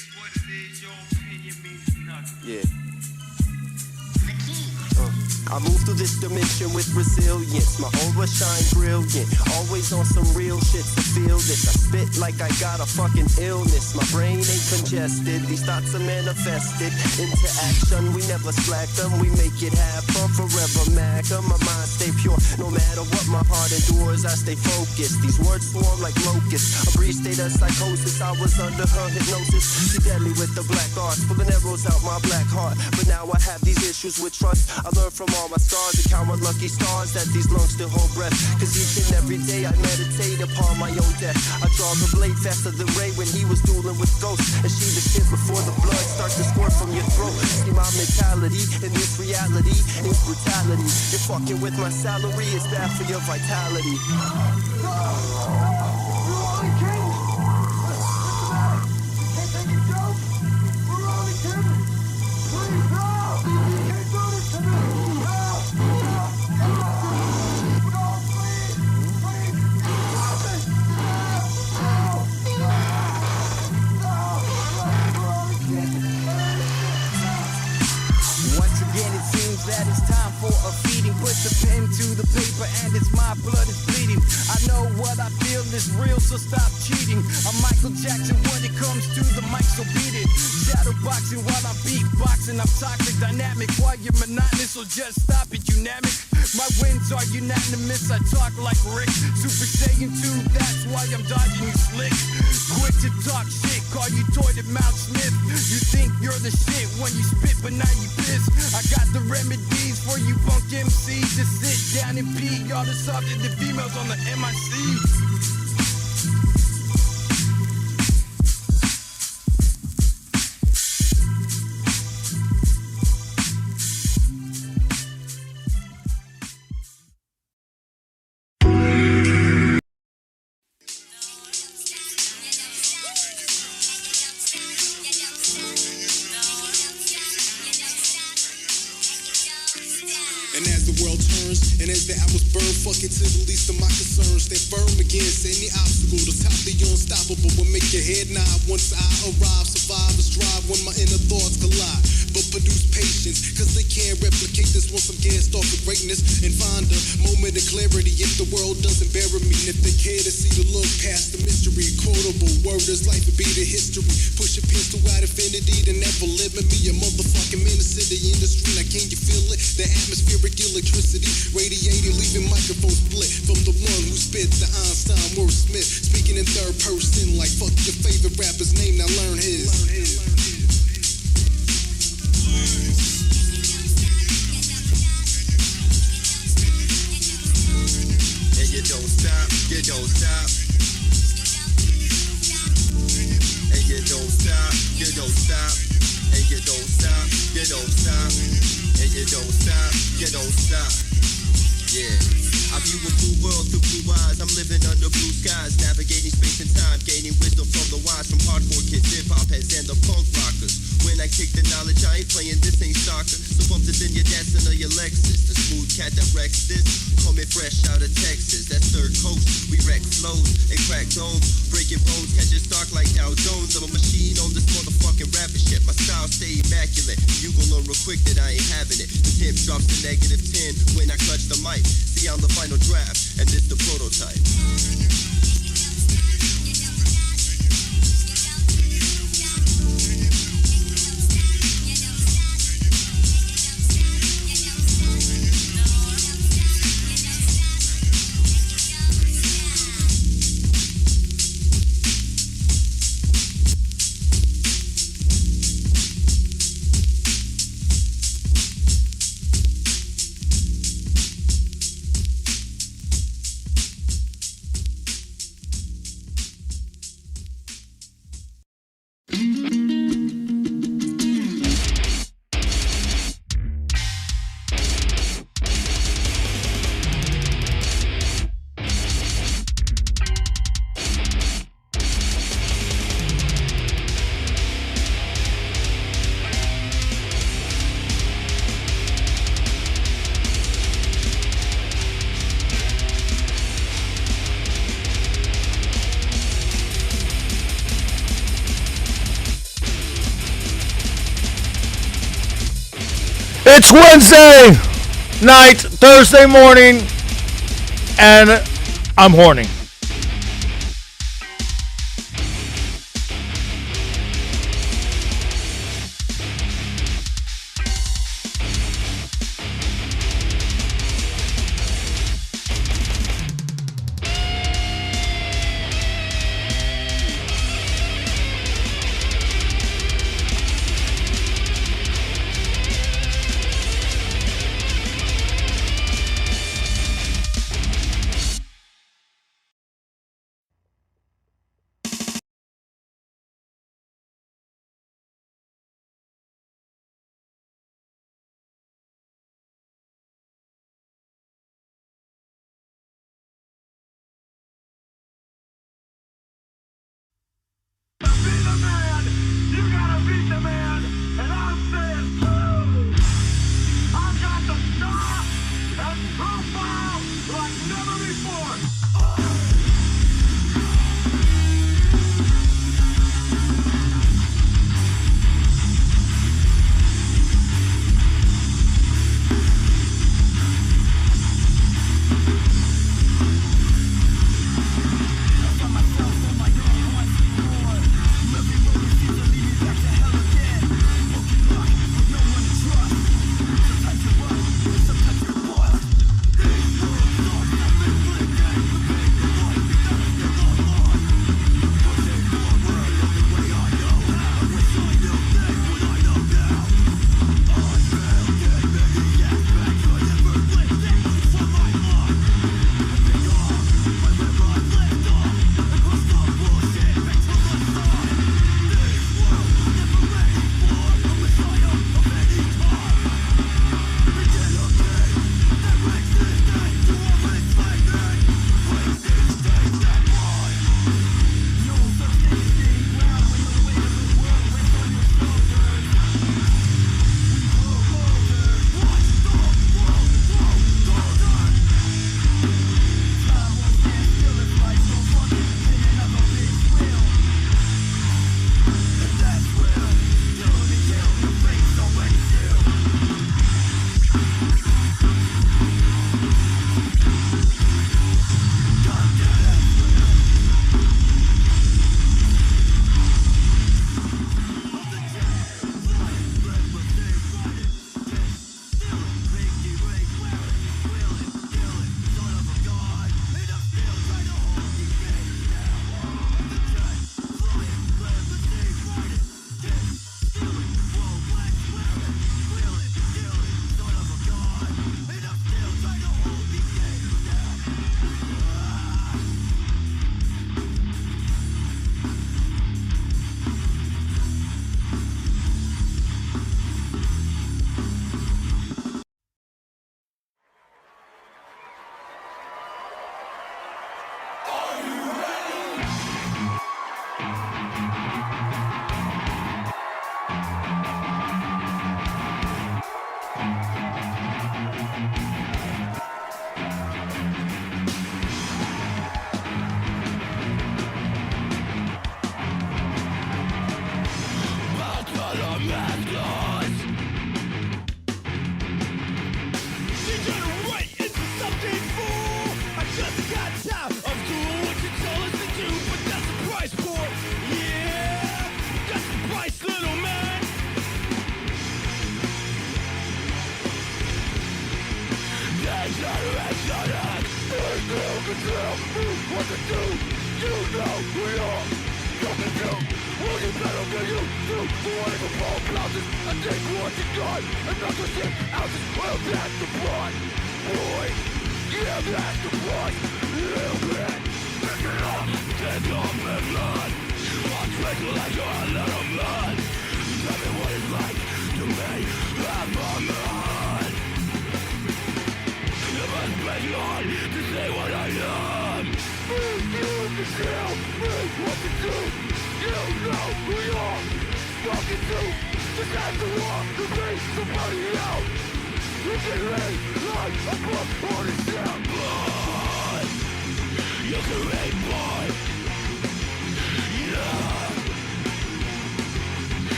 is what it is. Your opinion means nothing. Yeah. I move through this dimension with resilience. My aura shine brilliant. Always on some real shit to feel this. I spit like I got a fucking illness. My brain ain't congested. These thoughts are manifested into action. We never slack them. We make it happen. Forever magnum. My mind stay pure. No matter what my heart endures, I stay focused. These words swarm like locusts. A brief state of psychosis. I was under her hypnosis. She deadly with the black arts. Pulling arrows out my black heart. But now I have these issues with trust. I learned from all my scars and count my lucky stars that these lungs still hold breath. Cause each and every day I meditate upon my own death. I draw the blade faster than Ray when he was dueling with ghosts. And she the shit before the blood starts to squirt from your throat. See my mentality in this reality is brutality. You're fucking with my salary, it's bad for your vitality. That it's time for a feeding. Put the pen to the paper and it's my blood is bleeding. I know what I feel is real, so stop cheating. I'm Michael Jackson when it comes to the mic, so beat it. Shadow boxing while I'm beatboxing. I'm toxic, dynamic while you're monotonous, so just stop it, you namic. My wins are unanimous, I talk like Rick. Super Saiyan 2, that's why I'm dodging you slick. Quick to talk shit, call you toilet mouth Smith. You think you're the shit when you spit, but now you piss. I got the remedies for you punk MCs. Just sit down and pee all the subjective females on the MIC. And as the hours burn, fuck it to the least of my concerns. Stand firm against any obstacle. The top of the unstoppable will make your head nod. Once I arrive, survivors drive when my inner thoughts collide. But produce patience, cause they can't replicate this once I'm gassed off of greatness. And find a moment of clarity if the world doesn't bury me. And if they care to see the look past the mystery, quotable word is life would be the history. Push your pins to wide infinity to never limit me. A motherfucking menace to the industry. Now can you feel it? The atmospheric electricity radiating, leaving microphones split from the one who spit the Einstein wordsmith. Speaking in third person like fuck your favorite rapper's name, now learn his. And you don't stop, you don't stop. And you don't stop, you don't stop. And you don't stop, you don't stop. And you don't stop, you don't stop. Yeah, I view a blue world through blue eyes. I'm living under blue skies, navigating space and time, gaining wisdom from the wise, from hardcore kids, hip-hop heads, and the punk rockers. When I kick the knowledge, I ain't playing, this ain't soccer. So bump this in your Datsun or your Lexus. The smooth cat that wrecks this, coming fresh out of Texas. That's third coast, we wreck flows and crack domes, breaking bones, catching stock like Dow Jones. I'm a machine on this motherfucking rapping shit. My style stay immaculate, you gon' learn real quick that I ain't having it. The temp drops to -10 when I clutch the mic. See, I'm the final draft, and this the prototype. It's Wednesday night, Thursday morning, and I'm horny.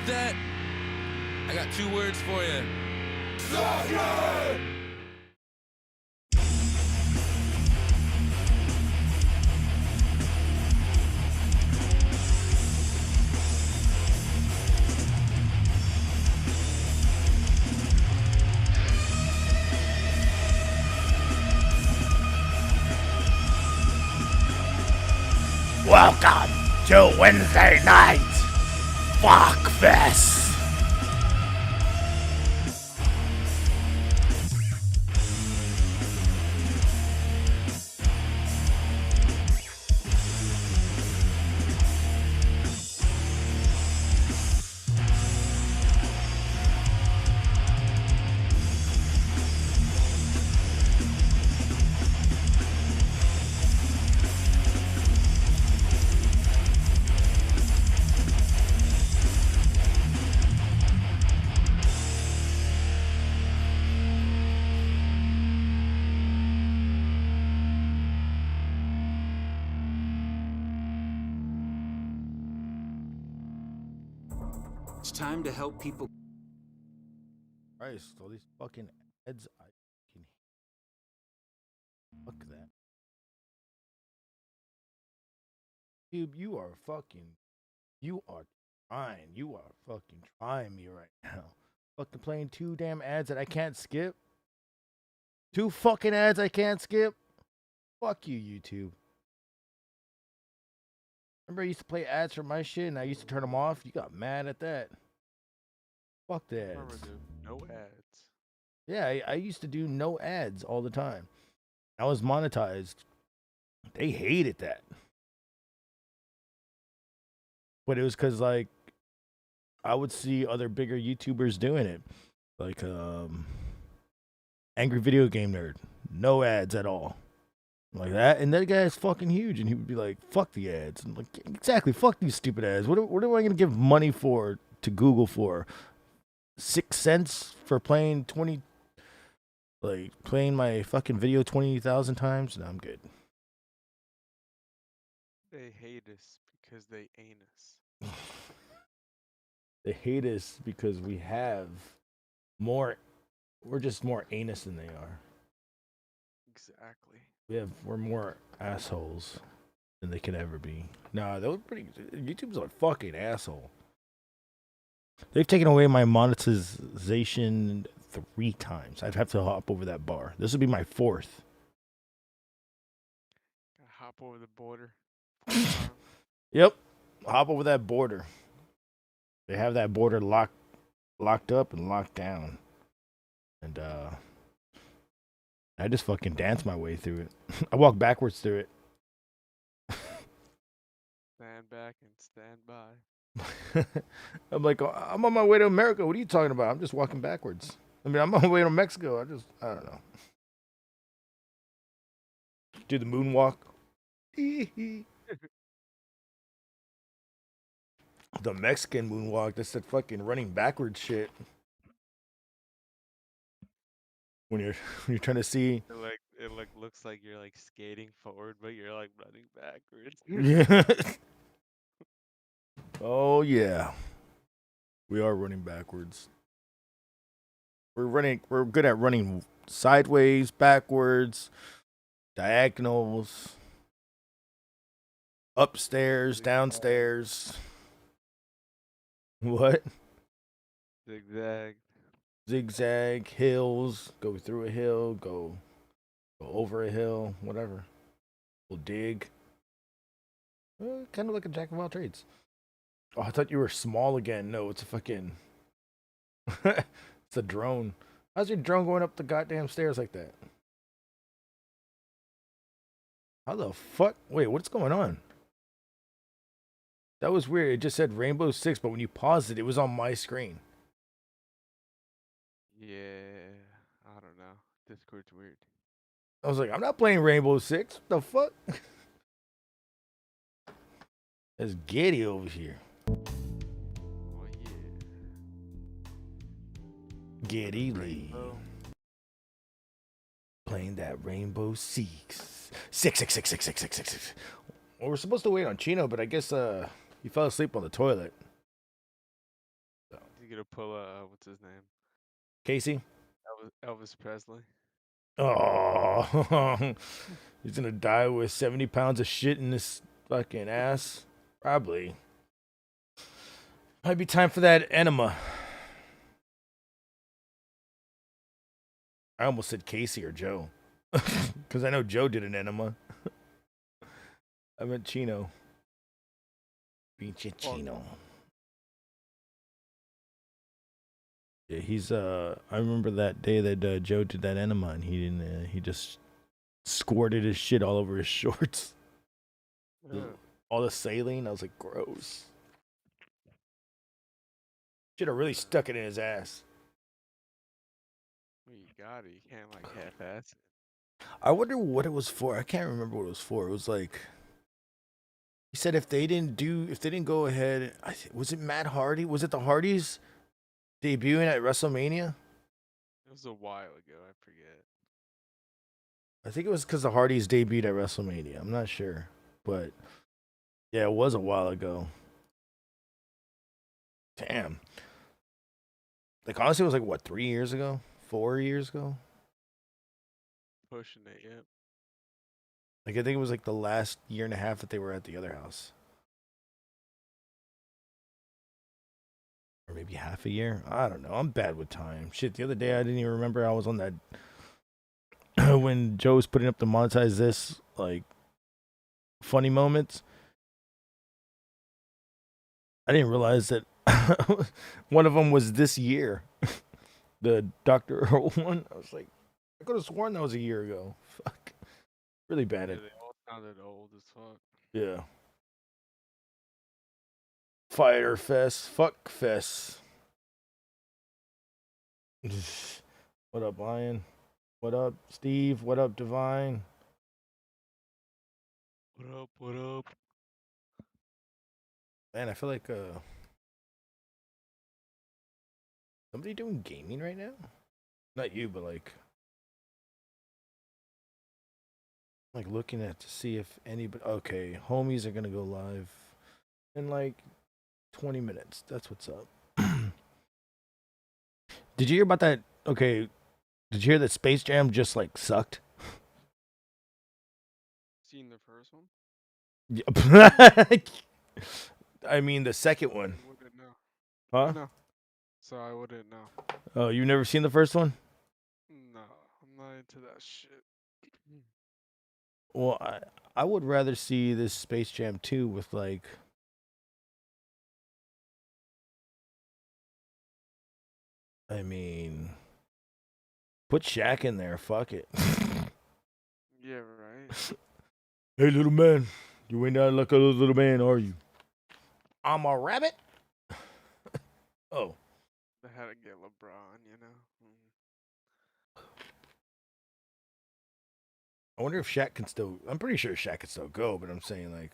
need that? I got 2 words for you. Welcome to Wednesday night Fuck Fest. It's time to help people. Christ, all these fucking ads. I can fuck that. Dude, you are trying. You are fucking trying me right now. Fucking playing 2 damn ads that I can't skip. 2 fucking ads I can't skip. Fuck you, YouTube. Remember I used to play ads for my shit and I used to turn them off? You got mad at that. Fuck the ads. Remember, dude, no ads. Yeah, I used to do no ads all the time. I was monetized. They hated that. But it was because, like, I would see other bigger YouTubers doing it. Like, Angry Video Game Nerd. No ads at all. Like that. And that guy is fucking huge. And he would be like, fuck the ads. And like, exactly, fuck these stupid ads. What am I going to give money for to Google for? 6 cents for playing playing my fucking video 20,000 times? No, I'm good. They hate us because they ain't us. They hate us because we have more. We're just more anus than they are. Exactly. We're more assholes than they can ever be. Nah, that was pretty. YouTube's a fucking asshole. They've taken away my monetization 3 times. I'd have to hop over that bar. This would be my 4th. Gotta hop over the border. Yep, hop over that border. They have that border locked up and locked down, and I just fucking dance my way through it. I walk backwards through it. Stand back and stand by. I'm like, I'm on my way to America. What are you talking about? I'm just walking backwards. I mean, I'm on my way to Mexico. I don't know. Do the moonwalk. The Mexican moonwalk. That's that fucking running backwards shit. When you're trying to see. It looks like you're like skating forward, but you're like running backwards. Yeah. Oh yeah. We are running backwards. We're good at running sideways, backwards, diagonals, upstairs, downstairs. What? Zigzag. Zigzag, hills, go through a hill, go over a hill, whatever. We'll dig. Kind of like a jack of all trades. Oh, I thought you were small again. No, it's a fucking... It's a drone. How's your drone going up the goddamn stairs like that? How the fuck? Wait, what's going on? That was weird. It just said Rainbow Six, but when you paused it, it was on my screen. Yeah, I don't know. Discord's weird. I was like, I'm not playing Rainbow Six. What the fuck? There's Getty over here. Oh yeah. Getty Lee. Rainbow. Playing that Rainbow Six. Six. Well, we're supposed to wait on Chino, but I guess he fell asleep on the toilet. You gonna pull what's his name? Casey? Elvis Presley. Oh, he's gonna die with 70 pounds of shit in his fucking ass. Probably. Might be time for that enema. I almost said Casey or Joe. Because I know Joe did an enema. I meant Chino. Pinche Chino. Yeah, he's I remember that day that Joe did that enema and he didn't he just squirted his shit all over his shorts. All the saline, I was like, gross. Should have really stuck it in his ass. Well, you got it. You can't like half-ass it. I wonder what it was for. I can't remember what it was for. It was like he said if they didn't go ahead, was it Matt Hardy? Was it the Hardys debuting at WrestleMania? It was a while ago. I forget. I think it was because the Hardys debuted at WrestleMania. I'm not sure, but yeah, it was a while ago. Damn. Like honestly, it was like what 3 years ago, 4 years ago. Pushing it, yeah. Like I think it was like the last year and a half that they were at the other house. Or maybe half a year. I don't know. I'm bad with time. Shit, the other day I didn't even remember I was on that when Joe was putting up to monetize this, like funny moments. I didn't realize that one of them was this year. The Dr. Earl one. I was like, I could have sworn that was a year ago. Fuck. Really bad Yeah, at they all sounded old as fuck. yeah. Fire Fest. Fuck Fest. What up, Lion? What up, Steve? What up, Divine? What up? What up? Man, I feel like somebody doing gaming right now? Not you, but like looking at to see if anybody. Okay, homies are gonna go live in like 20 minutes. That's what's up. Did you hear about that? Okay, did you hear that Space Jam just like sucked? Seen the first one? Yeah. I mean the second one. Wouldn't know. Huh? No. So I wouldn't know. Oh, you've never seen the first one? No, I'm not into that shit. Well, I would rather see this Space Jam 2 with like I mean put Shaq in there, fuck it. Yeah, right. Hey little man, you ain't not like a little man, are you? I'm a rabbit. Oh. They had to get LeBron, you know? I wonder if Shaq can still. I'm pretty sure Shaq can still go, but I'm saying like,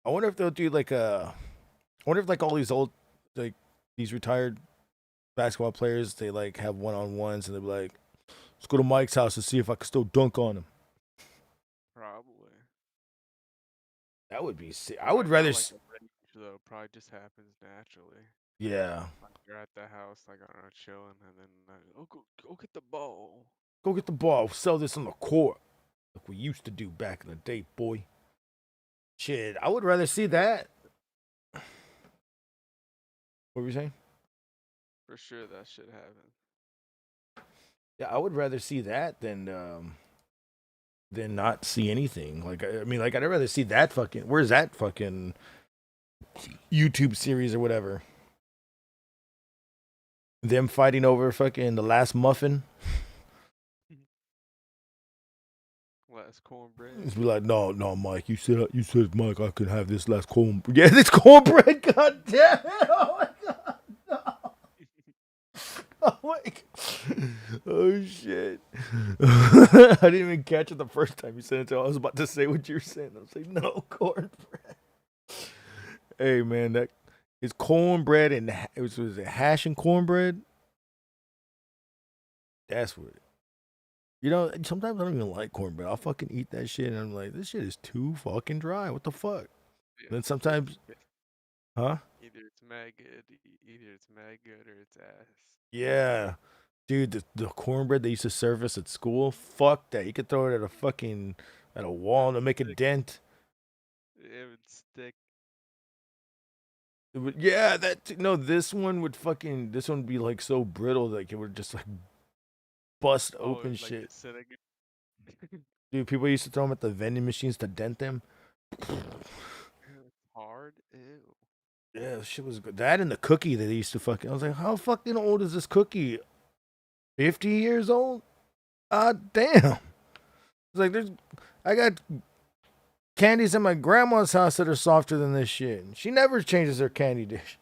I wonder if they'll do like a. I wonder if like all these old, like these retired basketball players, they like have one-on-ones and they're like, let's go to Mike's house and see if I can still dunk on him. Probably. That would be. I would rather. Like a range, though, probably just happens naturally. Yeah. Like you're at the house, like I don't know, chilling, and then like, oh, go get the ball. Go get the ball. Sell this on the court, like we used to do back in the day, boy. Shit, I would rather see that. What were you saying? For sure, that shit happened. Yeah, I would rather see that than not see anything. Like I mean, like I'd rather see that fucking. Where's that fucking YouTube series or whatever? Them fighting over fucking the last muffin. Last cornbread. It's be like, no, Mike. You said, Mike, I could have this last corn. Yeah, this cornbread. God damn it! Oh my god, no. Oh my god. Oh shit. I didn't even catch it the first time you said it. So I was about to say what you were saying. I was like, no cornbread. Hey man, that is cornbread and it was it hash and cornbread. That's what. You know, sometimes I don't even like cornbread. I'll fucking eat that shit and I'm like, this shit is too fucking dry. What the fuck? Yeah. Then sometimes, huh? Either it's mad good, either it's mad good or it's ass. Yeah. Dude, the cornbread they used to serve us at school, fuck that. You could throw it at a wall to make a Stick. dent. It would stick. Yeah, no, this one would be like so brittle like it would just like bust Oh, open like shit. the Senegal. Dude, people used to throw them at the vending machines to dent them. Hard. Ew. Yeah, shit was good. That and the cookie that they used to fucking. I was like, how fucking old is this cookie? 50 years old? Ah, damn. It's like I got candies in my grandma's house that are softer than this shit. And she never changes her candy dish.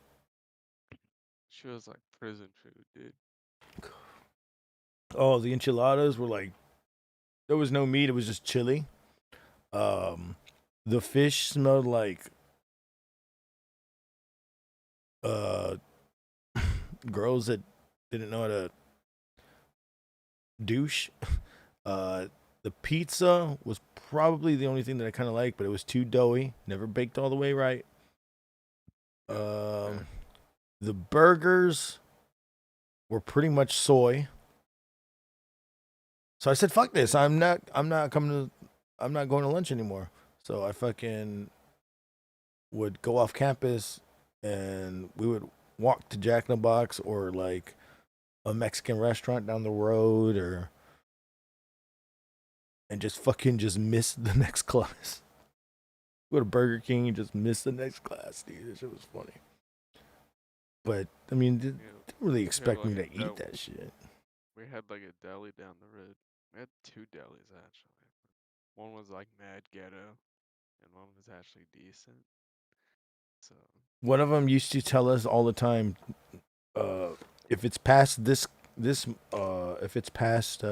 She was like prison food, dude. Oh, the enchiladas were like, there was no meat. It was just chili. The fish smelled like girls that didn't know how to douche. The pizza was probably the only thing that I kind of liked, but it was too doughy, never baked all the way right. The burgers were pretty much soy. So I said, "Fuck this! I'm not going to lunch anymore." So I fucking would go off campus, and we would walk to Jack in the Box or like a Mexican restaurant down the road, and just miss the next class. Go to Burger King and just miss the next class, dude. That shit was funny. But I mean, didn't really expect me to eat that shit. We had like a deli down the road. We had two delis actually. One was like mad ghetto, and one was actually decent. So One of them used to tell us all the time, if it's past if it's past,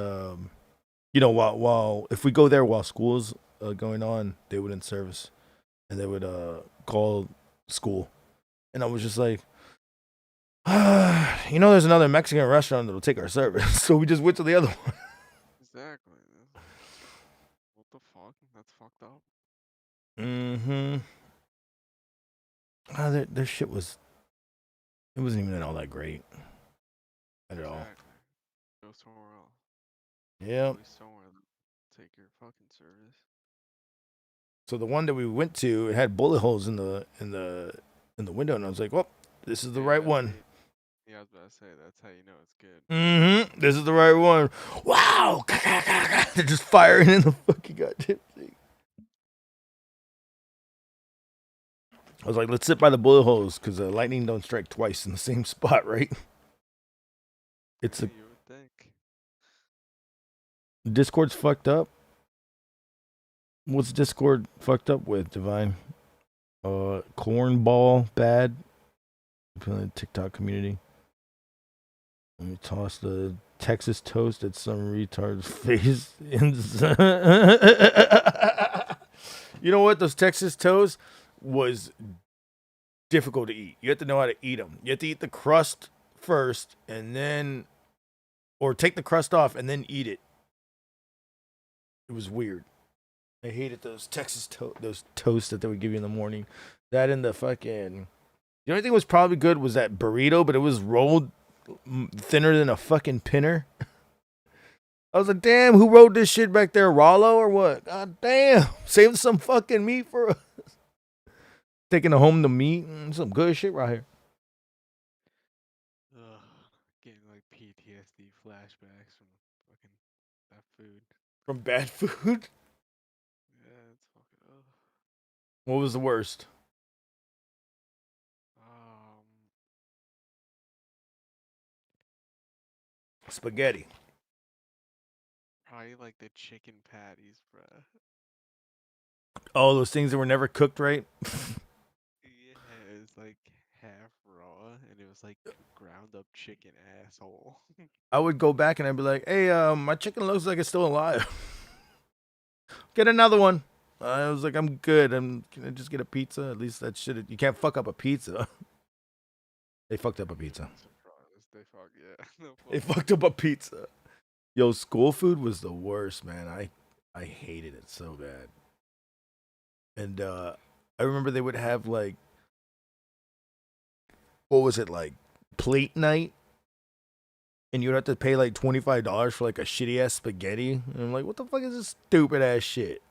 while if we go there while school's going on, they wouldn't serve us, and they would call school, and I was just like, there's another Mexican restaurant that'll take our service, so we just went to the other one. exactly. What the fuck? That's fucked up. Mm-hmm. Their shit was. It wasn't even all that great at all. Go somewhere else. Yeah. Somewhere take your fucking service. So the one that we went to, it had bullet holes in the window, and I was like, "Well, this is the right one." Yeah, I was about to say that's how you know it's good. Mm-hmm. This is the right one. Wow! They're just firing in the fucking goddamn thing. I was like, "Let's sit by the bullet holes, because lightning don't strike twice in the same spot, right?" You would think. Discord's fucked up. What's Discord fucked up with, Divine? Cornball bad. From the TikTok community. Let me toss the Texas toast at some retard's face. You know what? Those Texas toast was difficult to eat. You have to know how to eat them. You have to eat the crust first, and then, or take the crust off and then eat it. It was weird. I hated those Texas those toasts that they would give you in the morning. That and the fucking. The only thing that was probably good was that burrito, but it was rolled thinner than a fucking pinner. I was like, damn, who rolled this shit back there? Rollo or what? God damn. Saving some fucking meat for us. Taking home the meat and some good shit right here. Ugh, getting like PTSD flashbacks from fucking that food. From bad food? Yeah, it's fucking ugh. What was the worst? Spaghetti. Probably like the chicken patties, bruh. Oh, those things that were never cooked right? Yeah, it was like half raw, and it was like ground up chicken asshole. I would go back and I'd be like, hey, my chicken looks like it's still alive. Get another one. I was like, I'm good. Can I just get a pizza? At least that shit. You can't fuck up a pizza. They fucked up a pizza. They fucked up a pizza. Yo, school food was the worst, man. I hated it so bad. And I remember they would have like what was it like, plate night, and you'd have to pay like $25 for like a shitty ass spaghetti. And I'm like, what the fuck is this stupid ass shit?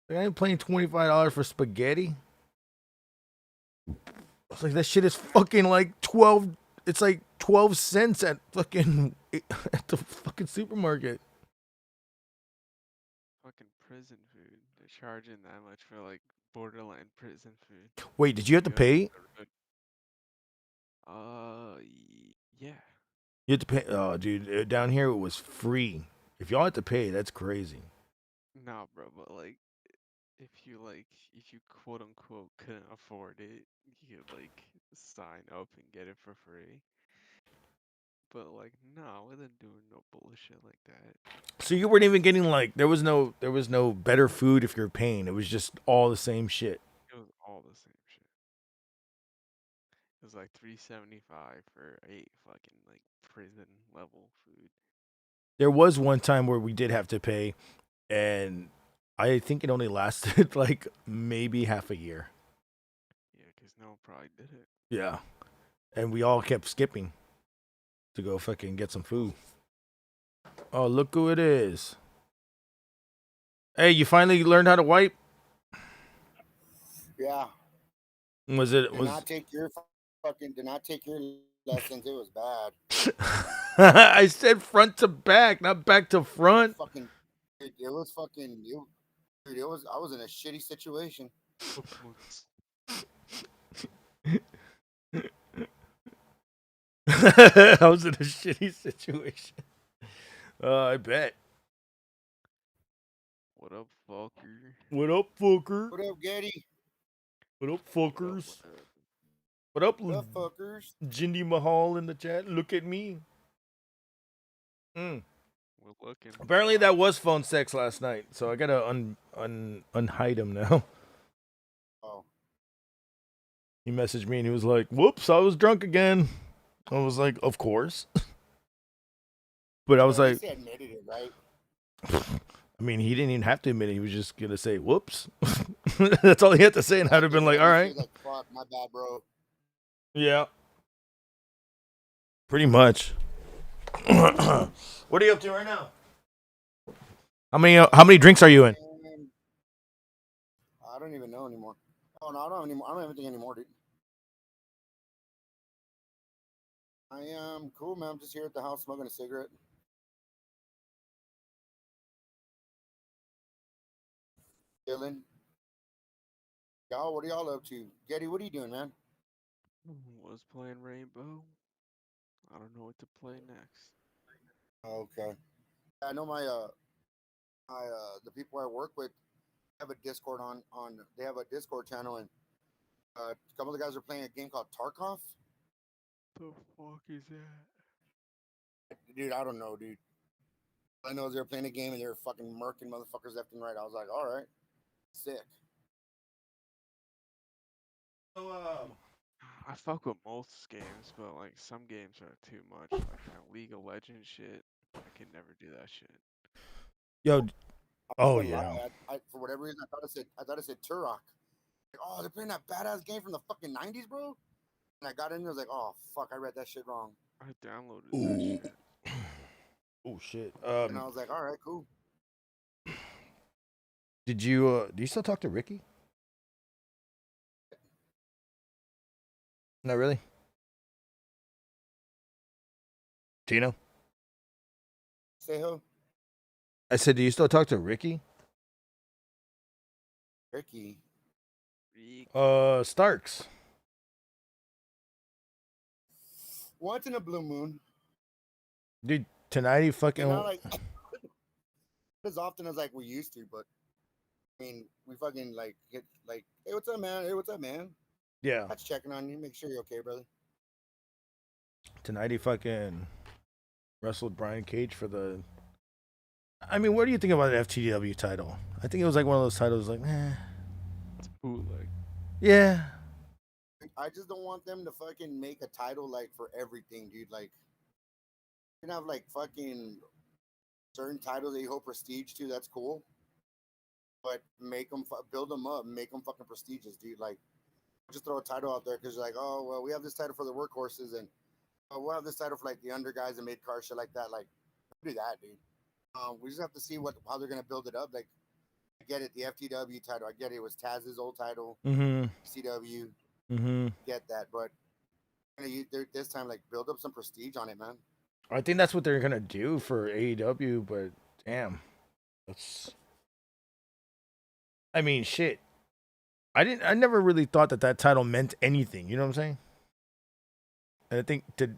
Like, I ain't paying $25 for spaghetti. I was like, that shit is fucking like 12. It's like 12 cents at fucking at the fucking supermarket. Fucking prison food. They're charging that much for like borderline prison food. Wait, did you have to You pay? Yeah. You had to pay. Oh, dude, down here it was free. If y'all had to pay, that's crazy. Nah, bro, but like, if you quote unquote couldn't afford it, you could like sign up and get it for free. But like, nah, we wasn't doing no bullshit like that. So you weren't even getting like there was no better food if you're paying. It was just all the same shit. It was all the same shit. It was like $3.75 for a fucking like prison level food. There was one time where we did have to pay, and I think it only lasted like maybe half a year. Yeah, 'cause no one probably did it. Yeah, and we all kept skipping to go fucking get some food. Oh, look who it is! Hey, you finally learned how to wipe? Yeah. Was it Did was? not take your did not take your lessons. It was bad. I said front to back, not back to front. Fucking, it was fucking. Dude, it was. I was in a shitty situation. I was in a shitty situation. I bet. What up, fucker? What up, fucker? What up, Getty? What up, What up, fuckers? what up? What up, What up, fuckers? Jindy Mahal in the chat? Look at me. We're looking. Apparently that was phone sex last night, so I gotta unhide him now. Oh, He messaged me and he was like, "Whoops, I was drunk again." I was like, "Of course," but I was well, at like, least he admitted it, right? I mean, he didn't even have to admit it. He was just gonna say, "Whoops." That's all he had to say, and I'd have been like, "All He right, was like, fuck, my bad, bro. yeah, pretty much." What are you up to right now? How many drinks are you in? I don't even know anymore. Oh no, I don't anymore. I don't even think anymore, dude. I am cool, man. I'm just here at the house smoking a cigarette. Chilling. Y'all, what are y'all up to? Getty, what are you doing, man? Was playing Rainbow. I don't know what to play next. Okay. I know the people I work with have a Discord on they have a Discord channel, and a couple of the guys are playing a game called Tarkov. The fuck is that? Dude, I don't know, dude. I know they were playing a game and they were fucking murking motherfuckers left and right. I was like, all right, sick. I fuck with most games, but like some games are too much. Like that League of Legends shit. I can never do that shit. Yo, oh Even yeah. I for whatever reason I thought it said Turok. Like, oh, they're playing that badass game from the fucking 90s, bro. And I got in there, I was like, oh fuck, I read that shit wrong. I downloaded that shit. Oh shit. And I was like, all right, cool. Do you still talk to Ricky? Not really. Tino? Say who? I said, do you still talk to Ricky? Ricky. Starks. Once in a blue moon. Dude, tonight he fucking. Not like as often as like we used to, but I mean, we fucking like get like, hey, what's up, man? Hey, what's up, man? Yeah. That's checking on you, make sure you're okay, brother. Tonight he fucking wrestled Brian Cage for the. I mean, what do you think about the FTW title? I think it was like one of those titles, like, It's bootleg. Yeah. I just don't want them to fucking make a title like for everything, dude. Like, you can have like fucking certain titles that you hold prestige to. That's cool, but make them build them up, make them fucking prestigious, dude. Like, just throw a title out there because you're like, oh well, we have this title for the workhorses, and we'll have this title for like the under guys and mid car shit like that. Like, do that, dude. We just have to see how they're gonna build it up. Like, I get it, the FTW title. I get it. It was Taz's old title. Mm-hmm. CW. Mm-hmm. Get that, but this time, like, build up some prestige on it, man. I think that's what they're gonna do for AEW, but damn, that's. I mean, shit. I never really thought that title meant anything. You know what I'm saying? And I think It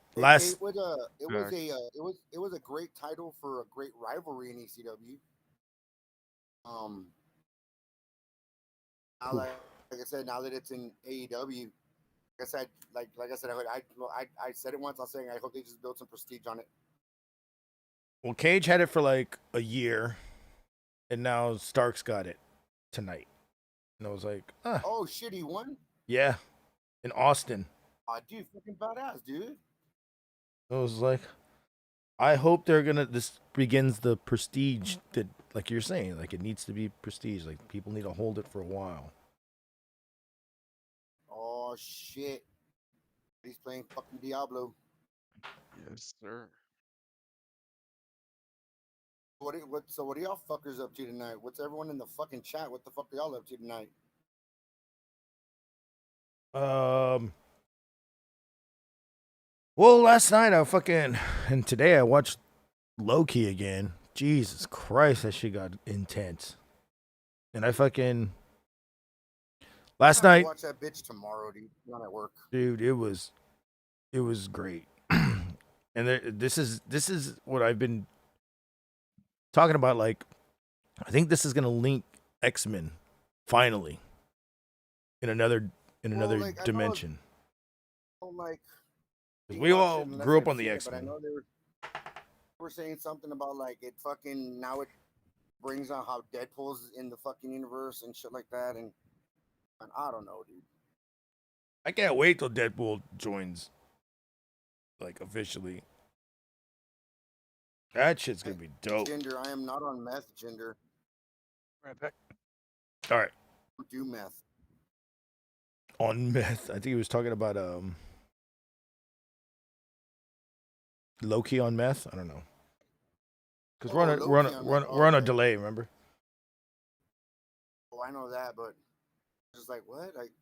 was a great title for a great rivalry in ECW. Now like I said, now that it's in AEW, like I said, I said it once. I'll say I hope they just build some prestige on it. Well, Cage had it for like a year, and now Starks got it tonight. And I was like, oh shit, he won? Yeah, in Austin. Oh, dude, fucking badass, dude. I was like, I hope this begins the prestige that, like you're saying, like it needs to be prestige. Like people need to hold it for a while. Oh shit, he's playing fucking Diablo. Yes, sir. What are y'all fuckers up to tonight? What's everyone in the fucking chat? What the fuck are y'all up to tonight? Well, last night and today I watched Loki again. Jesus Christ, that shit got intense. And last night. Watch that bitch tomorrow, dude. Not at work. Dude, it was great. And this is what I've been talking about. Like, I think this is gonna link X-Men finally in another dimension. We all grew up on the X-Men. But I know they were saying something about like it fucking now it brings on how Deadpool's in the fucking universe and shit like that, and I don't know, dude. I can't wait till Deadpool joins, like, officially. That shit's gonna be dope. Ginger, I am not on meth, Ginger. Right back. All right. Don't do meth. On meth. I think he was talking about Loki on meth. I don't know. Because we're on a delay, remember? Oh, I know that, but just like what? Like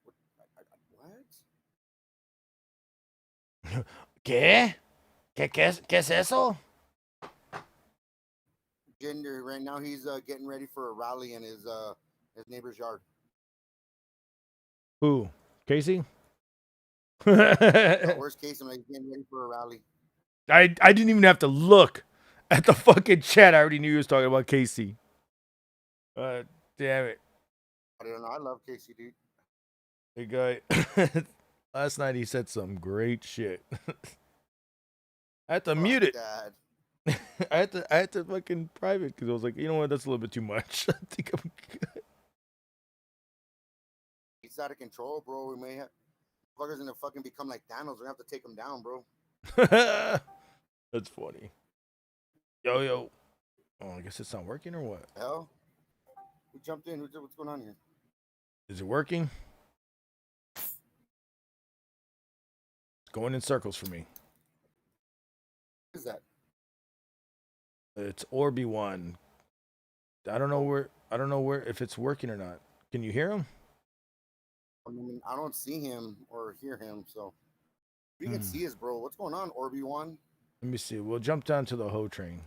what? ¿Qué? ¿Qué es eso? Ginger, right now he's getting ready for a rally in his neighbor's yard. Who? Casey? Where's Casey? Like, he's getting ready for a rally. I didn't even have to look at the fucking chat. I already knew he was talking about Casey. Damn it. I don't know. I love Casey, dude. The guy last night he said some great shit. I had to mute it. I had to fucking private because I was like, you know what, that's a little bit too much. I think I'm good. He's out of control, bro. We may have fuckers gonna fucking become like Thanos. We're gonna have to take him down, bro. That's funny. Yo. Oh, I guess it's not working or what? Hell? Who jumped in? What's going on here? Is it working? It's going in circles for me. What is that? It's Orby one. I don't know where if it's working or not. Can you hear him? I mean, I don't see him or hear him, so you can see us, bro. What's going on, Orby one? Let me see. We'll jump down to the Ho train.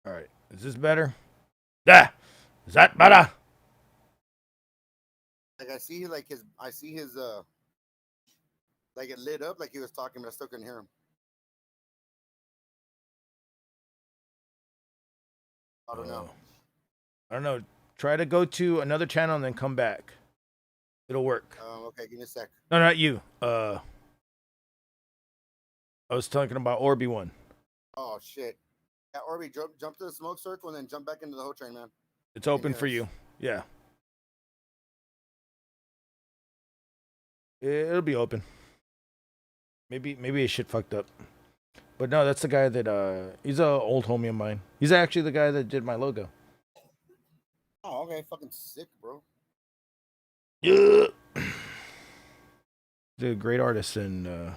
All right. Is this better? Yeah. Is that better? Like I see his like it lit up like he was talking, but I still couldn't hear him. I don't know. I don't know. Try to go to another channel and then come back. It'll work. Okay, give me a sec. No, not you. I was talking about Orby one. Oh shit. Yeah, Orby, jump to the smoke circle and then jump back into the Ho train, man. It's open for you. Yeah. It'll be open. Maybe his shit fucked up. But no, that's the guy that he's a old homie of mine. He's actually the guy that did my logo. Oh, Okay, fucking sick, bro. Yeah. He's a great artist and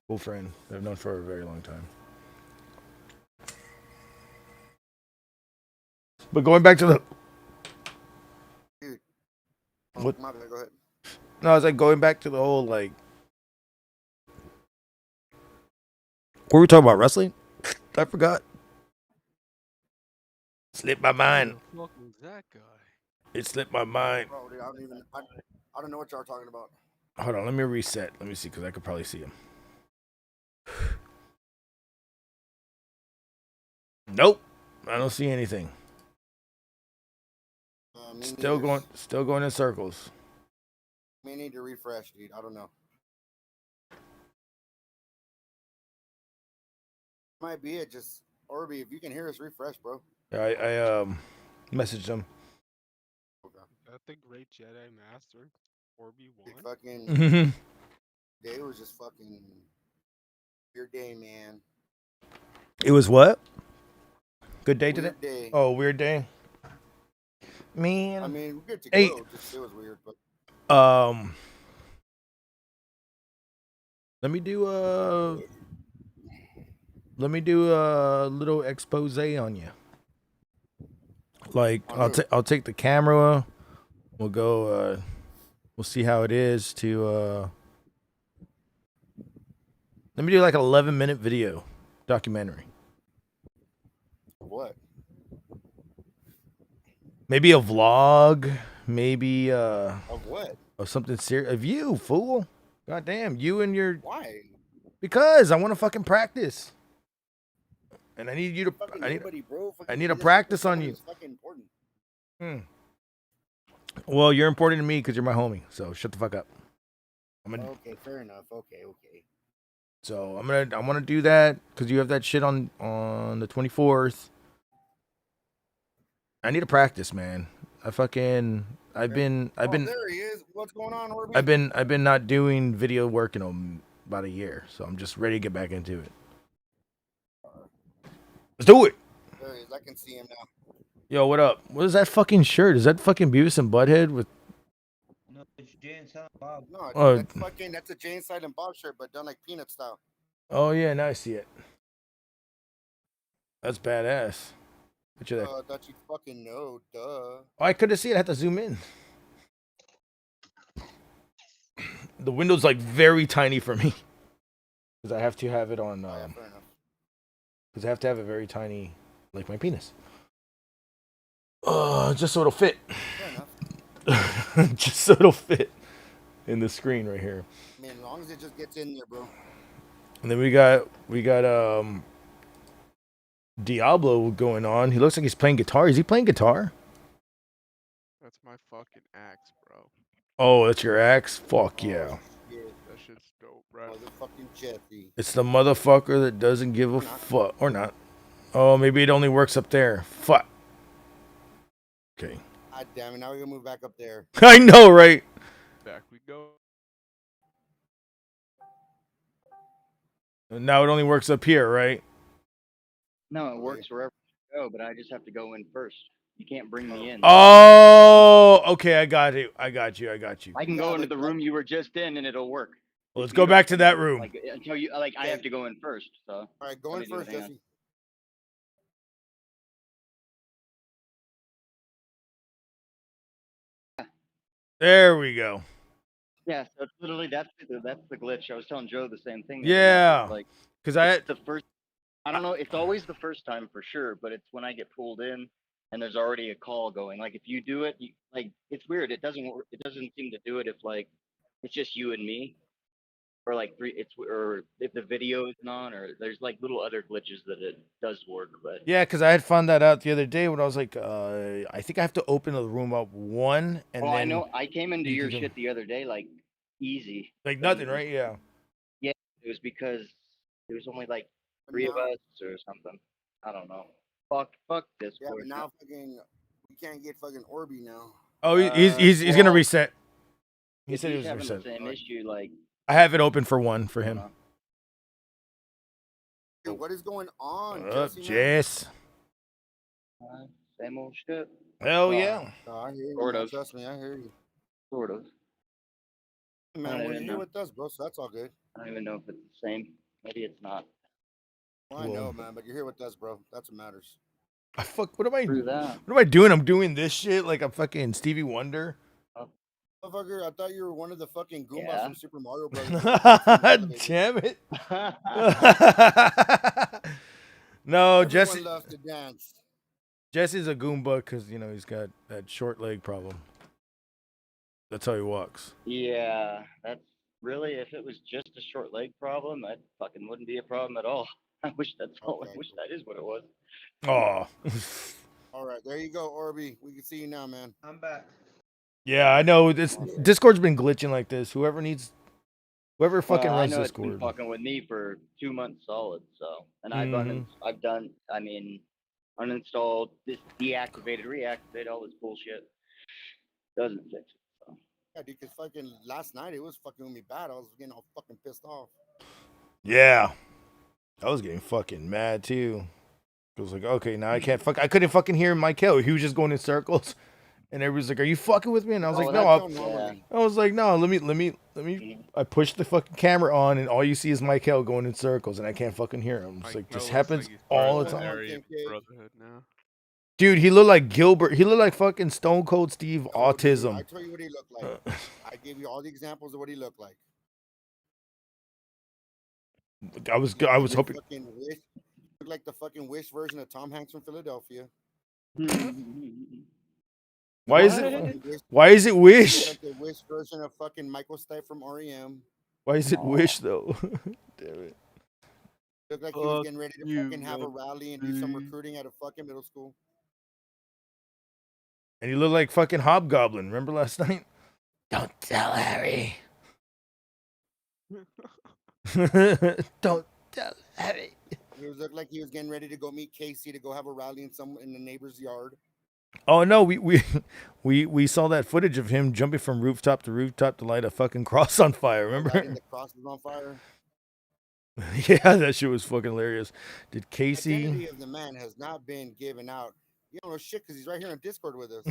cool friend that I've known for a very long time. But going back to the Dude. What? My bad, go ahead. No, I was like going back to the whole like. What were we talking about? Wrestling? I forgot. Slipped my mind. Who the fuck was that guy? It slipped my mind. Bro, dude, I don't know what y'all are talking about. Hold on, let me reset. Let me see, because I could probably see him. Nope, I don't see anything. Still going in circles. May need to refresh, dude. I don't know. Might be it. Just Orby, if you can hear us, refresh, bro. Yeah, I messaged him. Is that the Great Jedi Master? Orby Dude, 1? fucking day was just fucking weird day, man. It was what? Good day Weird today? day. Oh, weird day. Man. I mean, we're good to Hey. go. Just it was weird, but let me do a little expose on you. Like I'll take the camera. We'll go. We'll see how it is to. Let me do like an 11-minute video documentary. What? Maybe a vlog. Maybe Of what? of something serious. Of you, fool. God damn, you and your. Why? Because I want to fucking practice. And I need you to. Fucking I need. nobody, bro. I Fucking need do a this practice fucking on you. is fucking important. Well, you're important to me because you're my homie. So shut the fuck up. Okay, fair enough. Okay. So I want to do that because you have that shit on the 24th. I need to practice, man. I've been there he is. What's going on, Orby? I've been not doing video work in about a year, so I'm just ready to get back into it. Let's do it. There he is. I can see him now. Yo, what up? What is that fucking shirt? Is that fucking Beavis and Butthead with? No, it's Jay and Silent Bob. No, that's a Jay and Silent Bob shirt, but done like peanut style. Oh yeah, now I see it. That's badass. Picture that. That you fucking know, duh. Oh, I couldn't see it. I had to zoom in. The window's like very tiny for me because I have to have it on. Fair enough. Because I have to have it very tiny, like my penis. Just so it'll fit. Fair enough. Just so it'll fit in the screen right here. I mean, as long as it just gets in there, bro. And then we got Diablo going on. He looks like he's playing guitar. Is he playing guitar? That's my fucking axe, bro. Oh, that's your axe? Fuck yeah. Yeah, That shit's dope, bro. motherfucking Jeffy. It's the motherfucker that doesn't give a fuck. Or not. Oh, maybe it only works up there. Fuck. Okay. God damn it! Now we're gonna move back up there. I know, right? Back we go. Now it only works up here, right? No, it works wherever you go, but I just have to go in first. You can't bring me in. Oh, okay. I got you. I can go into the room you were just in, and it'll work. Well, let's go back to that room. Like until you, like, I have to go in first. So. All right, go in first, hang on. Jesse. There we go. Yeah, so it's literally that's the glitch. I was telling Joe the same thing. Yeah. Like, because I had the first. I don't know. It's always the first time for sure, but it's when I get pulled in and there's already a call going. Like if you do it, like it's weird. It doesn't seem to do it if like it's just you and me, or like or if the video isn't on, or there's like little other glitches that it does work. But yeah, because I had found that out the other day when I was like, I think I have to open the room up one and then. I know. I came into your shit the other day like easy. Like nothing, right? Yeah. Yeah, it was because there was only like 3 of us or something. I don't know. Fuck this. Yeah, but now fucking we can't get fucking Orby now. Oh, he's gonna reset. He said he was having reset. the same issue. Like I have it open for one for him. Dude, what is going on, What up, Jesse? Jess? Same old shit. Hell Well, yeah. No, I hear you, Sort man. of. Trust me, I hear you. Sort of. I Man, don't well, even you're here know. with us, bro, so that's all good. I don't even know if it's the same. Maybe it's not. Well, I know, man, but you're here with us, bro. That's what matters. What am I? True that. What am I doing? I'm doing this shit like I'm fucking Stevie Wonder. Motherfucker, I thought you were one of the fucking Goombas Yeah. from Super Mario Brothers. Damn it. No, Everyone loves to dance. Jesse's a Goomba because, you know, he's got that short leg problem. That's how he walks. Yeah, that's really, if it was just a short leg problem, that fucking wouldn't be a problem at all. I wish that's all. Okay, I wish cool. that is what it was. Oh. All right, there you go, Orby. We can see you now, man. I'm back. Yeah, I know. This Discord's been glitching like this. Whoever fucking I runs know it's been Discord. fucking with me for 2 months solid. So, and Mhm. I've done. I mean, uninstalled, deactivated, reactivated, all this bullshit. Doesn't fix it. So. Yeah, dude, because fucking last night it was fucking with me bad. I was getting all fucking pissed off. Yeah. I was getting fucking mad too. I was like, okay, now I couldn't fucking hear Michael. He was just going in circles. And everybody's like, "Are you fucking with me?" And I was like, "No." I was like, "No, let me." I pushed the fucking camera on, and all you see is Michael going in circles, and I can't fucking hear him. It's like this happens all the time. Brotherhood now. Dude, he looked like Gilbert. He looked like fucking Stone Cold Steve autism. I tell you what he looked like. I gave you all the examples of what he looked like. I was hoping. Fucking Wish, looked like the fucking Wish version of Tom Hanks from Philadelphia. Why is it Wish? Like the Wish version of fucking Michael Stipe from REM. Why is it Wish though? Damn it. Looked like he was getting ready to fucking have a rally and do some recruiting at a fucking middle school. And he looked like fucking Hobgoblin. Remember last night? Don't tell Harry. Don't tell Harry. He looked like he was getting ready to go meet Casey to go have a rally in the neighbor's yard. Oh no, we saw that footage of him jumping from rooftop to light a fucking cross on fire. Remember? Lighting the cross was on fire. Yeah, that shit was fucking hilarious. Did Casey? The identity of the man has not been given out. You don't know shit because he's right here on Discord with us.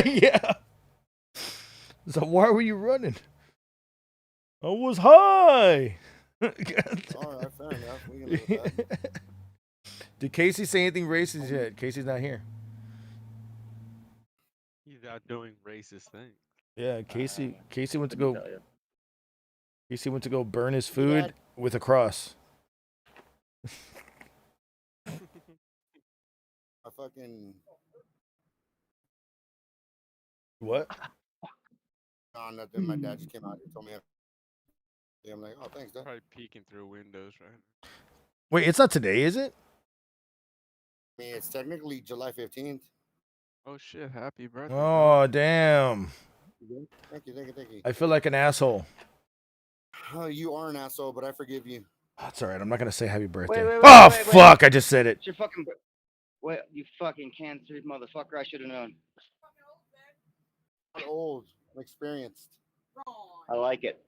Yeah. So why were you running? I was high. All right, fair enough. We can live with that. Did Casey say anything racist yet? Casey's not here. He's out doing racist things. Yeah, Casey went to go. Casey went to go burn his food with a cross. I fucking. What? No, nothing. My dad just came out and told me. Yeah, I'm like, oh, thanks, Dad. Probably peeking through windows right now. Wait, it's not today, is it? I mean, it's technically July 15th. Oh shit! Happy birthday. Oh damn! Thank you. I feel like an asshole. Oh, you are an asshole, but I forgive you. That's all right. I'm not gonna say happy birthday. Wait, Oh wait. fuck! I just said it. It's your fucking. Wait, you fucking cancer motherfucker! I should have known. I'm old, I'm experienced. I like it.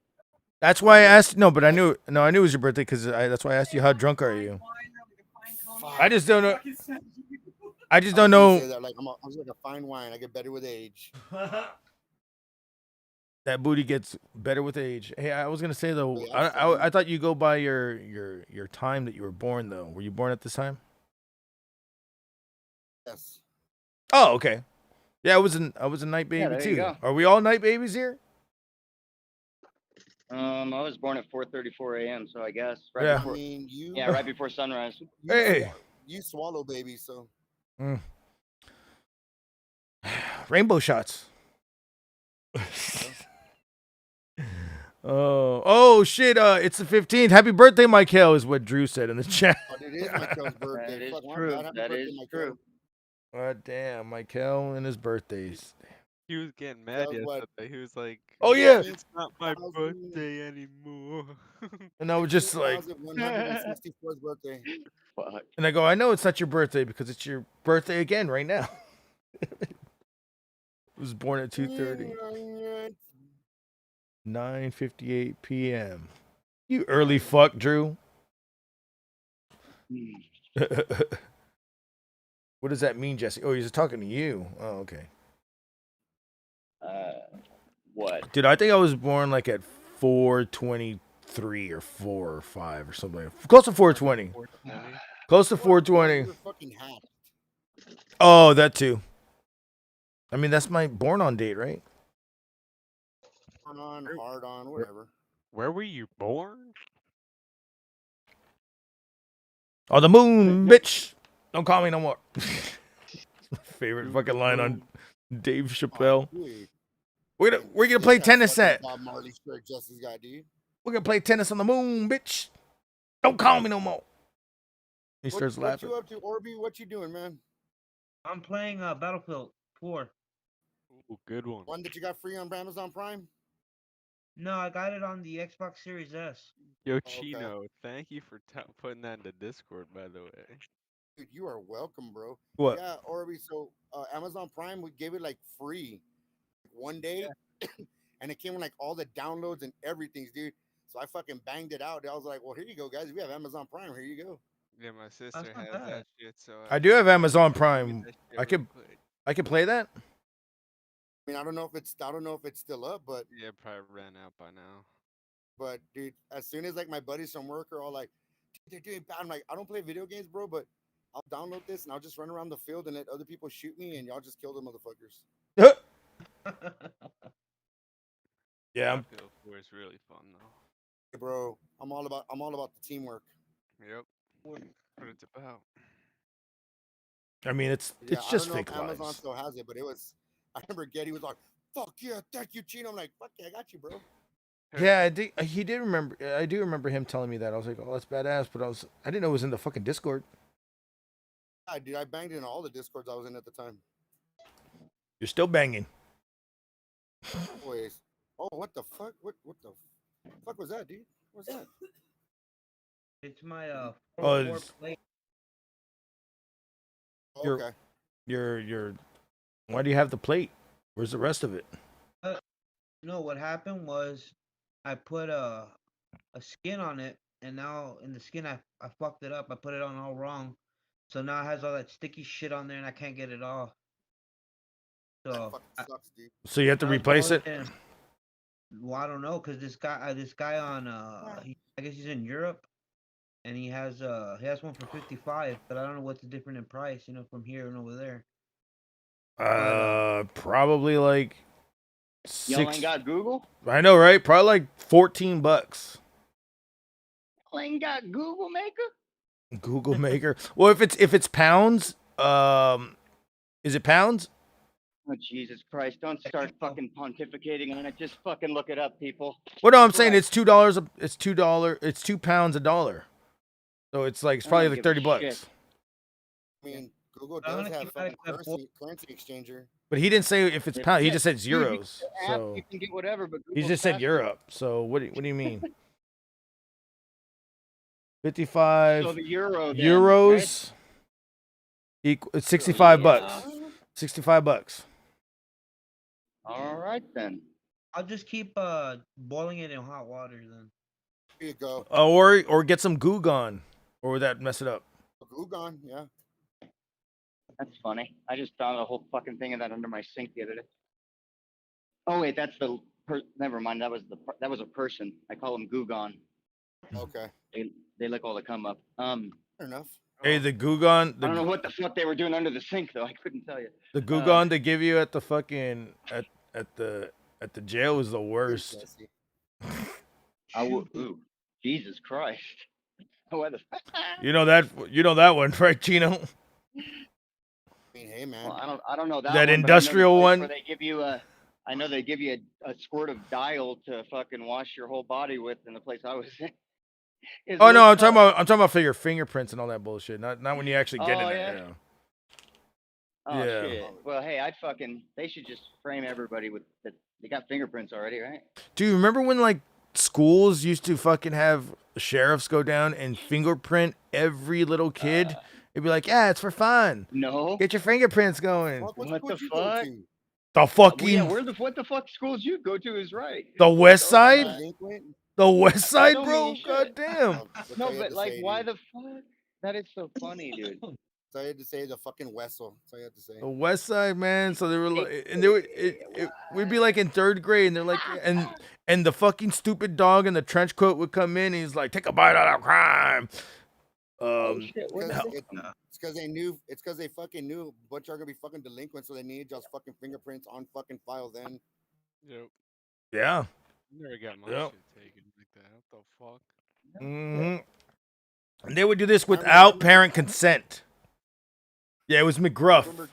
That's why I asked. No, but I knew. No, I knew it was your birthday because that's why I asked you how drunk are you. I just don't know. I just don't know. Like, I'm like a fine wine. I get better with age. That booty gets better with age. Hey, I was gonna say though, I thought you go by your time that you were born though. Were you born at this time? Yes. Oh, okay. Yeah, I was a night baby there you too. go. Are we all night babies here? I was born at 4:34 a.m. So I guess right Yeah. before. I mean, you. Yeah, right before sunrise. Hey. You swallow baby, so. Rainbow shots. Oh shit! It's the 15th. Happy birthday, Michael, is what Drew said in the chat. But it is Michael's birthday. That is Fuck, my true. bad. Happy That birthday, is Michael. true. God damn, Michael and his birthdays. He was getting mad was what? yesterday. He was like, Oh yeah, "It's not my birthday anymore." and I was just like, 164th birthday. Fuck. and I go, I know it's not your birthday because it's your birthday again right now. Was born at 2:30. 9:58 p.m. You early fuck, Drew. What does that mean, Jesse? Oh, he's talking to you. Oh, okay. What? Dude, I think I was born like at 423 or 4 or 5 or something. Close to 420. Close to 420. You're fucking hacked. Oh, that too. I mean, that's my born on date, right? On, hard on, whatever. Where were you born? On the moon, bitch. Don't call me no more. Favorite fucking line on Dave Chappelle. We're gonna play tennis at. Bob Marley shirt Jesse's got, dude. We're gonna play tennis on the moon, bitch. Don't call me no more. He starts What laughing. you up to, Orby? What you doing, man? I'm playing Battlefield 4. Ooh, good one. One that you got free on Amazon Prime? No, I got it on the Xbox Series S. Yo, okay. Chino, thank you for putting that into Discord, by the way. Dude, you are welcome, bro. What? Yeah, Orby. So Amazon Prime, we gave it like free one day, and it came with like all the downloads and everything, dude. So I fucking banged it out. I was like, well, here you go, guys. We have Amazon Prime. Here you go. Yeah, my sister not has bad. that shit, so I do have Amazon get Prime. that shit I real could quick. play that. I mean, I don't know if it's still up, but Yeah, probably ran out by now. dude, as soon as like my buddies from work are all like, they're doing bad. I'm like, I don't play video games, bro, but I'll download this and I'll just run around the field and let other people shoot me and y'all just kill the motherfuckers. Yeah, Battlefield 4 is really fun though. Hey, bro, I'm all about the teamwork. Yep. What it's about. I mean, it's Yeah, just I don't know fake if Amazon lives. still has it, but it was. I remember Getty was like, "Fuck yeah, thank you, Chino." I'm like, "Fuck yeah, I got you, bro." Yeah, he did remember. I do remember him telling me that. I was like, oh, that's badass. But I didn't know it was in the fucking Discord. Yeah, dude, I banged in all the Discords I was in at the time. You're still banging. Always. Oh, what the fuck? What the fuck was that, dude? What's that? It's my Oh, 4 it's- plate. You're- Okay. You're. Why do you have the plate? Where's the rest of it? No, what happened was I put a skin on it, and now in the skin I fucked it up. I put it on all wrong, so now it has all that sticky shit on there, and I can't get it off. That So fucking sucks, dude. So you have to I was replace it. calling him- Well, I don't know, cause this guy on I guess he's in Europe, and he has one for 55, but I don't know what's the difference in price, from here and over there. Probably like Y'all ain't 6. got Google? I know, right? Probably like $14. Y'all ain't got Google Maker? Google Maker. Well, if it's pounds, is it pounds? Oh, Jesus Christ. Don't start fucking pontificating on it. Just fucking look it up, people. Well, no, I'm saying Right. it's $2. It's $2. It's £2 a dollar. So it's like it's I probably don't like give a 30 bucks. shit. I mean, Google I'm does gonna have keep fucking that currency exchanger. But he didn't say if it's Yeah, pounds. He just said dude, you euros. can app, So you can get whatever, but he Google's just said faster. Europe. So what do you mean? 55 So the euro then, euros equal it's 65 Yeah. bucks. 65 bucks. right? All right then. I'll just keep boiling it in hot water then. Here you go. Or get some goo gone. Or would that mess it up? Google, yeah. That's funny. I just found a whole fucking thing of that under my sink the other day. Oh wait, that's the never mind. That was a person. I call him Gugon. Okay. They lick all the cum up. Fair enough. Hey, the goo gone, I don't know what the fuck they were doing under the sink though. I couldn't tell you. the goo gone they give you at the fucking at the jail is the worst. Ooh, Jesus Christ. What the You know that one, right, Chino? I mean, hey man. Well, I don't know that. That one, but I know the industrial place one? Where they give you I know they give you a squirt of dial to fucking wash your whole body with in the place I was in. Oh no, I'm talking about for your fingerprints and all that bullshit. Not when you actually get in Oh, there. yeah? You know. Oh Yeah. shit. Well, hey, they should just frame everybody with that. They got fingerprints already, right? Do you remember when like schools used to fucking have sheriffs go down and fingerprint every little kid? It'd be like, yeah, it's for fun. No. Get your fingerprints going. What the school you go fuck? to? The fucking What the fuck schools you go to is right. the West Side, Delinquent? the West Side, don't bro. mean shit. God damn. That's what No, they had but to like, say, why dude. the fuck? That is so funny, dude. So I had to say the fucking Wessel. That's all you had to say. The West Side, man. So they were like, and they were, we'd be like in third grade, and they're like, and the fucking stupid dog in the trench coat would come in, and he's like, take a bite out of crime. It's because they knew. It's because they fucking knew Butch are gonna be fucking delinquents, so they needed y'all's fucking fingerprints on fucking file. Then. Yep. Yeah. Never got my Yep. shit taken like that. What the fuck? And they would do this without parent consent. Yeah, it was McGruff.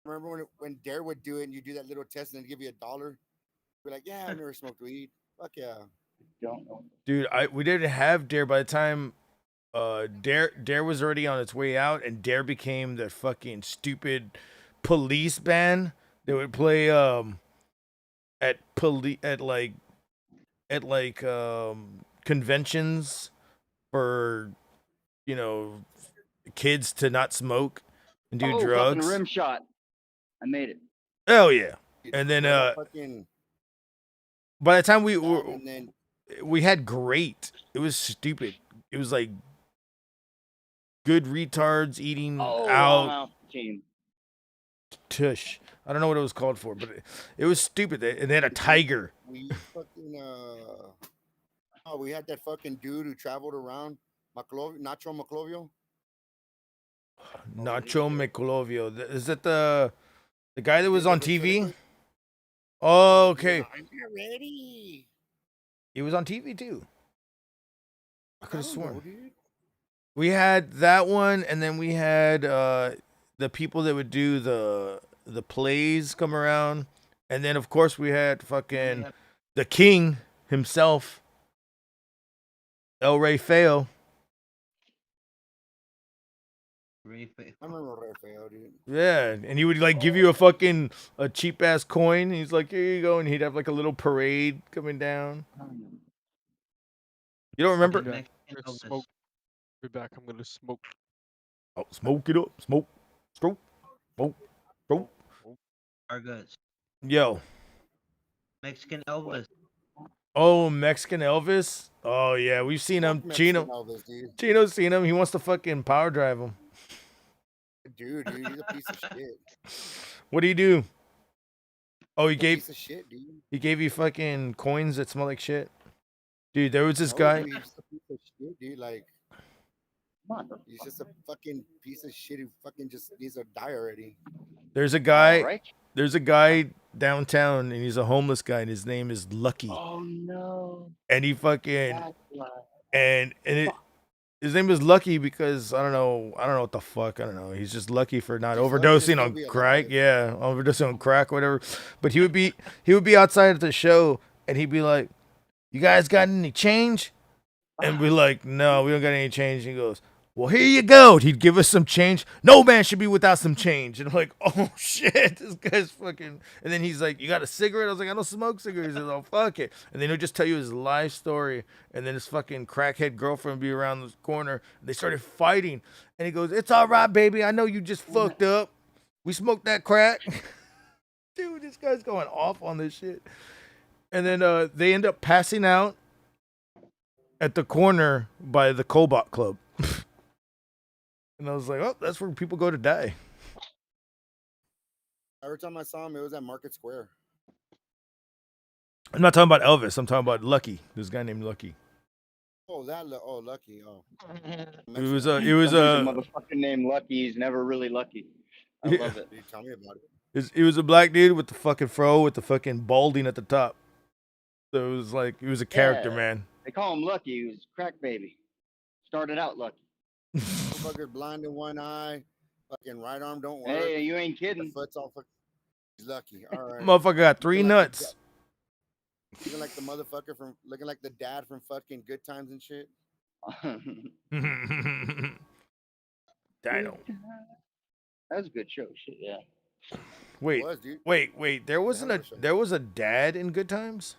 Remember when Dare would do it and you do that little test and they'd give you $1? Be like, yeah, I've never smoked weed. Fuck yeah. Don't know. Dude, we didn't have Dare by the time Dare was already on its way out, and Dare became the fucking stupid police band. They would play at conventions for, you know, kids to not smoke and do drugs. Fucking rim shot. I made it. Hell yeah. And then by the time we had great, it was stupid. It was like good retards eating out. Team. Tush. I don't know what it was called for, but it was stupid. And they had a tiger. We fucking we had that fucking dude who traveled around Nacho Maclovio. Nacho Miclovio. Is that the guy that was on TV? Oh, okay. I'm ready. He was on TV too. I could have sworn. Dude. We had that one, and then we had the people that would do the plays come around, and then of course we had fucking the king himself, El Rey Feo. I remember Rafael, dude. Yeah, and he would like give you a cheap ass coin. He's like, here you go, and he'd have like a little parade coming down. You don't remember? I'm gonna smoke. Be back. I'm gonna smoke. Oh, smoke it up, smoke, stroke, smoke. Our goods. Yo. Mexican Elvis. Oh, Mexican Elvis. Oh yeah, we've seen him. Chino's seen him. He wants to fucking power drive him. Dude, he's a piece of shit. What do you do? Oh, he Piece of shit, dude. He gave you fucking coins that smell like shit. Dude, there was this guy. Dude, he's just a piece of shit, dude. Like, he's just a fucking piece of shit who fucking just needs to die already. There's a guy. There's a guy downtown, and he's a homeless guy, and his name is Lucky. Oh no. And he fucking his name is Lucky because I don't know what the fuck. I don't know. He's just lucky for not overdosing on crack. Yeah, overdosing on crack, or whatever. But he would be outside at the show, and he'd be like, "You guys got any change?" And we're like, "No, we don't got any change." And he goes, "Well, here you go." He'd give us some change. No man should be without some change. And I'm like, "Oh shit, this guy's fucking." And then he's like, "You got a cigarette?" I was like, "I don't smoke cigarettes." He says, "Oh fuck it." And then he'll just tell you his life story. And then his fucking crackhead girlfriend would be around the corner. They started fighting. And he goes, "It's all right, baby. I know you just fucked up. We smoked that crack." Dude, this guy's going off on this shit. And then they end up passing out at the corner by the Cobot Club. And I was like, oh, that's where people go to die. Every time I saw him, it was at Market Square. I'm not talking about Elvis. I'm talking about Lucky. This guy named Lucky. Oh, Lucky. Oh. It was a motherfucking name Lucky. He's never really lucky. I love it. Dude, tell me about it. He was a black dude with the fucking fro with the fucking balding at the top. So it was like, he was a character, man. They call him Lucky. He was a crack baby. Started out lucky. Motherfucker blind in one eye. Fucking right arm don't work. Hey, you ain't kidding. The foot's all fucking. He's lucky. All right. Motherfucker got 3 nuts. Looking like the motherfucker looking like the dad from fucking Good Times and shit. Dino. That was a good show. Shit, yeah. Wait. There was a dad in Good Times?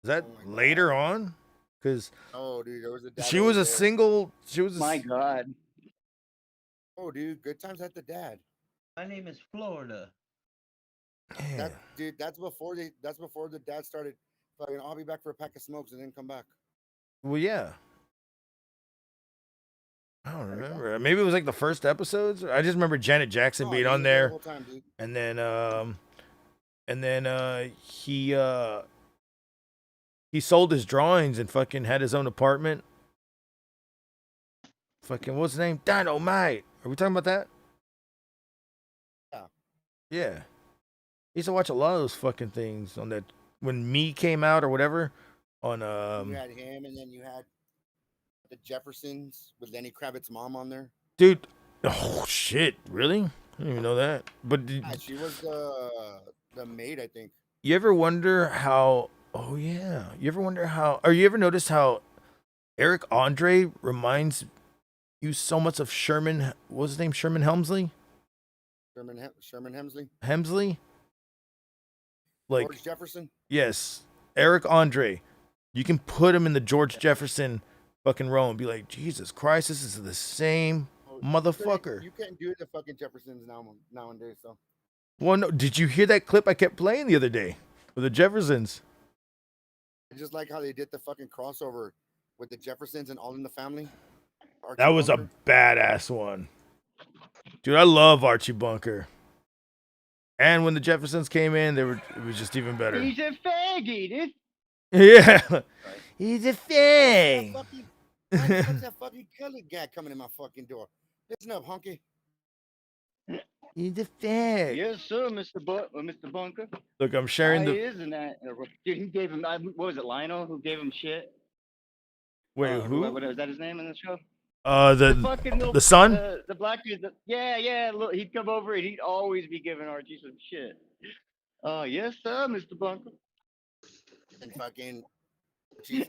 Is that later on? Because dude, there was a dad. She was a single. My God. Oh, dude, Good Times had the dad. My name is Florida. Yeah. That's before the dad started fucking. I'll be back for a pack of smokes and then come back. Well, yeah. I don't remember. Maybe it was like the first episodes. I just remember Janet Jackson No, being he on was there the there, whole time, dude. and then he sold his drawings and fucking had his own apartment. Fucking what's his name? Dynamite. Are we talking about that? Yeah. Yeah. I used to watch a lot of those fucking things on that when Me came out or whatever. On You had him, and then you had the Jeffersons with Lenny Kravitz's mom on there. dude. Oh shit! Really? I didn't even know that. But Yeah, she was the maid, I think. you ever wonder how? Oh yeah. You ever wonder how? Or you ever notice how Eric Andre reminds you so much of Sherman? What's his name? Sherman Helmsley. Sherman Hemsley. Hemsley. Like George Jefferson. yes, Eric Andre. You can put him in the George Jefferson fucking row and be like, Jesus Christ, this is the same motherfucker. You can't do the fucking Jeffersons nowadays. So Well, no, did you hear that clip I kept playing the other day with the Jeffersons? I just like how they did the fucking crossover with the Jeffersons and All in the Family. Archie That was Bunker. a badass one. Dude, I love Archie Bunker. And when the Jeffersons came in, it was just even better. He's a faggy, dude. Yeah. He's a thing. What's that fucking colored guy coming in my fucking door? Listen up, honky. He's a thing. Yes, sir, Mr. Bunker. Look, I'm sharing He the. is, and that dude, he gave him. What was it, Lionel, who gave him shit? Wait, who? What was that his name in the show? The son. The black dude. Yeah. Look, he'd come over and he'd always be giving Archie some shit. Yes, sir, Mr. Bunker. And fucking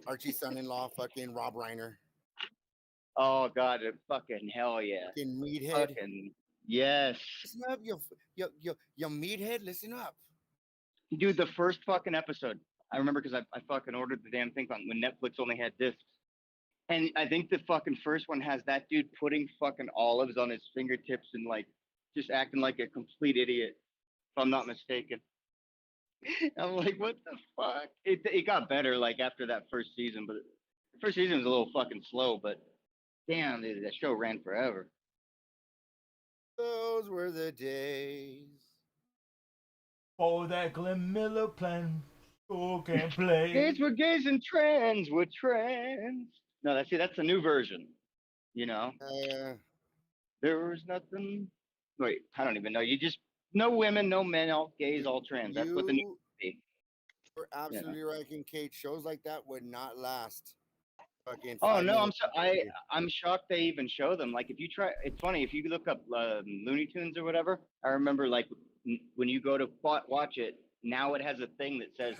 Archie's son-in-law, fucking Rob Reiner. Oh God, fucking hell yeah. Fucking meathead. Fucking yes. Listen up, you meathead. Listen up. Dude, the first fucking episode. I remember because I fucking ordered the damn thing when Netflix only had discs. And I think the fucking first one has that dude putting fucking olives on his fingertips and like just acting like a complete idiot, if I'm not mistaken. I'm like, what the fuck? It got better like after that first season, but the first season was a little fucking slow, but damn, dude, that show ran forever. Those were the days. Oh, that Glenn Miller plan. Who can play? Gays were gays and trans were trans. No, that's a new version. You know? There was nothing. Wait, I don't even know. You just no women, no men, all gays, all trans. That's what the new. You're absolutely right, Kate. Shows like that would not last. Fucking. Oh no, I'm shocked they even show them. Like if you try, it's funny if you look up Looney Tunes or whatever. I remember like when you go to watch it, now it has a thing that says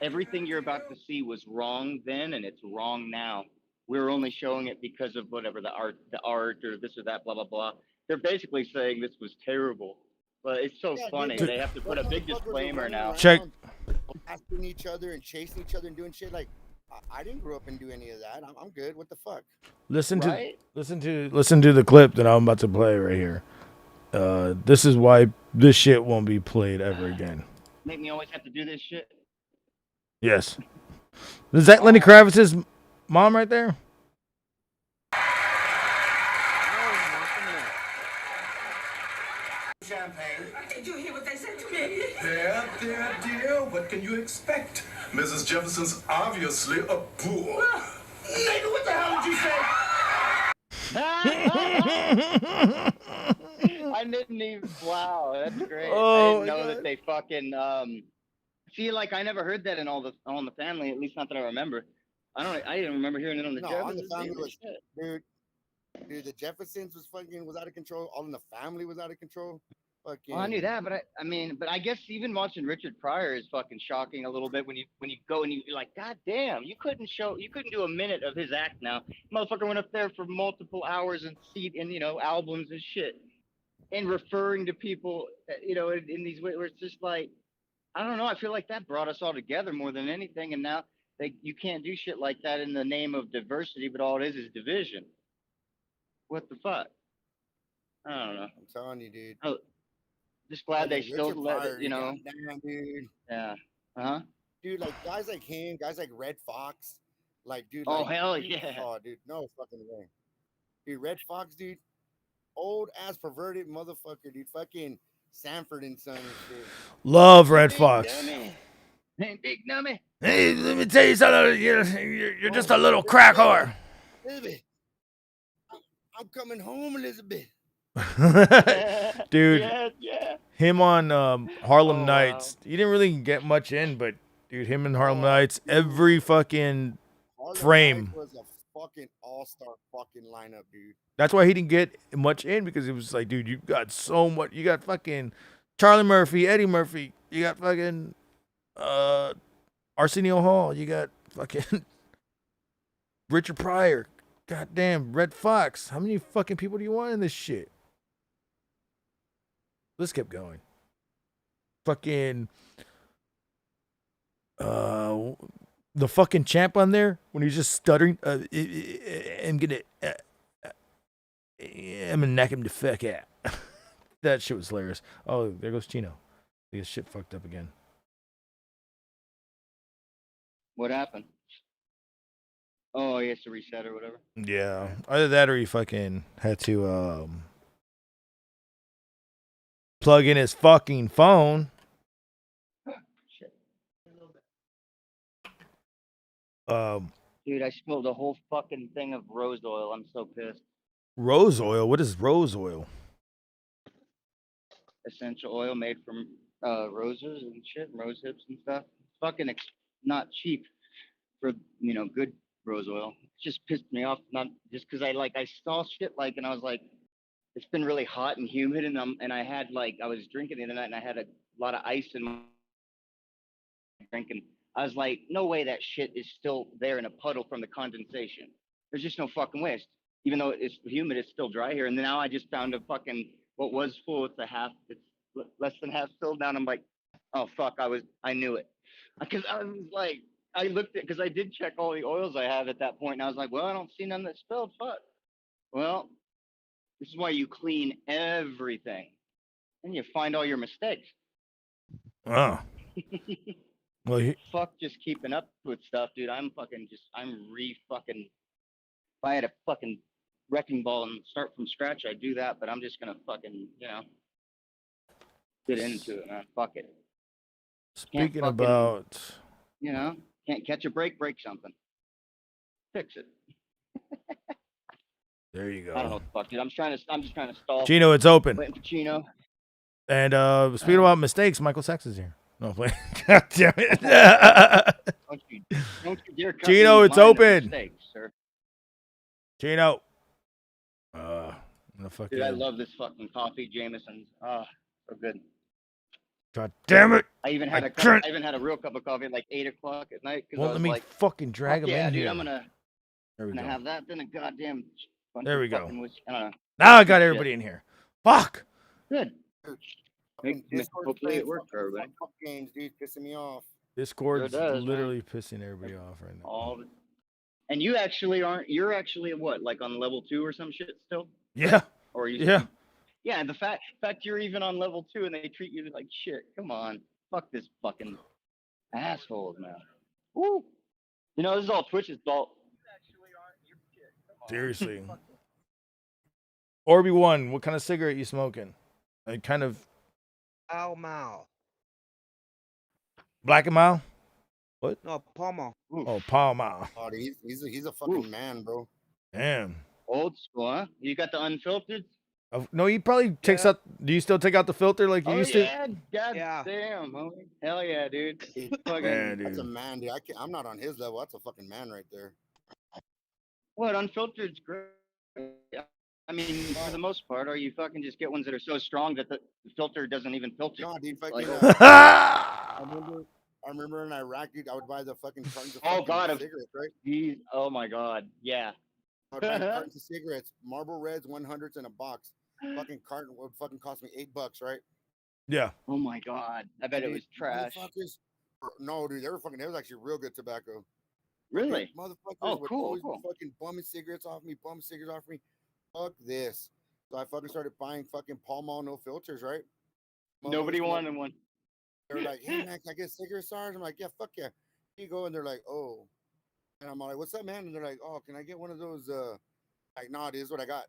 everything you're about to see was wrong then and it's wrong now. We're only showing it because of whatever the art or this or that, blah blah blah. They're basically saying this was terrible. But it's so funny. They have to put a big disclaimer now. Check. Asking each other and chasing each other and doing shit like I didn't grow up and do any of that. I'm good. What the fuck? Listen to the clip that I'm about to play right here. This is why this shit won't be played ever again. Make me always have to do this shit. Yes. Is that Lenny Kravitz's mom right there? Champagne. Did you hear what they said to me? Dear, what can you expect? Mrs. Jefferson's obviously a poor. Nigga, what the hell did you say? I didn't even. Wow, that's great. Oh, I didn't know that they fucking. See, like I never heard that in All in the Family. At least not that I remember. I didn't remember hearing it on the All in the Jeffersons. Family was, dude, the Jeffersons was out of control. All in the Family was out of control. Fucking. Well, I knew that, but I guess even watching Richard Pryor is fucking shocking a little bit when you go and you're like, God damn, you couldn't do a minute of his act now. Motherfucker went up there for multiple hours and albums and shit, and referring to people, in these ways where it's just like, I don't know. I feel like that brought us all together more than anything, and now you can't do shit like that in the name of diversity, but all it is division. What the fuck? I don't know. I'm telling you, dude. Just glad they still let it, Damn, dude. Yeah. Uh-huh. Dude, like guys like him, guys like Red Fox, like dude. Oh like, hell dude, yeah. Oh dude, no fucking way. Dude, Red Fox, dude, old ass perverted motherfucker, dude. Fucking Sanford and Son and shit. Love Red Fox. Dummy. Hey, big dummy. Hey, let me tell you something. You're just a little crack whore. Elizabeth, I'm coming home, Elizabeth. Dude, yeah. him on Harlem Oh, Nights. He didn't really get much in, but dude, him in Harlem Nights, every fucking Harlem frame. Nights was a fucking all-star fucking lineup, dude. That's why he didn't get much in, because it was like, dude, you got so much. You got fucking Charlie Murphy, Eddie Murphy. You got fucking Arsenio Hall. You got fucking Richard Pryor. Goddamn, Red Fox. How many fucking people do you want in this shit? Let's keep going. Fucking the fucking champ on there when he's just stuttering. I'm gonna knock him the fuck out. That shit was hilarious. Oh, there goes Chino. He gets shit fucked up again. What happened? Oh, he has to reset or whatever. Yeah. Either that or he fucking had to plug in his fucking phone. Shit. Dude, I spilled a whole fucking thing of rose oil. I'm so pissed. Rose oil? What is rose oil? Essential oil made from roses and shit, rose hips and stuff. Fucking not cheap for good rose oil. It just pissed me off. Not just because I saw shit and I was like, it's been really hot and humid and I had I was drinking the other night and I had a lot of ice in my drink and I was like, no way that shit is still there in a puddle from the condensation. There's just no fucking way. Even though it's humid, it's still dry here. And then now I just found a fucking what was full. It's less than half filled now. And I'm like, oh fuck, I knew it because I was like, I looked at because I did check all the oils I have at that point, and I was like, well, I don't see none that spilled. Fuck. Well, this is why you clean everything, and you find all your mistakes. Oh. Well, fuck just keeping up with stuff, dude. I'm re-fucking. If I had a fucking wrecking ball and start from scratch, I'd do that. But I'm just gonna fucking, get into it, man. Fuck it. Speaking about, can't catch a break, break something. Fix it. There you go. I don't know what the fuck, dude. I'm just trying to stall. Chino, it's open. Waiting for Chino. And speaking about mistakes, Michael Sachs is here. No, play. God damn it. Don't you dare cut Chino, me it's line of open. mistakes, sir. Chino. Fucking... Dude, I love this fucking coffee, Jameson's. So good. God damn it. I even had a real cup of coffee at 8 o'clock at night. Well, let me fucking drag him in dude, here. I'm gonna There we go. have that, then a goddamn bunch There of we go. fucking whiskey. I don't know. Now I got everybody in here. Fuck. Good. Discord's Hopefully playing it works for fucking everybody. fuck games, dude, pissing me off. Discord's Sure does, literally pissing everybody off right now. And you actually aren't. You're actually what, on level 2 or some shit still? Yeah. Or you? Yeah. Yeah. And the fact you're even on level 2 and they treat you like shit. Come on. Fuck this fucking assholes, man. Woo. This is all Twitch's fault. Seriously. Orby One, what kind of cigarette you smoking? Kind of Ow, Mao. Black and Mild? What? No, Palmo. Oh, Paul Mile. Oh, he's a fucking man, bro. Damn. Old school, huh? You got the unfiltered? No, he probably takes out. Do you still take out the filter like you used to? God damn, homie. Hell yeah, dude. That's a man, dude. I'm not on his level. That's a fucking man right there. What, unfiltered's great. I mean, for the most part, or you fucking just get ones that are so strong that the filter doesn't even filter. No, dude, fucking, I remember in Iraq, dude, I would buy the fucking cartons of cigarettes, right? Oh my god, yeah. I would buy cartons of cigarettes, Marlboro Reds, 100s in a box. Fucking carton would fucking cost me $8, right? Yeah. Oh my god, I bet it was trash. No, dude, they was actually real good tobacco. Really? Dude, motherfuckers would always be fucking bumming cigarettes off me. Fuck this. So I fucking started buying fucking Pall Mall no filters, right? Nobody wanted one. They're like, hey man, can I get cigarette stars? I'm like, yeah, fuck yeah. Here you go. And they're like, oh. And I'm like, what's up, man? And they're like, oh, can I get one of those Like, nah, this is what I got.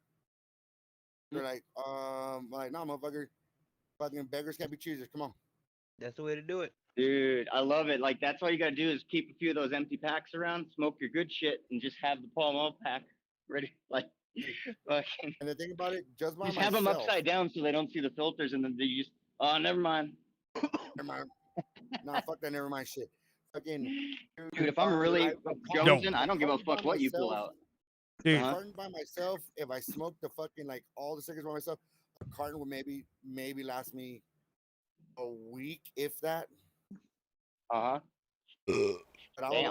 They're like, nah, motherfucker, fucking beggars can't be choosers. Come on. That's the way to do it. Dude, I love it. Like that's all you gotta do is keep a few of those empty packs around, smoke your good shit, and just have the Pall Mall pack ready. Like, fucking. And the thing about it, just by Just myself. have them upside down so they don't see the filters, and then they just, oh, never mind. Never mind. Nah, fuck that. Never mind. Shit. Fucking. Dude, if I'm really jonesing, I don't give a fuck what you pull out. Dude. A carton by myself. If I smoked the fucking like all the cigarettes by myself, a carton would maybe last me a week, if that. But I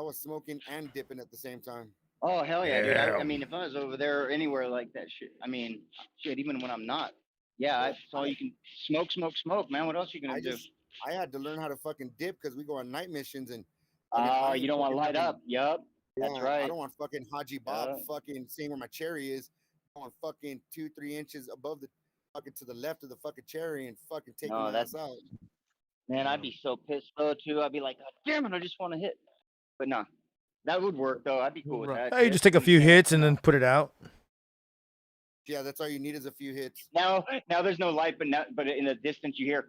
was smoking and dipping at the same time. Oh hell yeah, dude! I mean, if I was over there or anywhere like that, shit. I mean, shit. Even when I'm not, yeah, that's all you can smoke, man. What else you gonna do? I had to learn how to fucking dip because we go on night missions and. You don't want to light up. Yup, that's right. I don't want fucking Haji Bob fucking seeing where my cherry is. I want fucking 2-3 inches above the fucking to the left of the fucking cherry and fucking taking my ass out. Man, I'd be so pissed though too. I'd be like, God damn it, I just want to hit. But nah, that would work though. I'd be cool with that. Hey, you just take a few hits and then put it out. Yeah, that's all you need is a few hits. Now there's no light, but in the distance you hear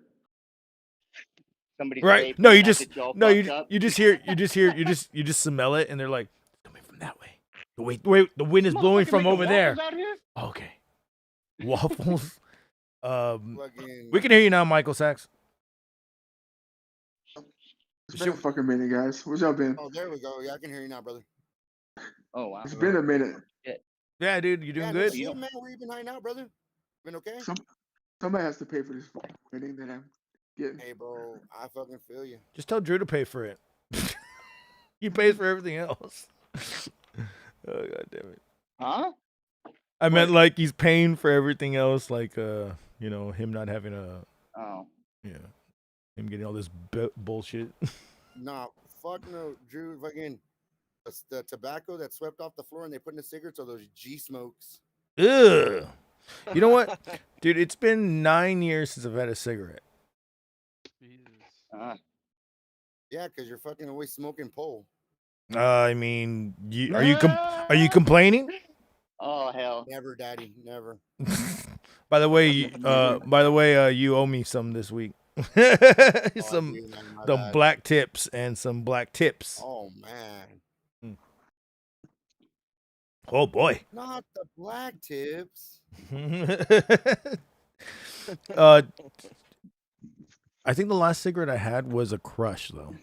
somebody. Right? No, you just smell it, and they're like, coming from that way. Wait, the wind is blowing from over there. Okay. Waffles. We can hear you now, Michael Sachs. It's been a fucking minute, guys. What's up, been? Oh, there we go. Yeah, I can hear you now, brother. Oh wow. It's been a minute. Yeah, dude, you doing good? Yeah, man, where you been hiding out, brother? Been okay? Somebody has to pay for this fucking wedding that I'm getting. Hey, bro, I fucking feel you. Just tell Drew to pay for it. He pays for everything else. Oh, god damn it. Huh? I meant like he's paying for everything else, like him not having a. Oh. Yeah. Him getting all this bullshit. Nah, fuck no, Drew. Fucking the tobacco that swept off the floor and they put in the cigarettes are those G smokes. Ugh. You know what, dude? It's been 9 years since I've had a cigarette. Yeah, because you're fucking always smoking pole. I mean, are you complaining? Oh hell. Never, daddy, never. By the way, you owe me some this week. Some black tips and some black tips. Oh man. Oh boy. Not the black tips. I think the last cigarette I had was a Crush though.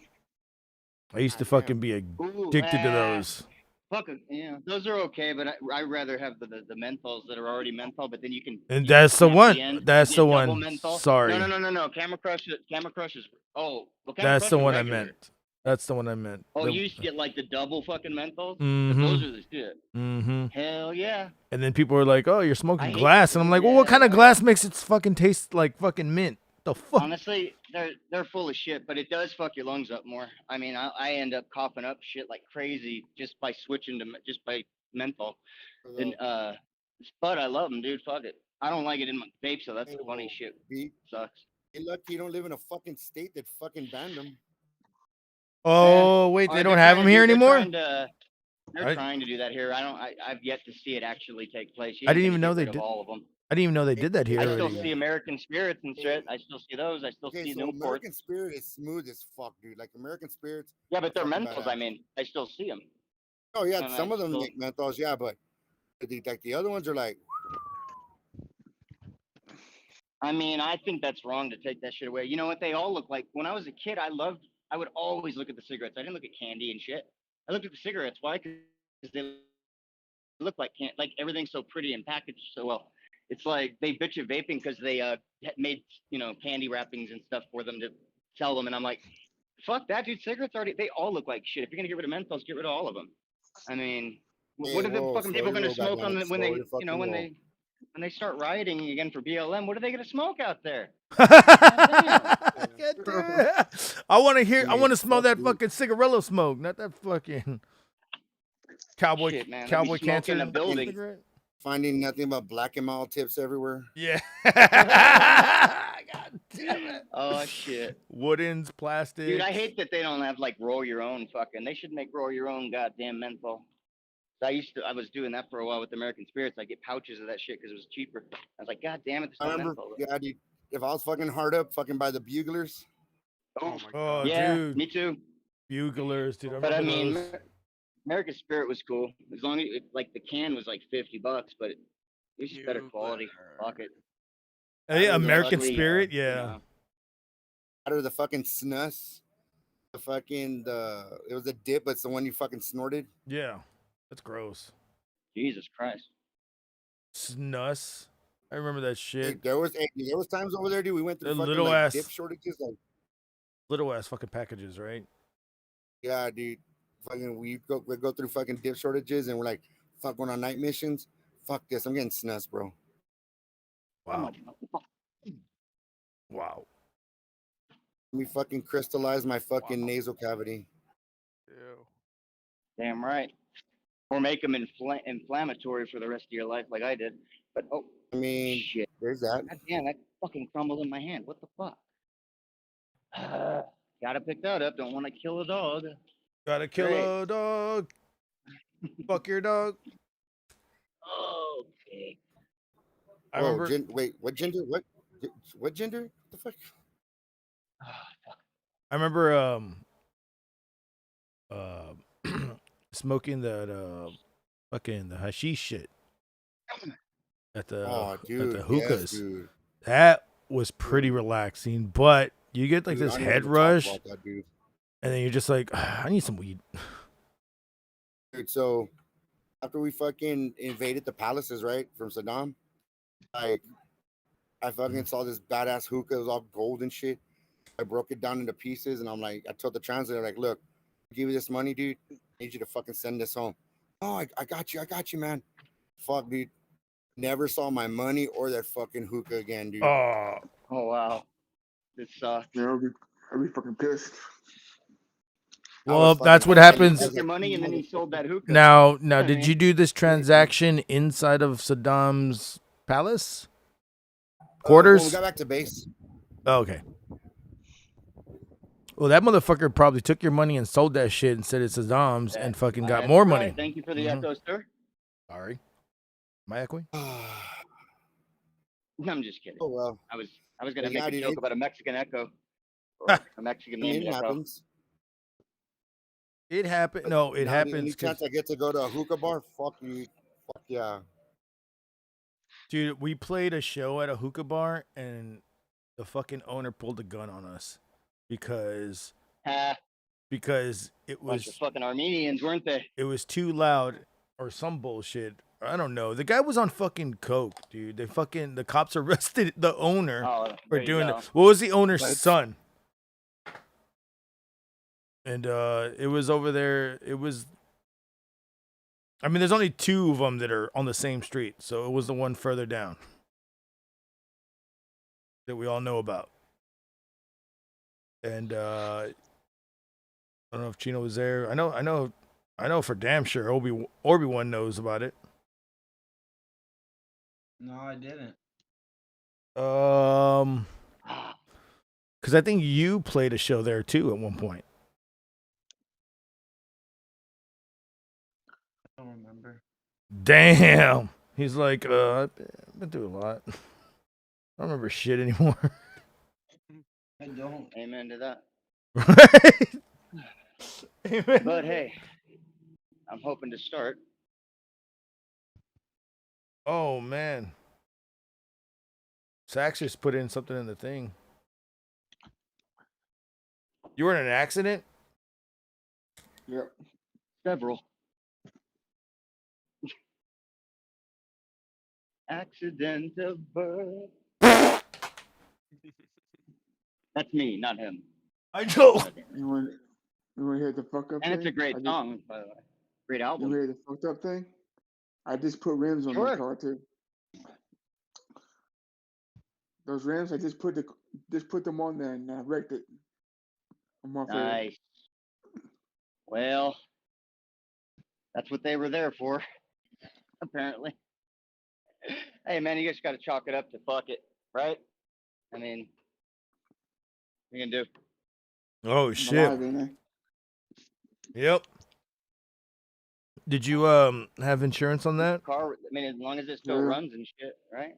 I used to fucking be addicted to those. Fuck it, yeah, those are okay, but I rather have the menthols that are already menthol, but then you can. And that's the one. That's the one. Sorry. No. Camera Crush is. Oh, well, that's the one I meant. That's the one I meant. Oh, you used to get like the double fucking menthols. Mm-hmm. Those are the shit. Mm-hmm. Hell yeah. And then people are like, "Oh, you're smoking glass," and I'm like, "Well, what kind of glass makes it fucking taste like fucking mint?" The fuck? Honestly, they're full of shit, but it does fuck your lungs up more. I mean, I end up coughing up shit like crazy just by switching to by menthol. And but I love them, dude. Fuck it. I don't like it in my vape, so that's the funny shit. Sucks. You're lucky you don't live in a fucking state that fucking banned them. Oh wait, they don't have them here anymore. They're trying to do that here. I've yet to see it actually take place. I didn't even know they did. All of them. I didn't even know they did that here. I still see American Spirits and shit. I still see those. I still see Newport. American Spirit is smooth as fuck, dude. Like American Spirits. Yeah, but they're menthols. I mean, I still see them. Oh yeah, and some of them make menthols. Yeah, but the other ones are like. I mean, I think that's wrong to take that shit away. You know what? They all look like. When I was a kid, I would always look at the cigarettes. I didn't look at candy and shit. I looked at the cigarettes. Why? Because they look like everything's so pretty and packaged so well. It's like they bitch at vaping because they made candy wrappings and stuff for them to sell them, and I'm like, fuck that, dude. Cigarettes they all look like shit. If you're gonna get rid of menthols, get rid of all of them. I mean, what are the fucking people gonna smoke on when they start rioting again for BLM? What are they gonna smoke out there? I want to smell that fucking cigarillo smoke, not that fucking cowboy cancer in a building. Finding nothing but black and mild tips everywhere. Yeah. God damn it. Oh shit. Woodens, plastic. Dude, I hate that they don't have like roll your own fucking. They should make roll your own goddamn menthol. I was doing that for a while with American Spirits. I get pouches of that shit because it was cheaper. I was like, God damn it, there's I no remember, menthol. yeah, dude. If I was fucking hard up, fucking by the buglers. Oh my Oh, god. Yeah, dude. me too. Buglers, dude. I But I remember mean, those. American Spirit was cool as long as like the can was like $50, but it was just better quality. Fuck it. Hey, Out of the American fucking, Spirit, yeah. Out of the fucking snus, it was a dip, but it's the one you fucking snorted. Yeah. That's gross. Jesus Christ. Snus. I remember that shit. Dude, there was times over there, dude. We went through The fucking little like ass- dip shortages, like Little ass fucking packages, right? yeah, dude. Fucking we go through fucking dip shortages, and we're like, fuck, going on night missions. Fuck this, I'm getting snus, bro. Wow. Wow. Let me fucking crystallize my fucking nasal cavity. Ew. Damn right. Or make them inflammatory for the rest of your life, like I did. But oh, I mean, shit. there's that. God damn, that fucking crumbled in my hand. What the fuck? Gotta pick that up. Don't want to kill a dog. Gotta kill Great. a dog. Fuck your dog. Okay. I Whoa, remember. wait, what gender? What gender? What the fuck? I remember smoking that fucking the hashish shit at the dude, at the yes, hookahs. dude. That was pretty relaxing, but you get like Dude, this I don't even head talk rush, about that, dude. and then you're just like, I need some weed. Dude, so after we fucking invaded the palaces, right, from Saddam, like I fucking saw this badass hookah. It was all gold and shit. I broke it down into pieces, and I'm like, I told the translator, like, look, I'll give you this money, dude. I need you to fucking send this home. Oh, I got you, man. Fuck, dude. Never saw my money or that fucking hookah again, dude. Oh, wow. This sucks. Yeah, I'll be fucking pissed. well, that's what happens. Took your money and then he sold that hookah. Now, I did mean, you do this transaction inside of Saddam's palace quarters? When we got back to base. Oh, okay. Well, that motherfucker probably took your money and sold that shit and said it's Saddam's and fucking got That's more right. money. Thank you for the echo, sir. Sorry. Am I echoing? I'm just kidding. Oh well. I was gonna Yeah, make a dude, joke about a Mexican echo. Or a Mexican named It echo. happens. It happened. No, it Now, happens. Any chance I get to go to a hookah bar? Fuck you. Fuck yeah. Dude, we played a show at a hookah bar and the fucking owner pulled a gun on us because it Bunch of was fucking Armenians, weren't they? it was too loud or some bullshit. I don't know. The guy was on fucking coke, dude. The cops arrested the owner for there you doing go. it. What was the owner's What? son? And it was over there. It was. I mean, there's only two of them that are on the same street, so it was the one further down that we all know about. And I don't know if Chino was there. I know for damn sure Obi-Wan knows about it. No, I didn't. Because I think you played a show there too at one point. I don't remember. Damn. He's like, I've been through a lot. I don't remember shit anymore. I don't. Amen to that. Right? Amen. But hey, I'm hoping to start. Oh man. Sax just put in something in the thing. You were in an accident? Yep. Several. Accident of birth. That's me, not him. I know. You want to hear the fuck up And it's a thing? great song, by the way. Great You album. hear the fucked up thing? I just put rims on Sure. my car too. Those rims, I just put them on there and I wrecked it. I'm off there. Nice. Well, that's what they were there for, apparently. Hey, man, you just got to chalk it up to fuck it, right? I mean, what you gonna do? Oh I'm shit. alive, ain't I? Yep. Did you have insurance on that? Car. I mean, as long as it still Yeah. runs and shit, right?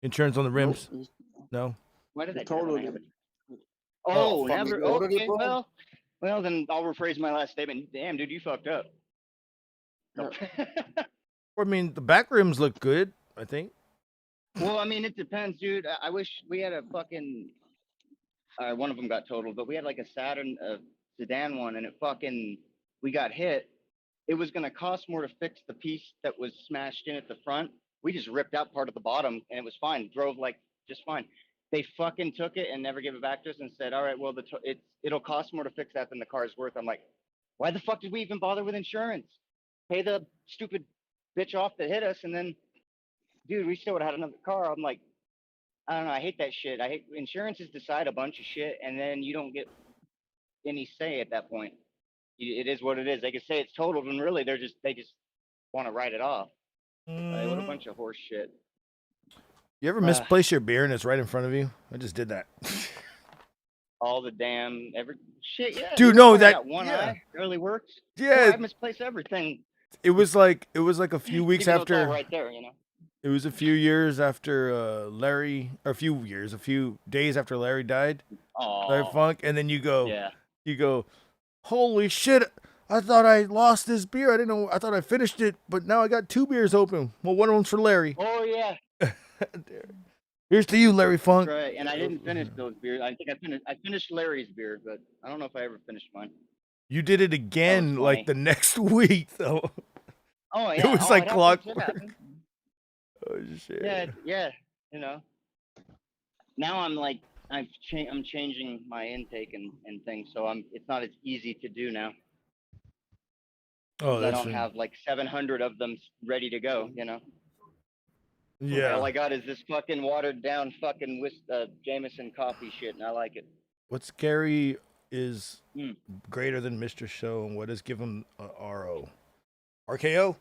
Insurance on the Nope. rims? It's, No. Why did I it's get it when I totaled have it. it? Oh, fuck, never. you ordered it, Okay, bro? well, then I'll rephrase my last statement. Damn, dude, you fucked up. Yeah. I mean, the back rims look good, I think. Well, I mean, it depends, dude. I wish we had a fucking. One of them got totaled, but we had like a Saturn, sedan one, and it fucking. We got hit. It was gonna cost more to fix the piece that was smashed in at the front. We just ripped out part of the bottom, and it was fine. Drove like just fine. They fucking took it and never gave it back to us and said, "All right, well, it'll cost more to fix that than the car's worth." I'm like, why the fuck did we even bother with insurance? Pay the stupid bitch off that hit us, and then, dude, we still would have had another car. I'm like, I don't know. I hate that shit. I hate insurances decide a bunch of shit, and then you don't get any say at that point. It is what it is. They can say it's totaled, and really, they just want to write it off. What a bunch of horse shit. You ever misplace your beer and it's right in front of you? I just did that. All the damn shit, yeah. Dude, no, I that got one eye barely works. Yeah. I misplace everything. It was like a few weeks Even though it's all after. right there, you know. It was a few years after Larry, or a few days after Larry died. Larry Aw. Funk, and then you go, Yeah. holy shit! I thought I lost this beer. I didn't know. I thought I finished it, but now I got 2 beers open. Well, one of them's for Larry. Oh yeah. Here's to you, Larry Funk. That's right. And I didn't finish those beers. I think I finished Larry's beer, but I don't know if I ever finished mine. You did it again like the next week, though. Oh yeah. It was Oh, like it happens, it clockwork. happens. Oh shit. Yeah. You know. Now I'm like I'm changing my intake and things, so it's not as easy to do now. Oh, I that's don't true. have like 700 of them ready to go, you know. Yeah. All I got is this fucking watered down fucking Jameson coffee shit, and I like it. What's scary is greater than Mr. Show, and what does give him a RO? RKO?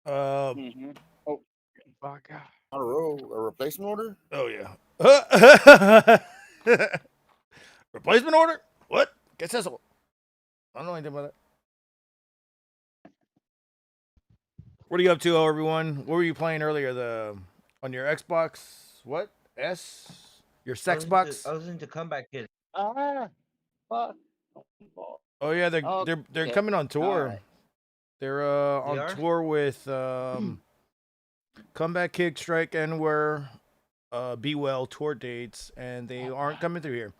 Oh, fuck. A replacement order? Oh yeah. Replacement order? What? Guess that's all. I don't know anything about that. What are you up to, everyone? What were you playing earlier? On your Xbox? What? S? Your sex box? I was into Comeback Kid. Fuck. Oh yeah, they're Okay. coming on tour. Alright. They're on are? tour with Comeback Kick, Strike Anywhere, Be Well tour dates, and they aren't coming through here.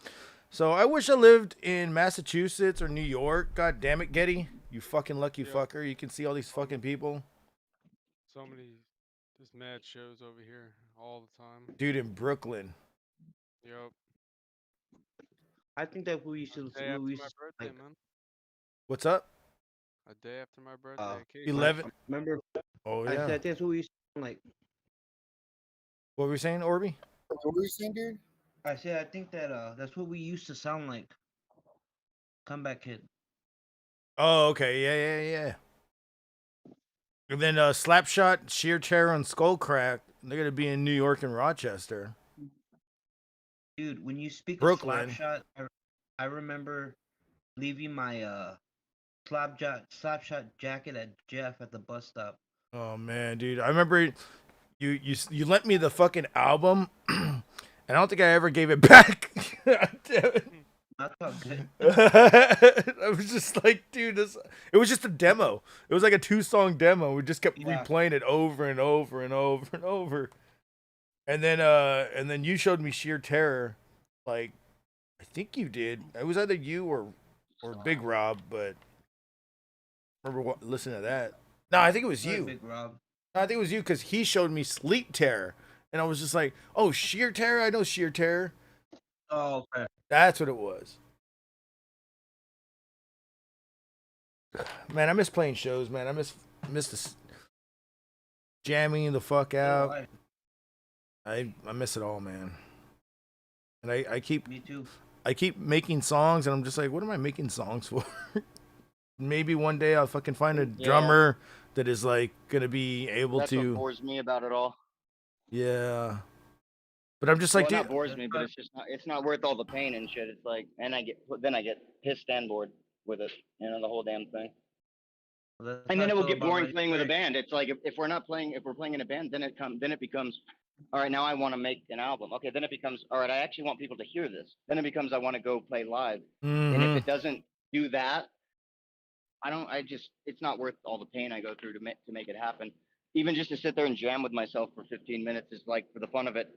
So I wish I lived in Massachusetts or New York. God damn it, Getty. You fucking lucky fucker. You can see all these fucking people. So many, just mad shows over here all the time. Dude, in Brooklyn. Yup. I think that we used to. Day after We my used to, birthday, like, man. What's up? A day after my birthday. cake. 11. Remember? Oh, I yeah. said that's what we used to like. What were you saying, Orby? What were you saying, dude? I said I think that that's what we used to sound like. Comeback Kid. Oh, okay. Yeah. And then Slapshot, Sheer Terror, and Skullcrack, they're going to be in New York and Rochester. Dude, when you speak Brooklyn. of Slapshot, I remember leaving my Slapshot jacket at Jeff at the bus stop. Oh, man, dude. I remember you lent me the fucking album, and I don't think I ever gave it back. Damn it. That's all good. I was just like, dude, it was just a demo. It was like a 2-song demo. We just kept replaying it over and over and over and over. And then you showed me Sheer Terror. Like, I think you did. It was either you or Big Rob, but I remember listening to that. No, I think it was you. Big Rob. No, I think it was you because he showed me Sleep Terror. And I was just like, oh, Sheer Terror? I know Sheer Terror. Oh, okay. That's what it was. Man, I miss playing shows, man. I miss the jamming the fuck out. I miss it all, man. And I keep Me too. I keep making songs, and I'm just like, what am I making songs for? Maybe one day I'll fucking find a drummer that is like gonna be able That's to. what bores me about it all. Yeah. But I'm just like, Well, dude. not bores me, but it's not worth all the pain and shit. It's like, and I get pissed and bored with it, the whole damn thing. Well, that's And how then I it will feel get about boring Lady playing with a Craig. band. It's like if we're not playing, if we're playing in a band, then it becomes, all right, now I want to make an album. Okay, then it becomes, all right, I actually want people to hear this. Then it becomes, I want to go play live. And if Mm-hmm. it doesn't do that, it's not worth all the pain I go through to make it happen. Even just to sit there and jam with myself for 15 minutes is like, for the fun of it,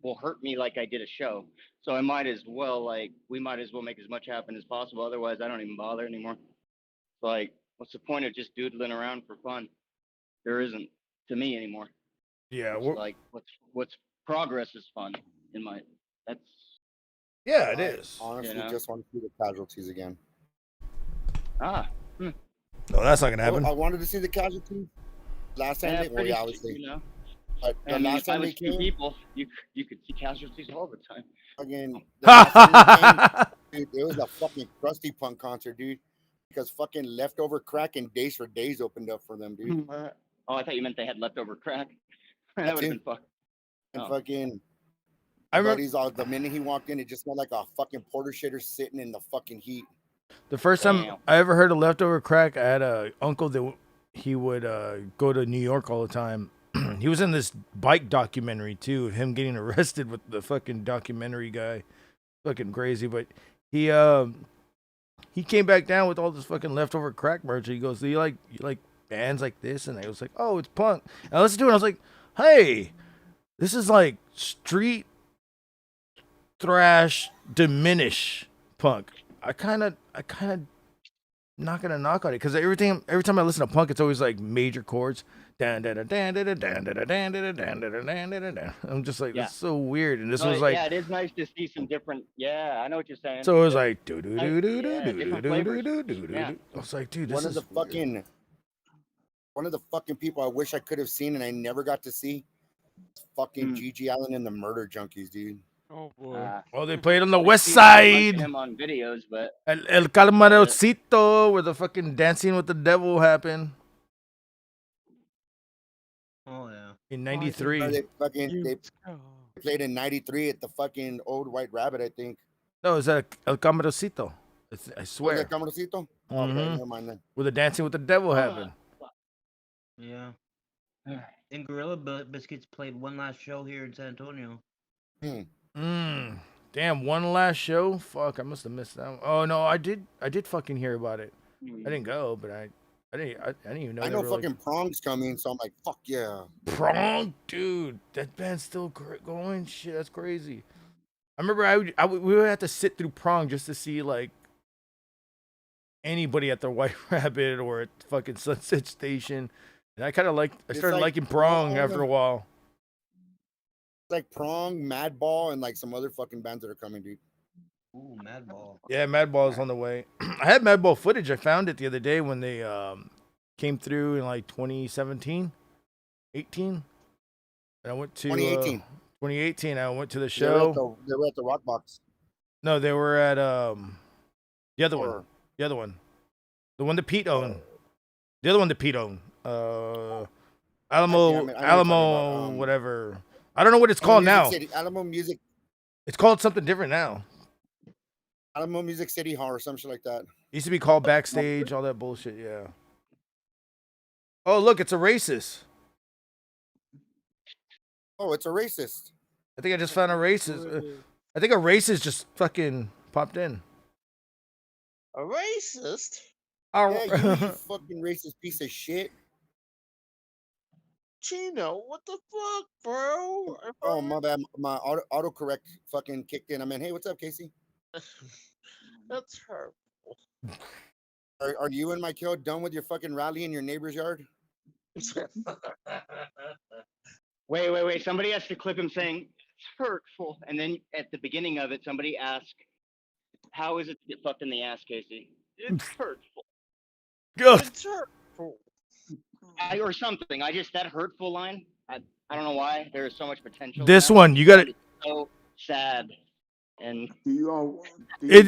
will hurt me like I did a show. So we might as well make as much happen as possible. Otherwise, I don't even bother anymore. Like, what's the point of just doodling around for fun? There isn't, to me, anymore. Yeah. It's like, what's progress is fun in my, that's, Yeah, it I is. honestly You know? just want to see the casualties again. No, that's not gonna Well, happen. I wanted to see the casualties last time. yeah, Well, pretty, yeah, obviously. you know. But the I mean, last if I time was they two came, people, you could see casualties all the time. again, the last time they came, dude, it was a fucking crusty punk concert, dude. Because fucking leftover crack and Days for Days opened up for them, dude. Oh, I thought you meant they had leftover crack. That That would have too. been fucked. And Oh. fucking I remember buddies, all the minute he walked in, it just smelled like a fucking porter shitter sitting in the fucking heat. the first time Damn. I ever heard of leftover crack, I had a uncle that he would go to New York all the time. He was in this bike documentary too, of him getting arrested with the fucking documentary guy, fucking crazy. But he came back down with all this fucking leftover crack merch. He goes, "Do you like bands like this?" And I was like, "Oh, it's punk." And I listened to it. And I was like, "Hey, this is like street thrash diminish punk." I kind of not gonna knock on it because every time I listen to punk, it's always like major chords. I'm just like, Yeah. that's so weird. And this Oh, was like, yeah, it is nice to see some different. Yeah, I know what you're saying. so it was like, do do I- do do yeah, do do different do flavors. do do do. Yeah. I was like, dude, this One of is the fucking people I wish I could have seen and I never got to see. Fucking Gigi Allen and the Murder Junkies, dude. Oh boy. Oh, they played on the I've west seen a bunch of side. him on videos, but El Calmarocito, where the fucking dancing with the devil happened Oh yeah. in Or '93. they played in '93 at the fucking Old White Rabbit, I think. No, is that El Calmarocito? I Was swear. that Camarosito? Okay, Mhm. never mind then. Where the dancing with the devil happened. Yeah. And Gorilla Biscuits played one last show here in San Antonio. Damn, one last show? Fuck, I must have missed that one. Oh no, I did fucking hear about it. I didn't go, but I didn't even know. I they know were, fucking Prong's coming, so I'm like, fuck yeah. like, Prong, dude. That band's still going. Shit, that's crazy. I remember we would have to sit through Prong just to see like anybody at the White Rabbit or at fucking Sunset Station. And I kind of It's started like liking Prong Prong. after a while. Like Prong, Madball, and like some other fucking bands that are coming, dude. Ooh, Madball. Yeah, Madball is on the way. I had Madball footage. I found it the other day when they came through in like 2017, 18. And I went to 2018. 2018. I went to the They were at show. they were at the Rock Box. No, they were at the other one. The other one. The one that Pete owned. The other one that Pete owned. Alamo, I know what you're talking Alamo, about. whatever. I don't know what it's called now. Alamo Music It's called something different now. Alamo Music City Hall or some shit like that. It used to be called Backstage, all that bullshit, yeah. Oh, look, it's a racist. Oh, it's a racist. I think I just found a racist. I think a racist just fucking popped in. A racist? Yeah, you fucking racist piece of shit. Chino, what the fuck, bro? Oh, my bad. My autocorrect fucking kicked in. I mean, hey, what's up, Casey? That's hurtful. Are you and Michael done with your fucking rally in your neighbor's yard? Wait. Somebody has to clip him saying it's hurtful, and then at the beginning of it, somebody asks, "How is it to get fucked in the ass, Casey?" It's hurtful. It's hurtful. Or something. That hurtful line. I don't know why. There is so much potential. This in that. one, you got it. It's so sad. And do you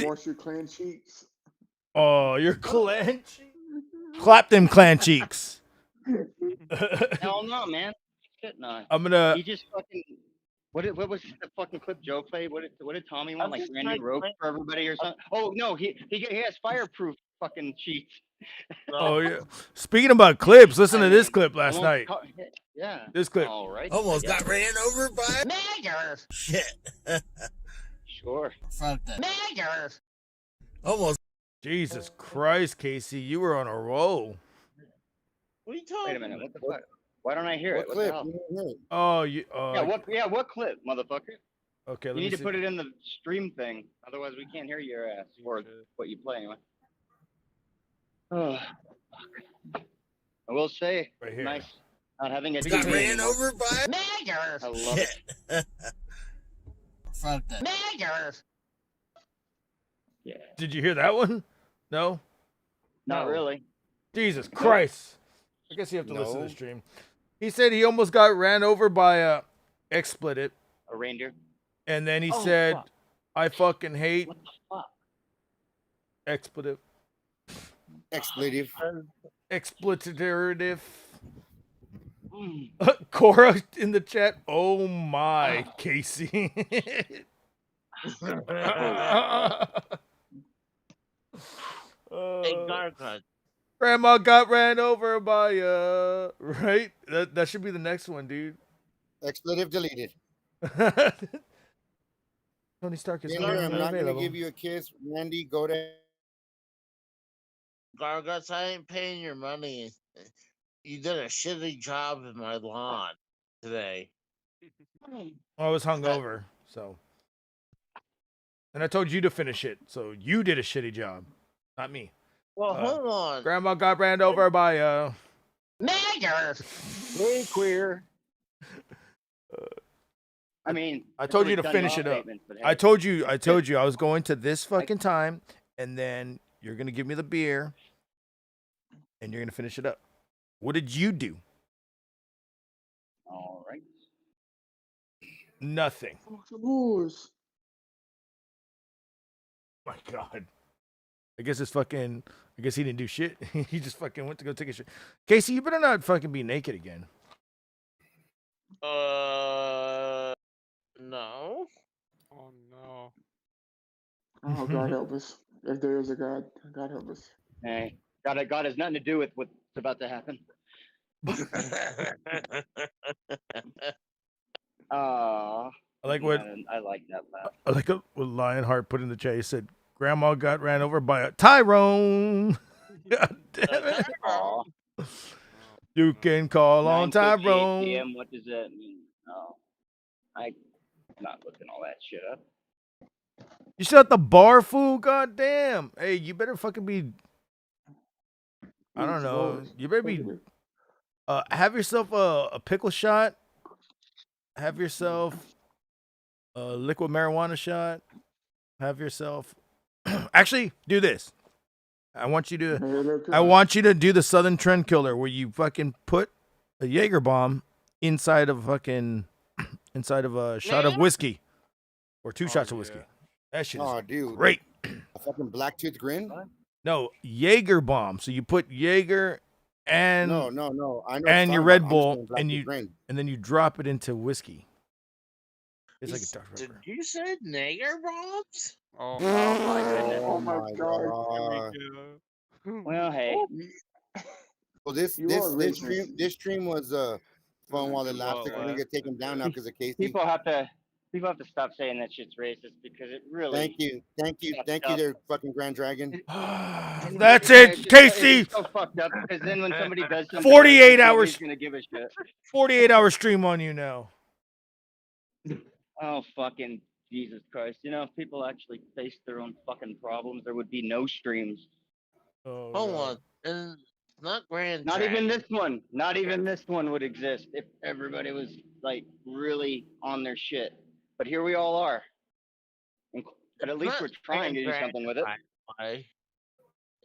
wash your clan cheeks? Oh, your clan cheeks. Clap them clan cheeks. hell no, man. Shit, no. I'm gonna. He just fucking. What was the fucking clip Joe played? What did Tommy want? Like brand new rope for everybody or something? Oh no, he has fireproof fucking cheats. Oh yeah. Speaking about clips, listen to this mean, clip last almost night. yeah. This clip. All right. Almost yeah. got ran over by Niggers. shit. Sure. Fuck that. Niggers. Almost. Jesus Christ, Casey, you were on a roll. What are you talking Wait a minute. What the fuck? Why don't I hear it? What the clip? hell? Oh, you. Yeah. What clip, motherfucker? Okay, You need to put it in the stream thing, otherwise we can't hear your ass or what you play anyway. Oh, I will say, right here. nice not having a We got TV ran anymore. over by Niggers. I love it. Fuck that. Niggers. Yeah. Did you hear that one? No. Not really. Jesus Christ. I guess you have to listen to No. the stream. He said he almost got ran over by a expletive, A reindeer. and then he Oh, said, fuck. "I fucking hate What the fuck? expletive, Expletive. expletive." Mm. Cora in the chat. Oh my, Casey. Hey, Gargot. Grandma got ran over by right? That should be the next one, dude. Expletive deleted. Tony Stark is no Ginger, I'm longer not going to available. give you a kiss. Randy, go to. Gargots, I ain't paying your money. You did a shitty job in my lawn today. I was hungover, so. And I told you to finish it, so you did a shitty job, not me. Well, hold on. Grandma got ran over by Niggers. Hey, queer. I mean, I told you to redundant finish it up. statements, but hey. I told you I was going to this fucking time, and then you're gonna give me the beer, and you're gonna finish it up. What did you do? All right. Nothing. Rules. My God. I guess I guess he didn't do shit. He just fucking went to go take a shit. Casey, you better not fucking be naked again. No. Oh no. Oh, God help us. If there is a God, God help us. Hey, God has nothing to do with what's about to happen. I like what I like that laugh. I like what Lionheart put in the chat. He said, "Grandma got ran over by a Tyrone." God damn it! Aw. You can call on 9:58 Tyrone. PM, what does that mean? Oh, I'm not looking all that shit up. You still at the bar, fool? God damn! Hey, you better fucking be. I don't know. You better be. Have yourself a pickle shot. Have yourself a liquid marijuana shot. Have yourself. Actually, do this. I want you to do the Southern Trend Killer, where you fucking put a Jaeger bomb inside of a shot of whiskey, or 2 shots of whiskey. That shit is dude. great. A fucking black tooth grin? No, Jaeger bomb. So you put Jaeger and No. I know and your Red Bull, and grin. then you drop it into whiskey. It's like a dark Did pepper. you say nigger bombs? Oh, my goodness. Oh my God. Well, hey. Well, this stream was fun while it lasted. We're gonna get taken down now because of Casey. People have to stop saying that shit's racist because it really. Thank you, there, fucking Grand Dragon. That's it, Casey. It's so fucked up because then when somebody does something, 48 racist, hours. nobody's gonna give a shit. 48-hour stream on you now. Oh fucking Jesus Christ! You know, if people actually faced their own fucking problems, there would be no streams. Oh, Hold on. And not Grand Not Dragon. even this one. Not even this one would exist if everybody was like really on their shit. But here we all are. But at least Not we're trying to do Grand something with it. Dragon.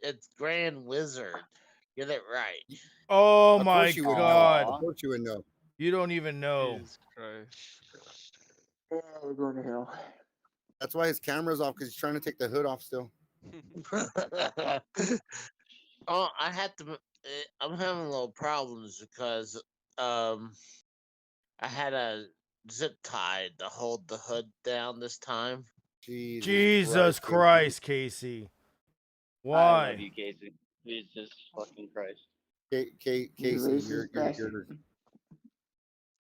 It's Grand Wizard. Get it right. Oh Of my course you would know. God. Of course you would know. You don't even know. Jesus Christ. Oh, we're going to hell. That's why his camera's off, because he's trying to take the hood off still. Oh, I had to. I'm having a little problems because I had a zip tie to hold the hood down this time. Jesus Christ, Casey. I love Why? you, Casey. Jesus fucking Christ. Casey, you're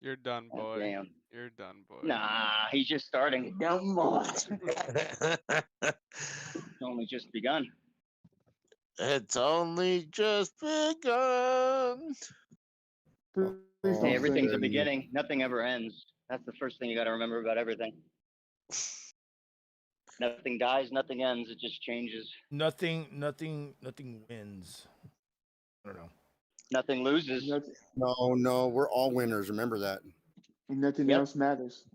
You're done, God boy. damn. You're done, boy. Nah, he's just starting. Dumb boy. It's only just begun. It's only just begun. Please Hey, don't everything's a sing. beginning. Nothing ever ends. That's the first thing you got to remember about everything. Nothing dies, nothing ends. It just changes. Nothing wins. I don't know. Nothing loses. no, we're all winners. Remember that. Nothing Yep. else matters.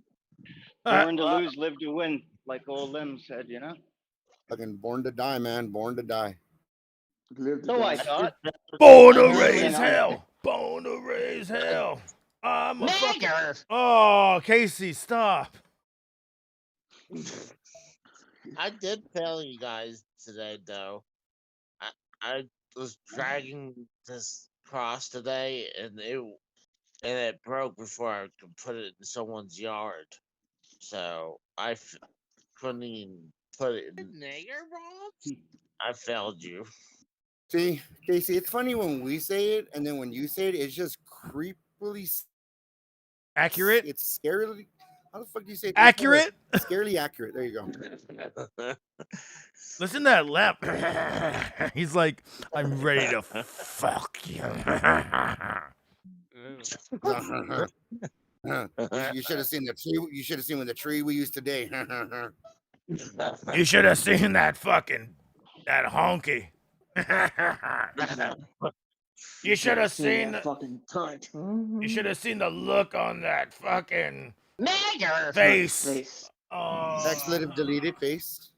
Born to lose, live to win, like old Lim said, you know? Fucking born to die, man. Born to die. Live to So I die. thought. Born to Everything raise on- hell. Born to raise hell. I'm a fucking. Nigger! Oh, Casey, stop. I did tell you guys today, though. I was dragging this cross today, and it broke before I could put it in someone's yard. So I couldn't even put it in. Nigger, bro? I failed you. See, Casey, it's funny when we say it, and then when you say it, it's just creepily Accurate? It's scarily. How the fuck do you say it? Accurate? It's scarily accurate. There you go. Listen to that lap. He's like, I'm ready to fuck you. You should have seen the tree. You should have seen when the tree we used today. You should have seen that honky. You should have seen that fucking cunt. You should have seen the look on that fucking Nigger face. Expletive deleted face.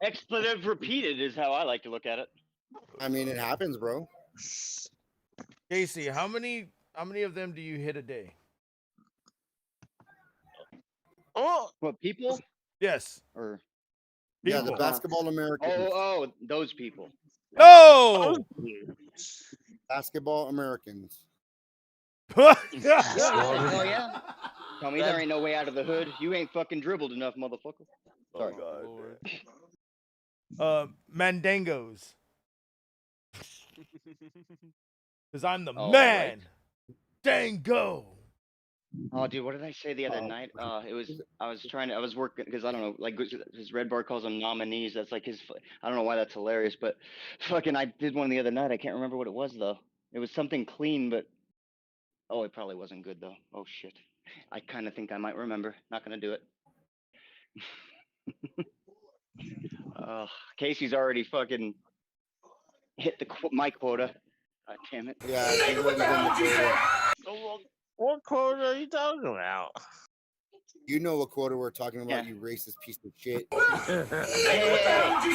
Expletive repeated is how I like to look at it. I mean, it happens, bro. Casey, how many of them do you hit a day? Oh, what people? Yes. Or yeah, the basketball Americans. Oh, those people. Oh, basketball Americans. Hell yeah. Tell me there ain't no way out of the hood. You ain't fucking dribbled enough, motherfucker. Sorry. Mandangos. Because I'm the Oh, man. right. Dango. Oh, dude, what did I say the other night? I was working because I don't know, like his Red Bar calls them nominees. That's like I don't know why that's hilarious, but fucking, I did one the other night. I can't remember what it was though. It was something clean, but it probably wasn't good though. Oh shit, I kind of think I might remember. Not gonna do it. Casey's already fucking hit my quota. God damn it. Yeah, he's already done the quota. What quota are you talking about? You know what quota we're talking about, you racist piece of shit. Hey, it's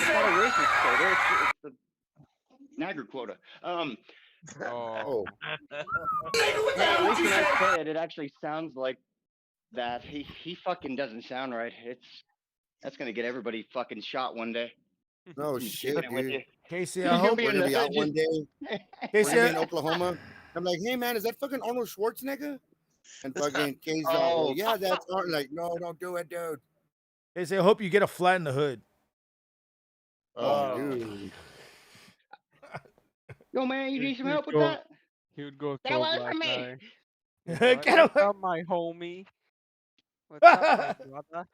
not a racist quota. It's the Niagara quota. Oh. Yeah, at least when I say it, it actually sounds like that. He fucking doesn't sound right. That's gonna get everybody fucking shot one day. No shit, dude. Casey, I hope we're gonna be out one day. We're Casey, gonna be in Oklahoma. I'm like, hey man, is that fucking Arnold Schwarzenegger? And fucking Casey's like, yeah, that's Arnold. Like, no, don't do it, dude. Casey, I hope you get a flat in the hood. Oh, dude. Yo, man, you need some help with that? He would go That so was black for me. guy. Get What's up, my homie? What's up, my brother?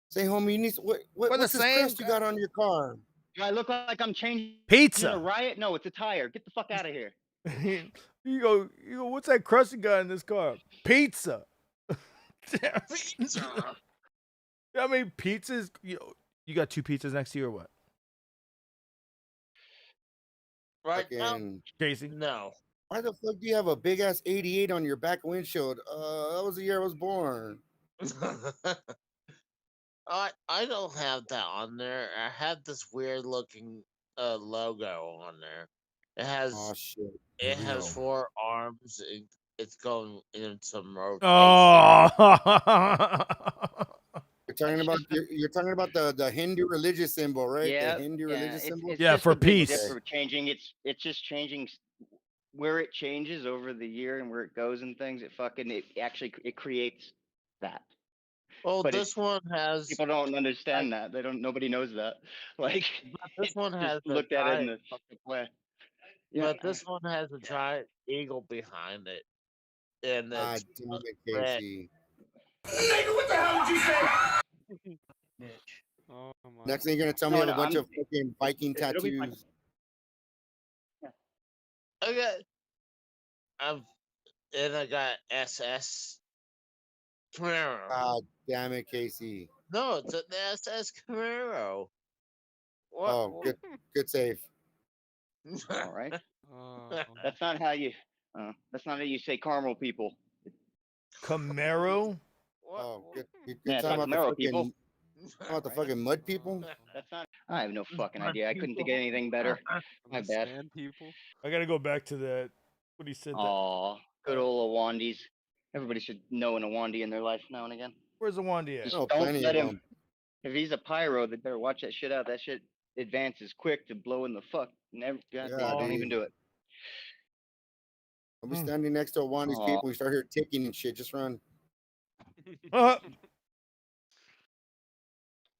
Say, homie, you need what's this crest you got on your car? Do I look like I'm changing Pizza. a riot? No, it's a tire. Get the fuck out of here. You go, what's that crust you got in this car? Pizza. Pizza. How many pizzas? You got 2 pizzas next to you or what? Right Fucking Casey? No. Why the fuck do you have a big ass 88 on your back windshield? That was the year I was born. I don't have that on there. I had this weird looking logo on there. It has Oh shit. it has 4 arms. It's going in some rotation. Oh. You're talking about the Hindu religious symbol, right? Yeah, The Hindu religious symbol. It's Yeah, just for a big peace. dip for changing. It's just changing where it changes over the year and where it goes and things. It actually creates that. Well, But this one has. people don't understand that. They don't. Nobody knows that. Like, But this one just has a looked at it in giant. the fucked up way. Yeah. But this one has a giant eagle behind it, and Ah, it's damn it, red. Casey. Nigga, what the hell did you say? Bitch. Oh my. Next thing you're gonna tell me No, you have no, a bunch I'm. of fucking Viking It'll be fine. tattoos. Okay. I got SS Camaro. Ah, damn it, Casey. No, it's an SS Camaro. What? Oh, good save. All right. Oh. That's not how you. That's not how you say caramel people. Camaro. Oh, good Yeah, it's time not about the Camaro fucking, people. about the fucking mud people. That's not. I have no fucking idea. I couldn't think of anything better. My The bad. sand people. I gotta go back to that. What he said. Aw, good old Awandis. Everybody should know an Awandi in their life now and again. Where's the Wandy at? Just Oh, don't plenty let of him. them. If he's a pyro, they better watch that shit out. That shit advances quick to blow in the fuck. Never. God Yeah, damn, don't even dude. do it. I'll be standing next to one of these Aw. people. We start here ticking and shit. Just run.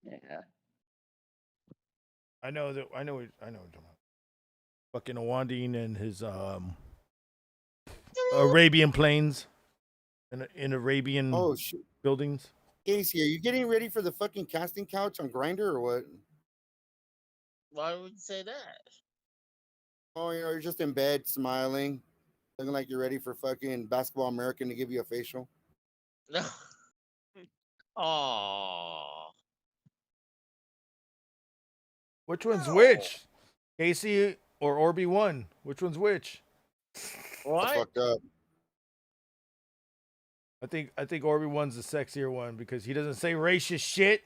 Yeah. I know that. I know. I know. Fucking Awandine and his Arabian planes, in Arabian Oh shit, buildings. Casey, are you getting ready for the fucking casting couch on Grinder or what? Why would you say that? Oh, you're just in bed smiling, looking like you're ready for fucking Basketball American to give you a facial. No. Oh. Which one's which? Casey or Orby one? Which one's which? That's What? fucked up. I think Orby one's the sexier one because he doesn't say racist shit.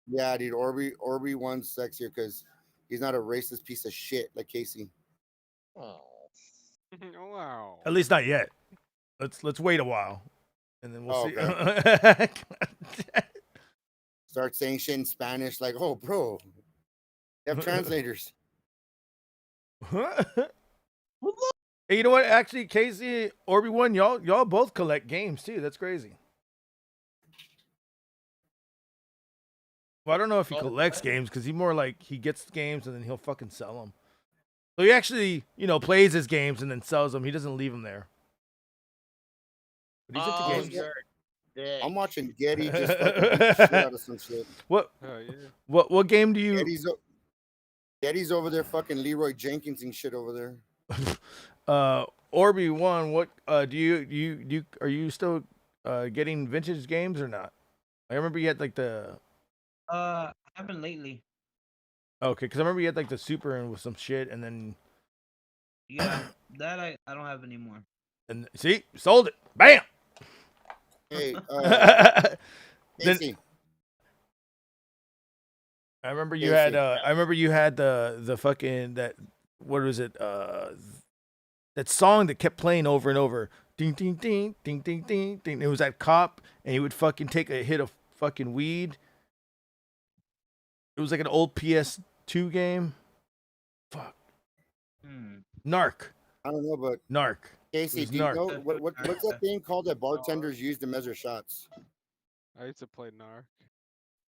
Yeah, dude, Orby one's sexier because he's not a racist piece of shit like Casey. Oh. Wow. At least not yet. Let's wait a while, and then we'll see. Okay. Start saying shit in Spanish like, oh, bro, you have translators. Hey, you know what? Actually, Casey, Orby one, y'all both collect games too. That's crazy. Well, I don't know if he collects games because he more like he gets games and then he'll fucking sell them. So he actually, plays his games and then sells them. He doesn't leave them there. But he's into games. you're a dick. I'm watching Getty just fucking beat the shit out of some shit. What? Oh yeah. What game do you? Getty's over there fucking Leroy Jenkins and shit over there. Orby one, what do you are you still getting vintage games or not? I remember you had like the I haven't lately. okay, because I remember you had like the Super and with some shit, and then Yeah, that I don't have anymore. and see sold it, bam. Hey, Then Casey, I remember you had the fucking that what was it that song that kept playing over and over. Ding ding ding ding ding ding ding. It was that cop, and he would fucking take a hit of fucking weed. It was like an old PS2 game. Fuck. Narc. I don't know, but Narc. Casey, It was do you Narc. know what's that thing called that bartenders use to measure shots? I used to play Narc.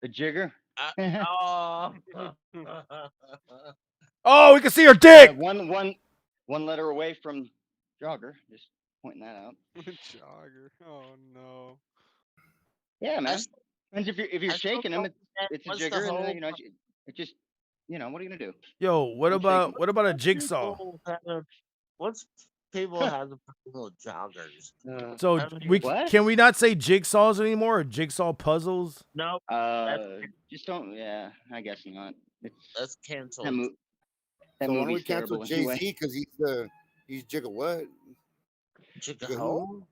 The jigger. Oh. Oh, we can see her dick. One letter away from jogger. Just pointing that out. Jogger. Oh no. Yeah, man. And if you're I shaking them, it's a what's the jigger, and whole- then, it just what are you gonna do? Yo, what about a jigsaw? What's people have the problem with joggers? So can we not say jigsaws anymore or jigsaw puzzles? No. Just don't. Yeah, I guess not. That's canceled. That So why don't we movie's cancel terrible Jay-Z anyway. because he's jigga what? Jigga who?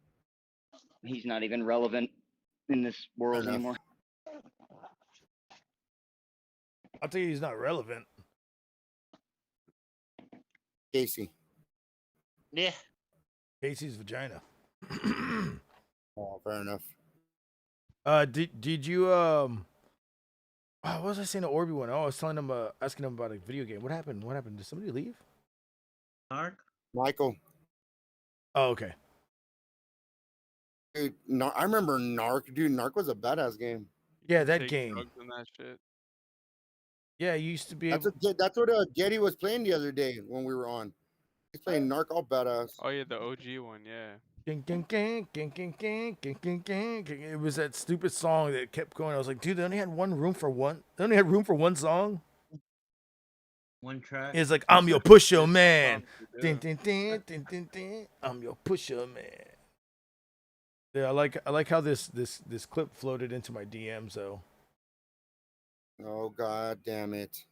He's not even relevant in this world Enough. anymore. I'll tell you, he's not relevant. Casey. Yeah. Casey's vagina. Oh, fair enough. Did you what was I saying to Orby one? Oh, I was telling him asking him about a video game. What happened? What happened? Did somebody leave? Mark? Michael. Oh, okay. Dude, I remember Narc. Dude, Narc was a badass game. Yeah, that Take game. drugs and that shit. Yeah, you used to be That's able. what Getty was playing the other day when we were on. He's playing Narc all badass. Oh yeah, the OG one, yeah. It was that stupid song that kept going. I was like, dude, they only had room for one song. One track. It's like, I'm your pusher It's man. yeah. I'm your pusher man. Yeah, I like how this clip floated into my DMs though. Oh god damn it.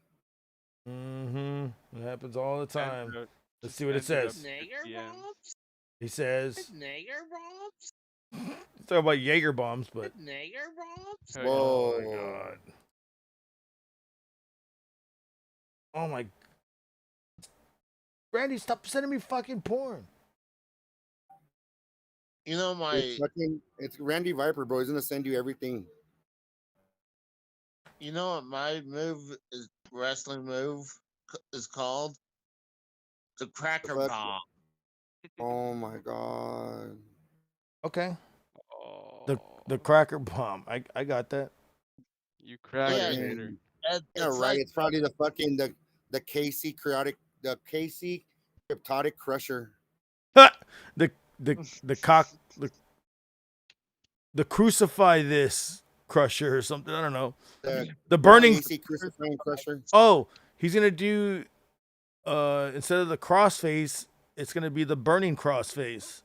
It happens all the time. Ended up- Let's just see what it ended up says. DMs. He says Nigger bombs? he's talking about Jaeger bombs, but Nigger bombs? Hell yeah. oh my god. Oh my Randy, stop sending me fucking porn. You know my It's Randy Viper, bro. He's gonna send you everything. you know what my wrestling move is called? The cracker bomb. Oh my god. Okay. Oh, The cracker bomb. I got that. you crack Yeah, hater. Yeah, it's right. like It's probably the KC cryptotic crusher. the cock the crucify this crusher or something. I don't know. The burning KC crucifying crusher. Oh, he's gonna do instead of the crossface, it's gonna be the burning crossface.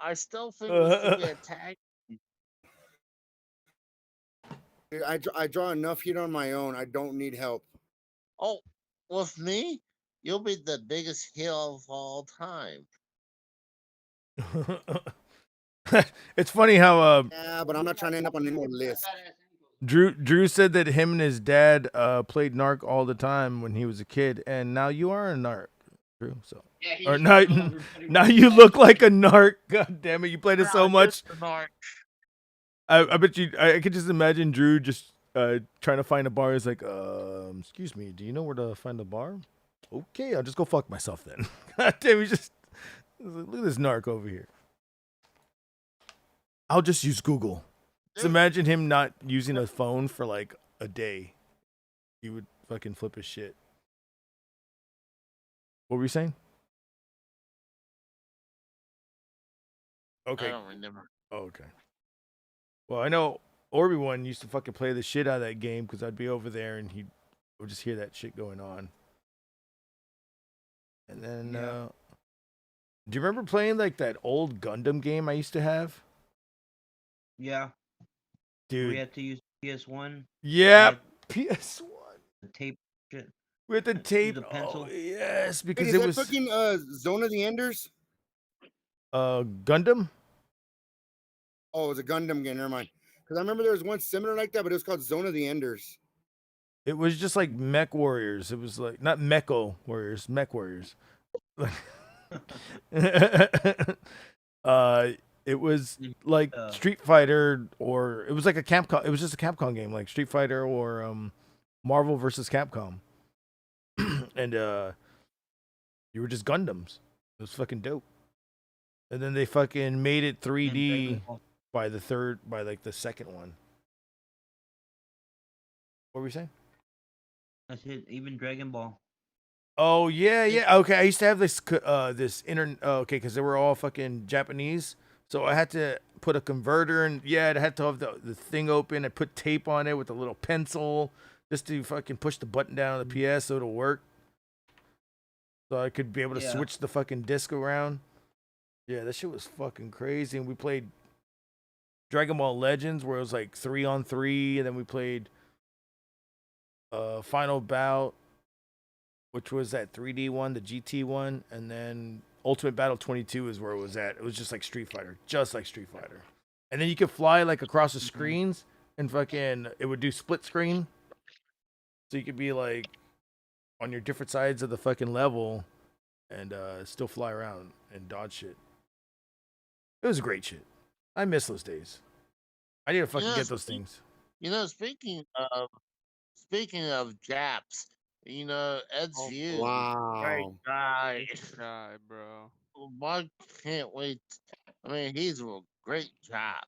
I still think it should be a tag. Dude, I draw enough heat on my own. I don't need help. Oh, with me, you'll be the biggest heel of all time. It's funny how Yeah, but I'm not trying to end up on any more list. Drew said that him and his dad played narc all the time when he was a kid, and now you are a narc, Drew. So Yeah, or now you look like a narc. God damn it, you played it so much. I bet you. I could just imagine Drew just trying to find a bar. He's like, excuse me, do you know where to find a bar? Okay, I'll just go fuck myself then. God damn, look at this narc over here. I'll just use Google. Just imagine him not using a phone for like a day. He would fucking flip his shit. What were you saying? Okay. I don't remember. Oh, okay. Well, I know Orby-One used to fucking play the shit out of that game because I'd be over there and he would just hear that shit going on. And then, do you remember playing like that old Gundam game I used to have? Yeah. Dude. We had to use PS1. Yeah, PS1. The tape shit. We had the tape. The pencil. Oh, yes, because Wait, is it that was fucking Zone of the Enders? Gundam. Oh, it was a Gundam game. Never mind. Because I remember there was one similar like that, but it was called Zone of the Enders. It was just like Mech Warriors. It was like not Mecho Warriors, Mech Warriors. It was like Street Fighter, or it was like a Capcom. It was just a Capcom game, like Street Fighter or Marvel versus Capcom. And you were just Gundams. It was fucking dope. And then they fucking made it 3D by the second one. What were we saying? That's it. Even Dragon Ball. Oh yeah. Okay, I used to have this okay, because they were all fucking Japanese, so I had to put a converter and it had to have the thing open. I put tape on it with a little pencil just to fucking push the button down on the PS so it'll work. So I could be able to switch the fucking disc around. Yeah, that shit was fucking crazy. And we played Dragon Ball Legends where it was like 3-on-3, and then we played Final Bout, which was that 3D one, the GT one, and then Ultimate Battle 22 is where it was at. It was just like Street Fighter, just like Street Fighter. And then you could fly like across the screens and fucking it would do split screen. So you could be like on your different sides of the fucking level and still fly around and dodge shit. It was great shit. I miss those days. I need to fucking get those things. You know, speaking speaking of Japs, Ed's Oh, View, great Wow. guy. this guy, bro. Why can't wait? I mean, he's a great job.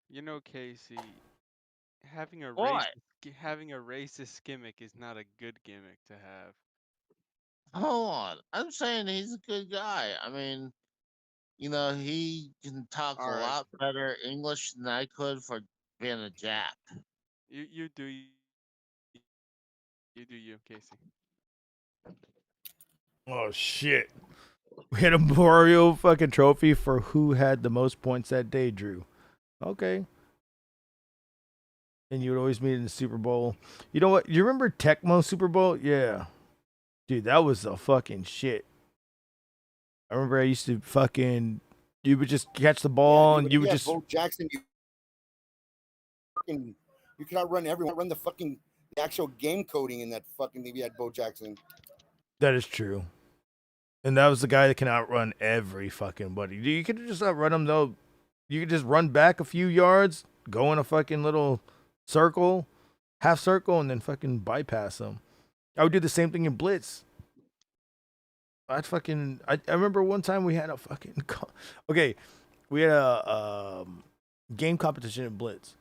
You know, Casey, having a What? racist gimmick is not a good gimmick to have. Hold on. I'm saying he's a good guy. I mean, he can talk a All right, lot better English than I could for being a Jap. you do you, Casey. Oh shit. We had a Mario fucking trophy for who had the most points that day, Drew. Okay. And you would always meet in the Super Bowl. You know what? You remember Tecmo Super Bowl? Yeah. Dude, that was the fucking shit. I remember I used to fucking, you would just catch the ball and you would just. Bo Jackson, you could outrun everyone. Run the actual game coding in that fucking thing. You had Bo Jackson. That is true. And that was the guy that can outrun every fucking buddy. You could just outrun him though. You could just run back a few yards, go in a fucking little circle, half circle, and then fucking bypass him. I would do the same thing in Blitz. I remember one time we had a fucking we had a game competition in Blitz.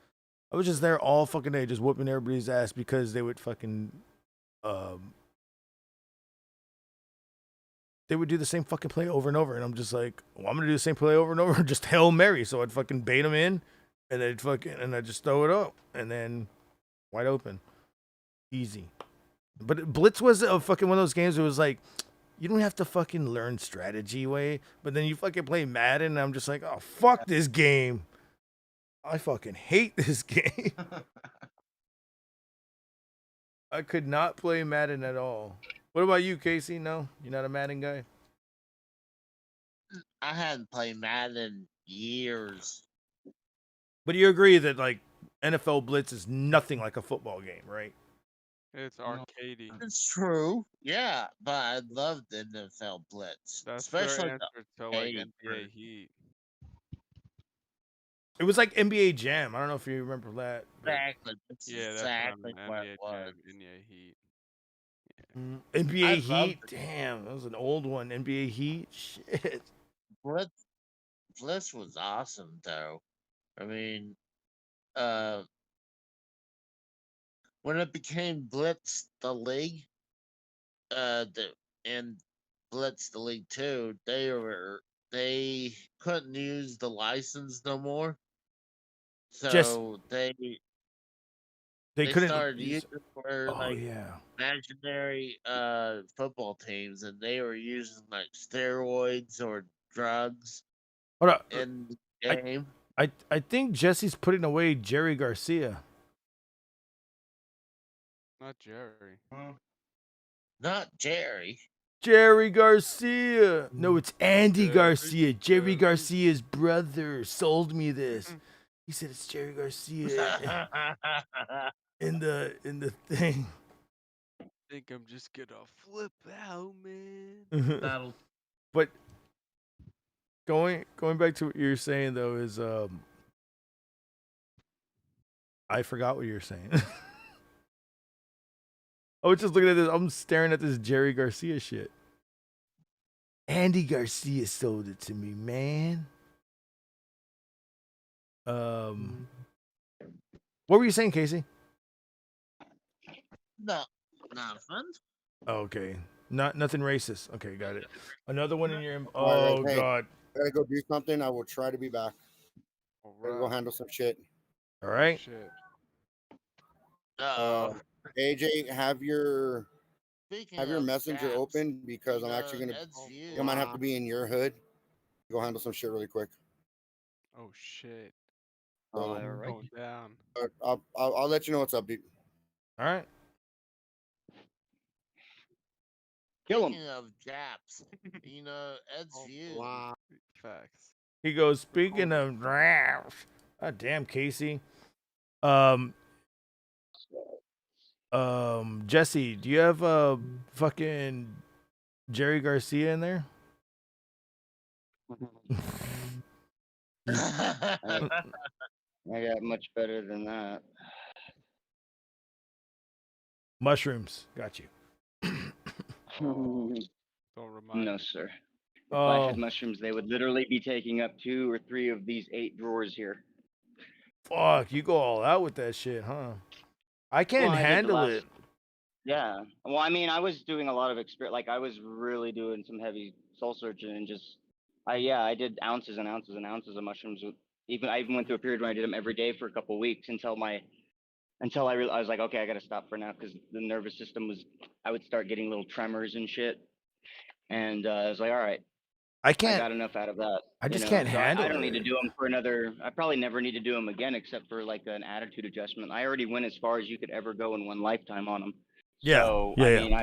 I was just there all fucking day, just whooping everybody's ass because they would fucking they would do the same fucking play over and over, and I'm just like, well, I'm gonna do the same play over and over, just Hail Mary. So I'd fucking bait them in, and I'd just throw it up, and then wide open, easy. But Blitz was a fucking one of those games. It was like, you don't have to fucking learn strategy way, but then you fucking play Madden, and I'm just like, oh fuck this game. I fucking hate this game. I could not play Madden at all. What about you, Casey? No, you're not a Madden guy. I hadn't played Madden in years. But you agree that like NFL Blitz is nothing like a football game, right? It's arcadey. It's true. Yeah, but I loved NFL Blitz, That's especially their answer to like arcade NBA Heat. It was like NBA Jam. I don't know if you remember that. Exactly. Yeah, that's exactly what what NBA it was. Jam, NBA Heat. NBA I Heat. loved it. Damn, that was an old one. NBA Heat. Shit. Blitz was awesome though. I mean, when it became Blitz the League, and Blitz the League 2, they couldn't use the license no more. So they couldn't started use- using it for Oh, yeah. imaginary football teams, and they were using like steroids or drugs Hold up. in the game. I think Jesse's putting away Jerry Garcia. Not Jerry. Not Jerry. Jerry Garcia. No, it's Andy Garcia. Jerry Garcia's brother sold me this. He said it's Jerry Garcia in the thing. I think I'm just gonna flip out, man. But going back to what you're saying though is I forgot what you were saying. I was just looking at this. I'm staring at this Jerry Garcia shit. Andy Garcia sold it to me, man. What were you saying, Casey? No, nothing. Okay. Nothing racist. Okay, got it. Another one in your All oh right, hey, god. I gotta go do something. I will try to be back. Gotta go handle some shit. All right. Shit. AJ, have your Speaking have your of messenger Japs, open because I'm actually gonna. Ed's View. I might have to be in your hood. Go handle some shit really quick. Oh shit. So, Going down. but I'll let you know what's up, dude. All right. Kill him. Speaking of Japs, Ed's View. Facts. He goes, speaking of God damn, Casey. Jesse, do you have fucking Jerry Garcia in there? I got much better than that. Mushrooms. Got you. Don't remind No, me. sir. If I had Oh, mushrooms, they would literally be taking up 2 or 3 of these 8 drawers here. fuck. You go all out with that shit, huh? I Well, can't I did the handle last. it. Yeah. Well, I mean, I was doing a lot of like I was really doing some heavy soul searching and just, I did ounces and ounces and ounces of mushrooms. I even went through a period when I did them every day for a couple weeks until I was like, okay, I got to stop for now because the nervous system I would start getting little tremors and shit. And I was like, all right, I I can't. got enough out of that, I you just know. can't So handle I don't need to it. do them for another. I probably never need to do them again, except for like an attitude adjustment. I already went as far as you could ever go in one lifetime on them. Yeah. So Yeah. I Yeah. mean,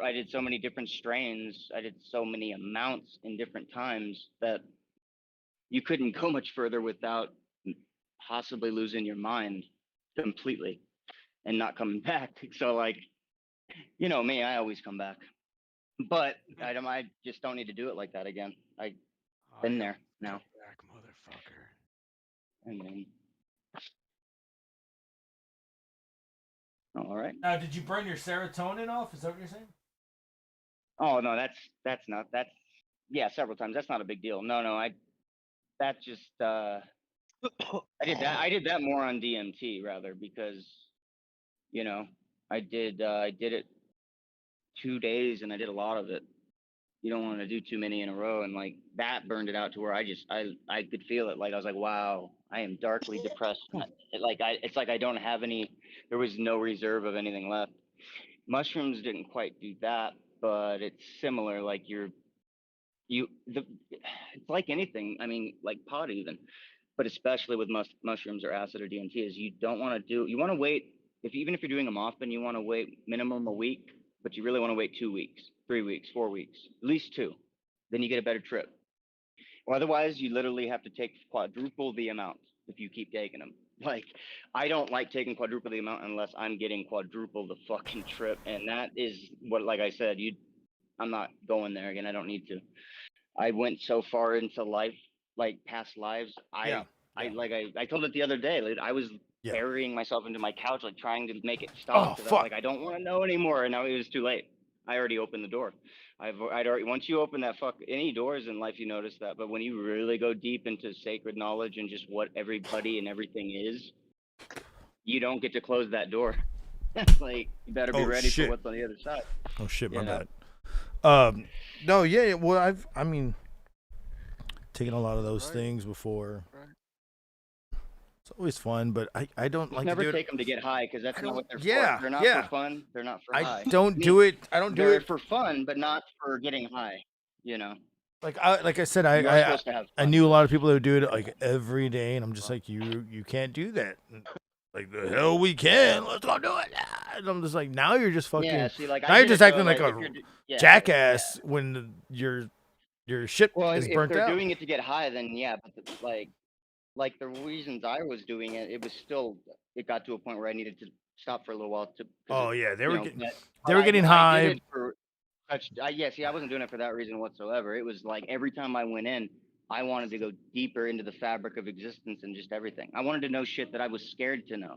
I did so many different strains. I did so many amounts in different times that you couldn't go much further without possibly losing your mind completely and not coming back. So like, you know me, I always come back. But I just don't need to do it like that again. I've been there now. Back, motherfucker. And then, all right. Now, did you burn your serotonin off? Is that what you're saying? Oh no, that's not yeah, several times. That's not a big deal. No, that just I did that more on DMT rather because you know I did it 2 days and I did a lot of it. You don't want to do too many in a row, and like that burned it out to where I could feel it. Like I was like, wow, I am darkly depressed. It's like I don't have any. There was no reserve of anything left. Mushrooms didn't quite do that, but it's similar. Like it's like anything. I mean, like pot even, but especially with mushrooms or acid or DMT, is you don't want to do. You want to wait. Even if you're doing them often, you want to wait minimum a week, but you really want to wait 2 weeks, 3 weeks, 4 weeks, at least 2. Then you get a better trip. Or otherwise, you literally have to take quadruple the amount if you keep taking them. Like, I don't like taking quadruple the amount unless I'm getting quadruple the fucking trip, and that is what, like I said, I'm not going there again. I don't need to. I went so far into life, like past lives. I told it the other day. Like, I was burying myself into my couch, like trying to make it stop. Oh, Because I don't want to know anymore. And now it was too late. I already opened the door. I'd already once you open that any doors in life, you notice that. But when you really go deep into sacred knowledge and just what everybody and everything is, you don't get to close that door. Like you better be ready for what's on the other side. Oh shit, my know? bad. No, yeah. Well, I mean, taken a lot of those things before. It's always fun, but I don't like never to do take them to get high because that's not what they're yeah, for. They're not yeah. for fun. They're not for I high. don't do it. I don't do They're it for fun, but not for getting high. You know. like I said, You're supposed to have I fun. knew a lot of people that would do it like every day, and I'm just like, you can't do that. Like the hell we can. Let's go do it. And I'm just like, now you're just fucking. Yeah, see, like, now I you're did just it, acting though, like like, a if you're yeah, jackass when your shit Well, is if burnt they're out. doing it to get high, then yeah. But like the reasons I was doing it, it was still. It got to a point where I needed to stop for a little while to. Oh yeah, they were know, getting but they were I- getting I high. did it for see, I wasn't doing it for that reason whatsoever. It was like every time I went in, I wanted to go deeper into the fabric of existence and just everything. I wanted to know shit that I was scared to know.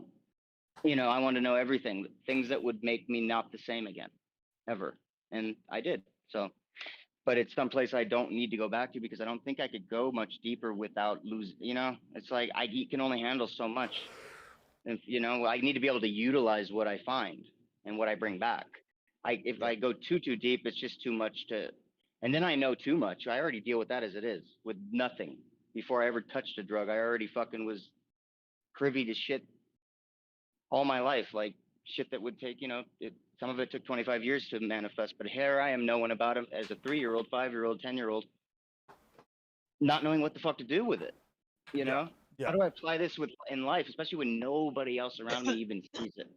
You know, I wanted to know everything, things that would make me not the same again, ever. And I did. So, but it's someplace I don't need to go back to because I don't think I could go much deeper without losing. You know, it's like you can only handle so much. And, you know, I need to be able to utilize what I find and what I bring back. If I go too deep, it's just too much and then I know too much. I already deal with that as it is, with nothing. Before I ever touched a drug, I already fucking was privy to shit all my life, like shit that would take, some of it took 25 years to manifest, but here I am knowing about it as a 3-year-old, 5-year-old, 10-year-old, not knowing what the fuck to do with it. You know? Yeah. How do I apply this in life, especially when nobody else around me even sees it?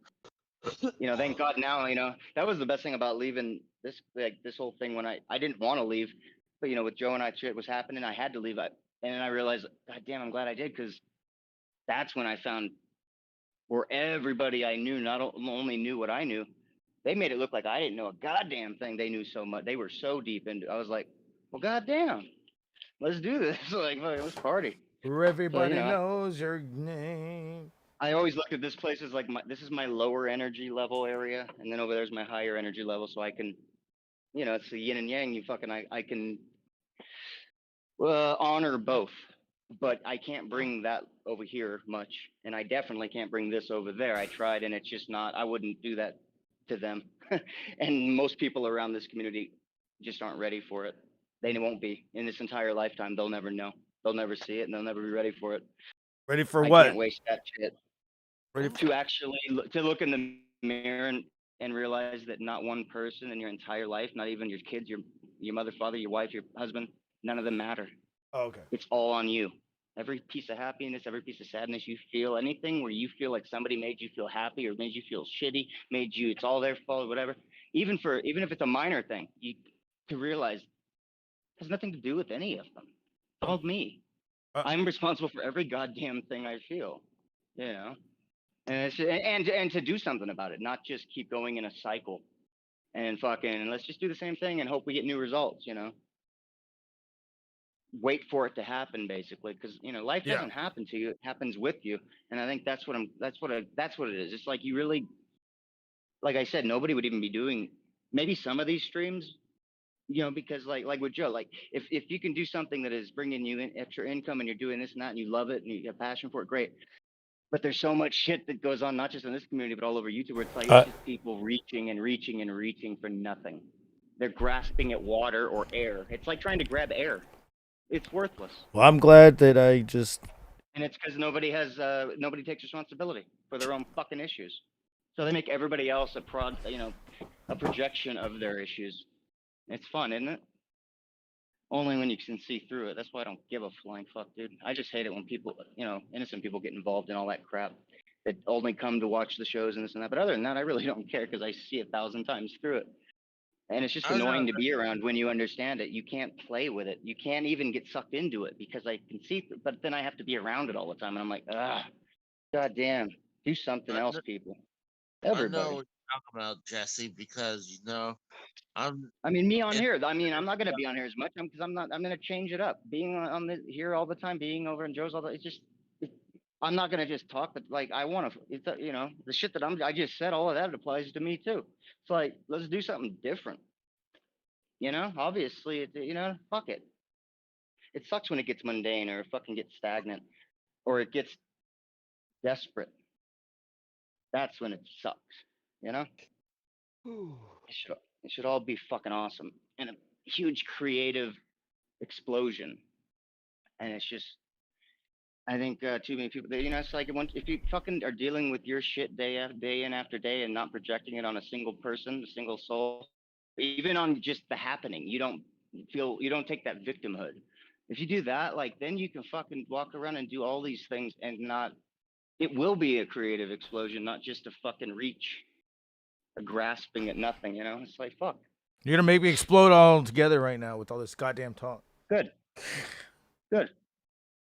Thank God now, that was the best thing about leaving this whole thing when I didn't want to leave, but with Joe and I, shit was happening. I had to leave. And then I realized, God damn, I'm glad I did, because that's when I found where everybody I knew not only knew what I knew, they made it look like I didn't know a goddamn thing. They knew so much. They were so deep into it. I was like, well, goddamn, let's do this. Like, let's party. Where everybody So, knows your name. I always look at this place as like this is my lower energy level area, and then over there's my higher energy level, so I can, it's the yin and yang. I can honor both, but I can't bring that over here much, and I definitely can't bring this over there. I tried, and it's just not. I wouldn't do that to them, and most people around this community just aren't ready for it. They won't be in this entire lifetime. They'll never know. They'll never see it, and they'll never be ready for it. Ready for I what? can't waste that shit. Ready for... To actually to look in the mirror and realize that not one person in your entire life, not even your kids, your mother, father, your wife, your husband, none of them matter. Oh, okay. It's all on you. Every piece of happiness, every piece of sadness you feel, anything where you feel like somebody made you feel happy or made you feel shitty, it's all their fault, whatever. Even if it's a minor thing, to realize it has nothing to do with any of them. It's all me. I'm responsible for every goddamn thing I feel. And to do something about it, not just keep going in a cycle and let's just do the same thing and hope we get new results. Wait for it to happen, basically, because life doesn't happen to you; it happens with you. And I think that's what it is. It's like you really, like I said, nobody would even be doing maybe some of these streams, because like with Joe, like if you can do something that is bringing you in extra income and you're doing this and that and you love it and you have passion for it, great. But there's so much shit that goes on, not just in this community, but all over YouTube, where it's like it's just people reaching and reaching and reaching for nothing. They're grasping at water or air. It's like trying to grab air. It's worthless. Well, I'm glad that I just... And it's because nobody takes responsibility for their own fucking issues. So they make everybody else a projection of their issues. It's fun, isn't it? Only when you can see through it. That's why I don't give a flying fuck, dude. I just hate it when people, innocent people get involved in all that crap that only come to watch the shows and this and that. But other than that, I really don't care because I see 1,000 times through it. And it's just annoying to be around when you understand it. You can't play with it. You can't even get sucked into it because I can see, but then I have to be around it all the time. And I'm like, goddamn, do something else, people. Everybody. I know what you're talking about, Jesse, because me on here. I'm not going to be on here as much because I'm going to change it up. Being on here all the time, being over in Joe's all the, I'm not going to just talk, but like I want to, the shit that I just said, all of that applies to me too. It's like, let's do something different. Obviously, fuck it. It sucks when it gets mundane or fucking gets stagnant or it gets desperate. That's when it sucks, It should all be fucking awesome and a huge creative explosion. And it's just, I think too many people, it's like if you fucking are dealing with your shit day in after day and not projecting it on a single person, a single soul, even on just the happening, you don't take that victimhood. If you do that, like then you can fucking walk around and do all these things and it will be a creative explosion, not just a fucking reach, a grasping at nothing, It's like, fuck. You're going to make me explode all together right now with all this goddamn talk. Good.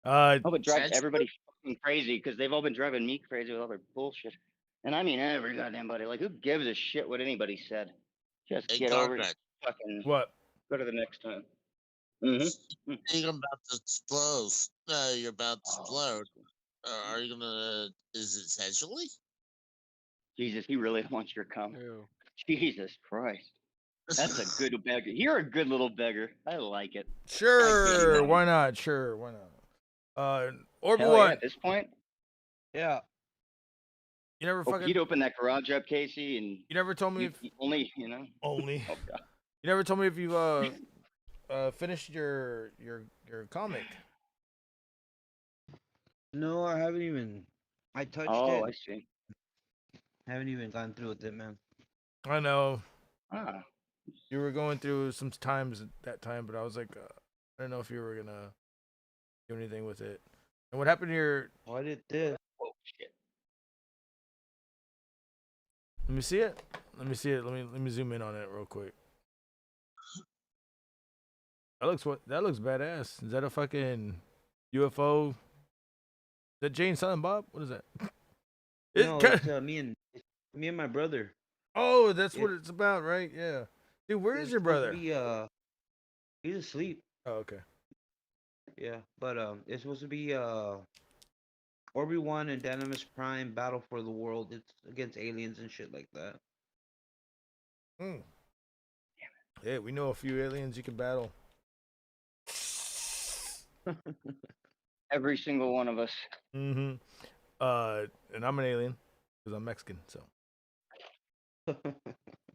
I hope it drives everybody fucking crazy because they've all been driving me crazy with all their bullshit. And I mean every goddamn body. Like, who gives a shit what anybody said? Just get over it. Fucking what? Go to the next time. You're about to explode. You're about to explode. Are you gonna? Is it sexually? Jesus, he really wants your cum. Ew. Jesus Christ. That's a good beggar. You're a good little beggar. I like it. Sure, why not? Sure, why not? Orbital Hell One. Yeah, at this point. Yeah. You never fucking. You'd open that garage up, Casey, and you never told me if only. Only. Oh God. You never told me if you finished your comic. No, I haven't even. I touched it. Oh, I see. Haven't even gone through with it, man. I know. Ah. You were going through some times at that time, but I was like, I don't know if you were gonna do anything with it. And what happened to your? Oh, I did this. Oh shit. Let me see it. Let me zoom in on it real quick. That looks badass. Is that a fucking UFO? Is that Jane Silent Bob? What is that? No, it's me and my brother. Oh, that's what it's about, right? Yeah. Dude, where is your brother? He's asleep. Oh, okay. Yeah, but it's supposed to be Obi-Wan and Dynamis Prime battle for the world. It's against aliens and shit like that. Hmm. Yeah, we know a few aliens you can battle. Every single one of us. Mm-hmm. And I'm an alien because I'm Mexican. So.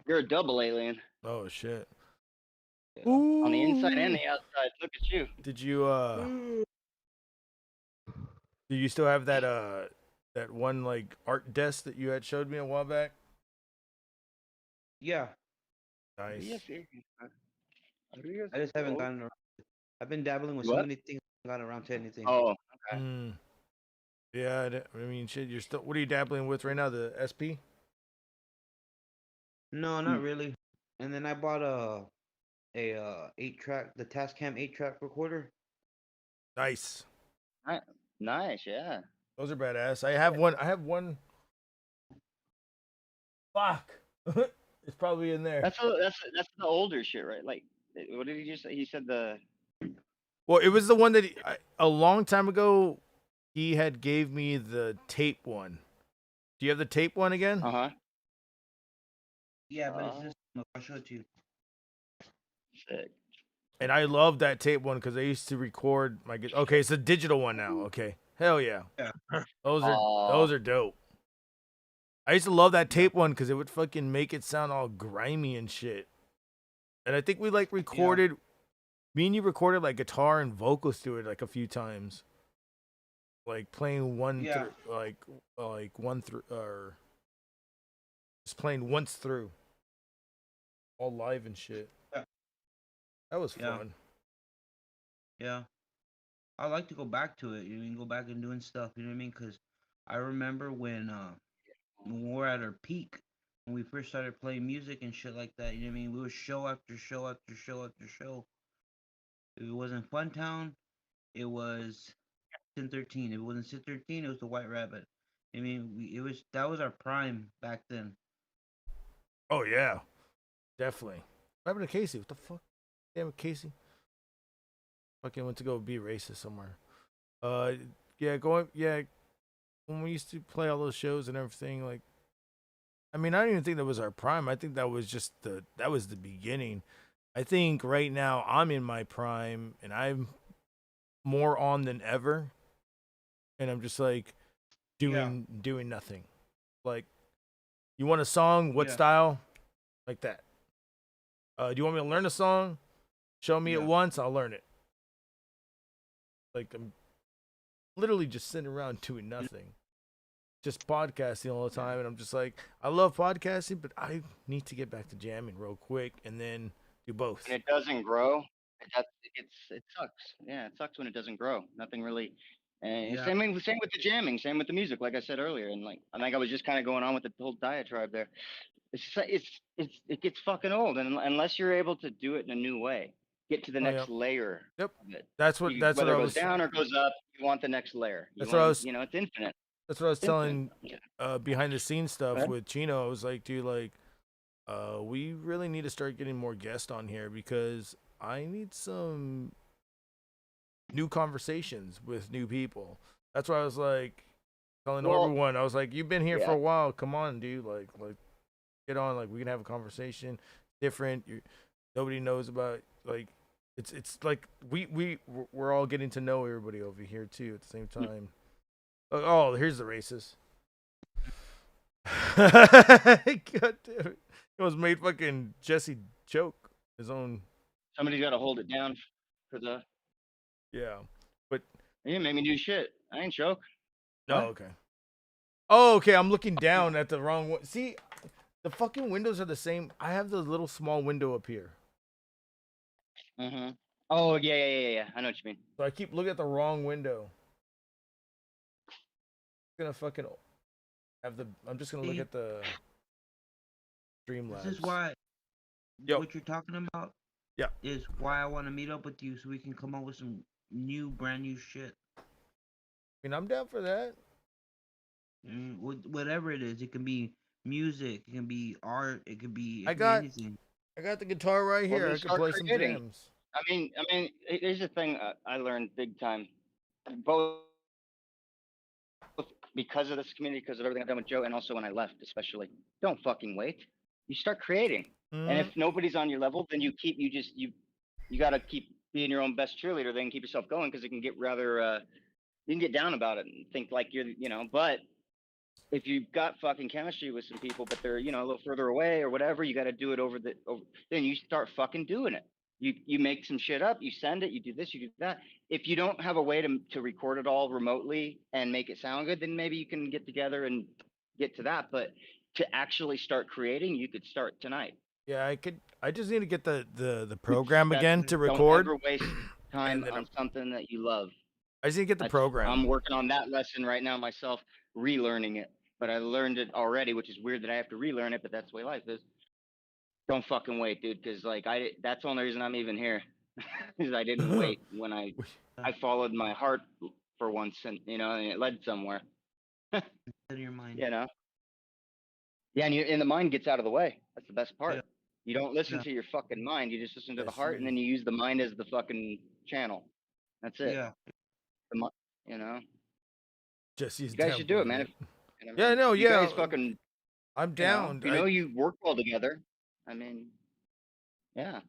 You're a double alien. Oh shit. Yeah. On the inside and the outside. Look at you. Did you do you still have that that one like art desk that you had showed me a while back? Yeah. Nice. I just haven't gotten around. I've been dabbling with so What? many things. I haven't gotten around to anything. Oh, okay. Yeah, I mean, shit. You're still. What are you dabbling with right now? The SP? No, not really. And then I bought a 8-track, the Tascam 8-track recorder. Nice. Nice, yeah. Those are badass. I have one. I have one. Fuck. It's probably in there. That's the older shit, right? Like, what did he just say? He said the. Well, it was the one that a long time ago. He had gave me the tape one. Do you have the tape one again? Uh-huh. Yeah, but it's this. I'll show it to you. Sick. And I love that tape one because I used to record my. Okay, it's a digital one now. Okay, hell yeah. Yeah. Those are dope. I used to love that tape one because it would fucking make it sound all grimy and shit. And I think we like recorded. Me and you recorded like guitar and vocals to it like a few times. Like playing one, like one through, or just playing once through, all live and shit. Yeah. That was fun. Yeah. I like to go back to it. You mean go back and doing stuff. You know what I mean? Because I remember when we were at our peak, when we first started playing music and shit like that. You know what I mean? We were show after show after show after show. If it wasn't Funtown, it was Sin 13. If it wasn't Sin 13, it was the White Rabbit. I mean, that was our prime back then. Oh yeah, definitely. What happened to Casey? What the fuck? Damn it, Casey. Fucking went to go be racist somewhere. Yeah. When we used to play all those shows and everything, like, I mean, I don't even think that was our prime. I think that was just the beginning. I think right now I'm in my prime and I'm more on than ever. And I'm just like doing nothing. Like, you want a song? What style? Like that. Do you want me to learn a song? Show me it once, I'll learn it. Like, I'm literally just sitting around doing nothing. Just podcasting all the time. And I'm just like, I love podcasting, but I need to get back to jamming real quick and then do both. And it doesn't grow. It sucks. Yeah, it sucks when it doesn't grow. Nothing really. And same with the jamming. Same with the music, like I said earlier. And like I think I was just kind of going on with the whole diatribe there. It gets fucking old, and unless you're able to do it in a new way, get to the next layer. Yep. Of it. That's what Whether I it was goes down or goes up, you want the next layer. That's what I was. You know, it's infinite. That's what I was It's telling infinite. behind the scenes stuff Go ahead. with Chino. I was like, dude, like, we really need to start getting more guests on here because I need some new conversations with new people. That's why I was like telling everyone. I was like, you've been here for a while. Come on, dude. Like get on. Like we can have a conversation. Different. Nobody knows about like. It's like we're all getting to know everybody over here too at the same time. Oh, here's the racist. God damn it. It was made fucking Jesse choke his own. Somebody's got to hold it down for the. Yeah, but you made me do shit. I ain't choke. No, okay. Oh, okay. I'm looking down at the wrong one. See, the fucking windows are the same. I have the little small window up here. Mm-hmm. Oh yeah. I know what you mean. So I keep looking at the wrong window. I'm gonna fucking have the. I'm just gonna look at the Streamlabs. This is why. What you're talking about. Yeah. Is why I want to meet up with you so we can come up with some brand new shit. I mean, I'm down for that. Whatever it is, it can be music, it can be art, it can be. Anything. I got the guitar right here. I can play some jams. I mean, here's the thing I learned big time. Both because of this community, because of everything I've done with Joe, and also when I left, especially. Don't fucking wait. You start creating, and if nobody's on your level, then you got to keep being your own best cheerleader. Then keep yourself going, because it can get rather you can get down about it and think like you're, but if you've got fucking chemistry with some people, but they're, a little further away or whatever, you got to do it over, then you start fucking doing it. You make some shit up, you send it, you do this, you do that. If you don't have a way to record it all remotely and make it sound good, then maybe you can get together and get to that. But to actually start creating, you could start tonight. Yeah, I just need to get the program again to record. Don't ever waste time on something that you love. I just need to get the program. I'm working on that lesson right now myself, relearning it. But I learned it already, which is weird that I have to relearn it, but that's the way life is. Don't fucking wait, dude, because that's the only reason I'm even here, is I didn't wait when I followed my heart for once, and and it led somewhere. In your mind. Yeah, and the mind gets out of the way. That's the best part. Yeah. You don't listen to your fucking mind. You just listen to the heart, and then you use the mind as the fucking channel. That's it. Yeah. Just use. You guys should do it, man. Yeah, no, you yeah. Guys fucking, I'm down. You work well together. I mean, yeah.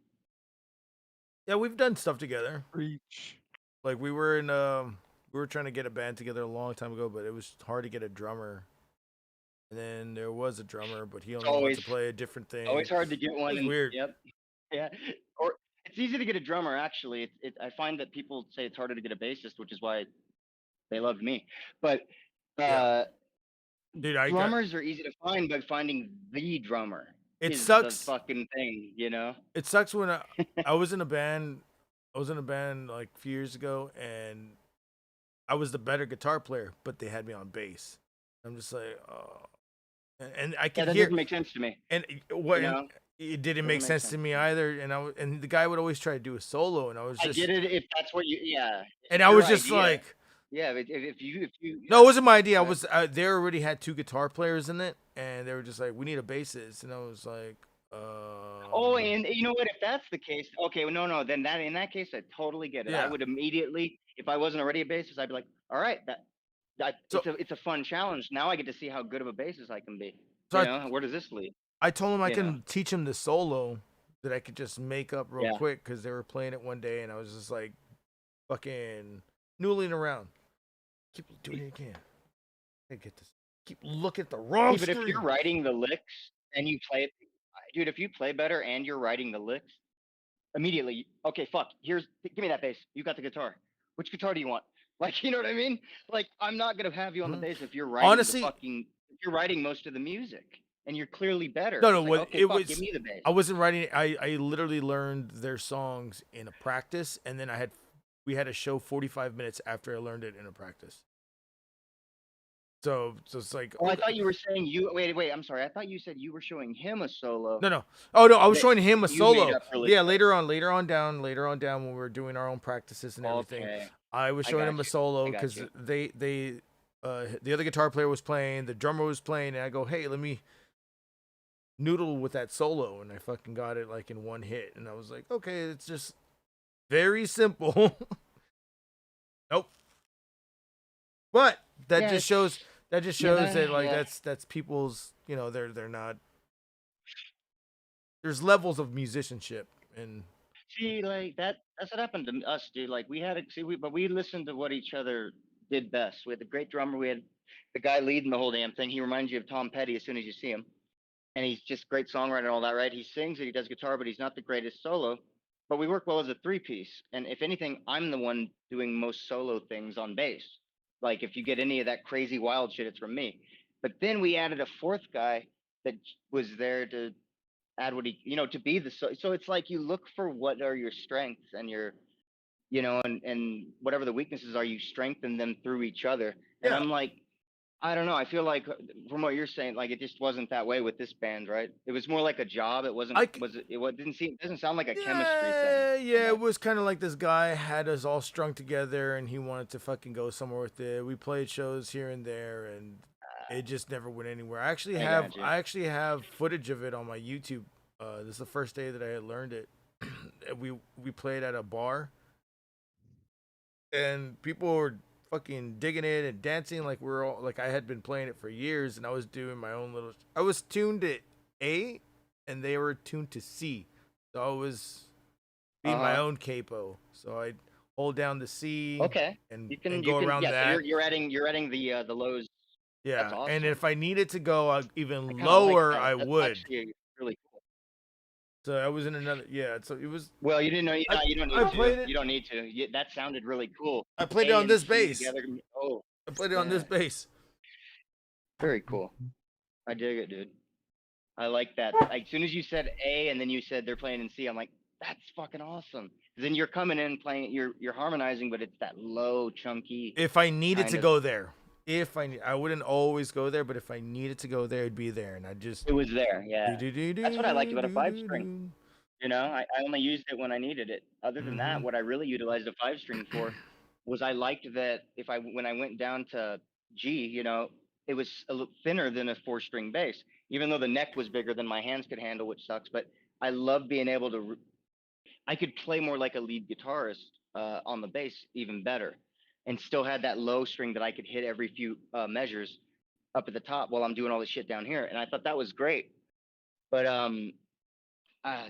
Yeah, we've done stuff together. Preach. Like we were trying to get a band together a long time ago, but it was hard to get a drummer. And then there was a drummer, but he only wanted to play a different thing. Always hard to get one. It's weird. Yep. Yeah. Or it's easy to get a drummer. Actually, I find that people say it's harder to get a bassist, which is why they loved me. But dude, drummers are easy to find, but finding the drummer sucks. The fucking thing, It sucks when I was in a band. I was in a band like a few years ago, and I was the better guitar player, but they had me on bass. I'm just like, oh. And I can that hear. Doesn't make sense to me. And what it didn't make sense to me either. And the guy would always try to do a solo, and I was just. I get it if that's what you. Yeah. And I was just like. Yeah, if you. No, it wasn't my idea. I was. They already had 2 guitar players in it, and they were just like, "We need a bassist," and I was like, Oh, and you know what? If that's the case, okay, well, no, then in that case, I totally get it. Yeah. I would immediately, if I wasn't already a bassist, I'd be like, all right, it's a fun challenge. Now I get to see how good of a bassist I can be. So where does this lead? I told him I can teach him the solo that I could just make up real quick, because they were playing it one day, and I was just like, fucking noodling around. Keep doing it again. I get this. Keep looking at the wrong But screen. if you're writing the licks and you play it, dude, if you play better and you're writing the licks, immediately, okay, give me that bass. You got the guitar. Which guitar do you want? Like, you know what I mean? Like, I'm not gonna have you on the bass if you're writing if you're writing most of the music and you're clearly better. No, give me the bass. I wasn't writing. I literally learned their songs in a practice, and then we had a show 45 minutes after I learned it in a practice. So it's like. Oh, I thought you were saying wait. I'm sorry. I thought you said you were showing him a solo. No. Oh no, I was showing him a solo. Yeah, later on down when we were doing our own practices and everything, I was showing him a solo because the other guitar player was playing, the drummer was playing, and I go, hey, let me noodle with that solo, and I fucking got it like in one hit, and I was like, okay, it's just very simple. Nope. But that just shows that like that's people's, they're not. There's levels of musicianship, and see, like that's what happened to us, dude. Like we listened to what each other did best. We had the great drummer. We had the guy leading the whole damn thing. He reminds you of Tom Petty as soon as you see him, and he's just great songwriter and all that, right? He sings and he does guitar, but he's not the greatest solo. But we work well as a 3-piece, and if anything, I'm the one doing most solo things on bass. Like if you get any of that crazy wild shit, it's from me. But then we added a 4th guy that was there to add what he, to be the so it's like you look for what are your strengths and your, and whatever the weaknesses are, you strengthen them through each other. And I'm like, I don't know. I feel like from what you're saying, like it just wasn't that way with this band, right? It was more like a job. It wasn't. It doesn't sound like a chemistry thing. Yeah, it was kind of like this guy had us all strung together, and he wanted to fucking go somewhere with it. We played shows here and there, and it just never went anywhere. I actually have footage of it on my YouTube. This is the first day that I had learned it. We played at a bar, and people were fucking digging it and dancing like we're all like I had been playing it for years, and I was doing my own little. I was tuned to A, and they were tuned to C, so I was being my own capo. So I'd hold down the C. Okay. And You can and go around yeah. So that. you're adding the lows. Yeah, That's awesome. and if I needed to go even I kinda lower, like that. I That's would. actually really cool. So I was in another. Yeah, so it was. Well, you didn't know. You don't need I played to. it. You don't need to. That sounded really cool. I played it A on and this C bass. together. Oh, I played it on this bass. very cool. I dig it, dude. I like that. Like, as soon as you said A and then you said they're playing in C, I'm like, that's fucking awesome. Then you're coming in playing, you're harmonizing, but it's that low, chunky. If I needed kind to of- go there, I wouldn't always go there, but if I needed to go there, it'd be there, and I just. It was there, yeah. That's what I liked about a 5-string. You know, I only used it when I needed it. Other than that, what I really utilized a 5-string for was I liked that when I went down to G, you know, it was a little thinner than a 4-string bass, even though the neck was bigger than my hands could handle, which sucks. But I love being able to. I could play more like a lead guitarist on the bass, even better, and still had that low string that I could hit every few measures up at the top while I'm doing all this shit down here. And I thought that was great. But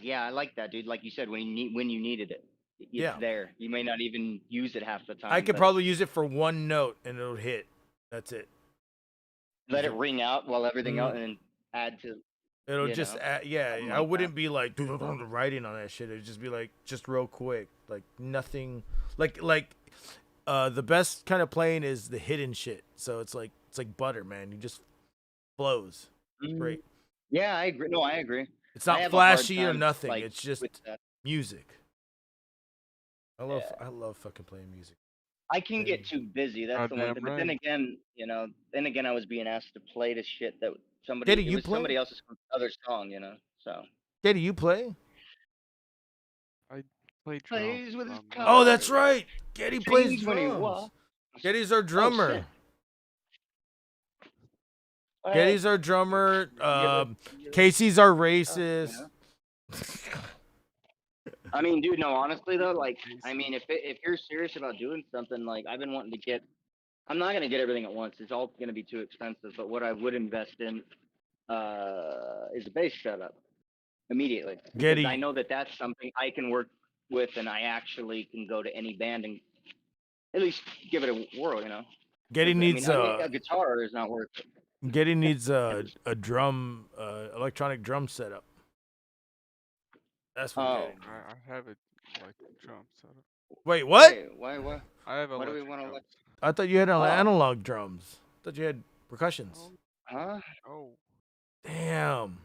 yeah, I like that, dude. Like you said, when you needed it, it's there. You may not even use it half the time. I could but probably use it for one note, and it'll hit. That's it. let it ring out while everything else, and then add to. It'll you just know, add, yeah. something I like wouldn't be like writing on that shit. It'd just be like just real quick, like nothing, like the best kind of playing is the hidden shit. So it's like butter, man. You just flows. Great. Yeah, I agree. No, I agree. It's I not have a hard flashy or time, nothing. like, It's just with that. music. I love fucking playing music. I can get too busy. That's the one thing. But then again, you know, I was being asked to play the shit that somebody. Daddy, it you was play? somebody else's other song, you know. So. Daddy, you play? I play Plays drums. with his Oh, that's right. Getty plays Sings when he drums. walks. Getty's our drummer. shit. Getty's our drummer. Casey's our racist. I mean, dude, no, honestly though, like, I mean, if you're serious about doing something, like, I've been wanting to get. I'm not gonna get everything at once. It's all gonna be too expensive. But what I would invest in is a bass setup immediately. Because Getty. I know that that's something I can work with, and I actually can go to any band and at least give it a whirl, you know. Getty needs a guitar is not worth it. Getty needs a drum, electronic drum setup. That's what. Getty needs. I have a like drum setup. Wait, what? Hey, why? I have Why do we electric want to? drums. I thought you had analog drums. I thought you had percussions. Huh? Oh. Damn.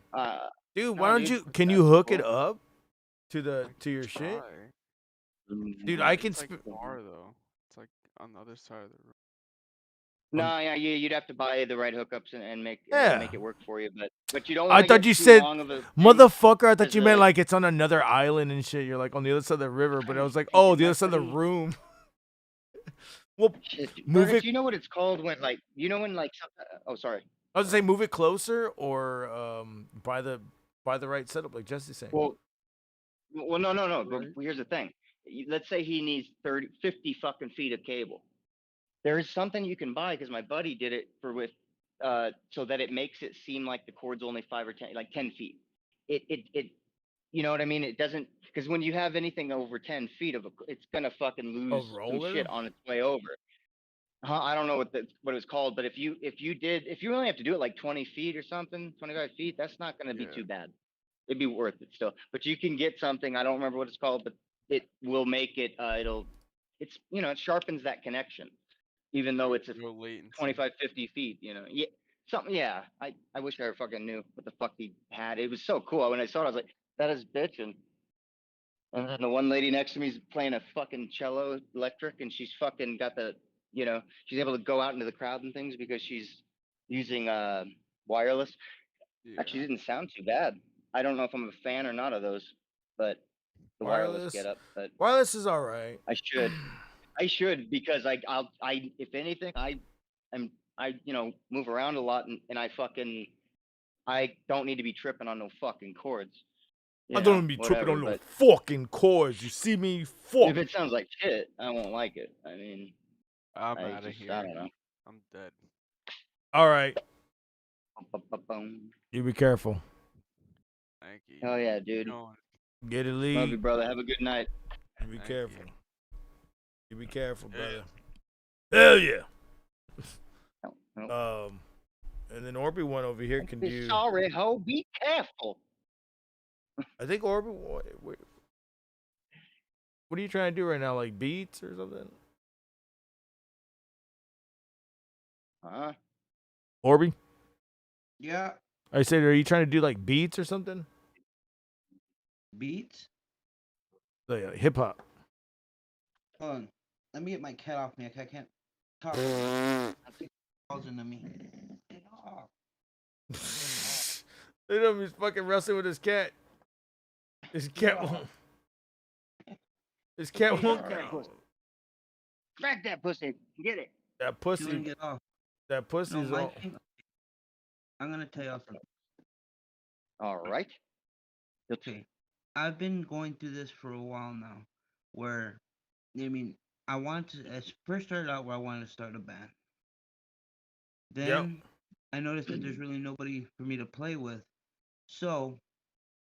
Dude, no, why don't dude, you? Can you hook it cool. up to your shit? Mm-hmm. Dude, I can. It's like far though. It's like on the other side of the room. No, yeah, you'd have to buy the right hookups and make it work for you. But you don't. I wanna thought get you too said, long of a thing, motherfucker. I thought you because, meant like it's on another island and shit. You're like on the other side of the river, but I was like, oh, the other side of the room. Well, move Curtis, it. you know what it's called when like oh sorry. I was gonna say move it closer or buy the right setup like Jesse's saying. Well, no. But here's the thing. Let's say he needs 50 fucking feet of cable. There is something you can buy because my buddy did it so that it makes it seem like the cord's only 5 or 10, like 10 feet. It you know what I mean? It doesn't, because when you have anything over 10 feet it's gonna fucking lose some shit on its way over. I don't know what it was called, but if you only have to do it like 20 feet or something, 25 feet, that's not gonna be too bad. It'd be worth it still. But you can get something, I don't remember what it's called, but it will make it it sharpens that connection, even though it's 25, 50 feet, you know. Yeah, I wish I fucking knew what the fuck he had. It was so cool. When I saw it, I was like, that is bitchin'. And then the one lady next to me is playing a fucking cello electric, and she's fucking got she's able to go out into the crowd and things because she's using wireless. Actually, it didn't sound too bad. I don't know if I'm a fan or not of those, but the wireless get up. But wireless is all right. I should because I if anything I move around a lot and I don't need to be tripping on no fucking chords. I don't want to be tripping on no fucking chords. You see me? Fuck. If it sounds like shit, I won't like it. I mean, I'm I out of just, I here. don't know. I'm dead. All right. Ba-ba-ba-boom. You be careful. Thank you. Oh yeah, Keep dude. going. Get it, Love you, Lee. brother. Have a good night. You be Thank careful. you. You be careful, Yeah. brother. Hell yeah. Oh. And then Orby one over here can Be do. sorry, ho. Be careful. I think Orby. What are you trying to do right now? Like beats or something? Huh? Orby? Yeah. I said, are you trying to do like beats or something? Beats? Like hip hop. Hold on. Let me get my cat off me. I can't talk. I think calls into me. Get off. Look at him, he's fucking wrestling with his cat. His cat won't. His cat won't come. Smack that pussy. Get it. That You wanna pussy. get off? That pussy No, is my all. thing. I'm gonna tell y'all something. All right. Okay. I've been going through this for a while now, where, I mean, I wanted to. First started out where I wanted to start a band. Then I noticed that there's really nobody for me to play with, so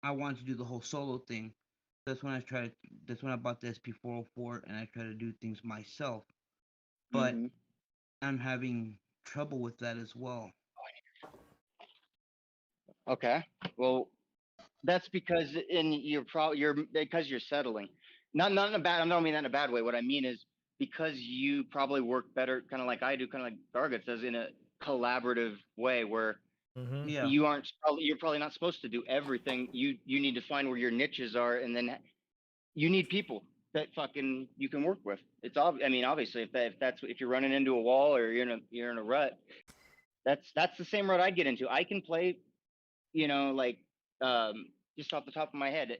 I wanted to do the whole solo thing. That's when I tried. That's when I bought the SP404 and I tried to do things myself. But I'm having trouble with that as well. Okay. Well, that's because you're because you're settling. Not in a bad. I don't mean that in a bad way. What I mean is because you probably work better, kind of like I do, kind of like Gargett says, in a collaborative way where Yeah. you're probably not supposed to do everything. You need to find where your niches are, and then you need people that fucking you can work with. It's I mean, obviously, if you're running into a wall or you're in a rut, that's the same rut I get into. I can play, like just off the top of my head,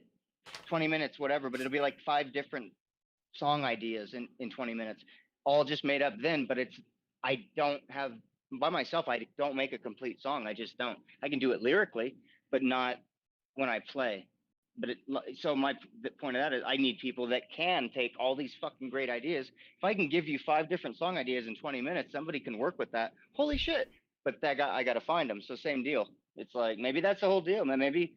20 minutes, whatever, but it'll be like 5 different song ideas in 20 minutes, all just made up then. But I don't have by myself. I don't make a complete song. I just don't. I can do it lyrically, but not when I play. But so the point of that is I need people that can take all these fucking great ideas. If I can give you 5 different song ideas in 20 minutes, somebody can work with that. Holy shit. But I got to find them. So same deal. It's like, maybe that's the whole deal, man. Maybe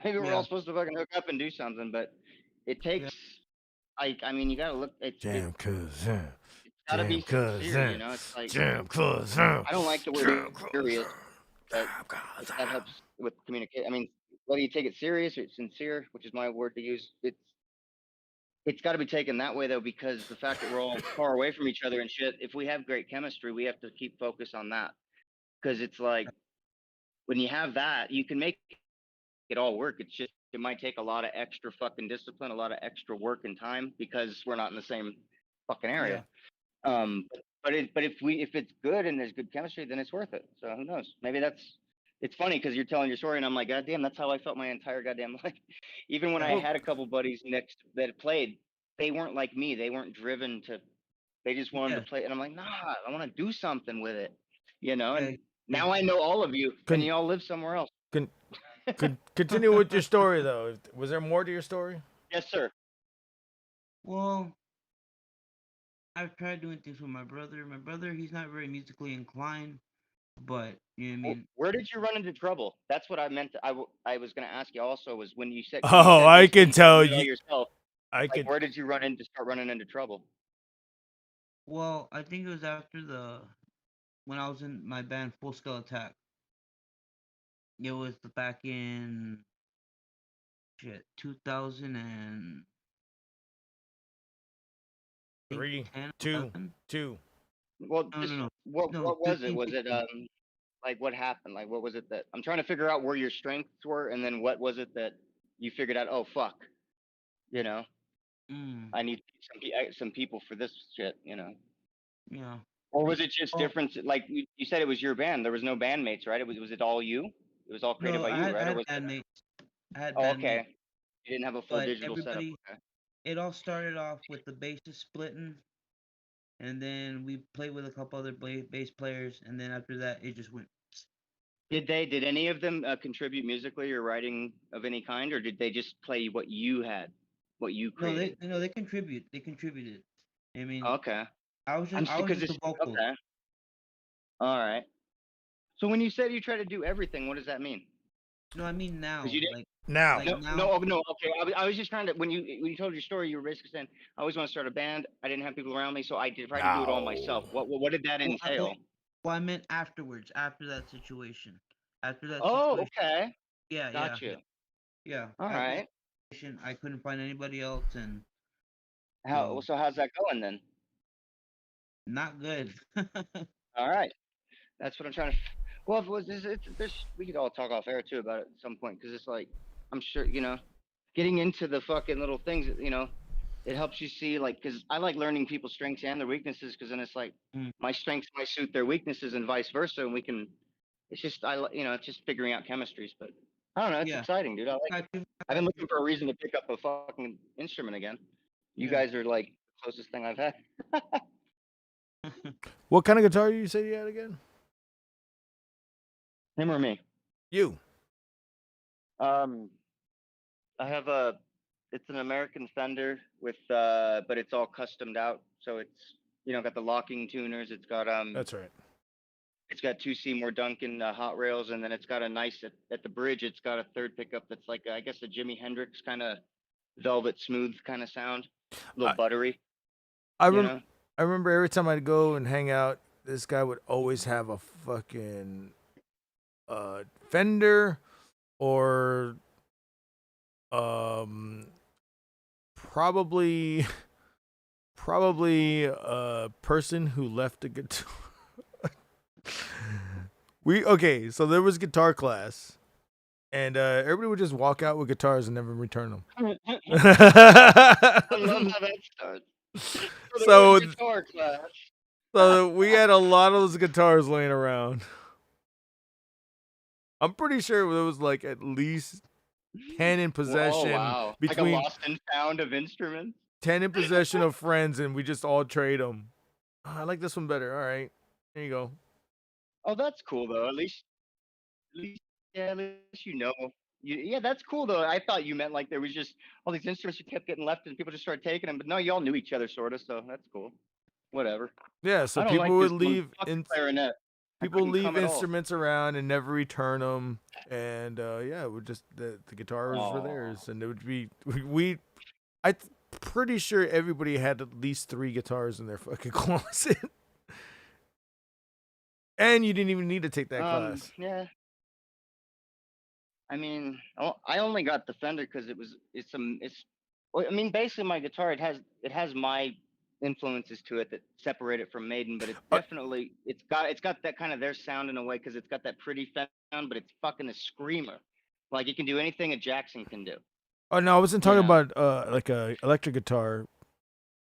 we're all supposed to fucking hook up and do something, but it takes, I mean, you got to look, it's gotta be sincere, it's like, I don't like the word serious, but that helps with communication. I mean, whether you take it serious or it's sincere, which is my word to use, it's got to be taken that way though, because the fact that we're all far away from each other and shit, if we have great chemistry, we have to keep focus on that, because it's like when you have that, you can make it all work. It's just it might take a lot of extra fucking discipline, a lot of extra work and time because we're not in the same fucking area. But if it's good and there's good chemistry, then it's worth it. So who knows? Maybe it's funny because you're telling your story and I'm like, God damn, that's how I felt my entire goddamn life. Even when I had a couple buddies next that played, they weren't like me. They weren't driven to. They just wanted to play, and I'm like, nah, I want to do something with it, And now I know all of you, and you all live somewhere else. Continue with your story though. Was there more to your story? Yes, sir. Well, I've tried doing things with my brother. My brother, he's not very musically inclined, but you know what I mean. Where did you run into trouble? That's what I meant. I was going to ask you also was when you said. Oh, I can tell you. you. Yourself, where did you start running into trouble? Well, I think it was after when I was in my band Full Scale Attack. It was back in 2000 and 3, 10, 2, 11? 2. Well, no. What was 13, it? Was it like what happened? Like what was it that I'm trying to figure out where your strengths were, and then what was it that you figured out? Oh fuck, I need some people for this shit, Yeah. Or was it just different? Like you said, it was your band. There was no bandmates, right? Was it all you? It was all created by you, right? I had bandmates. I had Oh, bandmates. okay. You didn't have a full digital setup. Okay. It all started off with the bassist splitting, and then we played with a couple other bass players, and then after that, it just went. Did any of them contribute musically or writing of any kind, or did they just play what you had, what you created? No, they contribute. They contributed. I mean, okay. I was I'm just I was because just the it's vocals. okay. All right. So when you said you try to do everything, what does that mean? No, I mean now. Because you didn't. Like Now. like No, now. no, no. Okay, I was just trying to. When you told your story, you were basically saying, "I always want to start a band. I didn't have people around me, so I tried to do it all myself." Now. What did that entail? Well, I meant afterwards, after that situation. After that Oh, situation. okay. Yeah, yeah, Got yeah. you. Yeah. All After that right. situation, I couldn't find anybody else, and How? so So how's that going then? not good. All right. That's what I'm trying to. Well, if it was, there's, we could all talk off air too about it at some point because it's like I'm sure getting into the fucking little things. It helps you see like because I like learning people's strengths and their weaknesses because then it's like Mm. my strengths might suit their weaknesses and vice versa, and we can. It's just it's just figuring out chemistries, but I don't know. It's Yeah. exciting, dude. I like it. I've been looking for a reason to pick up a fucking instrument again. You Yeah. guys are like the closest thing I've had. What kind of guitar you say you had again? Him or me? You. I have it's an American Fender with, but it's all customed out. So it's, got the locking tuners. It's got, That's right. it's got two Seymour Duncan hot rails, and then it's got a nice at the bridge. It's got a third pickup that's like, I guess, a Jimi Hendrix kind of velvet smooth kind of sound, a little buttery. I you know? I remember every time I'd go and hang out, this guy would always have a fucking Fender or probably a person who left a guitar. So there was guitar class, and everybody would just walk out with guitars and never return them. I love how that starts. So guitar class. So we had a lot of those guitars laying around. I'm pretty sure there was like at least 10 in possession. Oh, wow. Between like a lost and found of instruments. 10 in possession of friends, and we just all trade them. Oh, I like this one better. All right, there you go. Oh, that's cool though. At least, yeah, at least yeah, that's cool though. I thought you meant like there was just all these instruments you kept getting left, and people just started taking them. But no, you all knew each other sort of, so that's cool. Whatever. Yeah, so I don't people like would this leave clarinet. people leave instruments around and never return them, and yeah, it would just the guitars were theirs, and it would be pretty sure everybody had at least 3 guitars in their fucking closet. And you didn't even need to take that class. Yeah. I mean, I only got the Fender because basically my guitar, it has my influences to it that separate it from Maiden, but it's definitely, it's got that kind of their sound in a way because it's got that pretty sound, but it's fucking a screamer. Like it can do anything a Jackson can do. Oh no, I wasn't talking about like a electric guitar.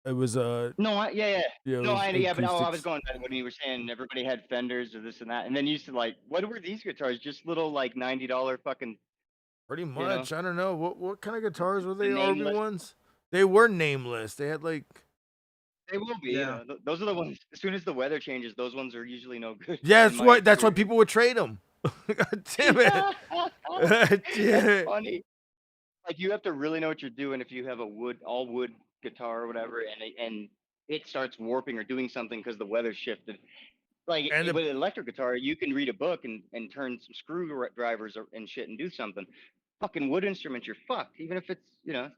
It was No, yeah. Yeah, But I was going back when you were saying everybody had Fenders or this and that, and then you used to like, what were these guitars? Just little like $90 fucking. Pretty much. I don't know what kind of guitars were they. The RB ones? They were nameless. They had like. They will be. Yeah. Those are the ones. As soon as the weather changes, those ones are usually no good. Yeah, that's why people would trade them. God damn it. That's funny. Like you have to really know what you're doing if you have all wood guitar or whatever, and it starts warping or doing something because the weather shifted. Like with an electric guitar, you can read a book and turn some screwdrivers and shit and do something. Fucking wood instruments, you're fucked. Even if it's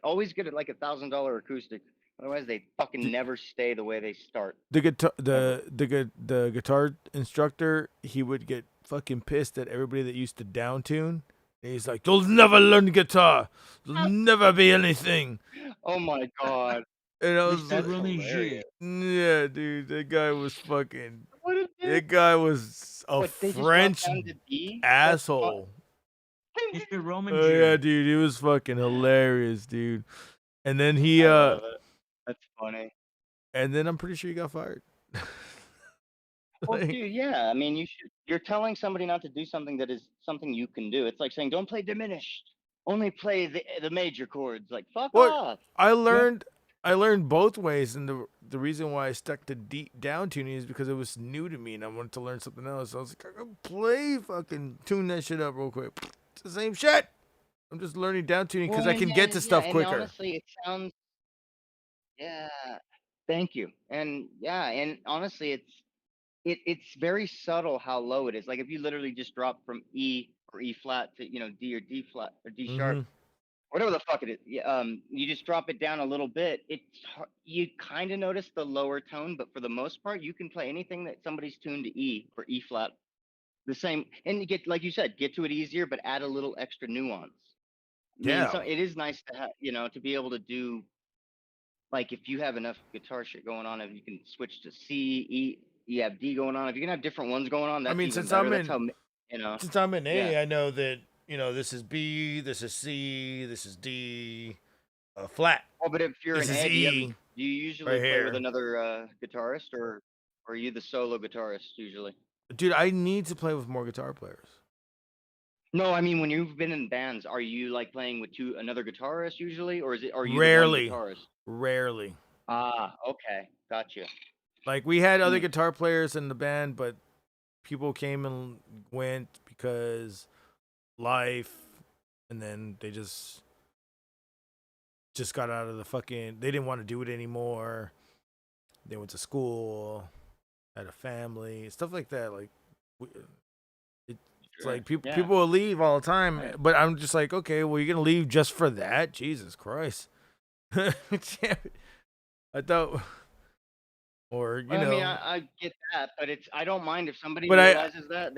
always get it like $1,000 acoustic. Otherwise, they fucking never stay the way they start. The guitar instructor, he would get fucking pissed at everybody that used to down tune. And he's like, "You'll never learn guitar. You'll never be anything." Oh my god. And I was That's hilarious. Yeah, dude, that guy was fucking. That guy was a French asshole. Mr. Roman. Oh yeah, dude, he was fucking hilarious, dude. And then he I love it. That's funny. And then I'm pretty sure he got fired. Well, dude, yeah. I mean, you're telling somebody not to do something that is something you can do. It's like saying, don't play diminished. Only play the major chords. Like, fuck off. I learned both ways, and the reason why I stuck to deep down tuning is because it was new to me, and I wanted to learn something else. So I was like, I can play fucking tune that shit up real quick. It's the same shit. I'm just learning down tuning because I can get to stuff quicker. Honestly, it sounds. Yeah. Thank you. And yeah, and honestly, it's very subtle how low it is. Like if you literally just drop from E or E flat to D or D flat or D sharp, Mm-hmm. whatever the fuck it is. You just drop it down a little bit. You kind of notice the lower tone, but for the most part, you can play anything that somebody's tuned to E or E flat the same, and you get, like you said, get to it easier, but add a little extra nuance. I mean, Yeah. so it is nice to have, to be able to do, like, if you have enough guitar shit going on, if you can switch to C, E, you have D going on. If you can have different ones going on, I that's mean, even better. That's how, you know, since I'm in yeah. A, I know that this is B, this is C, this is D, flat. Oh, but if you're This an is A, E do you usually right play with here. another guitarist, or are you the solo guitarist usually? Dude, I need to play with more guitar players. No, I mean when you've been in bands, are you like playing with another guitarist usually, or are you the one Rarely. guitarist? Rarely. Ah, okay, gotcha. Like we had other Mm. guitar players in the band, but people came and went because life, and then they just got out of the fucking. They didn't want to do it anymore. They went to school, had a family, stuff like that. Like, it's Sure. like people Yeah. people will leave all the time, Right. but I'm just like, okay, well, you're gonna leave just for that? Jesus Christ! I thought, or Well, I mean, I get that, but I don't mind if somebody But I- realizes that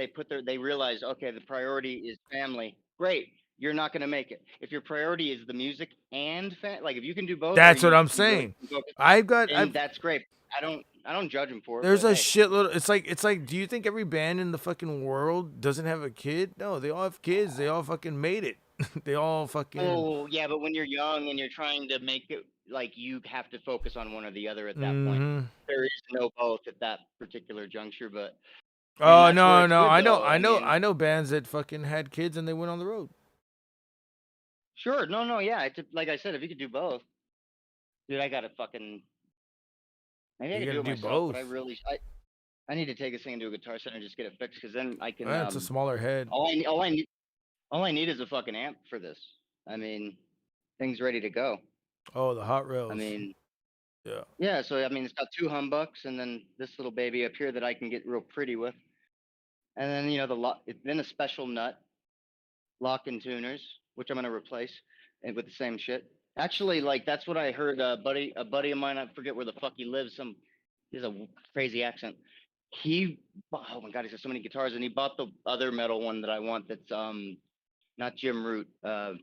they realize, okay, the priority is family. Great, you're not gonna make it. If your priority is the music and like if you can do both, or that's what you I'm really saying. can focus, I've that's great. I don't judge them for it. There's but a hey. shitload. It's like, do you think every band in the fucking world doesn't have a kid? No, they all have kids. They all fucking made it. They all fucking. Oh yeah, but when you're young and you're trying to make it, like you have to focus on one or the other at that point. Mhm. There is no both at that particular juncture, but and Oh that's where no, it's no, good I know, though. I know, mean, I know bands that fucking had kids and they went on the road. sure, no, yeah. Like I said, if you could do both, dude, I gotta fucking. Maybe I You could do gotta it do myself, but both. I need to take this thing into a guitar center and just get it fixed, because then I can. It's a smaller head. All I need is a fucking amp for this. I mean, thing's ready to go. Oh, the hot rails. I mean, yeah. yeah. So I mean, it's got 2 humbucks and then this little baby up here that I can get real pretty with, and then then a special nut, lock-in tuners, which I'm gonna replace, and with the same shit. Actually, like that's what I heard. A buddy of mine, I forget where the fuck he lives. He has a crazy accent. Oh my god, he's got so many guitars, and he bought the other metal one that I want. That's not Jim Root. Oh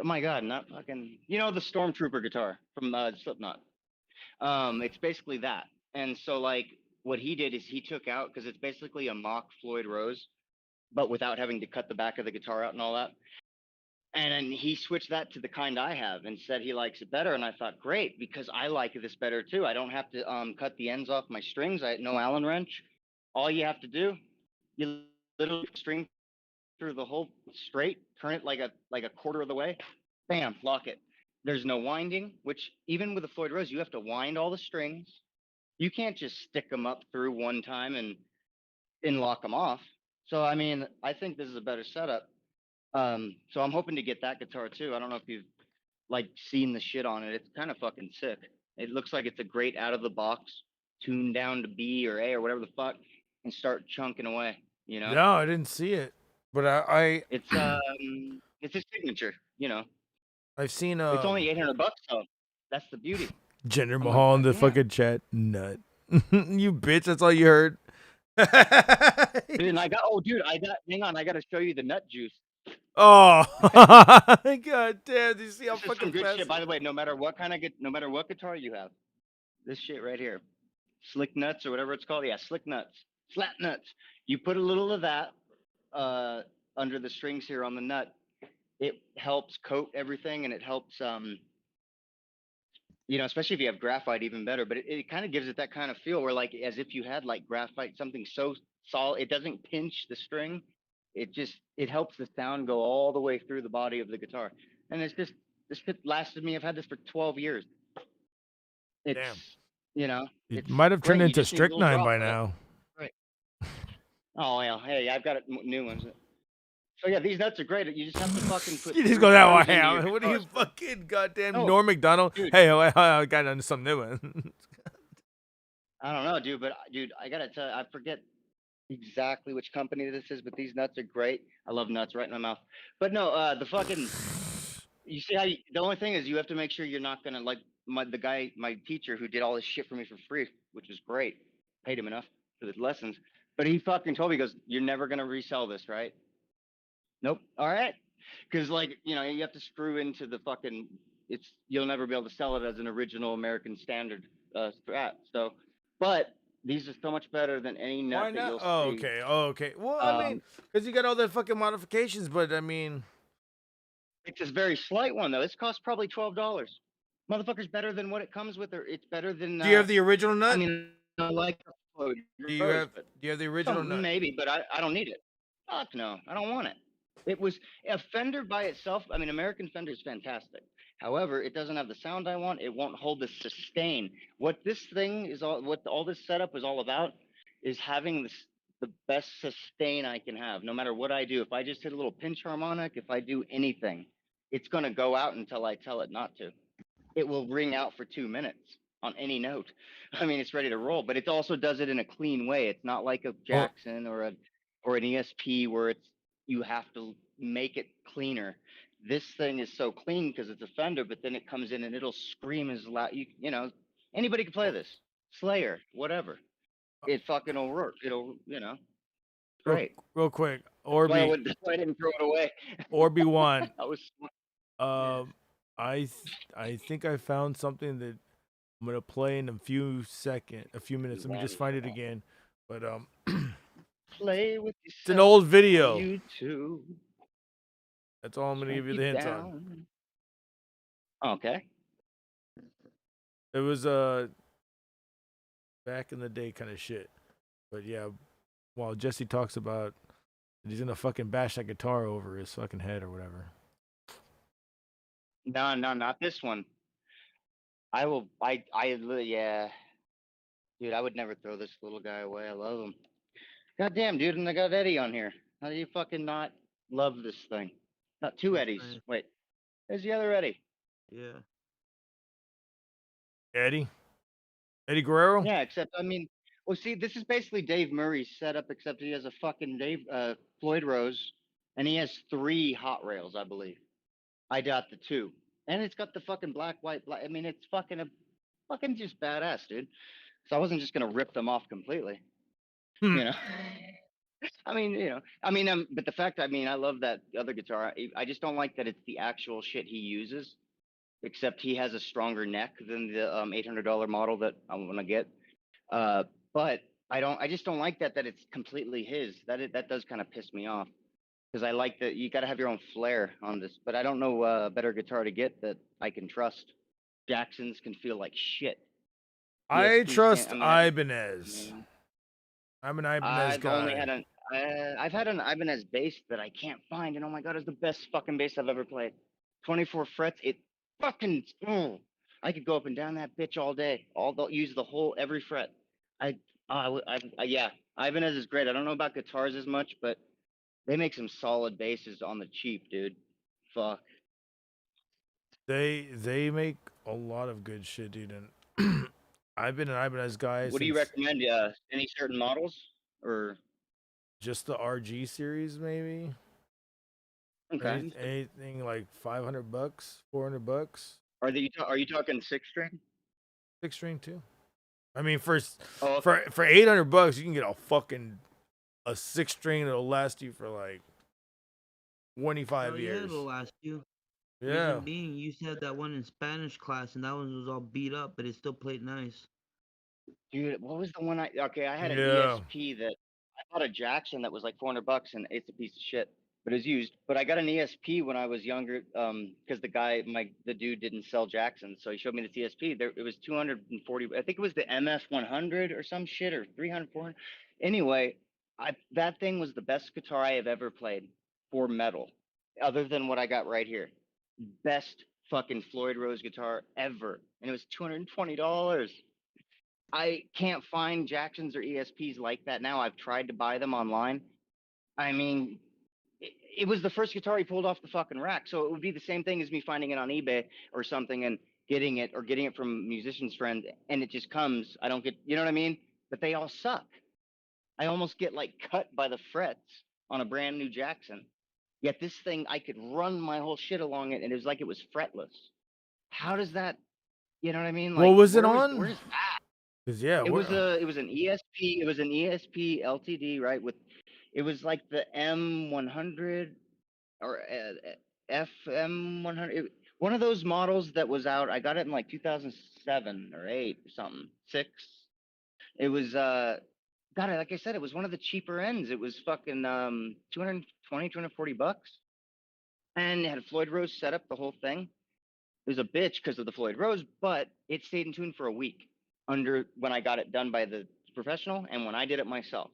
my god, not fucking. You know the Stormtrooper guitar from Slipknot. It's basically that. And so like what he did is he took out, because it's basically a mock Floyd Rose, but without having to cut the back of the guitar out and all that. And then he switched that to the kind I have and said he likes it better. And I thought, great, because I like this better too. I don't have to cut the ends off my strings. I no Allen wrench. All you have to do, you literally string through the whole straight, turn it like a quarter of the way, bam, lock it. There's no winding, which even with a Floyd Rose, you have to wind all the strings. You can't just stick them up through one time and lock them off. So I mean, I think this is a better setup. So I'm hoping to get that guitar too. I don't know if you've like seen the shit on it. It's kind of fucking sick. It looks like it's a great out of the box, tuned down to B or A or whatever the fuck, and start chunking away. You know? No, I didn't see it, but I It's his signature. You know? I've seen It's only $800 though. That's the beauty. Jinder I'm Mahal in the like, "Damn." fucking chat. Nut. You bitch. That's all you heard. Dude, and hang on, I got to show you the nut juice. Oh, god damn! Do you see how This is fucking some good fast? shit, by the way. No matter what guitar you have, this shit right here, slick nuts or whatever it's called. Yeah, slick nuts, slap nuts. You put a little of that under the strings here on the nut. It helps coat everything, and it helps especially if you have graphite, even better. But it kind of gives it that kind of feel where like as if you had like graphite, something so solid, it doesn't pinch the string. It helps the sound go all the way through the body of the guitar. And this shit lasted me. I've had this for 12 years. It's It it's might have turned great. You into just need a little strychnine drop by of it. now. Right. Oh well, hey, I've got new ones. So yeah, these nuts are great. You just have to fucking put. You just 3 go that rows into way. your What are you guitars, bro. fucking goddamn No, Norm Macdonald? dude. Hey, I got into some new one. I don't know, dude, but dude, I gotta tell you, I forget exactly which company this is, but these nuts are great. I love nuts right in my mouth. But no, the fucking, you see how the only thing is you have to make sure you're not gonna like my teacher who did all this shit for me for free, which was great. Paid him enough for the lessons, but he fucking told me, he goes, "You're never gonna resell this, right?" Nope. All right. Because like you have to screw into the fucking. You'll never be able to sell it as an original American standard Strat. So, but these are so much better than any nut Why that not? you'll Oh, see. okay. Oh, okay. Well, I mean, because you got all the fucking modifications, but I mean, It's a very slight one though. This costs probably $12. Motherfucker's better than what it comes with, or it's better than. do you have the original I nut? mean, I like Do you Rose, have but Do you have the original nut? maybe, but I don't need it. Fuck no, I don't want it. It was a Fender by itself. I mean, American Fender is fantastic. However, it doesn't have the sound I want. It won't hold the sustain. What this thing is what all this setup is all about is having the best sustain I can have, no matter what I do. If I just hit a little pinch harmonic, if I do anything, it's gonna go out until I tell it not to. It will ring out for 2 minutes on any note. I mean, it's ready to roll, but it also does it in a clean way. It's not like a Jackson or an ESP where you have to make it cleaner. This thing is so clean because it's a Fender, but then it comes in and it'll scream as loud. Anybody can play this. Slayer, whatever. It fucking will work. It'll, great. Real quick, That's why I didn't throw it away. Orby one. I was. I think I found something that I'm gonna play in a few minutes. Let me just find it again. But Play with it's an old video. YouTube. That's all I'm gonna give you the hints on. Okay. It was back in the day kind of shit. But yeah, while Jesse talks about he's gonna fucking bash that guitar over his fucking head or whatever. No, not this one. I will. Yeah, dude. I would never throw this little guy away. I love him. Goddamn, dude. And I got Eddie on here. How do you fucking not love this thing? Not two Eddies. nice. Wait. There's the other Eddie. Yeah. Eddie Guerrero? Yeah, except well, see, this is basically Dave Murray's setup, except he has a fucking Floyd Rose, and he has 3 hot rails, I believe. I got the 2, and it's got the fucking black. I mean, it's fucking just badass, dude. So I wasn't just gonna rip them off completely, you know. But the fact, I love that other guitar. I just don't like that it's the actual shit he uses. Except he has a stronger neck than the $800 model that I want to get. But I just don't like that it's completely his. That does kind of piss me off because I like that you got to have your own flair on this. But I don't know a better guitar to get that I can trust. Jacksons can feel like shit. I ESPs trust can't. Ibanez. I'm an Ibanez guy. I've had an Ibanez bass that I can't find, and oh my god, it's the best fucking bass I've ever played. 24 frets. It fucking. I could go up and down that bitch all day. Use every fret. Yeah. Ibanez is great. I don't know about guitars as much, but they make some solid basses on the cheap, dude. Fuck. They make a lot of good shit, dude. And I've been an Ibanez guy. What do you recommend? Any certain models or just the RG series, maybe? Okay. Anything like $500, $400? Are you talking 6-string? 6-string too. I mean, for okay. for $800, you can get a 6-string that'll last you for like 25 years. Yeah, it'll last you. Yeah. Reason being, you used to have that one in Spanish class, and that one was all beat up, but it still played nice. Dude, what was the one I had an Yeah. ESP that I bought a Jackson that was like $400 and it's a piece of shit, but it's used. But I got an ESP when I was younger, because the dude didn't sell Jacksons, so he showed me this ESP. It was 240. I think it was the MF 100 or some shit, or 300, 400. Anyway, that thing was the best guitar I have ever played for metal, other than what I got right here. Best fucking Floyd Rose guitar ever, and it was $220. I can't find Jacksons or ESPs like that now. I've tried to buy them online. I mean, it was the first guitar he pulled off the fucking rack. So it would be the same thing as me finding it on eBay or something and getting it from a musician's friend, and it just comes. I don't get, you know what I mean? But they all suck. I almost get like cut by the frets on a brand new Jackson. Yet this thing, I could run my whole shit along it, and it was like it was fretless. How does that? You know what I mean? Like, What was it on? Where's that? 'Cause, yeah, It was an ESP. It was an ESP LTD, right? It was like the M100 or FM100. One of those models that was out. I got it in like 2007 or 8 or something. 6. It was God, like I said, it was one of the cheaper ends. It was fucking 220, 240 bucks. And it had a Floyd Rose setup, the whole thing. It was a bitch because of the Floyd Rose, but it stayed in tune for a week when I got it done by the professional, and when I did it myself.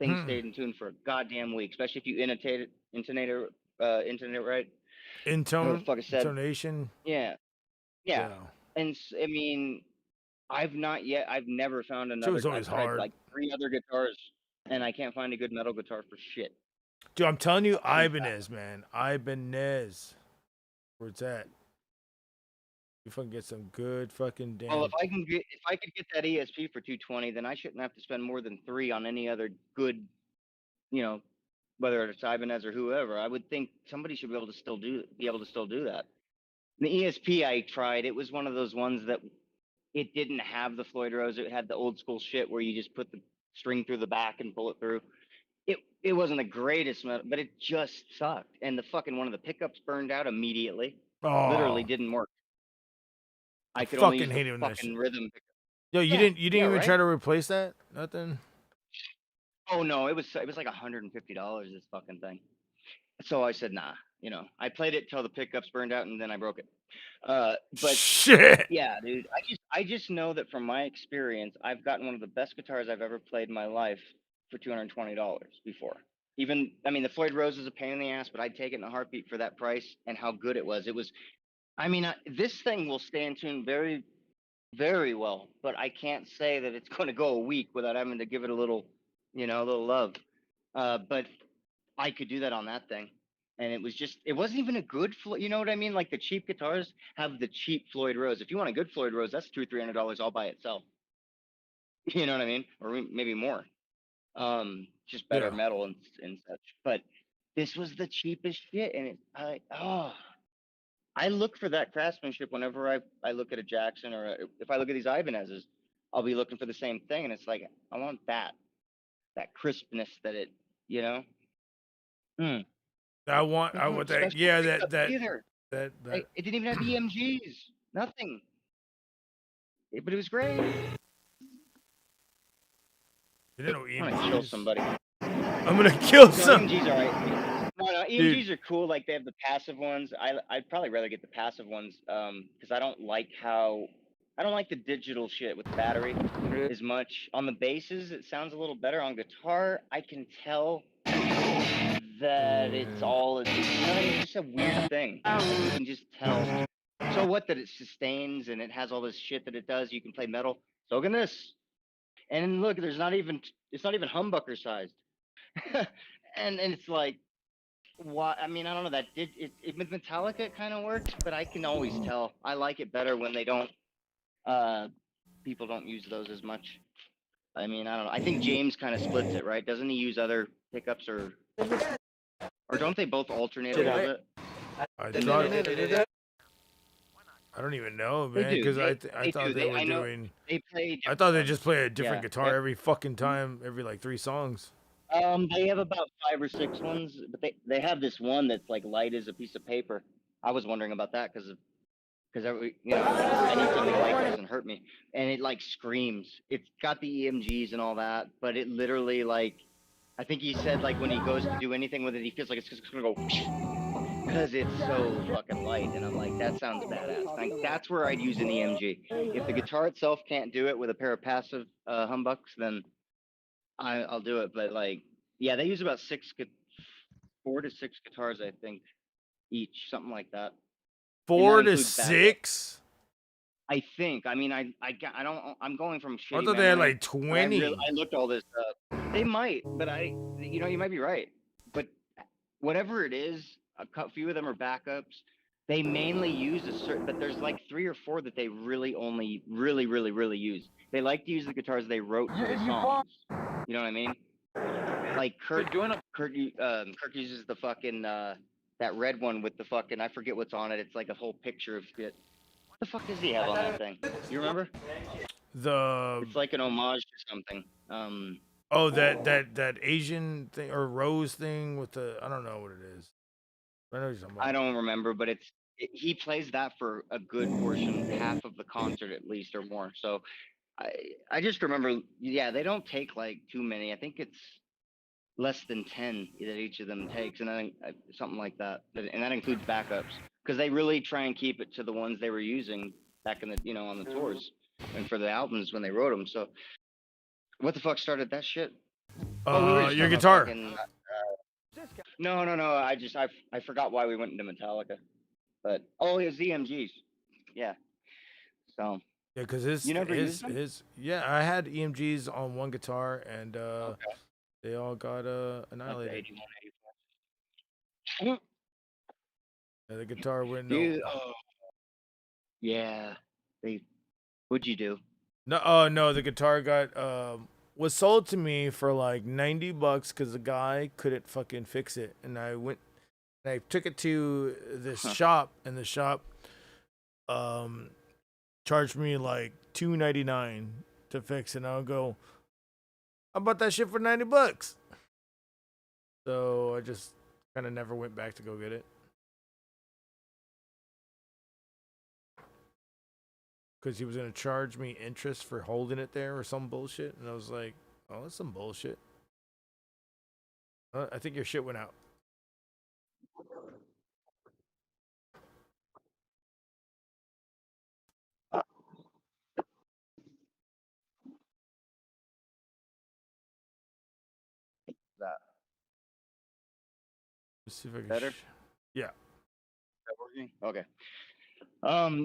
Things stayed in tune for a goddamn week, especially if you intonate it right. Intonation. Yeah. And I mean, I've never found another. Always I've tried hard. like 3 other guitars, and I can't find a good metal guitar for shit. Dude, I'm telling you, Ibanez, man. Ibanez. Where it's at. You fucking get some good fucking damn. Well, if I could get that ESP for 220, then I shouldn't have to spend more than 3 on any other good, whether it's Ibanez or whoever. I would think somebody should be able to still do that. The ESP I tried, it was one of those ones that it didn't have the Floyd Rose. It had the old school shit where you just put the string through the back and pull it through. It wasn't the greatest, but it just sucked. And the fucking one of the pickups burned out immediately. Oh. Literally didn't work. I could fucking only hate use it the when fucking rhythm pickup. Yo, you didn't even try to replace that? Nothing? Oh no, it was like $150 this fucking thing. So I said, nah, I played it till the pickups burned out and then I broke it. But shit. Yeah, dude. I just know that from my experience, I've gotten one of the best guitars I've ever played in my life for $220 before. Even, I mean, the Floyd Rose is a pain in the ass, but I'd take it in a heartbeat for that price and how good it was. This thing will stay in tune very, very well, but I can't say that it's going to go a week without having to give it a little love. But I could do that on that thing. And it wasn't even a good Floyd, you know what I mean? Like the cheap guitars have the cheap Floyd Rose. If you want a good Floyd Rose, that's $200-300 all by itself. You know what I mean? Or maybe more. Just better metal and such. But this was the cheapest shit. And I look for that craftsmanship whenever I look at a Jackson or if I look at these Ibanez's, I'll be looking for the same thing. And it's like, I want that crispness that it, I want that. Yeah, that. It didn't even have EMGs. Nothing. But it was great. You didn't know EMGs. I'm gonna kill somebody. I'm gonna kill some. EMGs are right. No, EMGs are cool. Like they have the passive ones. I'd probably rather get the passive ones because I don't like the digital shit with the battery as much. On the basses, it sounds a little better. On guitar, I can tell that it's just a weird thing. You can just tell. So what that it sustains and it has all this shit that it does. You can play metal. So can this. And look, it's not even humbucker sized. and it's like, what? I mean, I don't know. That with Metallica it kind of works, but I can always tell. I like it better when they don't. People don't use those as much. I mean, I don't know. I think James kind of splits it, right? Doesn't he use other pickups or don't they both alternate a little bit? I don't even know, man, because I thought they were doing. I thought they just play a different guitar every fucking time, every like 3 songs. They have about 5 or 6 ones, but they have this one that's like light as a piece of paper. I was wondering about that because I need something light that doesn't hurt me, and it like screams. It's got the EMGs and all that, but it literally like, I think he said like when he goes to do anything with it, he feels like it's just gonna go because it's so fucking light. And I'm like, that sounds badass. Like that's where I'd use an EMG. If the guitar itself can't do it with a pair of passive humbucks, then I'll do it. But like, yeah, they use about 4 to 6 guitars, I think, each, something like that. 4 to 6. I think. I mean, I don't. I'm going from shitty. I thought they had like 20. I looked all this up. They might, but you might be right. But whatever it is, few of them are backups. They mainly use a certain, but there's like 3 or 4 that they really only really use. They like to use the guitars they wrote to the songs. You know what I mean? Like Kurt uses the fucking that red one with the fucking, I forget what's on it. It's like a whole picture of shit. What the fuck does he have on that thing? You remember? It's like an homage to something. Oh, that Asian thing or rose thing with the, I don't know what it is. I know what you're talking about. I don't remember, but he plays that for a good portion, half of the concert at least or more. So I just remember, yeah, they don't take like too many. I think it's less than 10 that each of them takes, and I think something like that. And that includes backups because they really try and keep it to the ones they were using back in the, on the tours and for the albums when they wrote them. So what the fuck started that shit? Your guitar. No. I forgot why we went into Metallica, but it was EMGs. Yeah. So. Yeah, because yeah, I had EMGs on one guitar and they all got annihilated. Yeah, the guitar went no. Yeah. What'd you do? No, the guitar got was sold to me for like $90 because the guy couldn't fucking fix it, and I took it to this shop, and the shop charged me like $2.99 to fix it. And I'll go, I bought that shit for $90. So I just kind of never went back to go get it. Because he was going to charge me interest for holding it there or some bullshit. And I was like, oh, that's some bullshit. I think your shit went out. That. Let's see if I can Better? Yeah. Okay.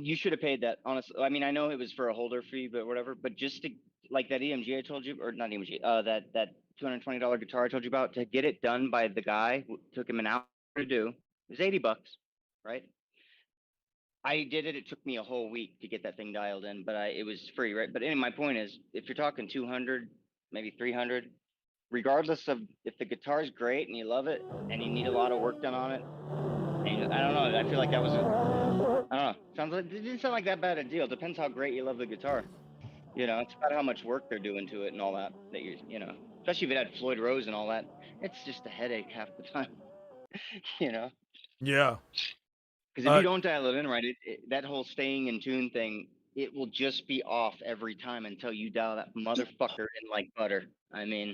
You should have paid that, honestly. I mean, I know it was for a holder fee, but whatever. But just to, like that EMG I told you, or not EMG, that $220 guitar I told you about, to get it done by the guy, took him an hour to do. It was $80, right? I did it. It took me a whole week to get that thing dialed in, but it was free, right? But anyway, my point is, if you're talking 200, maybe 300, regardless of if the guitar's great and you love it and you need a lot of work done on it, and I don't know, I feel like that was I don't know. It didn't sound like that bad a deal. Depends how great you love the guitar. It's about how much work they're doing to it and all that. Especially if it had Floyd Rose and all that. It's just a headache half the time. Yeah. Because if you don't dial it in right, that whole staying in tune thing, it will just be off every time until you dial that motherfucker in like butter. I mean,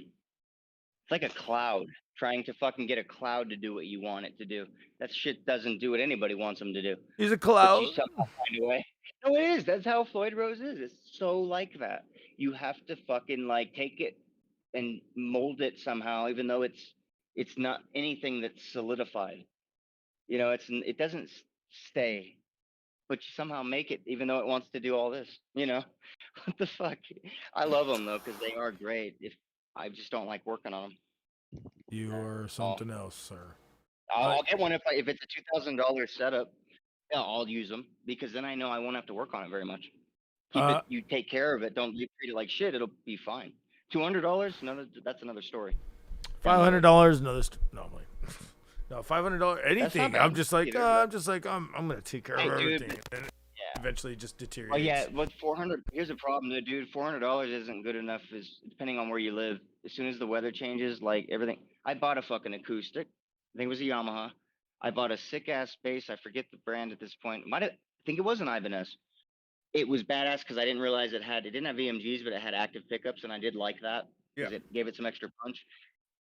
it's like a cloud. Trying to fucking get a cloud to do what you want it to do. That shit doesn't do what anybody wants them to do. He's a cloud. But you somehow find a way. No, it is. That's how Floyd Rose is. It's so like that. You have to fucking like take it and mold it somehow, even though it's not anything that's solidified. It doesn't stay, but you somehow make it, even though it wants to do all this. What the fuck? I love them though because they are great. If I just don't like working on them. You are something else, sir. I'll get one if it's a $2,000 setup. Yeah, I'll use them because then I know I won't have to work on it very much. You take care of it. Don't treat it like shit. It'll be fine. $200, that's another story. $500, another. No, I'm like, no, $500, anything. I'm just like, I'm gonna take care of everything. Dude, and eventually, just deteriorates. Oh yeah, but $400. Here's the problem, dude. $400 isn't good enough. Depending on where you live. As soon as the weather changes, like everything. I bought a fucking acoustic. I think it was a Yamaha. I bought a sick ass bass. I forget the brand at this point. I think it was an Ibanez. It was badass because I didn't realize it didn't have EMGs, but it had active pickups, and I did like that because it gave it some extra punch.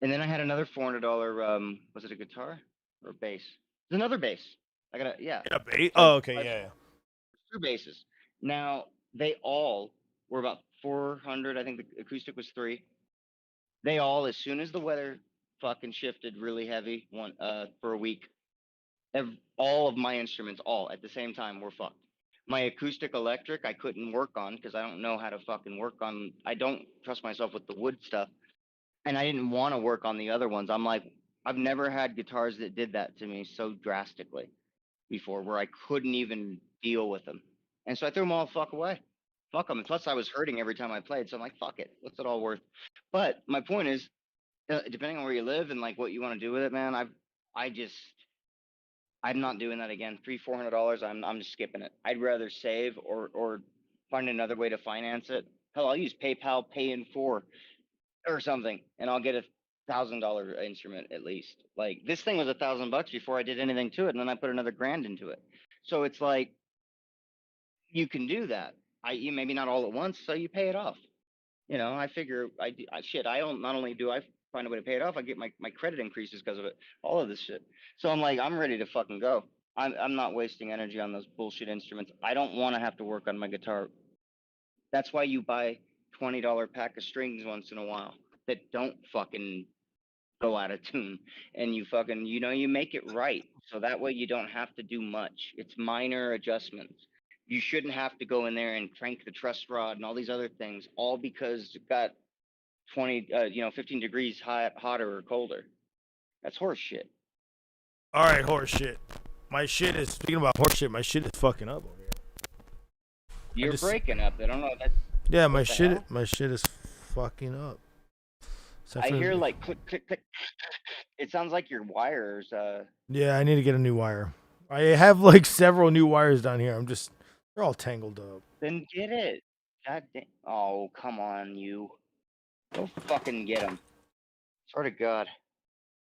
And then I had another $400. Was it a guitar or a bass? It's another bass. I got Yeah, bass. Oh, okay, yeah. 2 basses. Now they all were about 400. I think the acoustic was 3. They all, as soon as the weather fucking shifted really heavy for a week, all of my instruments, all at the same time, were fucked. My acoustic electric, I couldn't work on because I don't know how to fucking work on. I don't trust myself with the wood stuff, and I didn't want to work on the other ones. I'm like, I've never had guitars that did that to me so drastically before, where I couldn't even deal with them. And so I threw them all the fuck away. Fuck them. And plus, I was hurting every time I played. So I'm like, fuck it. What's it all worth? But my point is, depending on where you live and like what you want to do with it, man, I'm not doing that again. $300-400. I'm just skipping it. I'd rather save or find another way to finance it. Hell, I'll use PayPal Pay in 4 or something, and I'll get $1,000 instrument at least. Like this thing was $1,000 before I did anything to it, and then I put another grand into it. So it's like you can do that. You maybe not all at once, so you pay it off. You know, I figure I don't, not only do I find a way to pay it off, I get my credit increases because of it. All of this shit. So I'm like, I'm ready to fucking go. I'm not wasting energy on those bullshit instruments. I don't want to have to work on my guitar. That's why you buy $20 pack of strings once in a while that don't fucking go out of tune, and you fucking, you make it right. So that way you don't have to do much. It's minor adjustments. You shouldn't have to go in there and crank the truss rod and all these other things, all because it got 15 degrees hotter or colder. That's horse shit. All right, horse shit. My shit is, speaking about horse shit, my shit is fucking up over here. You're breaking up. I don't know. Yeah, my shit is fucking up. I hear like click, click, click. It sounds like your wires. Yeah, I need to get a new wire. I have like several new wires down here. They're all tangled up. Then get it. God damn. Oh, come on, you. Go fucking get them. Swear to God.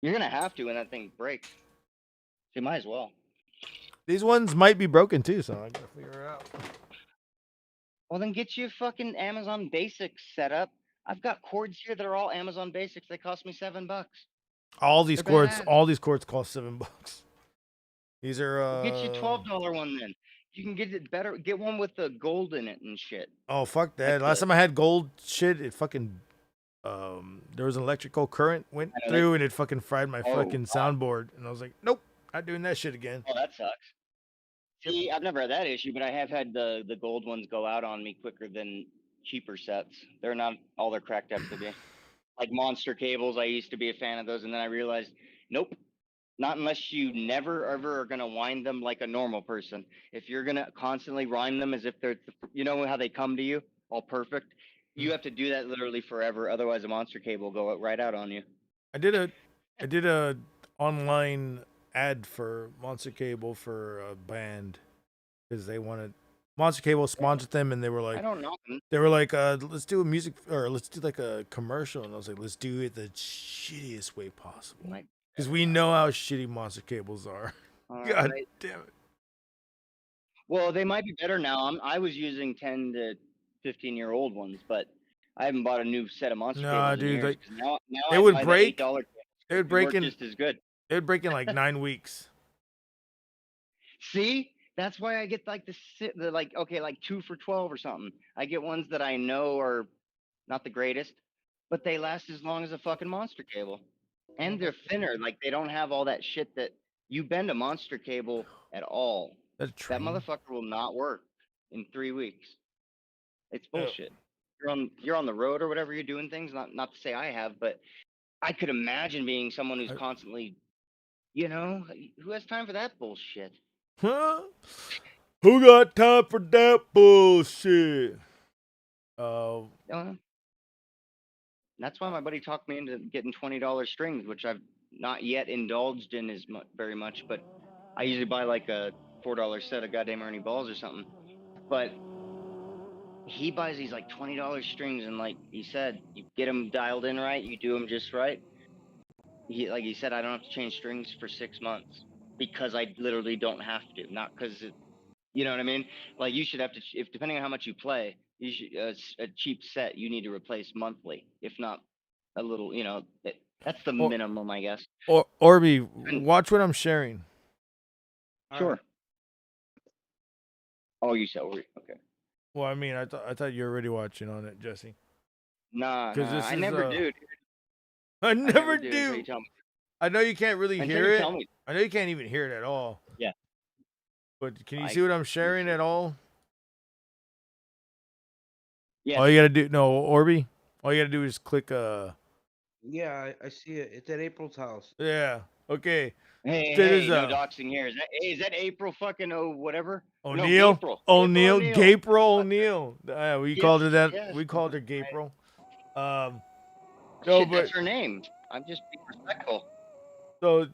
You're gonna have to when that thing breaks. You might as well. These ones might be broken too, so I gotta figure it out. Well, then get you a fucking Amazon Basics set up. I've got cords here that are all Amazon Basics. They cost me $7. All these They're cords, badass. all these cords cost $7. These are Get you $12 one then. You can get it better. Get one with the gold in it and shit. Oh fuck that! Last time I had gold shit, it fucking there was an electrical current went through and it fucking fried my fucking soundboard, and I was like, nope, not doing that shit again. Oh, that sucks. See, I've never had that issue, but I have had the gold ones go out on me quicker than cheaper sets. They're not all they're cracked up to be. Like monster cables, I used to be a fan of those, and then I realized, nope, not unless you never ever are gonna wind them like a normal person. If you're gonna constantly wind them as if they're, how they come to you, all perfect, you have to do that literally forever. Otherwise, a monster cable will go right out on you. I did a online ad for Monster Cable for a band because they wanted Monster Cable sponsored them, and they were like, I don't know. They were like, let's do a music, or let's do like a commercial, and I was like, let's do it the shittiest way possible, because we know how shitty Monster Cables are. God damn it. Well, they might be better now. I was using 10 to 15-year-old ones, but I haven't bought a new set of monster cables in dude, years, like 'cause now they I would buy the break. $8 They would break work in just as good. They would break in like 9 weeks. See, that's why I get like the like 2 for $12 or something. I get ones that I know are not the greatest, but they last as long as a fucking monster cable, and they're thinner. Like they don't have all that shit that you bend a monster cable at all. That motherfucker will not work in 3 weeks. It's bullshit. You're on the road or whatever, you're doing things. Not to say I have, but I could imagine being someone who's constantly, who has time for that bullshit? Huh? Who got time for that bullshit? That's why my buddy talked me into getting $20 strings, which I've not yet indulged in very much, but I usually buy like a $4 set of goddamn Ernie balls or something. But he buys these like $20 strings, and like he said, you get them dialed in right, you do them just right. Like he said, I don't have to change strings for 6 months because I literally don't have to. Not because you know what I mean? Like you should have to, if depending on how much you play, you should a cheap set you need to replace monthly, if not a little. That's the minimum, I guess. Or Orby, watch what I'm sharing. Sure. Oh, you said okay. Well, I mean, I thought you were already watching on it, Jesse. Nah, I never do. Dude. I never do. Until you tell me. I know you can't really Until hear you it. tell me. I know you can't even hear it at all. Yeah. But can you see what I'm sharing at all? Yeah. All you gotta do, Orby. All you gotta do is click Yeah, I see it. It's at April's house. Yeah. Okay. Hey, Check this hey, no out. doxing here. Is that April fucking whatever? No, O'Neal. Gapril. Gapril O'Neal. O'Neal. Gapril O'Neal. We Yes, called her that. yes. We called her Gapril. No, Shit, but that's her name. I'm just being respectful. so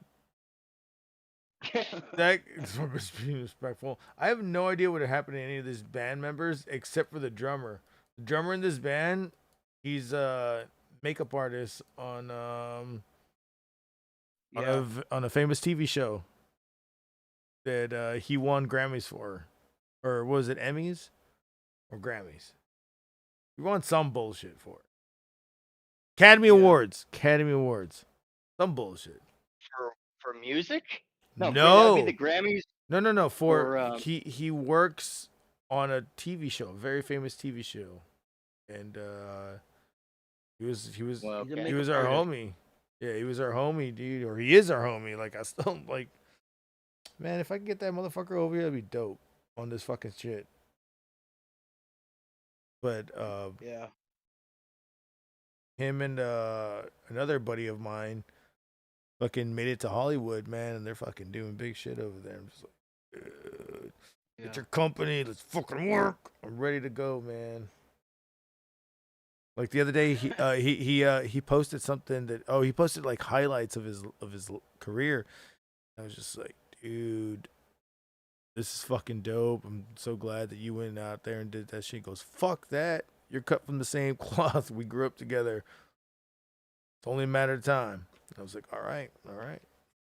that was being respectful. I have no idea what happened to any of these band members except for the drummer. The drummer in this band, he's a makeup artist on on a famous TV show that he won Grammys for, or was it Emmys or Grammys? He won some bullshit for it. Academy Awards, some bullshit. For music? No, that'd be the Grammys. no. For for, he works on a TV show, a very famous TV show, and he was Well, He's a he was makeup our artist. homie. Yeah, he was our homie, dude, or he is our homie. Like I still like, man, if I can get that motherfucker over here, that'd be dope on this fucking shit. But Yeah. him and another buddy of mine fucking made it to Hollywood, man, and they're fucking doing big shit over there. I'm just like, get your company, let's fucking work. I'm ready to go, man. Like the other day, he posted something that he posted like highlights of his career. I was just like, dude, this is fucking dope. I'm so glad that you went out there and did that shit. He goes, fuck that. You're cut from the same cloth. We grew up together. It's only a matter of time. I was like, all right,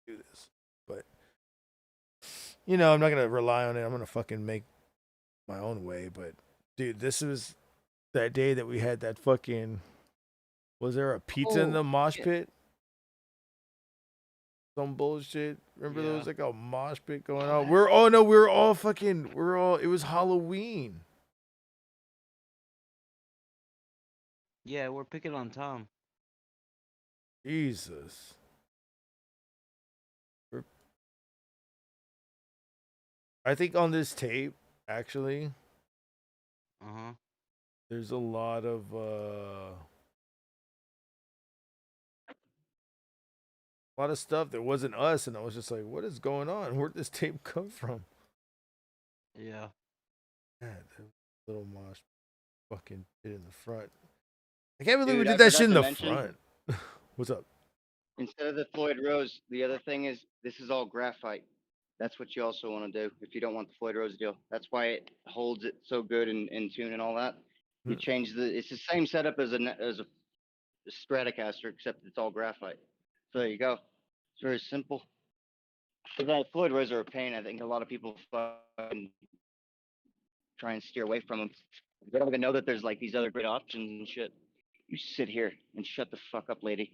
do this. But I'm not gonna rely on it. I'm gonna fucking make my own way. But dude, this was that day that we had that fucking. Was there a pizza in the mosh pit? Some bullshit. Remember there was like a mosh pit going on. It was Halloween. Yeah, we're picking on Tom. Jesus. I think on this tape, actually, there's a lot of stuff that wasn't us, and I was just like, what is going on? Where'd this tape come from? Yeah. Yeah, the little mosh fucking shit in the front. I can't believe we Dude, did I that forgot shit in to the mention, front. What's up? Instead of the Floyd Rose, the other thing is this is all graphite. That's what you also want to do if you don't want the Floyd Rose deal. That's why it holds it so good in tune and all that. You change it's the same setup as a Stratocaster, except it's all graphite. So there you go. It's very simple. But that Floyd Rose are a pain. I think a lot of people fucking try and steer away from them. They don't even know that there's like these other great options and shit. You sit here and shut the fuck up, lady.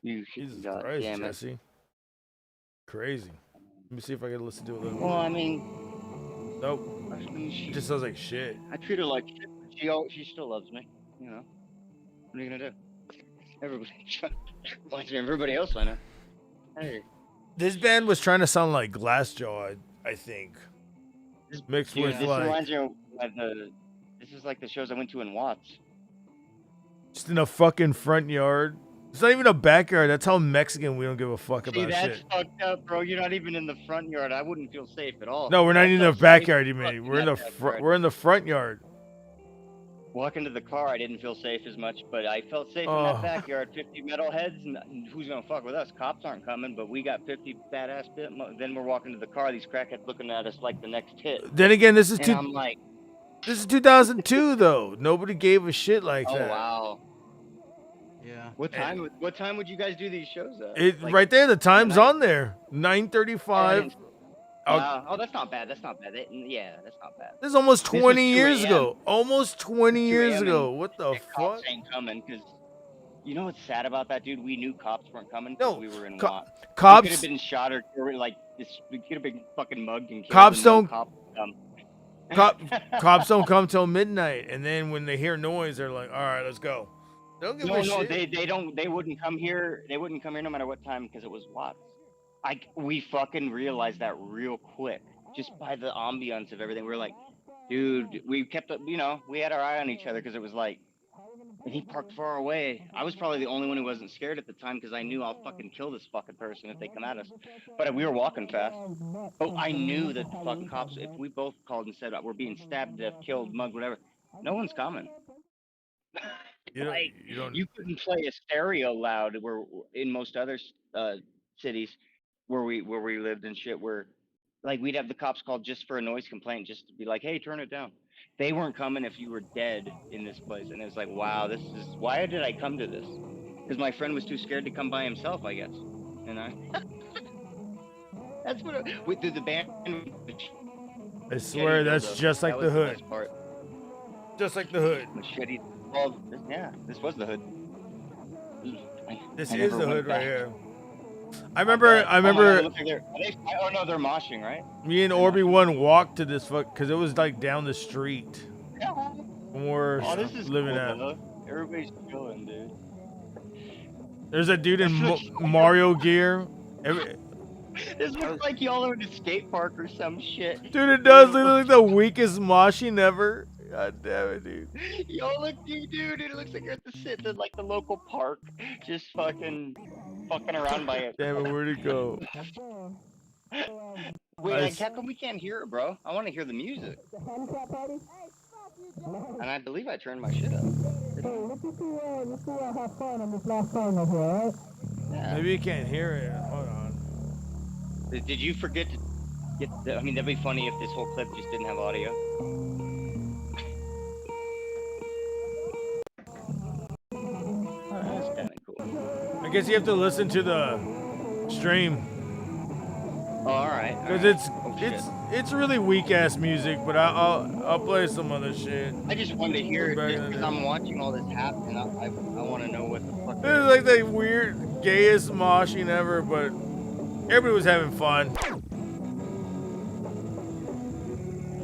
You Jesus God Christ, damn it. Jesse. Crazy. Let me see if I can listen to it a little Well, bit. I mean, Nope. I mean, It just sounds like shit. I treat her like shit, but she still loves me. You know, what are you gonna do? Everybody reminds me of everybody else I know. Hey, This band was trying to sound like Glassjaw, I think. Mixed dude, with this like reminds me of this is like the shows I went to in Watts. just in a fucking front yard. It's not even a backyard. That's how Mexican we don't give a fuck See, about that's shit. fucked up, bro. You're not even in the front yard. I wouldn't feel safe at all. No, we're not I even in the felt safe backyard, you as fuck mean. We're in the that front. backyard. We're in the front yard. Walking to the car, I didn't feel safe as much, but I felt safe in Oh. that backyard. 50 metalheads, and who's gonna fuck with us? Cops aren't coming, but we got 50 badass bit. Then we're walking to the car. These crackheads looking at us like the next hit. Then again, this is and I'm like, this is 2002 though. Nobody gave a shit like oh that. wow. Yeah. What time? What time would you guys do these shows at? It Like, right there. The time's night? on there. 9:35. Oh, that's not bad. That's not bad. Yeah, that's not bad. This is almost This was 20 2 years a.m. ago. Almost 20 2 years a.m. ago. and What the cops fuck? ain't coming because you know what's sad about that, dude? We knew cops weren't coming because we were in Watt. cops- We could have been shot or like this. We could have been fucking mugged and killed. Cops and no don't- cop would come. Cops don't come till midnight, and then when they hear noise, they're like, "All right, let's go." They don't give a shit. they don't. They wouldn't come here. They wouldn't come here no matter what time because it was Watts. We fucking realized that real quick just by the ambiance of everything. We were like, Dude, we kept up, we had our eye on each other because it was like, and he parked far away. I was probably the only one who wasn't scared at the time because I knew I'll fucking kill this fucking person if they come at us. But we were walking fast. But I knew that the fucking cops, if we both called and said we're being stabbed to death, killed, mugged, whatever, no one's coming. Like, you couldn't play a stereo loud where in most other cities where we lived and shit, where like we'd have the cops called just for a noise complaint, just to be like, hey, turn it down. They weren't coming if you were dead in this place. And it was like, wow, why did I come to this? Because my friend was too scared to come by himself, I guess. And that's what we through the band. I swear that's just like the hood. Just like the hood. Machete. Well, yeah, this was the hood. This I is never the went hood right back. here. I remember. Oh no, they're moshing, right? Me and Orby one walked to this because it was like down the street. When we're this is living cool, at. though. Everybody's chilling, dude. There's a dude in Mario gear. This looks like y'all are at a skate park or some shit. Dude, it does look like the weakest moshing ever. God damn it, dude. Y'all look, dude. It looks like you're at the local park, just fucking around by it. Damn it, where'd it go? Wait, Captain, we can't hear it, bro. I want to hear the music. And I believe I turned my shit up. Maybe you can't hear it. Hold on. Did you forget to get I mean, that'd be funny if this whole clip just didn't have audio. Oh, that's kind of cool. I guess you have to listen to the stream. Oh, all right. Because it's really weak ass music, but I'll play some other shit. I just wanted to hear it because I'm watching all this happen. I want to know what the fuck. It was like the weird, gayest moshing ever, but everybody was having fun.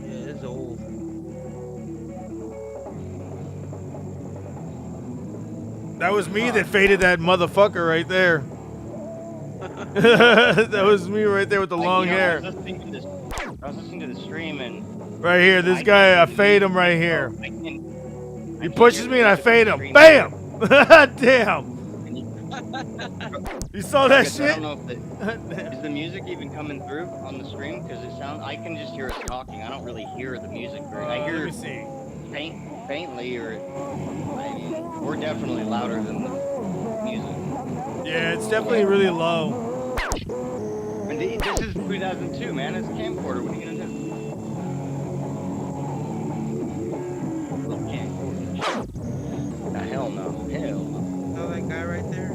Yeah, it's old. That was me that faded that motherfucker right there. That was me right there with the long hair. I was listening to the stream and right here, this guy, I fade him right here. He pushes me and I fade him. Bam! Damn! You saw that shit? I don't know if is the music even coming through on the stream? Because I can just hear us talking. I don't really hear the music. I hear let me see. Faintly, or I mean, we're definitely louder than the music. Yeah, it's definitely really low. And this is 2002, man. It's a camcorder. What are you gonna do? Little camcorder. Hell no. Hell no. Oh, that guy right there?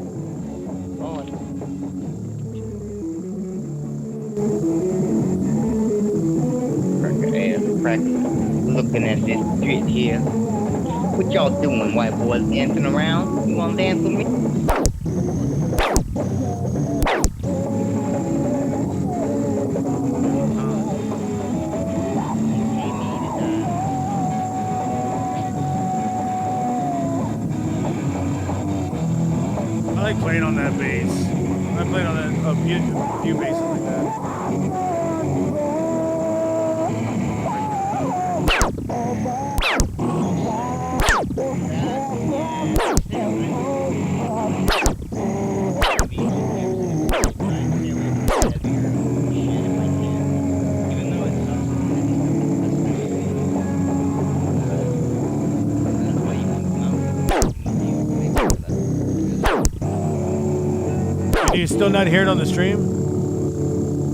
Oh. Looking at this street here. What y'all doing, white boys? Dancing around? You wanna dance with me? I like playing on that bass. I played on that a few basses like that. You still not hear it on the stream?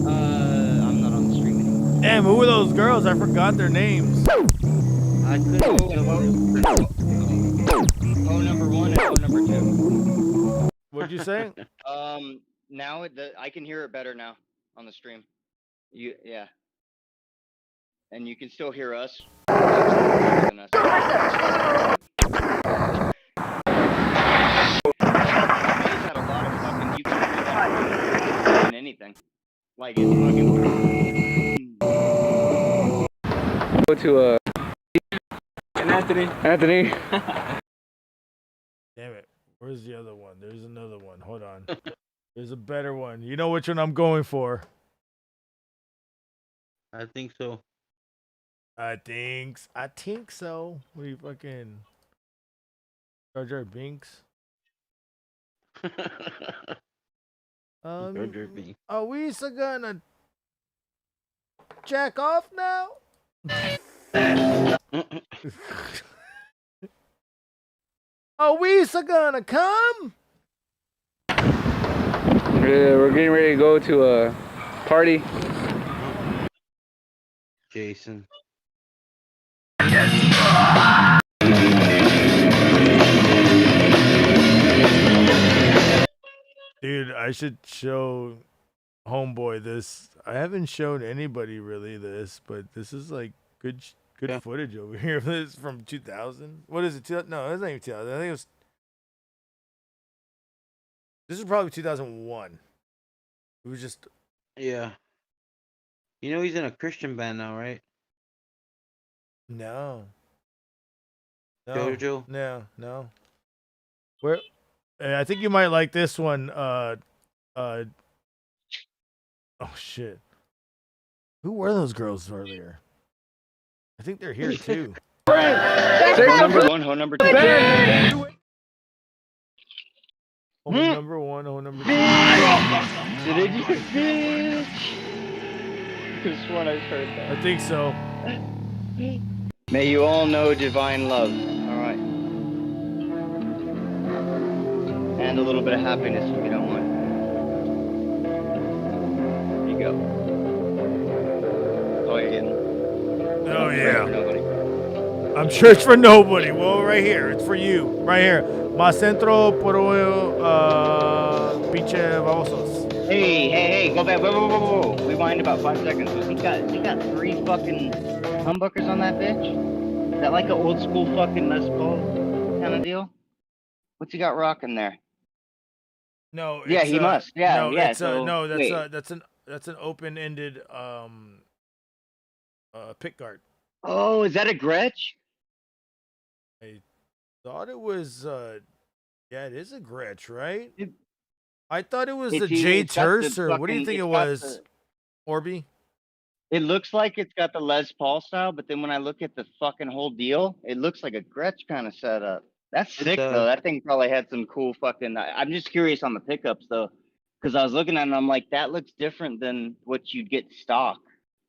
I'm not on the stream anymore. Damn, who were those girls? I forgot their names. I couldn't. O number 1 and O number 2. What'd you say? Now I can hear it better now on the stream. Yeah. And you can still hear us. Anything. Like it's fucking. Go to Anthony. Damn it. Where's the other one? There's another one. Hold on. There's a better one. You know which one I'm going for. I think so. I think so. What are you fucking Jar Jar Binks? Jar Jar Binks. Are we so gonna jack off now? Are we so gonna come? Yeah, we're getting ready to go to a party. Jason. Dude, I should show homeboy this. I haven't shown anybody really this, but this is like good footage over here. This is from 2000. What is it? No, it's not even 2000. I think it was. This is probably 2001. It was just. Yeah. You know he's in a Christian band now, right? No. Jojo? No. Where? I think you might like this one. Oh shit. Who were those girls earlier? I think they're here too. Hole number one, hole number two. Hole number one, hole number two. Did you bitch? I could have sworn I heard that. I think so. May you all know divine love. Alright. And a little bit of happiness if you don't mind. There you go. That's all you're getting. Oh yeah. Nobody. I'm sure it's for nobody. Well, right here. It's for you. Right here. Más centro por pinche babosos. Hey, go back. Whoa. Rewind about 5 seconds. He got 3 fucking humbuckers on that bitch? Is that like an old school fucking Les Paul kind of deal? What's he got rocking there? No. Yeah, he must. Yeah, no, yeah. It's So, no. wait. That's an open-ended pick guard. Oh, is that a Gretsch? I thought it was. Yeah, it is a Gretsch, right? I thought it was the J Tercer. What do you think it was, Orby? It looks like it's got the Les Paul style, but then when I look at the fucking whole deal, it looks like a Gretsch kind of setup. That's sick though. That thing probably had some cool fucking. I'm just curious on the pickups though, because I was looking at it and I'm like, that looks different than what you'd get stock,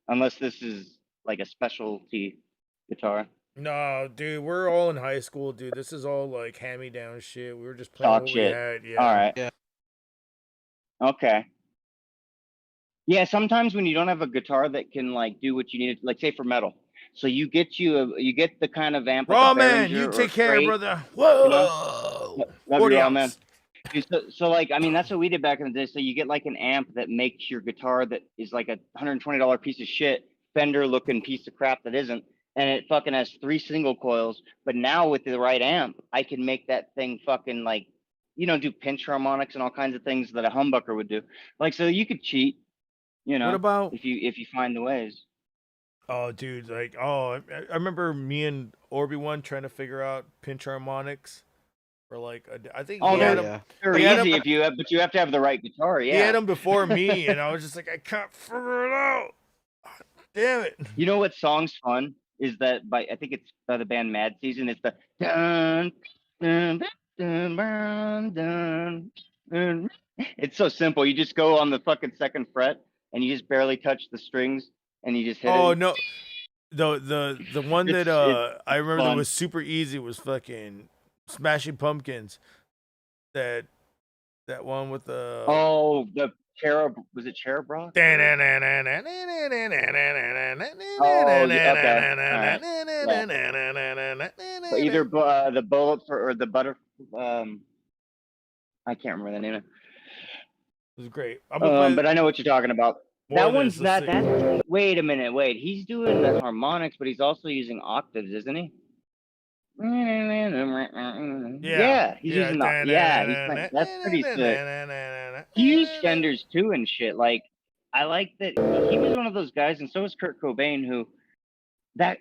unless this is like a specialty guitar. No, dude, we're all in high school, dude. This is all like hand-me-down shit. We were just playing Stock what shit. we had. Yeah. All right. Yeah. Okay. Yeah, sometimes when you don't have a guitar that can like do what you need, like say for metal, so you get the kind of amp. Raw like a man, Behringer you or take care, Straight, brother. Whoa. You know? Love 40 you, Raw ounce. man. Dude, so like, I mean, that's what we did back in the day. So you get like an amp that makes your guitar that is like a $120 piece of shit, Fender looking piece of crap that isn't, and it fucking has 3 single coils. But now with the right amp, I can make that thing fucking like, do pinch harmonics and all kinds of things that a humbucker would do. Like, so you could cheat, What about? if you find the ways. Oh, dude, like, I remember me and Orby one trying to figure out pinch harmonics for like, I think Oh, he had they're, them. they're he had easy them- but you have to have the right guitar. Yeah. He had them before me, and I was just like, I can't figure it out. Damn it. You know what song's fun is that I think it's by the band Mad Season. It's the dun dun dun dun dun dun. It's so simple. You just go on the fucking 2nd fret and you just barely touch the strings and you just hit Oh it. no, the one that I remember that fun. was super easy was fucking Smashing Pumpkins. That one with the Oh, the Cherub, was it Cherub Rock? Oh, Oh, yeah, okay. All right. Yeah. Either the bullet or the butter. I can't remember the name of it. It was great. I'm gonna play But I know what you're talking about. more That of one's this. Let's that. see. That. Wait a minute. Wait. He's doing the harmonics, but he's also using octaves, isn't he? Yeah. He's using the. Yeah. He's playing, that's pretty sick. He used Fenders too and shit. Like, I like that he was one of those guys, and so was Kurt Cobain, who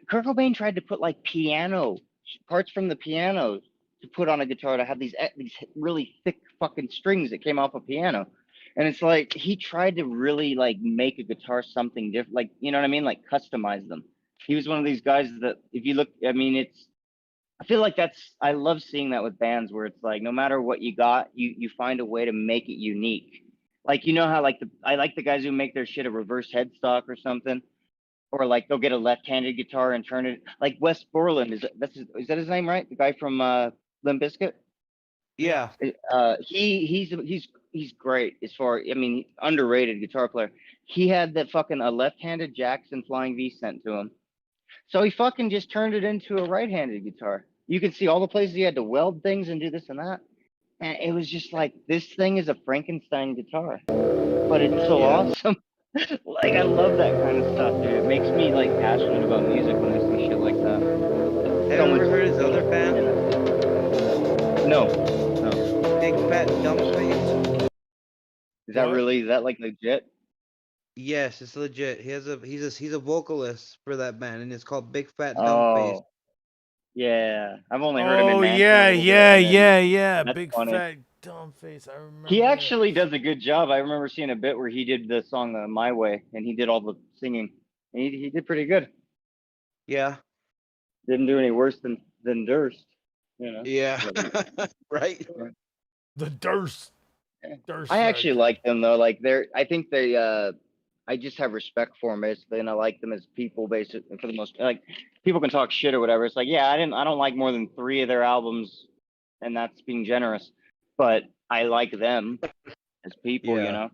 Kurt Cobain tried to put like piano parts from the piano to put on a guitar to have these really thick fucking strings that came off a piano. And it's like he tried to really like make a guitar something different, like, you know what I mean, like customize them. He was one of these guys that, if you look, I mean, I feel like I love seeing that with bands where it's like, no matter what you got, you find a way to make it unique. Like, you know how I like the guys who make their shit a reverse headstock or something, or like they'll get a left-handed guitar and turn it like Wes Borland. Is that his name, right? The guy from Limp Bizkit. Yeah. He's great as far. I mean, underrated guitar player. He had that fucking a left-handed Jackson Flying V sent to him, so he fucking just turned it into a right-handed guitar. You can see all the places he had to weld things and do this and that, and it was just like, this thing is a Frankenstein guitar, but it's so awesome. Like, I love that kind of stuff, dude. It makes me like passionate about music when I see shit like that. Have you ever heard his other band? No. Big Fat Dumb Face. Is that like legit? Yes, it's legit. He's a vocalist for that band, and it's called Big Fat Dumb Face. Oh, yeah. I've only heard him in Oh Manson yeah, a little bit, yeah, and then yeah. that's Big funny. fat dumb face. I remember. He actually does a good job. I remember seeing a bit where he did the song "My Way" and he did all the singing. And he did pretty good. Yeah. Didn't do any worse than Durst. You know. Yeah. Right. The Durst. Durst. I actually like them though. Like I think they. I just have respect for them basically, and I like them as people basically for the most. Like, people can talk shit or whatever. It's like, yeah, I don't like more than 3 of their albums, and that's being generous. But I like them as people, you know.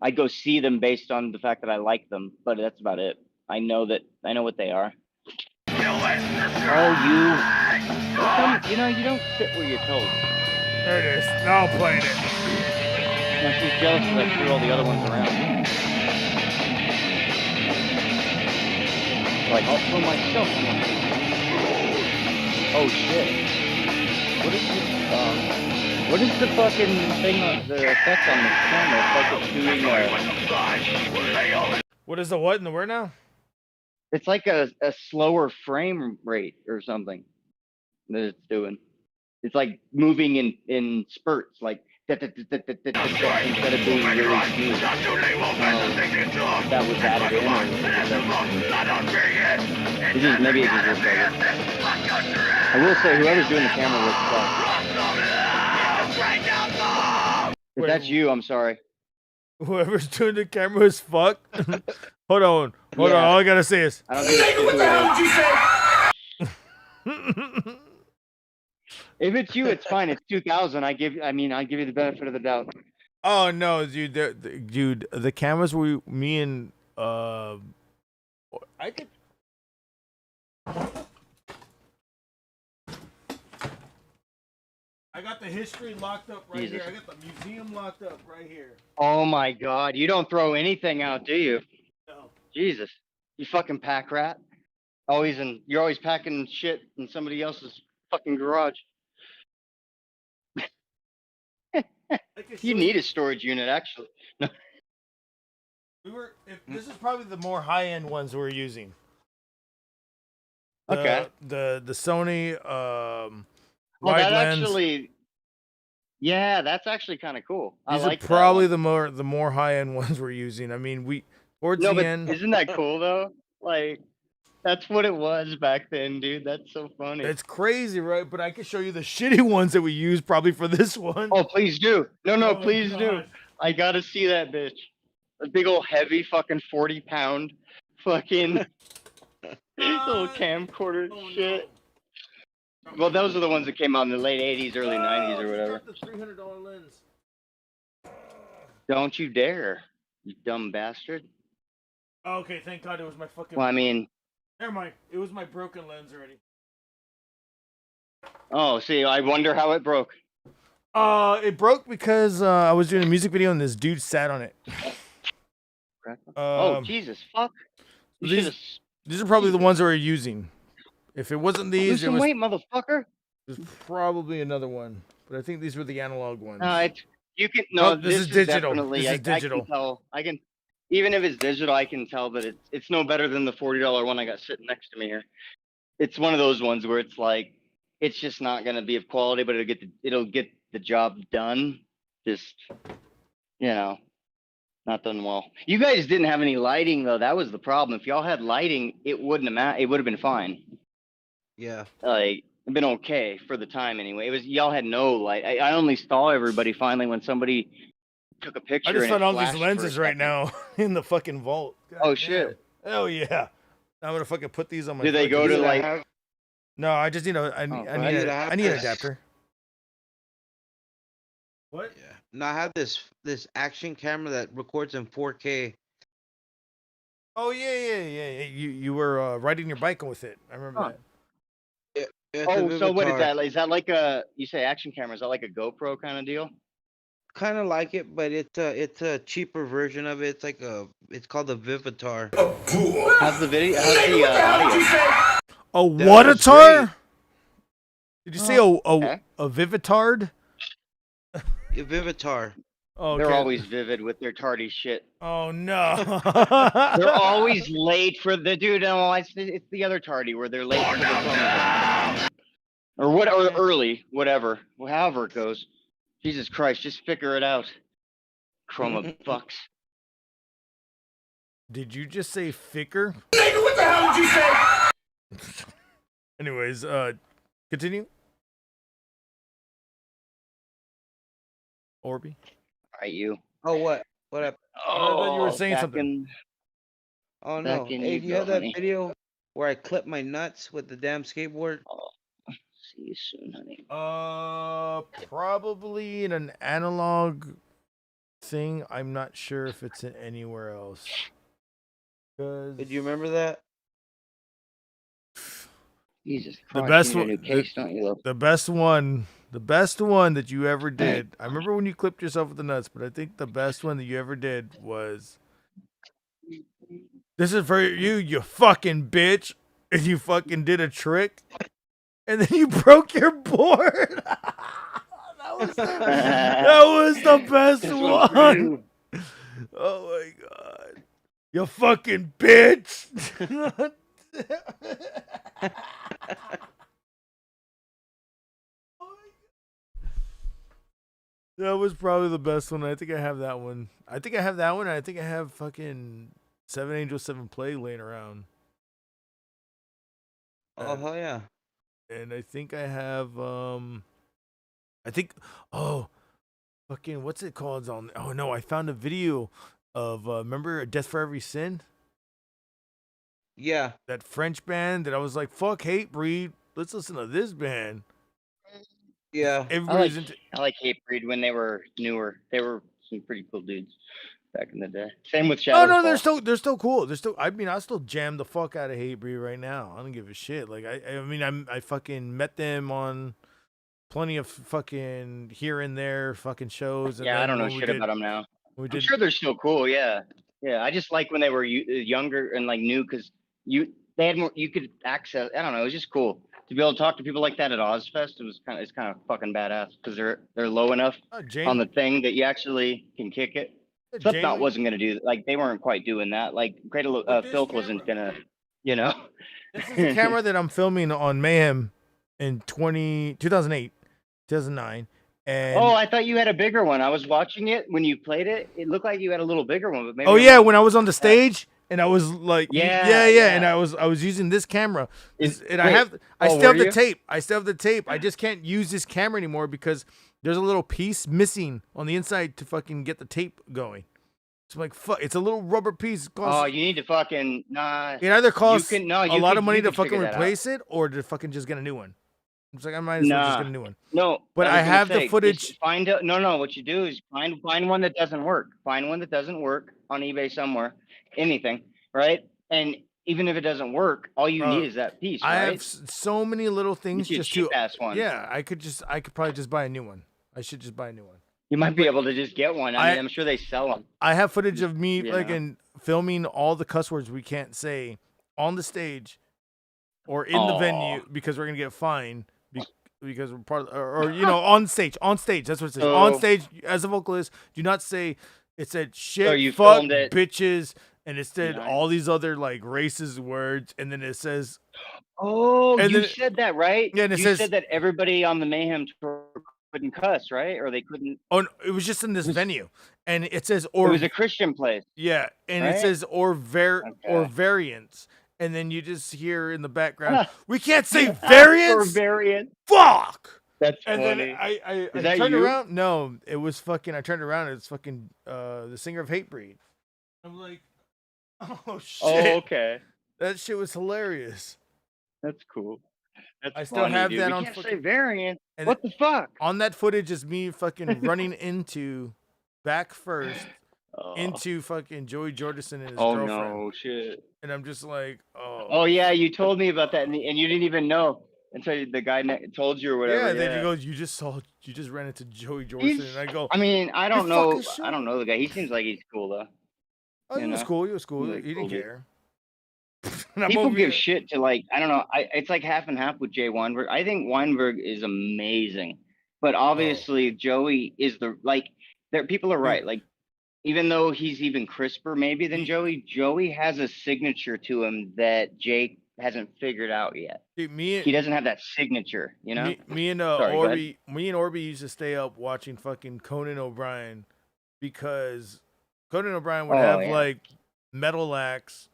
I go see them based on the fact that I like them, but that's about it. I know what they are. Oh, you know, you don't sit where you're told. There it is. Now I'm playing it. No, she's jealous because I threw all the other ones around. Like, I'll throw myself one. Oh shit. What is the fucking thing on the effect on the camera? It's like it's doing What is the what in the where now? It's like a slower frame rate or something that it's doing. It's like moving in spurts, like instead of being really smooth. That was added in, or maybe it just looks like it. I will say, whoever's doing the camera looks fucked. If that's you, I'm sorry. Whoever's doing the camera is fucked. Hold on. All I gotta say is. What the hell did you say? If it's you, it's fine. It's 2000. I'll give you the benefit of the doubt. Oh no, dude! The cameras were me and I could. I got the history locked up right here. I got the museum locked up right here. Oh my God! You don't throw anything out, do you? No. Jesus, you fucking pack rat. You're always packing shit in somebody else's fucking garage. You need a storage unit, actually. No. This is probably the more high-end ones we're using. Okay. The Sony that lens. actually, yeah, that's actually kind of cool. These I like are probably the more high-end ones we're using. I mean, towards the end. Isn't that cool though? Like, that's what it was back then, dude. That's so funny. It's crazy, right? But I can show you the shitty ones that we use probably for this one. Oh, please do. No, please do. I gotta see that bitch. A big old heavy fucking 40-pound fucking little camcorder shit. Well, those are the ones that came out in the late 80s, early 90s or whatever. The $300 lens. Don't you dare, you dumb bastard. Okay, thank God it was my fucking... Well, I mean... Never mind. It was my broken lens already. Oh, see, I wonder how it broke. It broke because I was doing a music video and this dude sat on it. Oh, Jesus, fuck. These are probably the ones that we're using. If it wasn't these, Lose some weight, motherfucker. There's probably another one, but I think these were the analog ones. This is digital. Definitely, This is digital. I can tell. Even if it's digital, I can tell that it's no better than the $40 one I got sitting next to me here. It's one of those ones where it's like, it's just not gonna be of quality, but it'll get the job done. Just, you know, Not done well. You guys didn't have any lighting though. That was the problem. If y'all had lighting, it wouldn't have it would have been fine. Yeah. Like it'd been okay for the time anyway. It was y'all had no light. I only saw everybody finally when somebody took a picture. I just and found it all these flashed for a lenses right second. now in the fucking vault. God Oh damn. shit. Hell yeah. I'm gonna fucking put these on my. Do they go to like? No, I just need a. I need an adapter. What? Yeah. No, I have this action camera that records in 4K. Oh yeah. You were riding your bike with it. I remember that. Oh, so what is that? Is that like you say action camera? Is that like a GoPro kind of deal? Kind of like it, but it's a cheaper version of it. It's called the Vivitar. How's the video? How's the audio? A whatatar? Did you say a Vivitard? A Vivitar. Oh, They're always vivid with their tardy shit. Oh no. They're always late for the dude. No, it's the other tardy where they're late for the phone. Or what? Or early, whatever. However it goes. Jesus Christ, just figure it out. Chroma bucks. Did you just say ficker? Nigga, what the hell did you say? Anyways, continue. Orby. Alright, you. Oh, what? What up? I thought you were saying something. Oh no! back in Hey, you do you go, have that honey. video where I clip my nuts with the damn skateboard? See you soon, honey. Probably in an analog thing. I'm not sure if it's in anywhere else. Did you remember that? Jesus The Christ, best you need a one, new case, don't you, love? the best one that you ever did. I remember when you clipped yourself with the nuts, but I think the best one that you ever did was, "This is for you, you fucking bitch," and you fucking did a trick, and then you broke your board. That was the best one. Oh my god, you fucking bitch. That was probably the best one. I think I have that one. I think I have fucking 7 Angels 7 Play laying around. Oh hell yeah! And I think I have fucking what's it called on? Oh no, I found a video of remember Death for Every Sin? Yeah. That French band that I was like, fuck Hatebreed. Let's listen to this band. Yeah. Everybody's into. I like Hatebreed when they were newer. They were some pretty cool dudes back in the day. Same with Shadow. No, they're still cool. I mean, I still jam the fuck out of Hatebreed right now. I don't give a shit. Like I mean, I fucking met them on plenty of fucking here and there fucking shows. And Yeah, I then don't know when we shit did- about them now. we I'm did- sure they're still cool. Yeah, yeah. I just like when they were younger and like new because they had more. You could access. I don't know. It was just cool to be able to talk to people like that at Ozfest. It's kind of fucking badass because they're low enough on the thing that you actually can kick it. Slipknot Jamie- wasn't gonna do like they weren't quite doing that. Like Cradle Filth wasn't gonna, you know. This is the camera that I'm filming on Mayhem in 2008, 2009. And Oh, I thought you had a bigger one. I was watching it when you played it. It looked like you had a little bigger one, but maybe. oh I'm yeah, wrong. when I was on the stage and I was like, Yeah. and I was using this camera, and wait, I oh, still have were the you? tape. I still have the tape. I just can't use this camera anymore because there's a little piece missing on the inside to fucking get the tape going. So I'm like, fuck, it's a little rubber piece. It costs- Oh, you need to fucking nah. It either costs you a lot of money you to can fucking figure that out. replace it or to fucking just get a new one. It's like I might as well just Nah. get a new one. No, But was I gonna have say, the just footage. No. What you do is find one that doesn't work. Find one that doesn't work on eBay somewhere, anything, right? And even if it doesn't work, all you need is that piece, I right? have so many little things Get you a just to. cheap-ass one. Yeah, I could probably just buy a new one. I should just buy a new one. You might be able to just get one. I mean, I'm sure they sell them. I have footage of me You like know. in filming all the cuss words we can't say on the stage or in the venue because we're gonna get fined because we're part of, or you know on stage. That's what it says. On So- stage as a vocalist, do not say it said shit, you fuck, filmed it. bitches, and it said Nice. all these other like racist words, and then it says Oh, And you then- said that, right? Yeah, and it you says- said that everybody on the Mayhem tour couldn't cuss, right? Or they couldn't. Oh, no, it was just in this venue, and it says It or. was a Christian place. Yeah, and it right? says or Okay. variants, and then you just hear in the background, Huh. we can't say Or variants. variant. Fuck. That's And funny. then I Is that turned you? around. No, it was fucking. I turned around. It's fucking the singer of Hatebreed. I'm like, oh shit. Oh, okay. That shit was hilarious. That's cool. That's I still funny, have dude. that We on can't say fucking variant. and What the fuck? on that footage is me fucking running into back first into fucking Joey Jordison and his Oh girlfriend. no, shit. And I'm just like, oh. Oh yeah, you told me about that, and you didn't even know until the guy told you or whatever. Yeah, Yeah. then he goes, you just ran into Joey Jordison, He's- and I go, I mean, I "You don't know. fucking sure?" I don't know the guy. He seems like he's cool though. Oh, he was cool. He was cool. He's like He didn't cool dude. care. And I'm People over give here- shit to like I don't know. It's like half and half with Jay Weinberg. I think Weinberg is amazing, but obviously Joey is the like. There, people are right. Like, even though he's even crisper maybe than Joey, Joey has a signature to him that Jake hasn't figured out yet. Dude, He doesn't have that signature, you know. Me and Sorry, go ahead. Orby used to stay up watching fucking Conan O'Brien because Conan O'Brien would Oh, have yeah. like Metal Axe,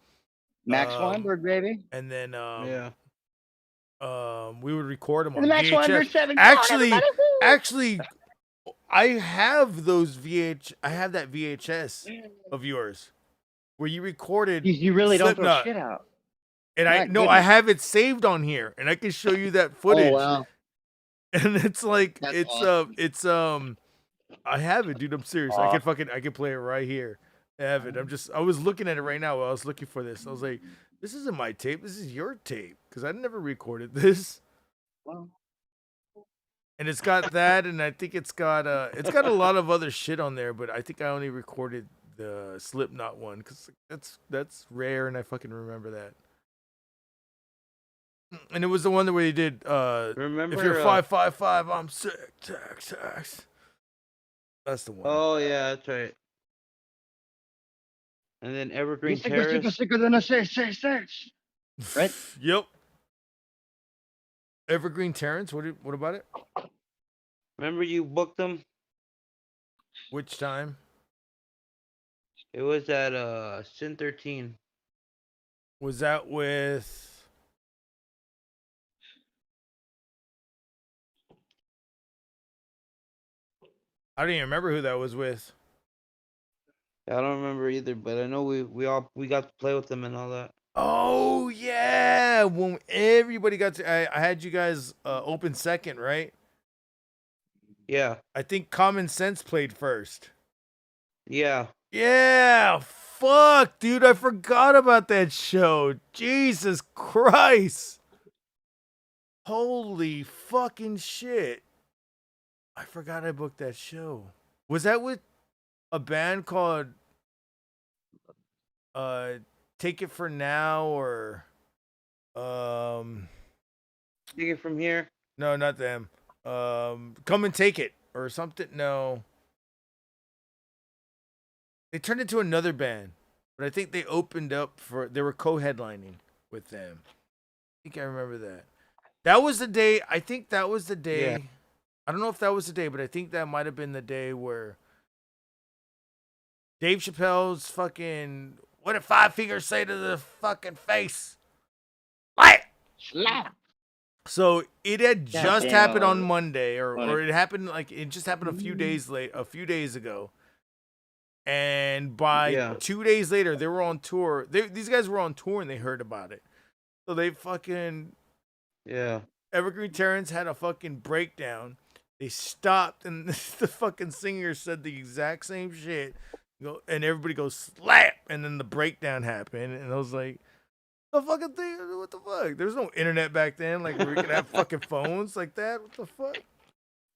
Max Weinberg, baby. and then Yeah. we would record them on The Max Weinberg VHS. 7. Actually, I have those I have that VHS of yours where you recorded. You really don't throw Slipknot. shit out. And My I goodness. have it saved on here, and I can show you that footage. Oh wow. And it's like That's awesome. I have it, dude. I'm serious. I can play it right here. I have it. I was looking at it right now while I was looking for this. I was like, this isn't my tape. This is your tape because I never recorded this. Well, And it's got that, and I think it's got a lot of other shit on there, but I think I only recorded the Slipknot one because that's rare, and I fucking remember that. And it was the one where you did. Remember, if you're 555, I'm sick. Tax. That's the one. Oh yeah, that's right. And then Evergreen Terrace. sicker than a six. Right? Yep. Evergreen Terrace. What about it? Remember you booked them? Which time? It was at Sin 13. Was that with? I don't even remember who that was with. I don't remember either, but I know we got to play with them and all that. Oh yeah, when everybody got to, I had you guys open second, right? Yeah. I think Common Sense played first. Yeah. Yeah, fuck, dude, I forgot about that show. Jesus Christ. Holy fucking shit. I forgot I booked that show. Was that with a band called Take It For Now or Take It From Here? No, not them. Come and Take It or something. No. They turned into another band, but I think they opened up they were co-headlining with them. I think I remember that. That was the day. I think that was the day. Yeah. I don't know if that was the day, but I think that might have been the day where Dave Chappelle's fucking, what did Five Fingers say to the fucking face? Slap. So it had just Goddamn. happened on Monday, or Funny. it happened it just happened a few days ago. And by 2 days later, they were on tour. These guys were on tour and they heard about it. So they fucking Evergreen Terrace had a fucking breakdown. They stopped and the fucking singer said the exact same shit. And everybody goes slap, and then the breakdown happened, and I was like, the fucking thing, what the fuck? There's no internet back then, like where we could have fucking phones like that. What the fuck?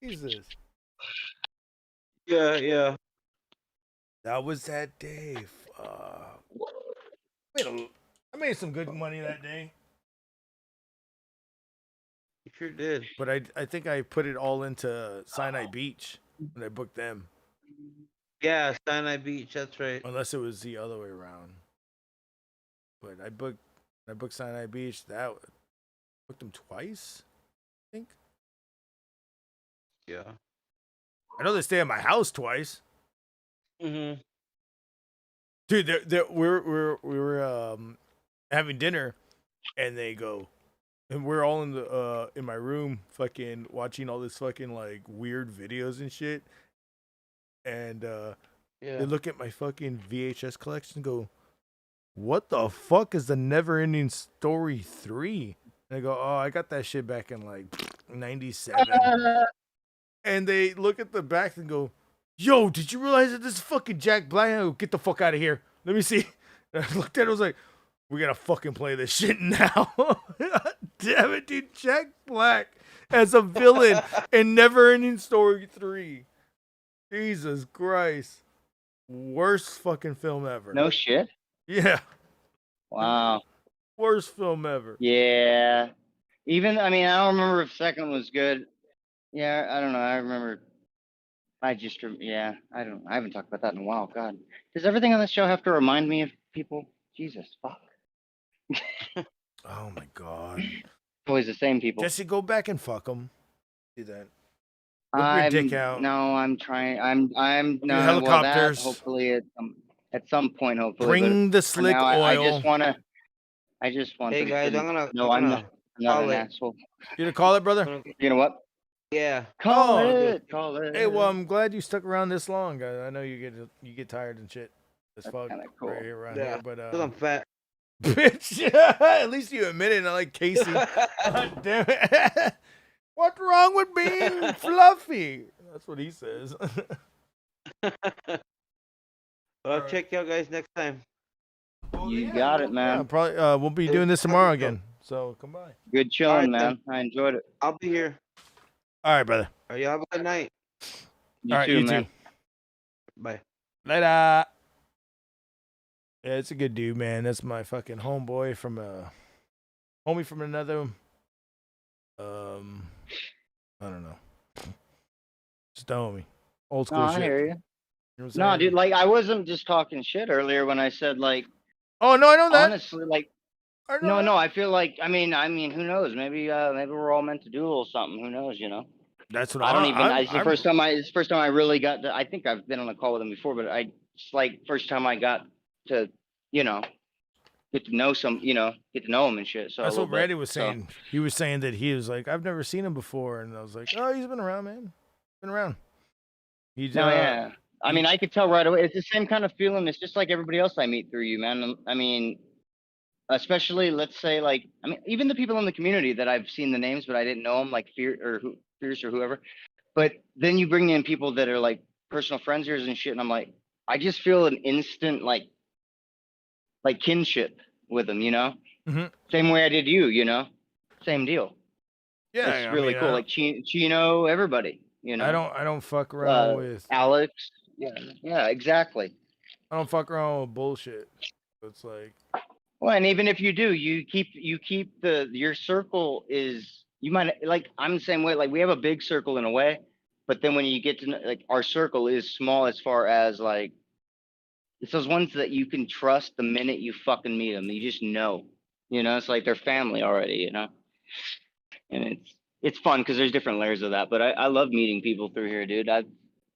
Jesus. Yeah. That was that day. Fuck. I made some good money that day. You sure did. But I think I put it all into Sinai Beach when I booked them. Yeah, Sinai Beach, that's right. Unless it was the other way around. But I booked Sinai Beach. Booked them twice, I think. Yeah. I know they stay at my house twice. Mm-hmm. Dude, we were having dinner, and they go, and we're all in my room, fucking watching all this fucking like weird videos and shit, and they look at my fucking VHS collection and go, "What the fuck is the Never Ending Story 3?" And I go, "Oh, I got that shit back in like '97." And they look at the back and go, "Yo, did you realize that this is fucking Jack Black?" I go, "Get the fuck out of here. Let me see." And I looked at it, I was like, "We gotta fucking play this shit now." Damn it, dude. Jack Black as a villain in Never Ending Story 3. Jesus Christ. Worst fucking film ever. No shit. Yeah. Wow. Worst film ever. Yeah. Even I mean, I don't remember if second was good. Yeah, I don't know. I remember. I don't. I haven't talked about that in a while. God, does everything on this show have to remind me of people? Jesus, fuck. Oh my god. Always the same people. Jesse, go back and fuck them. Do that. Whip your I'm dick out. no. I'm trying. I'm no. helicopters. Well, that hopefully at some point. Hopefully. Bring but the for slick now, oil. I just want. Hey them guys, to I'm gonna. No, I'm not call an it. asshole. You gonna call it, brother? You know what? Yeah. Call Oh, it. Call it. Hey, well, I'm glad you stuck around this long. I know you get tired and shit. As fuck cool. right here, around Yeah. here, but 'Cause I'm fat. bitch. At least you admit it. I like Casey. God damn it. What's wrong with being fluffy? That's what he says. I'll check y'all guys next time. You got it, man. Yeah, probably. We'll be doing this tomorrow again. So come by. Good chilling, All right, man. I enjoyed it. I'll be here. All right, brother. All right, y'all have a good night. You All right, too, you man. too. Bye. Later. Yeah, it's a good dude, man. That's my fucking homeboy from homie from another. I don't know. Just a homie. Old school No, shit. I hear you. You know what I'm No, saying? dude, like I wasn't just talking shit earlier when I said like Oh no, I know that. honestly, like I know no, I feel like I mean, who knows? Maybe we're all meant to do a little something. Who knows? You know. That's what I don't even. It's the I'm- first time I really got to. I think I've been on a call with him before, but it's like first time I got to, you know, get to know him and shit. So That's a what little Randy bit, was so. saying. He was saying that he was like, I've never seen him before, and I was like, oh, he's been around, man. Been around. He's No, yeah. I mean, I could tell right away. It's the same kind of feeling. It's just like everybody else I meet through you, man. I mean, especially let's say like, I mean, even the people in the community that I've seen the names, but I didn't know them, like Fierce or whoever. But then you bring in people that are like personal friends of yours and shit, and I'm like, I just feel an instant like kinship with them, you know. Mhm. Same way I did you, you know. Same deal. Yeah, it's I really mean, cool. Like Chino, everybody, you know. I don't fuck around with Alex. Yeah, exactly. I don't fuck around with bullshit. It's like, Well, and even if you do, you keep your circle is you might like I'm the same way. Like we have a big circle in a way, but then when you get to like our circle is small as far as like it's those ones that you can trust the minute you fucking meet them. You just know, you know, it's like they're family already, you know. And it's fun because there's different layers of that. But I love meeting people through here, dude. I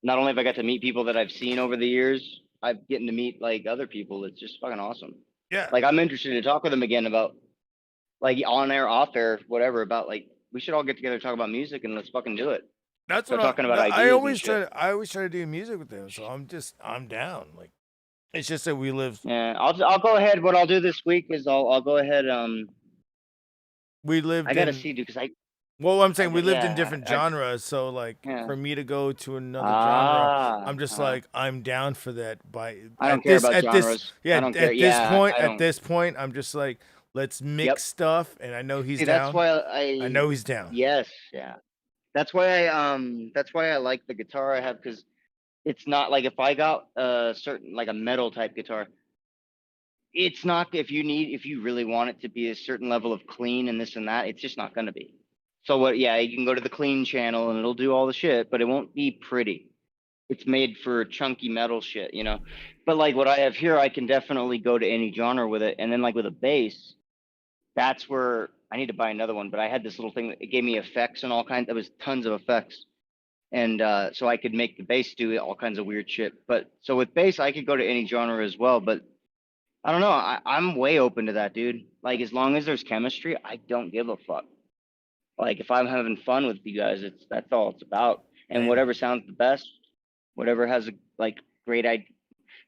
not only have I got to meet people that I've seen over the years, I'm getting to meet like other people. It's just fucking awesome. yeah. Like I'm interested to talk with them again about like on air, off air, whatever. About like we should all get together and talk about music and let's fucking do it. That's Start what talking about I ideas always and shit. I always try to do music with them, so I'm down. Like, it's just that we live. Yeah, I'll go ahead. What I'll do this week is I'll go ahead. We lived. I gotta in, see, dude, because Well, I'm saying we lived in yeah, different genres, so like yeah. for me to go to another Ah, genre, I'm just like I'm down for that. I don't care about genres. I don't care. At this point, I'm just like let's mix stuff, and I know he's See, down. that's why I know he's down. Yes, yeah. That's why I like the guitar I have because it's not like if I got a certain like a metal type guitar, it's not if you really want it to be a certain level of clean and this and that, it's just not gonna be. So what? Yeah, you can go to the clean channel and it'll do all the shit, but it won't be pretty. It's made for chunky metal shit, you know. But like what I have here, I can definitely go to any genre with it. And then like with a bass, that's where I need to buy another one. But I had this little thing that it gave me effects and all kinds. There was tons of effects, and so I could make the bass do all kinds of weird shit. But so with bass, I could go to any genre as well. But I don't know. I'm way open to that, dude. Like as long as there's chemistry, I don't give a fuck. Like if I'm having fun with you guys, that's all it's about. And whatever sounds the best, whatever has a like great idea.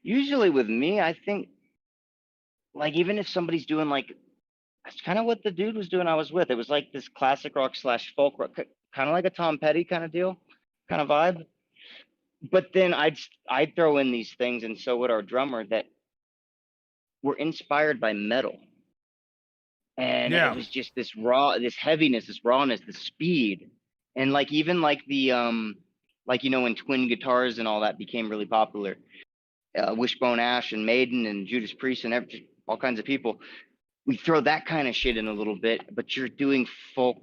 Usually with me, I think like even if somebody's doing like that's kind of what the dude was doing I was with. It was like this classic rock / folk rock, kind of like a Tom Petty kind of deal, kind of vibe. But then I'd throw in these things, and so would our drummer, that were inspired by metal. And Yeah. it was just this this heaviness, this rawness, this speed. And like even like the like when twin guitars and all that became really popular, Wishbone Ash and Maiden and Judas Priest and all kinds of people, we throw that kind of shit in a little bit, but you're doing folk,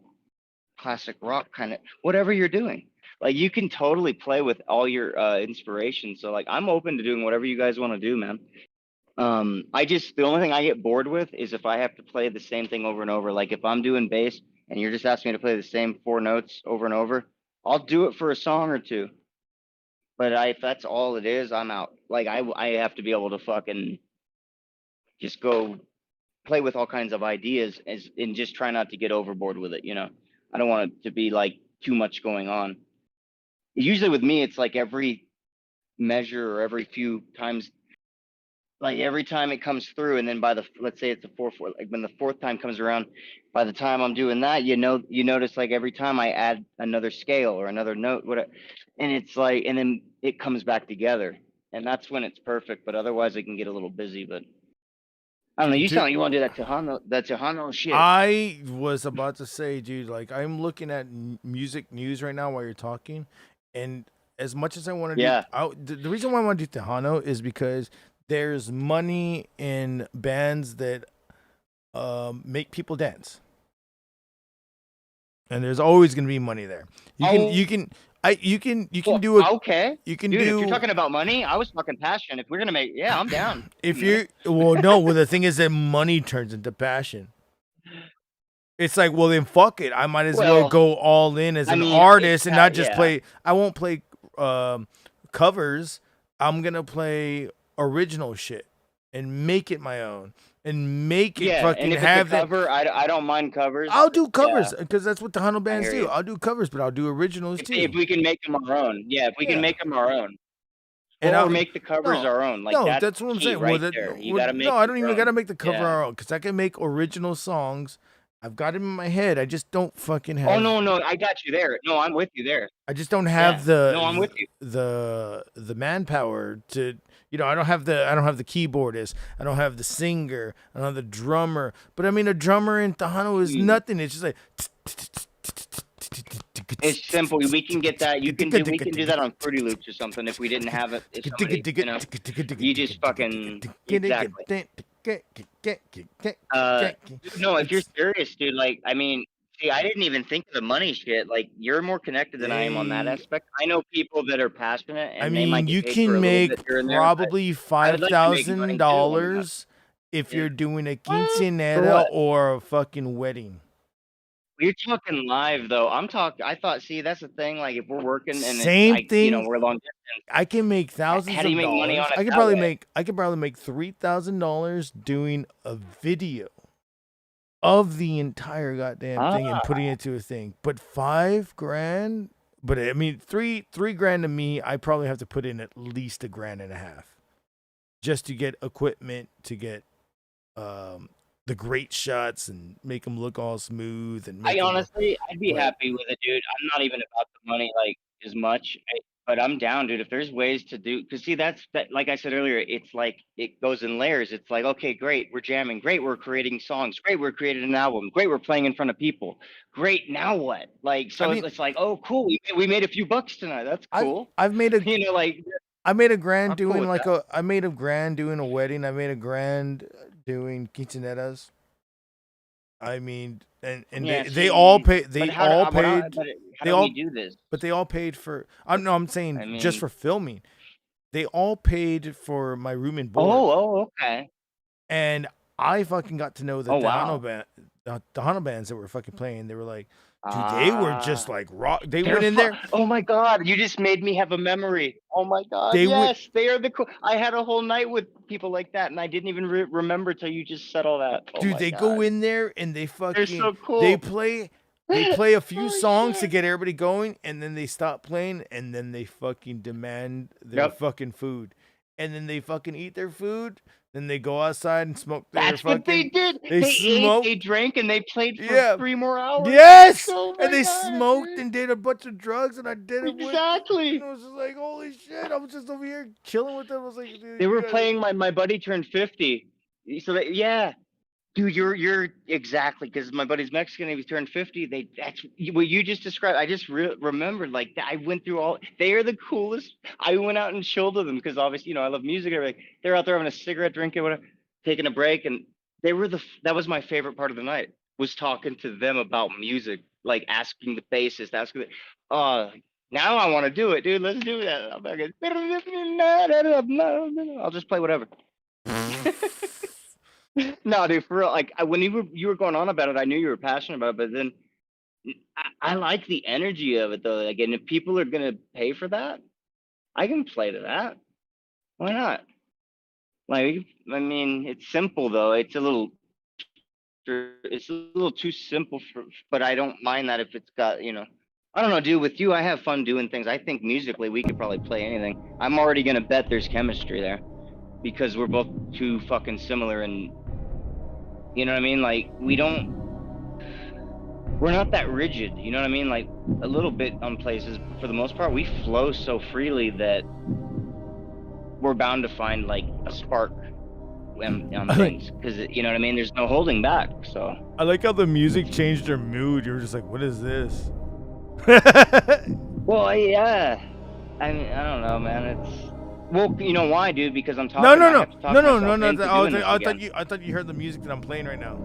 classic rock kind of whatever you're doing. Like you can totally play with all your inspiration. So like I'm open to doing whatever you guys want to do, man. The only thing I get bored with is if I have to play the same thing over and over. Like if I'm doing bass and you're just asking me to play the same 4 notes over and over, I'll do it for a song or two. But if that's all it is, I'm out. Like I have to be able to fucking just go play with all kinds of ideas and just try not to get overboard with it. I don't want it to be like too much going on. Usually with me, it's like every measure or every few times, like every time it comes through, and then let's say it's a 4/4, like when the 4th time comes around, by the time I'm doing that, you notice like every time I add another scale or another note, whatever, and it's like, and then it comes back together, and that's when it's perfect. But otherwise, it can get a little busy. But I don't know. You sound like you want to do that Tejano shit. I was about to say, dude, like I'm looking at music news right now while you're talking, and as much as I want to do, the reason why I want to do Tejano is because there's money in bands that make people dance, and there's always going to be money there. You can do it. Okay. You can Dude, do. If you're talking about money, I was talking passion. If we're gonna make, I'm down. The thing is that money turns into passion. It's like, well, then fuck it. I might as well go all in as an artist and not just play. I won't play covers. I'm gonna play original shit and make it my own and make it fucking and if have it's a cover. I don't mind covers. I'll do covers because that's what the Tejano bands do. I'll do covers, but I'll do originals too. If we can make them our own, if we can make them our own, and or make the covers our own. Like that's what I'm saying. Right there. You gotta make. I don't even gotta make the cover our own because I can make original songs. I've got it in my head. I just don't fucking have. Oh no, I got you there. No, I'm with you there. I just don't have the. No, I'm with you. The manpower to. I don't have the keyboardist. I don't have the singer. I don't have the drummer. But I mean, a drummer in Tejano is nothing. It's just like. It's simple. We can get that. We can do that on Fruity Loops or something. If we didn't have it, you just fucking exactly. No, if you're serious, dude. Like, I mean, see, I didn't even think of the money shit. Like, you're more connected than I am on that aspect. I know people that are passionate, and they might you get paid for can a make bit here and there, probably $5,000 if you're doing a quinceañera or a fucking wedding. You're talking live though. I thought. See, that's the thing. Like, if we're working and Same thing. we're long distance. I can make thousands How do you of make money dollars. on it I could probably make $3,000 doing a video of the entire goddamn thing and putting it to a thing. But $5,000. But I mean, three grand to me. I probably have to put in at least $1.5 just to get equipment, to get the great shots and make them look all smooth. And I'd be happy with it, dude. I'm not even about the money like as much, but I'm down, dude. If there's ways to do, because see, that like I said earlier, it's like it goes in layers. It's like, okay, great, we're jamming, great, we're creating songs, great, we're creating an album, great, we're playing in front of people, great. Now what? Like, so it's like, oh, cool, we made a few bucks tonight. That's cool. I've made a, I made $1,000 doing I made $1,000 doing a wedding. I made $1,000 doing quinceañeras. I mean, and they all paid. They all paid. How do we do this? But they all paid for. I'm saying just for filming. They all paid for my room and board. Oh, okay. And I fucking got to know the Tejano bands that were fucking playing. They were like, Dude, they were just like rock. They They're went in there. Oh my god, you just made me have a memory. Oh my god, They would- yes, they are the cool. I had a whole night with people like that, and I didn't even remember till you just said all that. Oh Dude, my they god. go in there and they fucking. so cool. They play a few songs to get everybody going, and then they stop playing, and then they fucking demand their fucking food, and then they fucking eat their food. Then they go outside and smoke their That's fucking. what they did. They smoked. ate, they drank, and they played for 3 more hours. Yes, Oh my and they God, smoked dude. and did a bunch of drugs, and I did it Exactly. with. And I was just like, holy shit! I was just over here chilling with them. I was like, dude, They you were guys- playing. My buddy turned 50. So yeah, dude, you're exactly, because my buddy's Mexican. And he turned 50. That's what you just described. I just remembered, like, I went through all. They are the coolest. I went out and chilled with them because obviously, I love music and everything. They're out there having a cigarette, drinking, whatever, taking a break, and they were that was my favorite part of the night, was talking to them about music, like asking the bassist, now I want to do it, dude. Let's do that. I'll just play whatever. No, dude, for real. Like when you were going on about it, I knew you were passionate about it, but then I like the energy of it though. Like, and if people are gonna pay for that, I can play to that. Why not? Like, I mean, it's simple though. It's a little too simple but I don't mind that if it's got, I don't know, dude. With you, I have fun doing things. I think musically we could probably play anything. I'm already gonna bet there's chemistry there because we're both too fucking similar, and you know what I mean? Like, we're not that rigid, you know what I mean? Like, a little bit on places, but for the most part, we flow so freely that we're bound to find like a spark on things, because you know what I mean? There's no holding back. So I like how the music changed their mood. You were just like, what is this? well, yeah. I mean, I don't know, man. It's, well, you know why, dude? Because I'm talking. No. I thought you heard the music that I'm playing right now.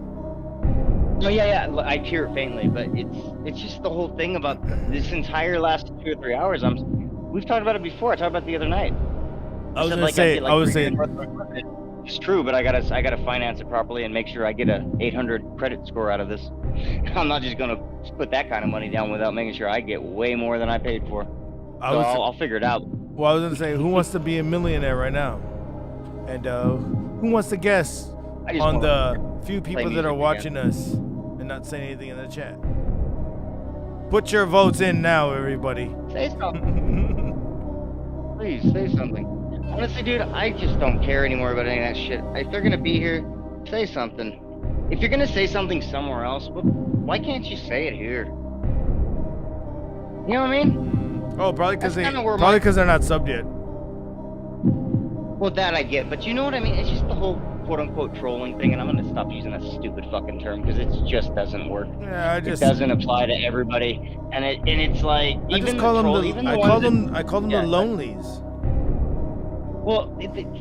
No, yeah. I hear it faintly, but it's just the whole thing about this entire last 2 or 3 hours. We've talked about it before. I talked about it the other night. I was saying. It's true, but I gotta finance it properly and make sure I get a 800 credit score out of this. I'm not just gonna put that kind of money down without making sure I get way more than I paid for. I'll figure it out. Well, I was gonna say, who wants to be a millionaire right now? And who wants to guess on the few people that are watching us and not saying anything in the chat? Put your votes in now, everybody. Say something. Please say something. Honestly, dude, I just don't care anymore about any of that shit. If they're gonna be here, say something. If you're gonna say something somewhere else, why can't you say it here? You know what I mean? Oh, probably because they're not subbed yet. Well, that I get, but you know what I mean? It's just the whole quote-unquote trolling thing, and I'm gonna stop using that stupid fucking term because it just doesn't work. Yeah, it doesn't apply to everybody, and it's like I call them the lonelies. Well,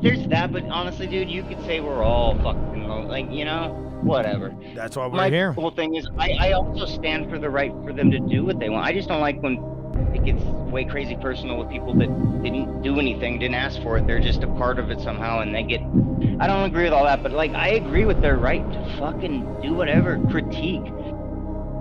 there's that, but honestly, dude, you could say we're all fucking like, whatever. That's why we're here. My whole thing is, I also stand for the right for them to do what they want. I just don't like when it gets way crazy personal with people that didn't do anything, didn't ask for it. They're just a part of it somehow, and they get. I don't agree with all that, but like, I agree with their right to fucking do whatever, critique,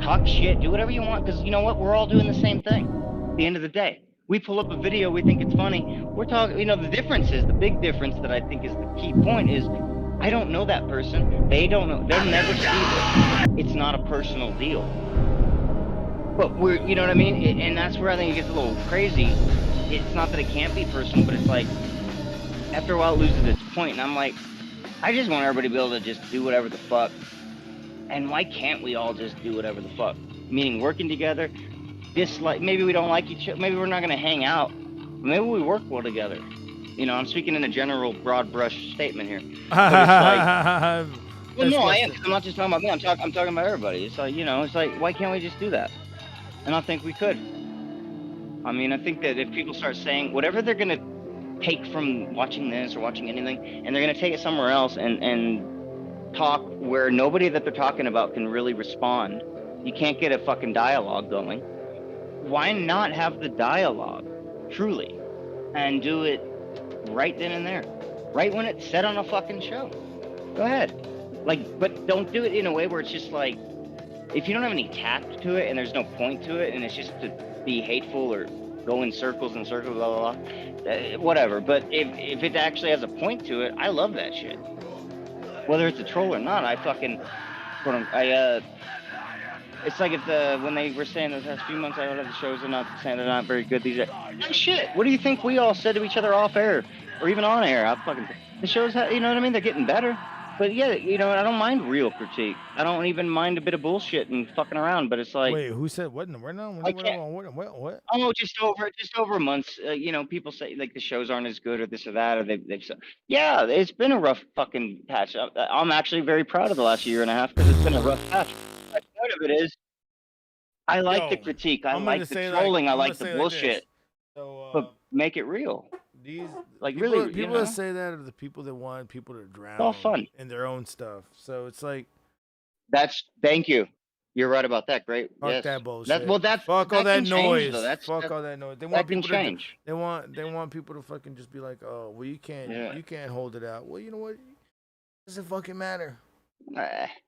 talk shit, do whatever you want, because you know what? We're all doing the same thing. At the end of the day. We pull up a video, we think it's funny. We're talking, the difference is, the big difference that I think is the key point is, I don't know that person. They don't know. They'll never see this. It's not a personal deal. But you know what I mean? And that's where I think it gets a little crazy. It's not that it can't be personal, but it's like, after a while it loses its point. And I'm like, I just want everybody to be able to just do whatever the fuck. And why can't we all just do whatever the fuck? Meaning working together. Maybe we don't like each other, maybe we're not going to hang out, maybe we work well together. I'm speaking in a general broad brush statement here. But it's like, well, no, I am, because I'm not just talking about me, I'm talking about everybody. It's like, it's like, why can't we just do that? And I think we could. I mean, I think that if people start saying whatever they're going to take from watching this or watching anything, and they're going to take it somewhere else and talk where nobody that they're talking about can really respond, you can't get a fucking dialogue going. Why not have the dialogue, truly, and do it right then and there, right when it's said on a fucking show? Go ahead, but don't do it in a way where it's just like, if you don't have any tact to it and there's no point to it and it's just to be hateful or go in circles and circles, blah, blah, blah, whatever. But if it actually has a point to it, I love that shit. Whether it's a troll or not, I fucking, it's like when they were saying the past few months, I don't know, the shows are not saying they're not very good. These are, no shit. What do you think we all said to each other off air or even on air? The shows, you know what I mean? They're getting better. But yeah, you know, I don't mind real critique. I don't even mind a bit of bullshit and fucking around. But it's like, wait, who said what? Where now? I can't. What? Oh, just over months. You know, people say like the shows aren't as good or this or that, or they've said, yeah, it's been a rough fucking patch. I'm actually very proud of the last year and a half because it's been a rough patch. But part of it is, I like the critique. I like the trolling. I like the bullshit. So, but make it real. These like people, really, people you know? that say that are the people that want people to drown all fun in their own stuff. So it's like thank you. You're right about that. Great. fuck Yes. that bullshit. that Fuck all that can change, noise. though. Fuck all that noise. They that want can people to change. they want people to fucking just be like, oh, well, you can't hold it out. Well, you know what? Doesn't fucking matter.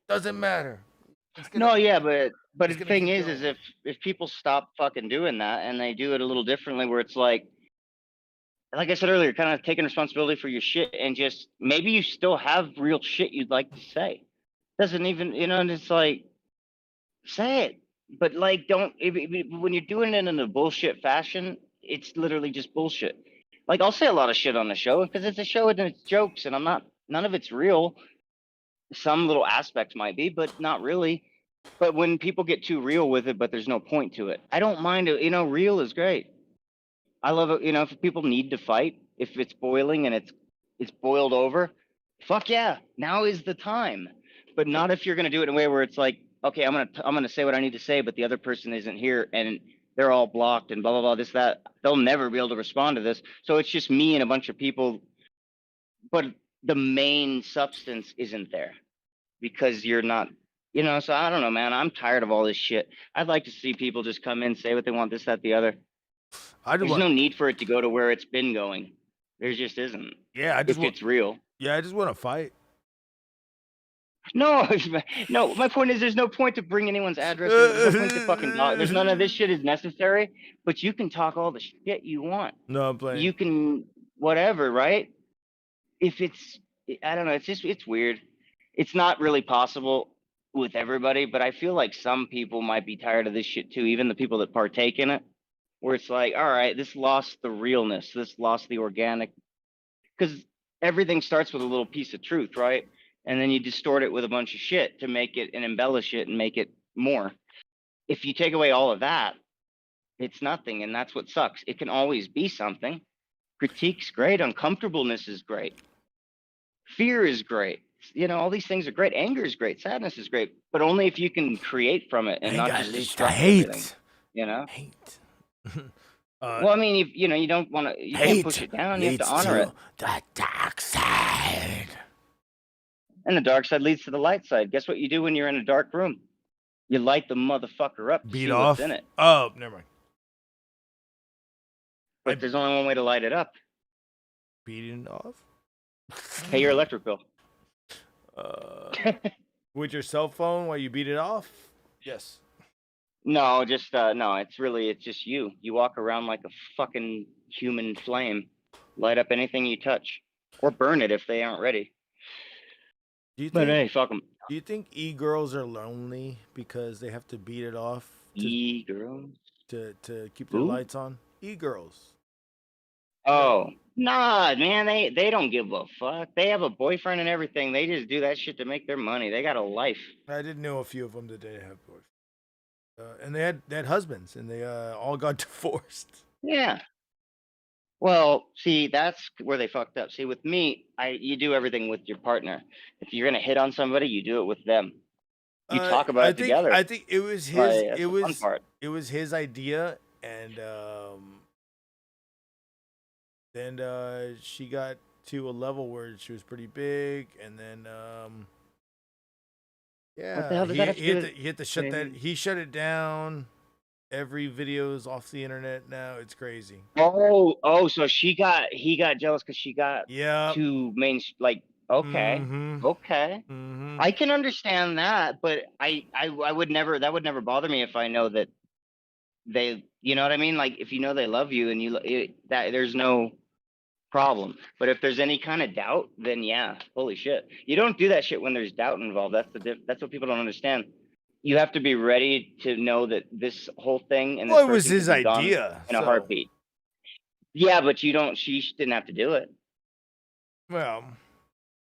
Doesn't matter. No, yeah, but the thing is if people stop fucking doing that and they do it a little differently, where it's like I said earlier, kind of taking responsibility for your shit and just maybe you still have real shit you'd like to say. Doesn't even, you know, and it's like, say it, but like don't when you're doing it in a bullshit fashion, it's literally just bullshit. Like I'll say a lot of shit on the show because it's a show and it's jokes and none of it's real. Some little aspects might be, but not really. But when people get too real with it, but there's no point to it, I don't mind it. You know, real is great. I love it. You know, if people need to fight, if it's boiling and it's boiled over, fuck yeah, now is the time. But not if you're gonna do it in a way where it's like, okay, I'm gonna say what I need to say, but the other person isn't here and they're all blocked and blah blah blah, this that. They'll never be able to respond to this. So it's just me and a bunch of people, but the main substance isn't there because you're not. You know, so I don't know, man. I'm tired of all this shit. I'd like to see people just come in, say what they want, this, that, the other. There's no need for it to go to where it's been going. There just isn't. Yeah, if it's real. Yeah, I just want to fight. No, no. My point is, there's no point to bring anyone's address. There's no point to fucking talk. There's none of this shit is necessary. But you can talk all the shit you want. No, I'm playing. You can whatever, right? If it's, I don't know. It's weird. It's not really possible with everybody, but I feel like some people might be tired of this shit too. Even the people that partake in it, where it's like, all right, this lost the realness. This lost the organic, because everything starts with a little piece of truth, right? And then you distort it with a bunch of shit to make it and embellish it and make it more. If you take away all of that, it's nothing, and that's what sucks. It can always be something. Critique's great. Uncomfortableness is great. Fear is great. You know, all these things are great. Anger is great. Sadness is great, but only if you can create from it and not just destruct everything. You know. Hate. Well, I mean, you know, you don't want to. You can't push it down. You have to honor it. The dark side. And the dark side leads to the light side. Guess what you do when you're in a dark room? You light the motherfucker up. To Beat see off. What's in it. Oh, never mind. But there's only one way to light it up. Beating off. Pay your electric bill. With your cell phone while you beat it off? Yes. No, just no. It's just you. You walk around like a fucking human flame. Light up anything you touch, or burn it if they aren't ready. But hey, fuck them. Do you think e-girls are lonely because they have to beat it off? E-girls? To keep their lights on? E-girls. Oh, nah, man, they don't give a fuck. They have a boyfriend and everything. They just do that shit to make their money. They got a life. I did know a few of them that they have boyfriends. And they had husbands, and they all got divorced. Yeah. Well, see, that's where they fucked up. See, with me, you do everything with your partner. If you're gonna hit on somebody, you do it with them. You talk about it together. I think it was his. Right, it was his idea, and then she got to a level where she was pretty big, and then yeah, what the hell does that have to do with he had to shut that. He shut it down. Every video is off the internet now. It's crazy. Oh, so he got jealous because she got too main, like, okay, okay. I can understand that, but I would never, that would never bother me if I know that they, you know what I mean? Like if you know they love you and that there's no problem. But if there's any kind of doubt, then yeah, holy shit. You don't do that shit when there's doubt involved. That's what people don't understand. You have to be ready to know that this whole thing and this Well, it was person his could be gone idea. in a So, heartbeat. Yeah, but you don't. She didn't have to do it. well,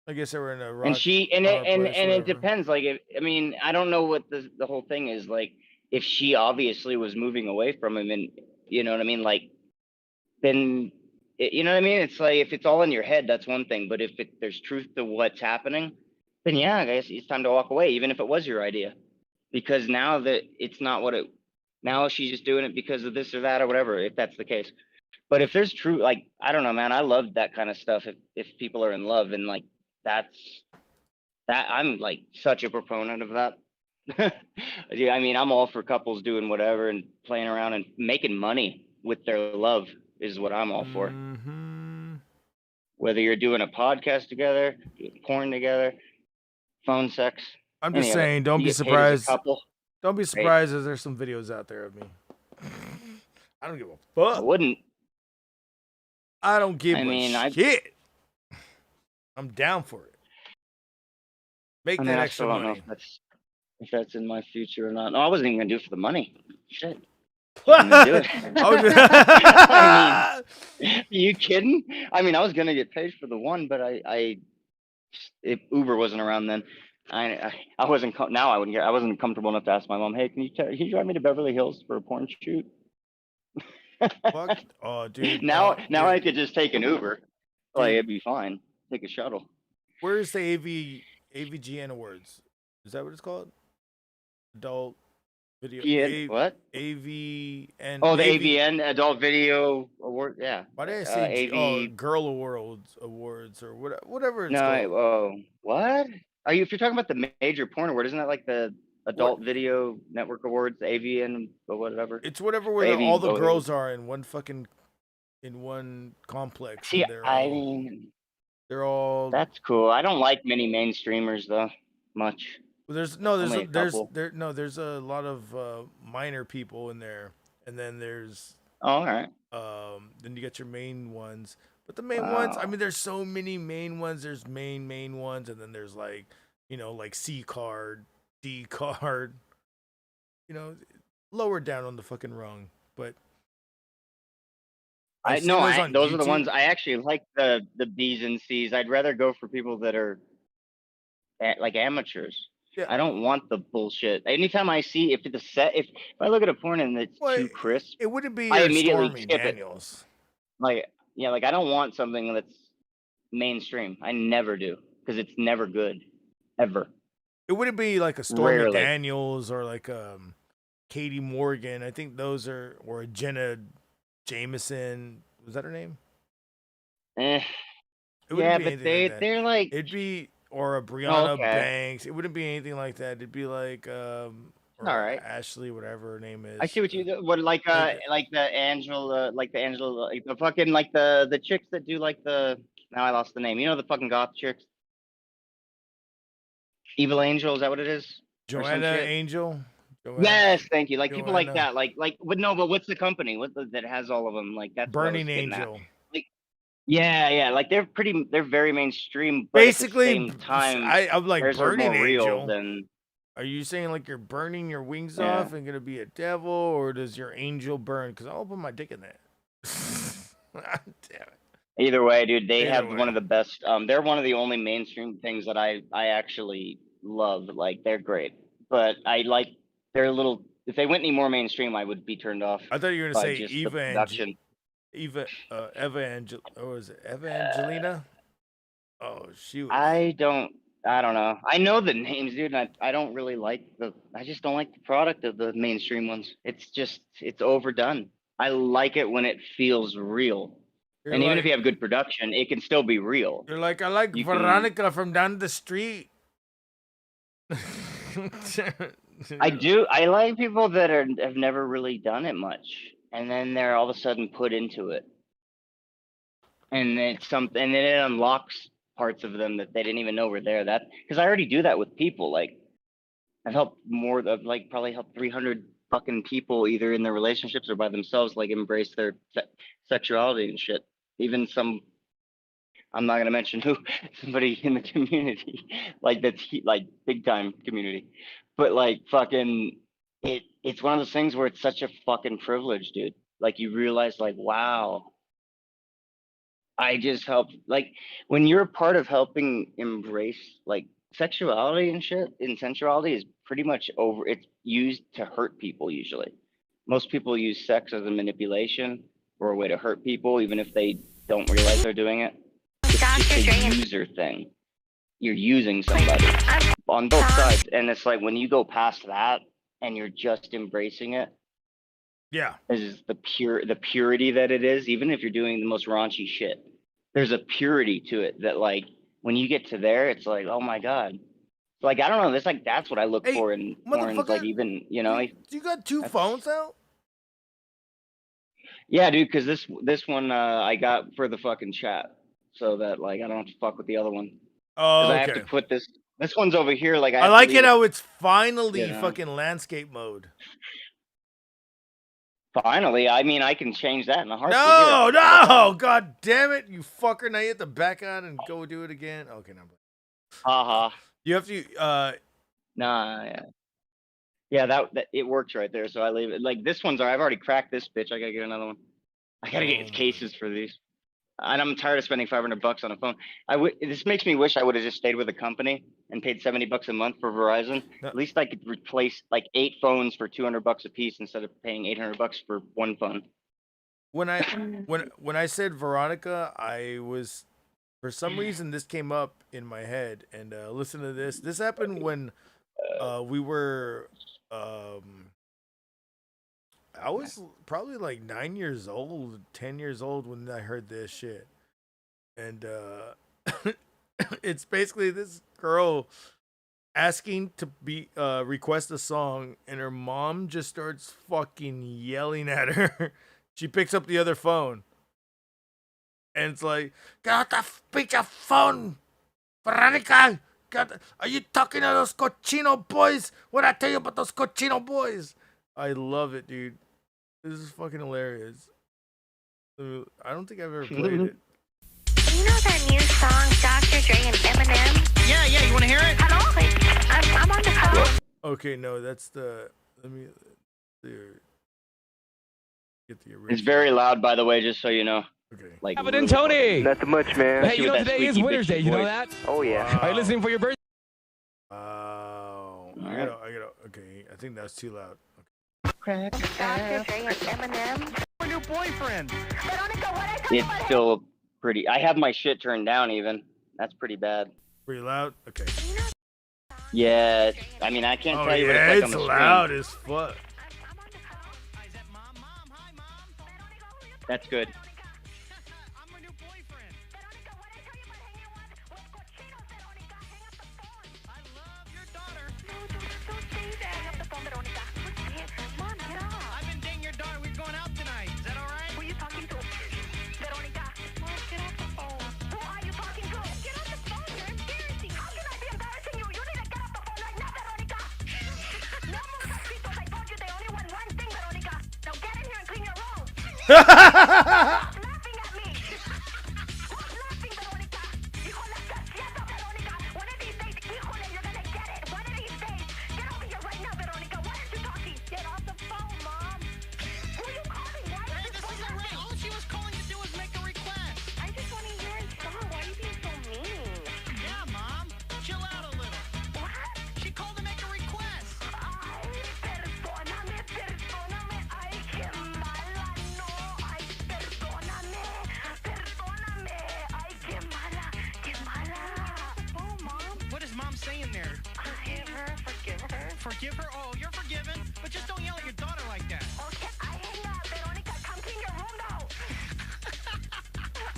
I guess they were in a rock. And she and hard it and place, and it whatever. depends. Like, I mean, I don't know what the whole thing is. Like, if she obviously was moving away from him, and you know what I mean, like, then you know what I mean. It's like if it's all in your head, that's one thing. But if there's truth to what's happening, then yeah, I guess it's time to walk away, even if it was your idea, because now that it's not what it. Now she's just doing it because of this or that or whatever. If that's the case. But if there's true, like, I don't know, man, I love that kind of stuff. If people are in love and like I'm like such a proponent of that. Yeah, I mean, I'm all for couples doing whatever and playing around and making money with their love is what I'm all for. Whether you're doing a podcast together, doing porn together, phone sex. I'm any just of it. saying, don't You be get paid as a surprised. couple. Don't be surprised if there's some videos out there of me. I don't give a fuck. I wouldn't. I don't give I mean, a shit. I'm down for it. Make I mean, that I extra still don't know money. if that's in my future or not. No, I wasn't even gonna do it for the money. Shit. I'm gonna do it. I mean, are you kidding? I mean, I was gonna get paid for the one, but if Uber wasn't around then, I wasn't. Now I wouldn't get. I wasn't comfortable enough to ask my mom, "Hey, can you drive me to Beverly Hills for a porn shoot?" Fuck. Oh, dude. Now dude. I could just take an Uber. Like it'd be fine. Take a shuttle. Where's the AVGN Awards? Is that what it's called? Adult Video. Yeah. What? AVN. Oh, the AVN Adult Video Award. Yeah. Why did I say AV? Girl Awards or whatever it's No. called? Oh, what? If you're talking about the major porn award, isn't that like the Adult Video Network Awards, AVN or whatever? It's whatever where all the girls are in one complex. See, I mean, they're all. That's cool. I don't like many mainstreamers though, much. Well, there's a lot of minor people in there, and then there's. Oh, all right. Then you get your main ones, but the main ones. I mean, there's so many main ones. There's main ones, and then there's like, like C card, D card. Lower down on the fucking rung, but. Those are the ones I actually like. The B's and C's. I'd rather go for people that are like amateurs. Yeah. I don't want the bullshit. Anytime I see if I look at a porn and it's too crisp, it wouldn't be I your immediately Stormy skip Daniels. Like I don't want something that's mainstream. I never do because it's never good, ever. It wouldn't be like a Stormy Daniels or like Katie Morgan. I think those are, or Jenna Jameson. Was that her name? Yeah, but they're like it'd be, or a Brianna Banks. It wouldn't be anything like that. It'd be like or all right, Ashley, whatever her name is. I see like the Angela, the fucking like the chicks that do like the, now I lost the name. The fucking goth chicks. Evil Angel, is that what it is? Joanna Angel. Yes, thank you. Like Joanna. People like that, but what's the company? That has all of them? Like that's Burning Angel. Yeah. Like they're very mainstream. But basically, at the same time, I'm like Burning Angel. Than... Are you saying like you're burning your wings off and gonna be a devil, or does your angel burn? Because I'll put my dick in that. Damn it. Either way, dude, they have one of the best. They're one of the only mainstream things that I actually love. Like they're great, but I like. They're a little. If they went any more mainstream, I would be turned off. I thought you were gonna say Eva Evangelina. Oh shoot. I don't know. I know the names, dude. And I don't really like I just don't like the product of the mainstream ones. It's overdone. I like it when it feels real. And even if you have good production, it can still be real. You're like, I like Veronica from down the street. I do. I like people that have never really done it much, and then they're all of a sudden put into it, and it's something, and then it unlocks parts of them that they didn't even know were there. That because I already do that with people. Like I've helped probably helped 300 fucking people either in their relationships or by themselves, like embrace their sexuality and shit. Even some, I'm not gonna mention who, somebody in the community, like like big time community, but like fucking, it's one of those things where it's such a fucking privilege, dude. Like you realize, like, wow, I just helped. Like when you're a part of helping embrace like sexuality and shit, and sensuality is pretty much over. It's used to hurt people usually. Most people use sex as a manipulation or a way to hurt people, even if they don't realize they're doing it. It's just a user thing. You're using somebody on both sides, and it's like when you go past that and you're just embracing it. Yeah. Is the purity that it is, even if you're doing the most raunchy shit. There's a purity to it that like when you get to there, it's like, oh my God. Like I don't know, it's like that's what I look for in porn. Like even, you know, you got two phones out? Yeah, dude, because this one I got for the fucking chat. So that like I don't have to fuck with the other one. Oh, okay. I have to put this one's over here, like I like it how it's finally fucking landscape mode. Finally, I mean, I can change that in a heartbeat. No, god damn it, you fucker! Now you have to back out and go do it again. Okay, now. You have to. Nah, yeah, that it works right there. So I leave it. Like this one's. I've already cracked this bitch. I gotta get another one. I gotta get cases for these. And I'm tired of spending $500 on a phone. This makes me wish I would have just stayed with a company and paid $70 a month for Verizon. No. At least I could replace like 8 phones for $200 a piece instead of paying $800 for one phone. When I said Veronica, I was for some reason this came up in my head. And listen to this. This happened when we were. I was probably like 9 years old, 10 years old when I heard this shit. And it's basically this girl asking to be request a song, and her mom just starts fucking yelling at her. She picks up the other phone. And it's like, get out the bitch phone, Veronica. Are you talking to those cochino boys? What I tell you about those cochino boys? I love it, dude. This is fucking hilarious. I don't think I've ever played it. You know that new song, Dr. Dre and Eminem? Yeah, you want to hear it? Hello? I'm on the phone. Okay, no, that's the... Let me... Get the original. It's very loud, by the way, just so you know. Okay. Like, Have it in, Tony. Not much, man. Hey, you know today is Winter's Day. You know that? Oh yeah. Are you listening for your birthday? Oh, I gotta. Okay, I think that's too loud. Dr. Dre and Eminem? My new boyfriend. Veronica, what I it's still pretty... I have my shit turned down even. That's pretty bad. Pretty loud? Okay. Yeah, I mean, I can't tell you what yeah, it's like on the it's screen. loud as fuck. That's good. I've been dating your daughter. We're going out tonight. Is that all right? Who are you talking to? Veronica. Mom, get off the phone. Who are you talking to? Get off the phone. You're embarrassing. How can I be embarrassing you? You need to get off the phone right now, Veronica. No more mosquitoes. I told you they only want one thing, Veronica. Now get in here and clean your room. Stop laughing at me. Stop laughing, Veronica. Híjole, casieta, Veronica. One of these days, híjole, you're gonna get it. One of these days. Get over here right now, Veronica. Why aren't you talking? Get off the phone, Mom. Who are you calling? Why are you so laughing? All she was calling to do was make a request. I just want to hear a song. Why are you being so mean? Yeah, Mom. Chill out a little. What? She called to make a request. Ay, perdóname, perdóname. Ay, qué mala, no. Ay, perdóname, perdóname. Ay, qué mala, qué mala. Oh, Mom. What is Mom saying there? Forgive her, forgive her. Forgive her? Oh, you're forgiven. But just don't yell at your daughter like that. Okay, I hang up. Veronica, come clean your room now.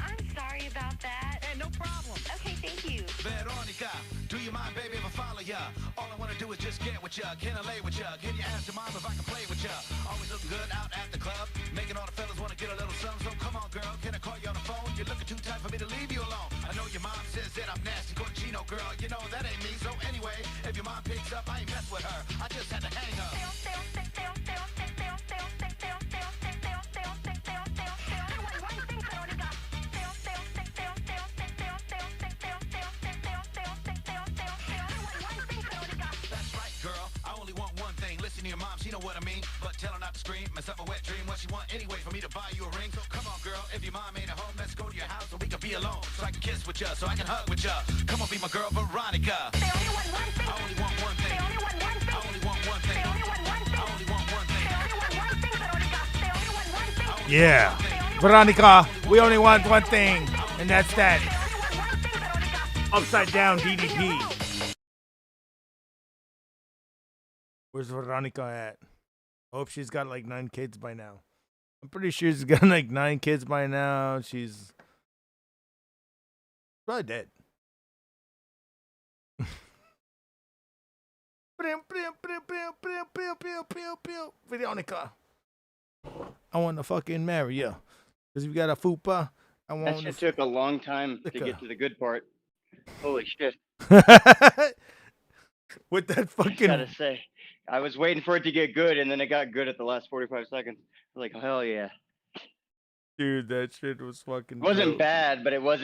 I'm sorry about that. Hey, no problem. Okay, thank you. Veronica, do you you mind, baby, if I follow ya? All I wanna do is just get with ya. Can I lay with ya? Can you ask your mom if I can play with ya? Always looking good out at the club, making all the fellas wanna get a little something. So come on, girl, can I call you on the phone? You're looking too tight for me to leave you alone. I know your mom says that I'm nasty, Chino girl. You know that ain't me. So anyway, if your mom picks up, I ain't mess with her. I just had to hang her. That's right, girl. I only want one thing. Listen to your mom, she know what I mean. But tell her not to scream. Mess up a wet dream. What she want anyway for me to buy you a ring. So come on, girl. If your mom ain't at home, let's go to your house so we can be alone. So I can kiss with ya, so I can hug with ya. Come on, be my girl, Veronica. I only want one thing. I only want one thing. I only want one thing. I only want one thing. I only want one thing. Yeah. Veronica, we only want one thing, and that's that upside down DDP. Where's Veronica at? I hope she's got like 9 kids by now. I'm pretty sure she's got like 9 kids by now. She's probably dead. Veronica, I want to fucking marry you. Because you got a fupa. I want That shit took a long time to get to the good part. Holy shit. With that I fucking. gotta say, I was waiting for it to get good, and then it got good at the last 45 seconds. I was like, hell yeah. Dude, that shit was fucking. It wasn't dope. bad, but it was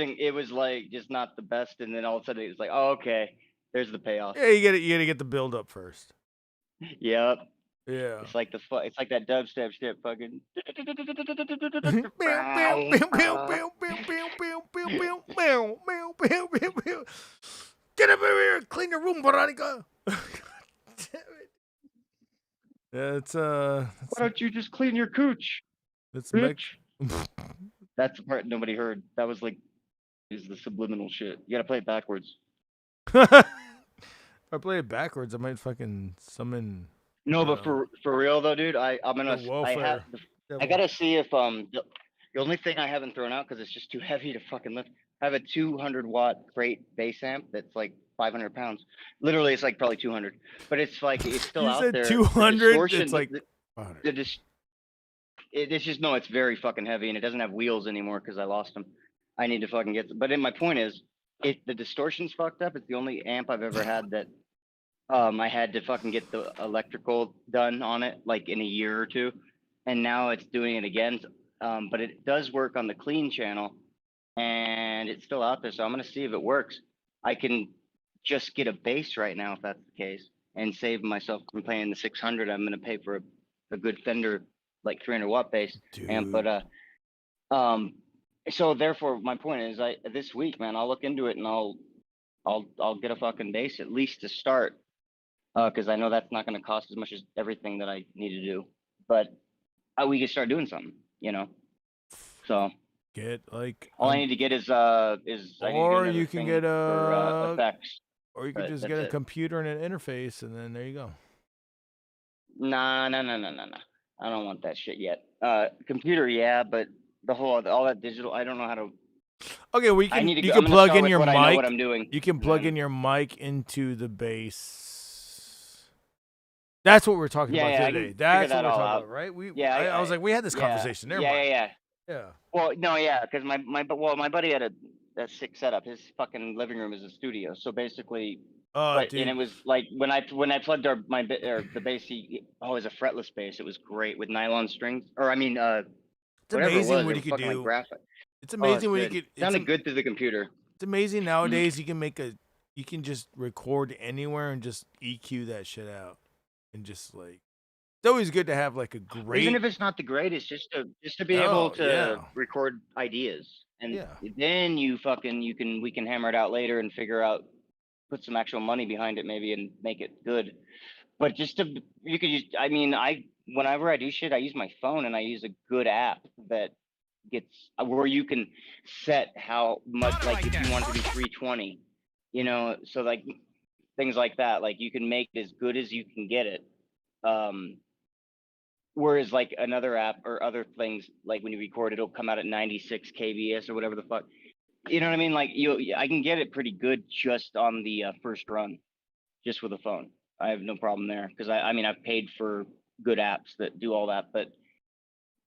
like just not the best. And then all of a sudden it was like, oh, okay, there's the payoff. Yeah, you gotta get the build up first. Yep. Yeah. It's like it's like that dubstep shit fucking. Get up here, clean your room, Veronica. Damn it. Yeah, Why don't you just clean your cooch? That's bitch. That's the part nobody heard. That was like, is the subliminal shit. You gotta play it backwards. If I play it backwards, I might fucking summon. No, but for real though, dude, I'm gonna. welfare. I gotta see if the only thing I haven't thrown out because it's just too heavy to fucking lift. I have a 200-watt crate bass amp that's like 500 pounds. Literally, it's like probably 200, but it's like it's still You out said there. 200? It's like it's just no, it's very fucking heavy and it doesn't have wheels anymore because I lost them. I need to fucking get them. But my point is, the distortion's fucked up. It's the only amp I've ever had that I had to fucking get the electrical done on it like in a year or two, and now it's doing it again. But it does work on the clean channel, and it's still out there. So I'm gonna see if it works. I can just get a bass right now if that's the case, and save myself from paying the 600. I'm gonna pay for a good Fender like 300-watt bass amp. But so therefore my point is, this week, man, I'll look into it and I'll get a fucking bass at least to start. Because I know that's not going to cost as much as everything that I need to do, but we can start doing something, you know. So get like all I need to get is I need to get or you another can thing get for, effects. or you could but just that's get a it. computer and an interface, and then there you go. Nah. I don't want that shit yet. Computer, yeah, but all that digital, I don't know how to. Okay, well I need to you I'm can gonna plug start in with your what I know mic. what I'm doing. You can plug in your mic into the bass. That's what we're talking about I can today. figure That's what that we're all talking out. about, right? Yeah, I was like, we had this conversation. Never mind. Yeah. Well, no, yeah, because my buddy had a sick setup. His fucking living room is a studio. So basically, and dude. it was like when I plugged the bass, it was a fretless bass. It was great with nylon strings, or I mean, It's whatever amazing it was. what it you was could fucking do. like graphic. It's amazing when you good. could. Sounded good through the computer. It's amazing nowadays. You can just record anywhere and just EQ that shit out, and just like. It's always good to have like a great. Even if it's not the greatest, just to be able to record ideas, and then we can hammer it out later and figure out, put some actual money behind it maybe and make it good. But you could use. I mean, whenever I do shit, I use my phone and I use a good app that gets where you can set how much, like if you want it to be 320, you know, so like things like that, like you can make it as good as you can get it. Whereas like another app or other things, like when you record, it'll come out at 96 kbs or whatever the fuck. you know what I mean? Like I can get it pretty good just on the first run, just with a phone. I have no problem there because I mean I've paid for good apps that do all that, but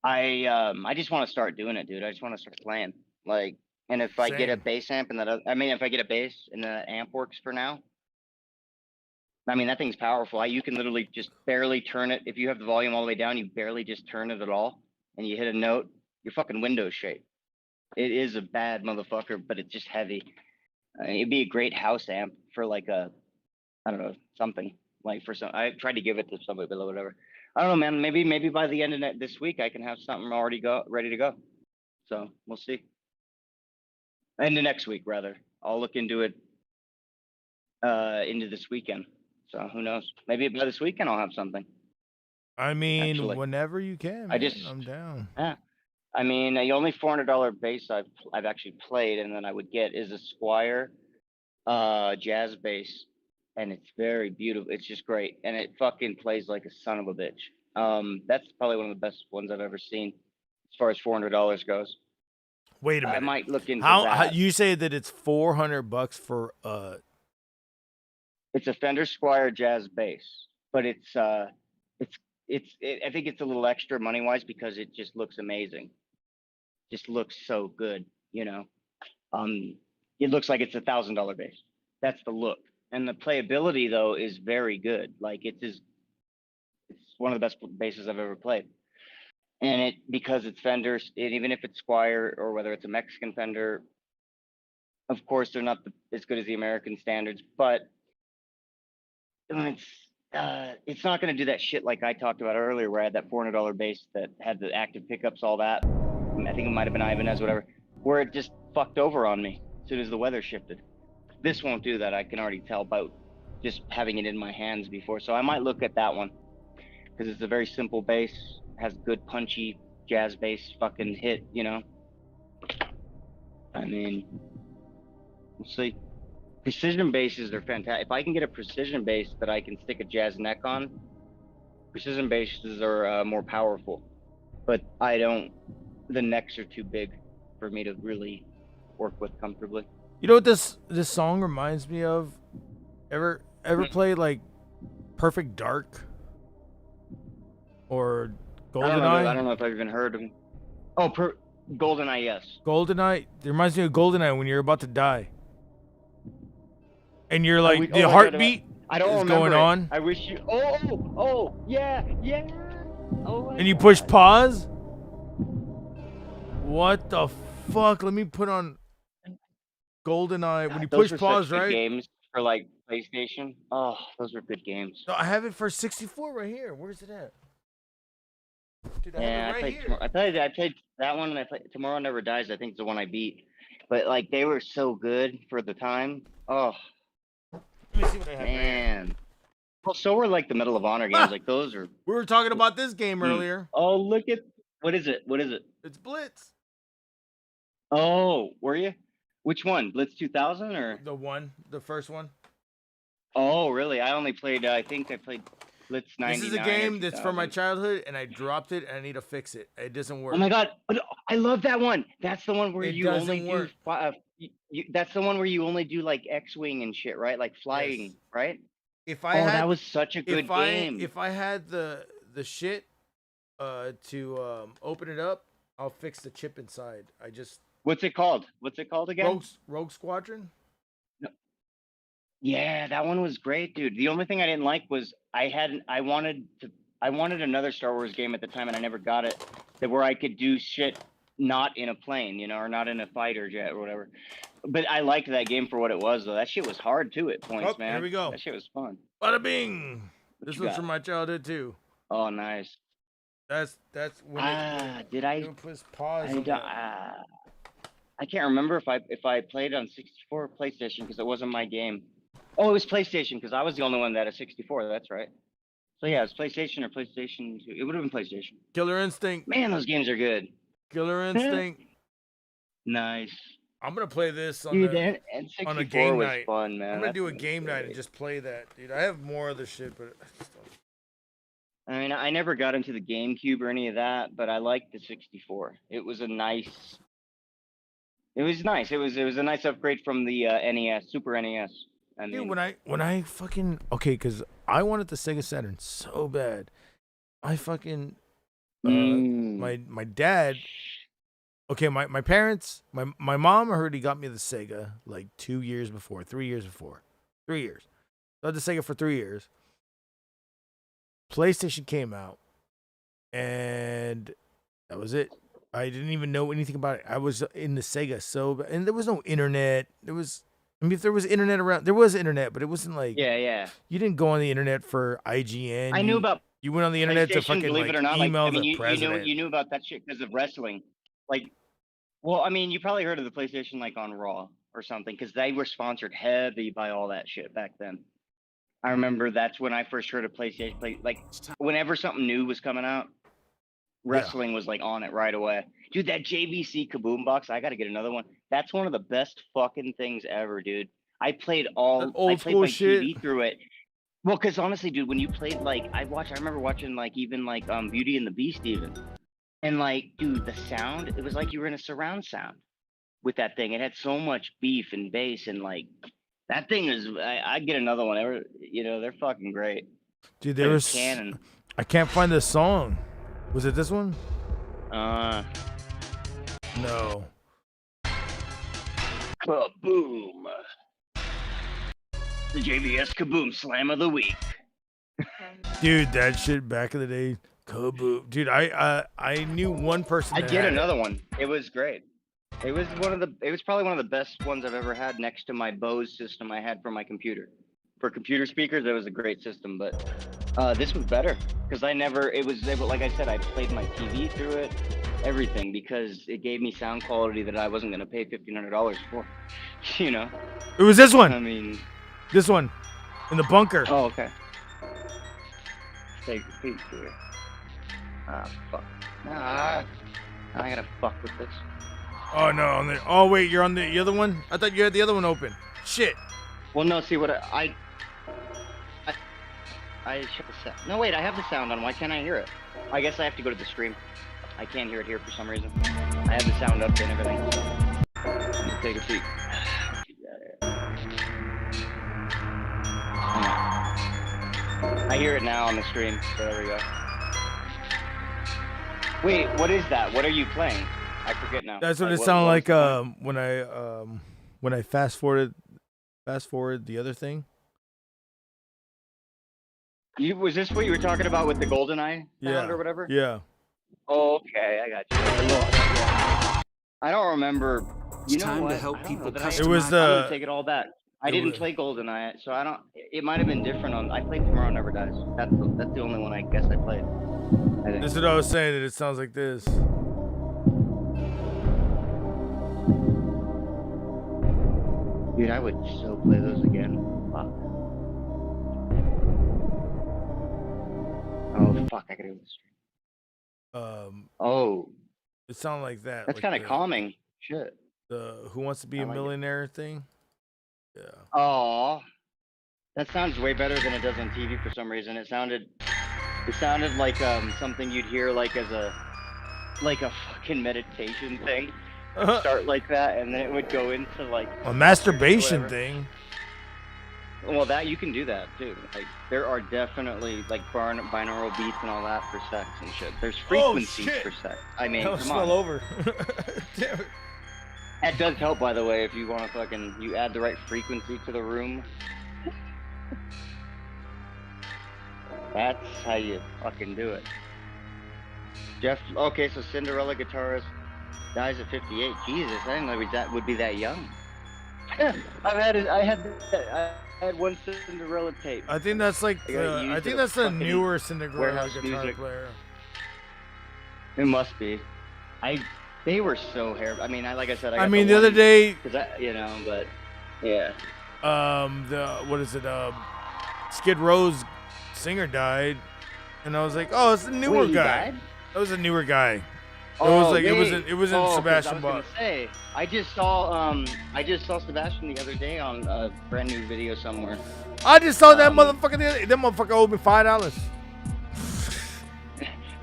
I just want to start doing it, dude. I just want to start playing. Like, and if I get a Same. bass amp and if I get a bass and the amp works for now, I mean that thing's powerful. You can literally just barely turn it. If you have the volume all the way down, you barely just turn it at all, and you hit a note, your fucking window's shake. It is a bad motherfucker, but it's just heavy. It'd be a great house amp for like I don't know, something like for some. I tried to give it to somebody, but whatever. I don't know, man. Maybe by the end of this week, I can have something ready to go. So we'll see. End of next week, rather. I'll look into it into this weekend. So who knows? Maybe by this weekend I'll have something. I mean, Actually. whenever you can, man. I'm down. Yeah. I mean, the only $400 bass I've actually played and then I would get is a Squire jazz bass, and it's very beautiful. It's just great, and it fucking plays like a son of a bitch. That's probably one of the best ones I've ever seen as far as $400 goes. Wait a minute. I might look into how that. you say that it's $400 for It's a Fender Squire jazz bass, but I think it's a little extra money wise because it just looks amazing. Just looks so good, you know. It looks like it's $1,000 bass. That's the look, and the playability though is very good. Like it's one of the best basses I've ever played. And because it's Fender, and even if it's Squire or whether it's a Mexican Fender, of course they're not as good as the American standards, but it's not going to do that shit like I talked about earlier, where I had that $400 bass that had the active pickups, all that. I think it might have been Ibanez, whatever, where it just fucked over on me as soon as the weather shifted. This won't do that. I can already tell about just having it in my hands before. So I might look at that one because it's a very simple bass, has good punchy jazz bass fucking hit, you know. I mean, we'll see. Precision basses are fantastic. If I can get a precision bass that I can stick a jazz neck on, precision basses are more powerful. But the necks are too big for me to really work with comfortably. You know what this song reminds me of? Ever play like Perfect Dark or GoldenEye? I don't know if I've even heard of them. Oh, GoldenEye, yes. GoldenEye. It reminds me of GoldenEye when you're about to die, and you're like the heartbeat I don't is remember going it. on. I wish you. Oh, yeah. Oh. And you push pause. What the fuck? Let me put on GoldenEye. When you Those push were pause, such good right? games for like PlayStation. Oh, those were good games. No, I have it for 64 right here. Where's it at? Dude, I have it right here. I played that one, and I played Tomorrow Never Dies. I think it's the one I beat. But like they were so good for the time. Oh, let me see what I have. Man. Well, so were like the Medal of Honor games. Like those are. We were talking about this game earlier. Oh, look at what is it? It's Blitz. Oh, were you? Which one? Blitz 2000 or the first one? Oh, really? I only played. I think I played Blitz 99. This is a game that's from my childhood, and I dropped it, and I need to fix it. It doesn't work. Oh my god, I love that one. That's the one where you only work. do. That's the one where you only do like X-wing and shit, right? Like flying, right? If I had, that was such a good game. If I had the shit to open it up, I'll fix the chip inside. What's it called? What's it called again? Rogue Squadron. No. Yeah, that one was great, dude. The only thing I didn't like was I wanted another Star Wars game at the time, and I never got it. Where I could do shit not in a plane, you know, or not in a fighter jet or whatever. But I liked that game for what it was, though. That shit was hard too at points, man. Here we go. That shit was fun. Bada bing! This one's from my childhood too. Oh, nice. That's when I push pause. I can't remember if I played on 64 or PlayStation because it wasn't my game. Oh, it was PlayStation because I was the only one that had a 64. That's right. So yeah, it was PlayStation or PlayStation 2. It would have been PlayStation. Killer Instinct. Man, those games are good. Killer Instinct. Nice. I'm gonna play this on on a game night. Fun, man. I'm gonna do a game night and just play that, dude. I have more other shit, but I mean, I never got into the GameCube or any of that, but I liked the 64. It was a nice It was nice. It was a nice upgrade from the NES, Super NES. I mean, Dude, when I fucking because I wanted the Sega Saturn so bad, I fucking my dad. Okay, my parents, my mom already got me the Sega like 2 years before, 3 years before, 3 years. So I had the Sega for 3 years. PlayStation came out, and that was it. I didn't even know anything about it. I was in the Sega and there was no internet. If there was internet around, there was internet, but it wasn't like yeah. You didn't go on the internet for IGN. I knew about. You went on the internet to PlayStation, fucking believe like it or not, email like, I mean, the president. you knew about that shit because of wrestling. Like, well, I mean, you probably heard of the PlayStation like on Raw or something because they were sponsored heavy by all that shit back then. I remember that's when I first heard of PlayStation. Like, whenever something new was coming out, wrestling was like on it right away. Dude, that JVC Kaboom box, I got to get another one. That's one of the best fucking things ever, dude. I played my TV through it. Well, because honestly, dude, when you played, like, I remember watching, like, even, like, Beauty and the Beast, even. And, like, dude, the sound, it was like you were in a surround sound with that thing. It had so much beef and bass, and, like, that thing is, I'd get another one. They're fucking great. Dude, there was Canon. I can't find the song. Was it this one? No. Kaboom. The JVS Kaboom Slam of the Week. Dude, that shit back in the day, Kaboom. Dude, I knew one person. I'd get another one. It was great. It was probably one of the best ones I've ever had next to my Bose system I had for my computer. For computer speakers, it was a great system, but this was better because like I said, I played my TV through it, everything, because it gave me sound quality that I wasn't going to pay $1,500 for, you know? It was this one. I mean... This one. In the bunker. Oh, okay. Take a peek here. Ah, fuck. I gotta fuck with this. Oh, no. Oh, wait, you're on the other one? I thought you had the other one open. Shit. Well, no, see what I shut the sound. No, wait, I have the sound on. Why can't I hear it? I guess I have to go to the stream. I can't hear it here for some reason. I have the sound up and everything. Let me take a peek. I hear it now on the stream, so there we go. Wait, what is that? What are you playing? I forget now. That's what it sounded like when I fast forward the other thing. Was this what you were talking about with the GoldenEye sound or whatever? Yeah. Oh, okay, I got you. I don't remember. It's time to help people customize. It was I'm gonna take it all back. I didn't play GoldenEye, so I don't. It might have been different on. I played Tomorrow Never Dies. That's the only one I guess I played. This is what I was saying. That it sounds like this. Dude, I would so play those again. Fuck. Oh fuck! I gotta go to the stream. Oh. It sounded like that. That's like kind of calming. Shit. The Who Wants to Be a Millionaire thing. Yeah. Oh, that sounds way better than it does on TV for some reason. It sounded like something you'd hear like as a fucking meditation thing. It'd start like that, and then it would go into like a masturbation thing. Well, that you can do that too. Like there are definitely like binaural beats and all that for sex and shit. There's frequencies for sex. I mean, come on. Over. Damn it. That does help, by the way, if you want to you add the right frequency to the room. That's how you fucking do it. Jeff, okay, so Cinderella guitarist dies at 58. Jesus, I didn't know that would be that young. I had one Cinderella tape. I think that's like I think that's the newer Cinderella guitar music player. It must be. They were so I mean, like I said, I mean, the other day, but yeah. What is it? Skid Row's singer died, and I was like, oh, it's a newer Wait, guy. Died? That was a newer guy. Oh, it wasn't Sebastian Bach. I just saw Sebastian the other day on a brand new video somewhere. I just saw that motherfucker. That motherfucker owed me $5.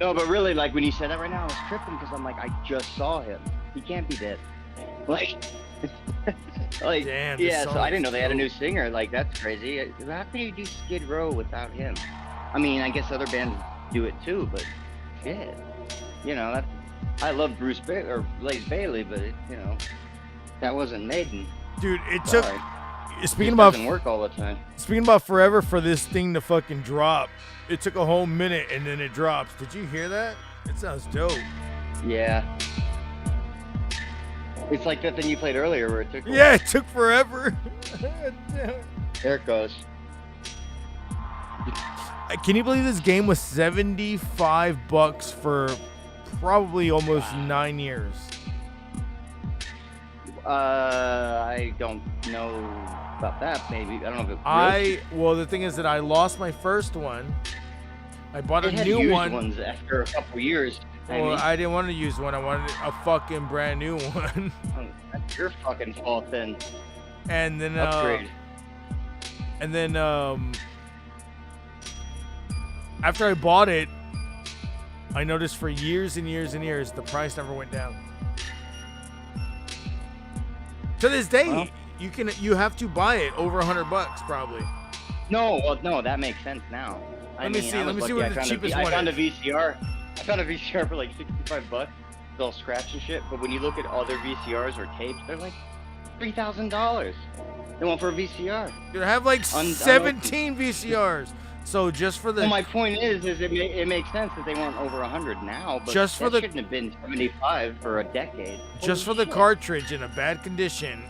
No, but really, like when you said that right now, I was tripping because I'm like, I just saw him. He can't be dead. Like, like Damn, yeah. this So I song didn't know is they had a new dope. singer. Like that's crazy. How can you do Skid Row without him? I mean, I guess other bands do it too, but shit, you know that's. I love Bruce or Blaze Bailey, but you know that wasn't Maiden. Dude, it Sorry. took. Speaking It about doesn't work all the time. Speaking about forever for this thing to fucking drop, it took a whole minute and then it drops. Did you hear that? It sounds dope. Yeah. It's like that thing you played earlier where it took. Yeah, it took forever. There it goes. Can you believe this game was $75 for probably almost 9 years? I don't know about that. Maybe I don't know if it. Well, the thing is that I lost my first one. I bought They a had new used one. ones after a couple years. Well, I didn't want to use one. I wanted a fucking brand new one. That's your fucking fault then. And then Upgrade. After I bought it, I noticed for years and years and years the price never went down. To this day, you have to buy it over $100 probably. No, that makes sense now. Let me see what the cheapest one I found is. a VCR. I found a VCR for like $65. It's all scratched and shit. But when you look at other VCRs or tapes, they're like $3,000. They want for a VCR. Dude, I have like 17 VCRs. So just for the. Well, my point is it makes sense that they want over 100 now, but Just for that the- shouldn't have been 75 for a decade. Just for the cartridge in a bad condition,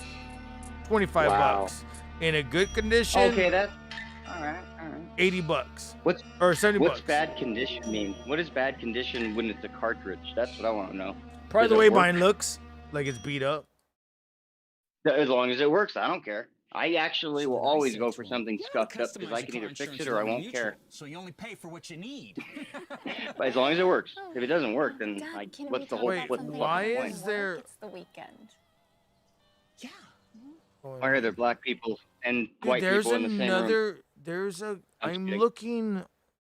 $25. Wow. In a good condition, Okay, that's all right. $80. What's $70? What's bad condition mean? What is bad condition when it's a cartridge? That's what I want to know. Probably Does the it way work? mine looks, like it's beat up. As long as it works, I don't care. I actually will always go for something scuffed up because I can either fix it or I won't care. So you only pay for what you need. But as long as it works. If it doesn't work, then like, what's the whole? Wait, what's the why fucking is point? there? It's the weekend. Why are there black people and Dude, white there's people in the same room? another. There's a. I'm I'm kidding. looking.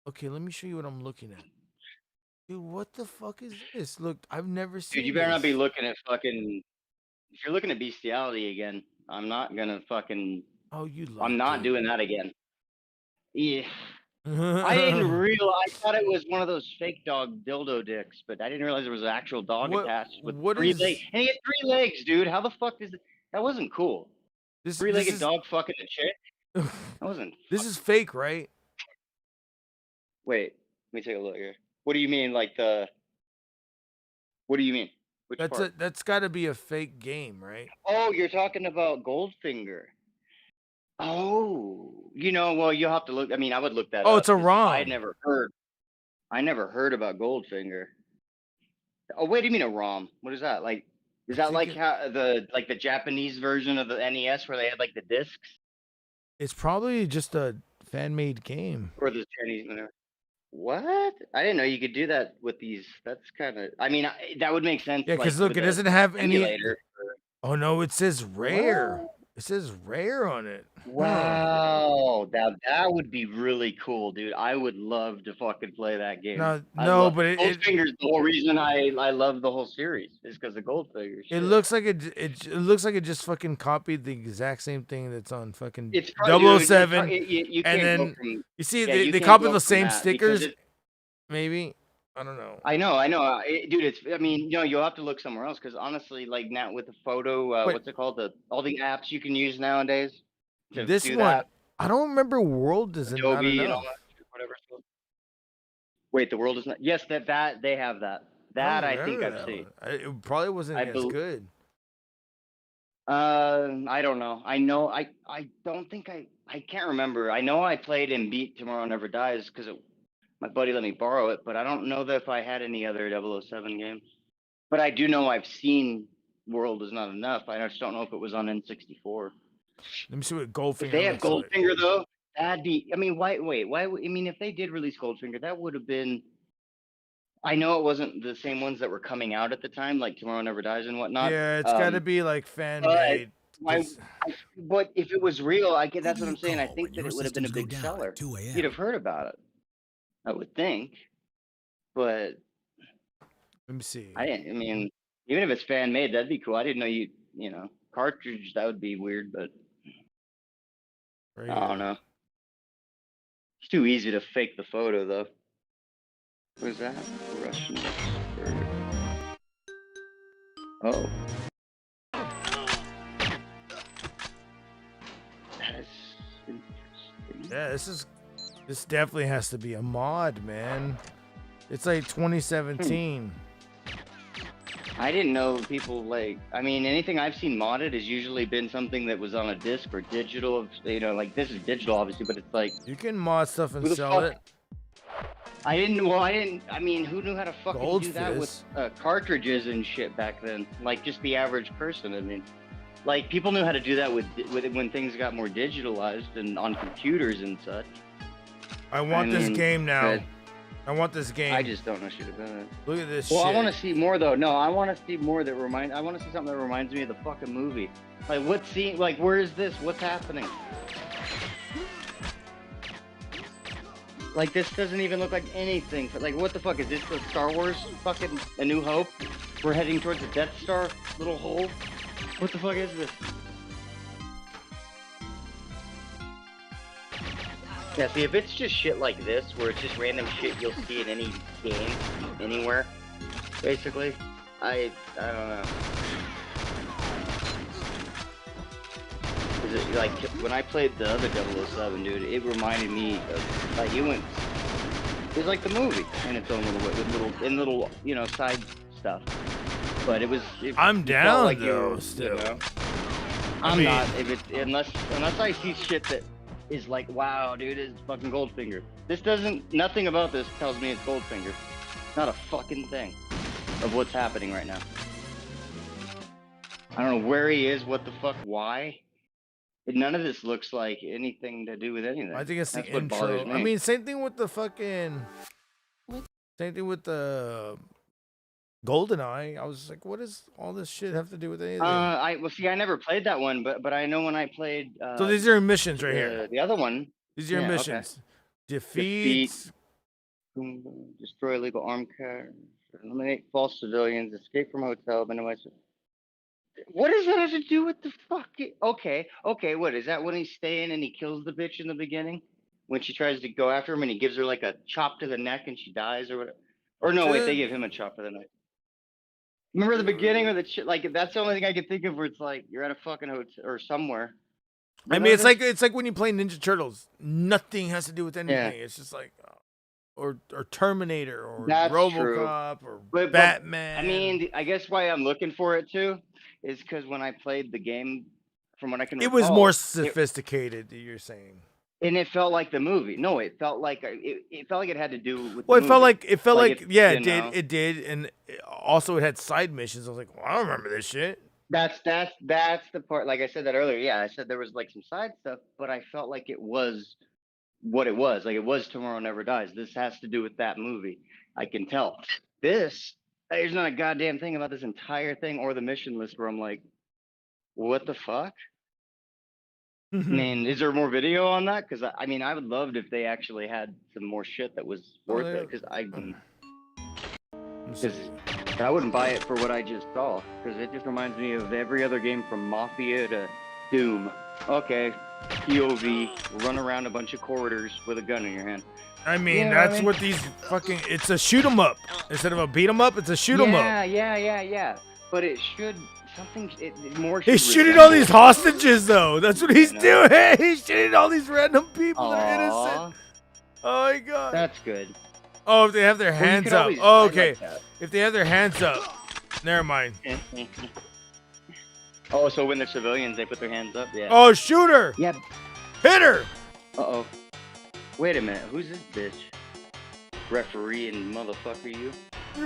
Okay, let me show you what I'm looking at. Dude, what the fuck is this? Look, I've never seen. Dude, you better not be this. looking at fucking. If you're looking at bestiality again, I'm not gonna fucking. Oh, you. I'm not doing that again. Yeah. I didn't realize. I thought it was one of those fake dog dildo dicks, but I didn't realize there was an actual dog What- attached with what three is- legs. And he had 3 legs, dude. How the fuck is it? That wasn't cool. This Three-legged is- dog fucking a chick. That wasn't. This is fake, right? Wait, let me take a look here. What do you mean, like the? What do you mean? Which part? That's got to be a fake game, right? Oh, you're talking about Goldfinger. Oh, well, you'll have to look. I mean, I would look that up. Oh, it's a 'cause ROM. I never heard about Goldfinger. Oh, wait, do you mean a ROM? What is that? Like, is that like how the Japanese version of the NES where they had like the discs, It's probably just a fan-made game. or the Chinese? What? I didn't know you could do that with these. That's kind of. I mean, that would make sense. Yeah, because like, look, with it a doesn't have any. emulator. Oh no, it says rare. It says rare on it. Wow, that would be really cool, dude. I would love to fucking play that game. No, I no, love- but it- Goldfinger's the whole reason I love the whole series is because of Goldfinger. It looks like it looks like it just fucking copied the exact same thing that's on fucking It's probably- dude, it's 007. pro- you And can't go then from- you see yeah, they you can't copied go the from same that because stickers. Maybe I don't know. I know. Dude, I mean, you'll have to look somewhere else because honestly, like now with the photo, Wait. what's it called? All the apps you can use nowadays. To This do one, that. I don't remember. World is not Adobe and all enough. that, whatever. it's called. Wait, the world is not. Yes, that they have that. That I think remember I've that seen. one. It probably wasn't as good. I don't know. I know. I don't think I can't remember. I know I played and beat Tomorrow Never Dies because my buddy let me borrow it, but I don't know that if I had any other 007 games. But I do know I've seen World is Not Enough. I just don't know if it was on N64. Let me see what Goldfinger. If they have looks like. Goldfinger though, that'd be. I mean, why? Wait, why? I mean, if they did release Goldfinger, that would have been. I know it wasn't the same ones that were coming out at the time, like Tomorrow Never Dies and whatnot. Yeah, it's got to be like fan but made. But if it was real, that's what I'm saying. I think that it would have been a big seller. You'd have heard about it, I would think. But let me see. I mean, even if it's fan made, that'd be cool. I didn't know cartridge, that would be weird, but I don't know. It's too easy to fake the photo, though. What is that? Russian expert. Oh. That is interesting. Yeah, this definitely has to be a mod, man. It's like 2017. I didn't know people anything I've seen modded has usually been something that was on a disc or digital. Like this is digital, obviously, but it's like You can mod stuff and sell it. I didn't. I mean, who knew how to fucking do that with cartridges and shit back then? Like just the average person. I mean, like people knew how to do that with when things got more digitalized and on computers and such. I want this game now. I want this game. I just don't know shit about it. Look at this shit. shit. I want to see more though. No, I want to see more that I want to see something that reminds me of the fucking movie. Like what scene? Like where is this? What's happening? Like this doesn't even look like anything. Like what the fuck is this? The Star Wars fucking A New Hope? We're heading towards the Death Star little hole. What the fuck is this? Yeah, see, if it's just shit like this, where it's just random shit you'll see in any game, anywhere, basically, I don't know. 'Cause it, like, when I played the other 007, dude, it reminded me of, like, it was like the movie in its own little way, with little, side stuff. But it was. I'm it down, felt like though, still. I'm not, unless I see shit that is like, wow, dude, it's fucking Goldfinger. Nothing about this tells me it's Goldfinger. Not a fucking thing of what's happening right now. I don't know where he is, what the fuck, why. None of this looks like anything to do with anything. I think it's That's the what bothers intro. me. I mean, same thing with the fucking. Same thing with the GoldenEye. I was like, what does all this shit have to do with anything? I never played that one, but I know when I played. So these are missions right here. The other one. These are your missions. Defeat. Destroy illegal armed cars. Eliminate false civilians. Escape from hotel. Minimize. What does that have to do with the fucking? Okay. What is that? When he's staying and he kills the bitch in the beginning, when she tries to go after him and he gives her like a chop to the neck and she dies or whatever. Or no, wait, they give him a chop to the neck. Remember the beginning of the shit? Like that's the only thing I can think of where it's like you're at a fucking hotel or somewhere. I mean, it's like when you play Ninja Turtles. Nothing has to do with anything. Yeah. It's just like, or Terminator or That's RoboCop true. or But Batman. I mean, I guess why I'm looking for it too is because when I played the game, from what I can it recall, was more sophisticated. You're saying. And it felt like the movie. No, it felt like it felt like it had to do with. Well, the it felt movie. like yeah, you it did. know? It did, and also it had side missions. I was like, well, I don't remember this shit. That's the part. Like I said that earlier. Yeah, I said there was like some side stuff, but I felt like it was what it was. Like it was Tomorrow Never Dies. This has to do with that movie. I can tell. There's not a goddamn thing about this entire thing or the mission list where I'm like, what the fuck? I mean, is there more video on that? Because I mean, I would love it if they actually had some more shit that was worth it. Because I wouldn't buy it for what I just saw. Because it just reminds me of every other game from Mafia to Doom. Okay, POV, run around a bunch of corridors with a gun in your hand. I mean, You know that's what I mean? what these fucking. It's a shoot 'em up instead of a beat 'em up. It's a shoot 'em up. Yeah. But it should more. He's should shooting all these resemble- hostages, though. That's what he's doing. He's shooting all these random people that are Aw. innocent. Oh my god. That's good. Oh, if they have their Well, you hands could up. always- Oh, I okay. like that. If they have their hands up, never mind. Oh, so when they're civilians, they put their hands up. Yeah. Oh, shoot her. Yeah. Hit her. Uh-oh. Wait a minute. Who's this bitch? Referee and motherfucker you?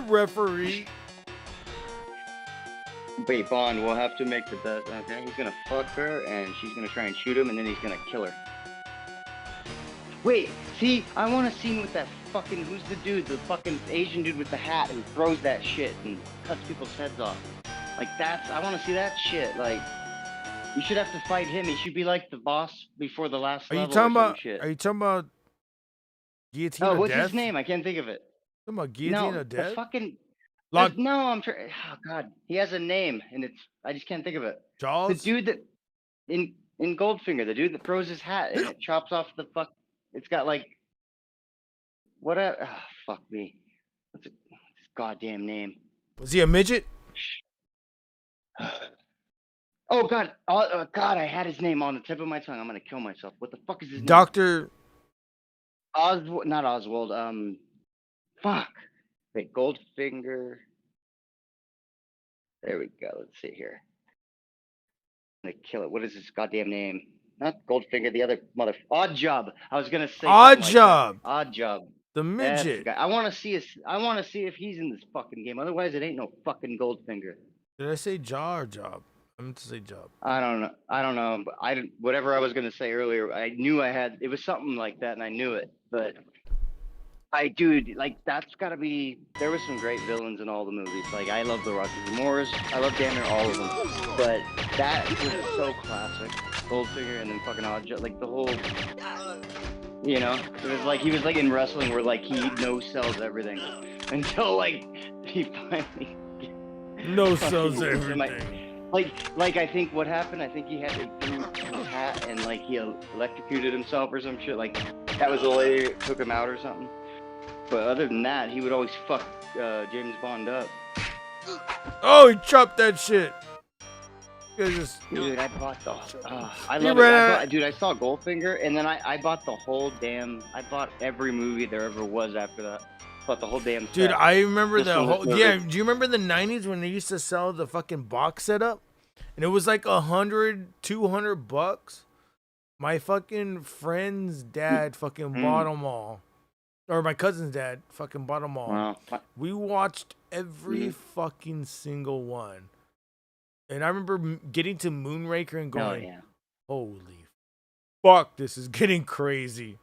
Referee. Wait, Bond, we'll have to make the best. Okay, he's gonna fuck her, and she's gonna try and shoot him, and then he's gonna kill her. Wait, see, I want a scene with that fucking, who's the dude? The fucking Asian dude with the hat who throws that shit and cuts people's heads off. Like, I want to see that shit. Like, you should have to fight him. He should be like the boss before the last Are you level talking or some about? shit. Are you talking about Guillotine Oh, of what's Death? his name? I can't think of it. Talking about Guillotine No, of the Death? fucking, No, I'm trying. Oh God, he has a name, and I just can't think of it. Jaws. The dude that in Goldfinger, the dude that throws his hat and it chops off the fuck. It's got like what a fuck me. What's his goddamn name? Was he a midget? Oh God! God, I had his name on the tip of my tongue. I'm gonna kill myself. What the fuck is his name? Doctor Oswald, not Oswald. Fuck. Wait, Goldfinger. There we go. Let's see here. I'm gonna kill it. What is his goddamn name? Not Goldfinger. The other mother. Odd Job. I was gonna say Odd something Job. Like that. Odd Job. The That's the midget. guy. I want to see if he's in this fucking game. Otherwise, it ain't no fucking Goldfinger. Did I say jaw or job? I meant to say job. I don't know. But whatever I was gonna say earlier, I knew it was something like that, and I knew it. But dude, like that's gotta be. There was some great villains in all the movies. Like I love the Roger Moores. I love damn near all of them. But that was so classic. Goldfinger and then fucking Oddjob. Like the whole. It was like he was like in wrestling where like he no-sells everything until like he finally. No-sells everything. Like I think what happened. I think he had threw his hat and like he electrocuted himself or some shit. Like that was the lady that took him out or something. But other than that, he would always fuck James Bond up. Oh, he chopped that shit. Dude, I bought the. I love it. Dude, I saw Goldfinger, and then I bought the whole damn. I bought every movie there ever was after that. Bought the whole damn. Dude, set. I remember Just the so whole. that- Yeah, do you remember the '90s when they used to sell the fucking box setup, and it was like $100-$200? My fucking friend's dad fucking bought them all. Or my cousin's dad fucking bought them all. Wow. We watched every fucking single one. And I remember getting to Moonraker and going, yeah. holy fuck, this is getting crazy.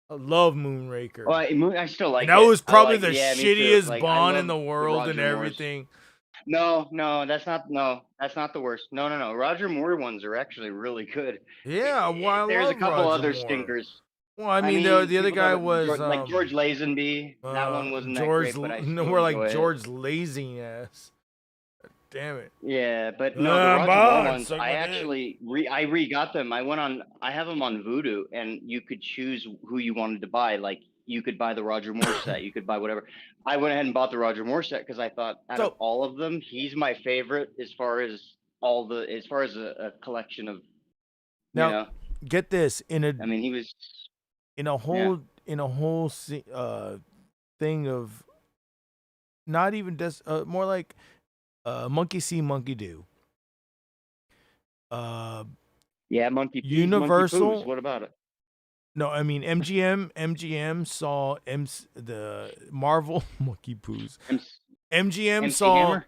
I love Moonraker. Well, I still like. And that it. was probably I like, the yeah, me too. shittiest Like, I Bond love in the world and Roger Moore's. everything. No, that's not the worst. No. Roger Moore ones are actually really good. Yeah, well, I There's love a couple Roger other Moore. stinkers. Well, I mean, the other people guy that- was like George Lazenby. That one wasn't George, that great, but I no, still we're like enjoy it. George Lazy ass. Damn it. Yeah, but no, the Roger Moore Bond, ones, suck I my dick. actually I re-got them. I have them on Voodoo, and you could choose who you wanted to buy. Like you could buy the Roger Moore set, you could buy whatever. I went ahead and bought the Roger Moore set because I thought out of all of them, he's my favorite as far as a collection of. Now, get this he was in a whole thing of not even just more like monkey see, monkey do. Monkey Peas, Universal. Monkey Poos, what about it? No, I mean MGM saw the Marvel monkey poos. MGM MC saw Hammer?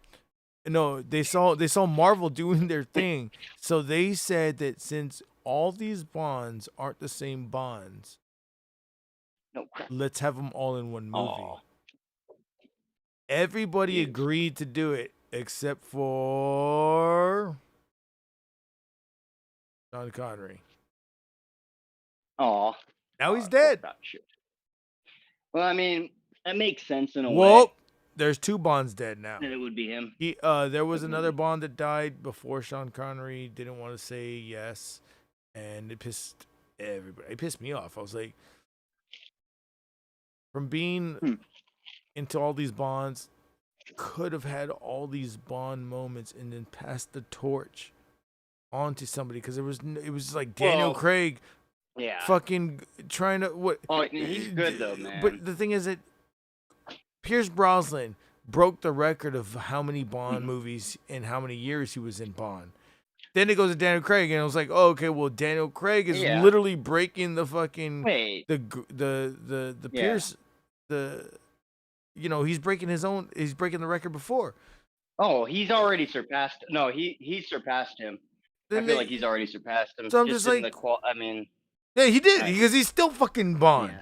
No, they saw Marvel doing their thing. So they said that since all these bonds aren't the same bonds, let's have them all in one movie. Aw. Everybody agreed to do it except for Sean Connery. Oh, now he's dead. Well, I mean, that makes sense in a way. Well, there's two Bonds dead now. And it would be him. There was another Bond that died before Sean Connery didn't want to say yes, and it pissed everybody. It pissed me off. I was like, from being into all these Bonds, could have had all these Bond moments and then passed the torch on to somebody, because it was like Daniel Craig. Yeah. Fucking trying to what? Oh, he's good though, man. But the thing is that Pierce Brosnan broke the record of how many Bond movies and how many years he was in Bond. Then it goes to Daniel Craig, and I was like, oh, okay, well, Daniel Craig is literally breaking the fucking the Pierce he's breaking the record before. Oh, he's already surpassed. No, he surpassed him. I feel like he's already surpassed him. So I'm just like, yeah, he did, because he's still fucking Bond. Yeah.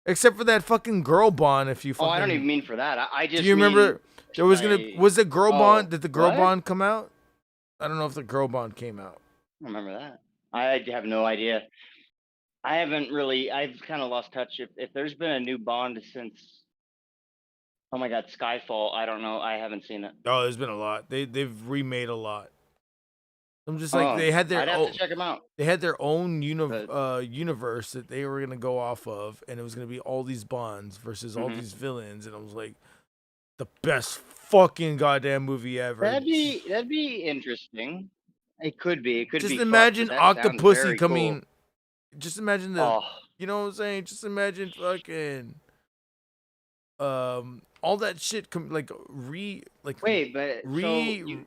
Except for that fucking girl Bond, if you fucking... Oh, I don't even mean for that. I just do you remember there was was the girl Bond? Did the girl what? Bond come out? I don't know if the girl Bond came out. I don't remember that. I have no idea. I've kind of lost touch. If there's been a new Bond since Oh my God, Skyfall. I don't know. I haven't seen it. Oh, there's been a lot. They've remade a lot. I'm just like Oh, they had their I'd have to own. check them out. They had their own But universe that they were gonna go off of, and it was gonna be all these Bonds versus all Mhm. these villains, and I was like, the best fucking goddamn movie ever. that'd be interesting. It could be. It could Just be fucked, but imagine that sounds Octopussy very coming. cool. Just imagine Oh, you know what I'm saying? Just imagine fucking all that shit like wait, but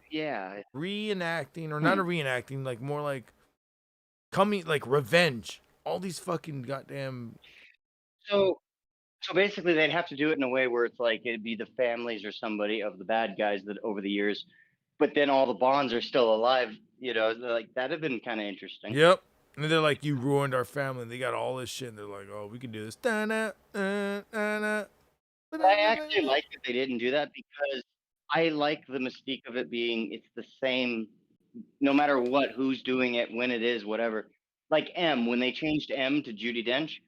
yeah. reenacting, or not a Hmm. reenacting, like more like coming, like revenge. All these fucking goddamn. So so basically, they'd have to do it in a way where it's like it'd be the families or somebody of the bad guys that over the years, but then all the Bonds are still alive. You know, like that'd have been kind of interesting. Yep. And they're like, you ruined our family. They got all this shit, and they're like, oh, we can do this. Da-na, da-na. But I actually like that they didn't do that because I like the mystique of it being it's the same no matter what, who's doing it, when it is, whatever. Like M, when they changed M to Judy Dench,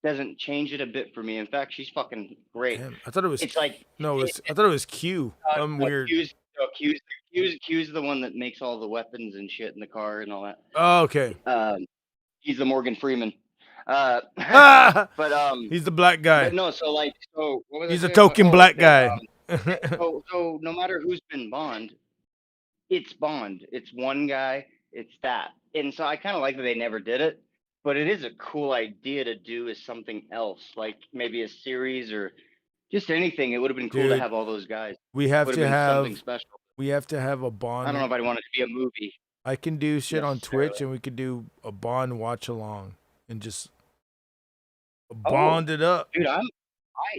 doesn't change it a bit for me. In fact, she's fucking great. Damn, I thought it was. It's like No, I thought it was Q. I'm no, weird. Q's the one that makes all the weapons and shit in the car and all that. Oh, okay. He's the Morgan Freeman. But He's the black guy. but no, so like so what was I He's a saying? token black guy. So no matter who's been Bond, it's Bond. It's one guy. It's that. And so I kind of like that they never did it, but it is a cool idea to do as something else, like maybe a series or just anything. It would have been cool to Dude, have all those guys. we have Would to been something have. special. We have to have a Bond. I don't know if I'd want it to be a movie. I can do shit on Twitch, necessarily. and we could do a Bond watch along, and just Oh, bond it up.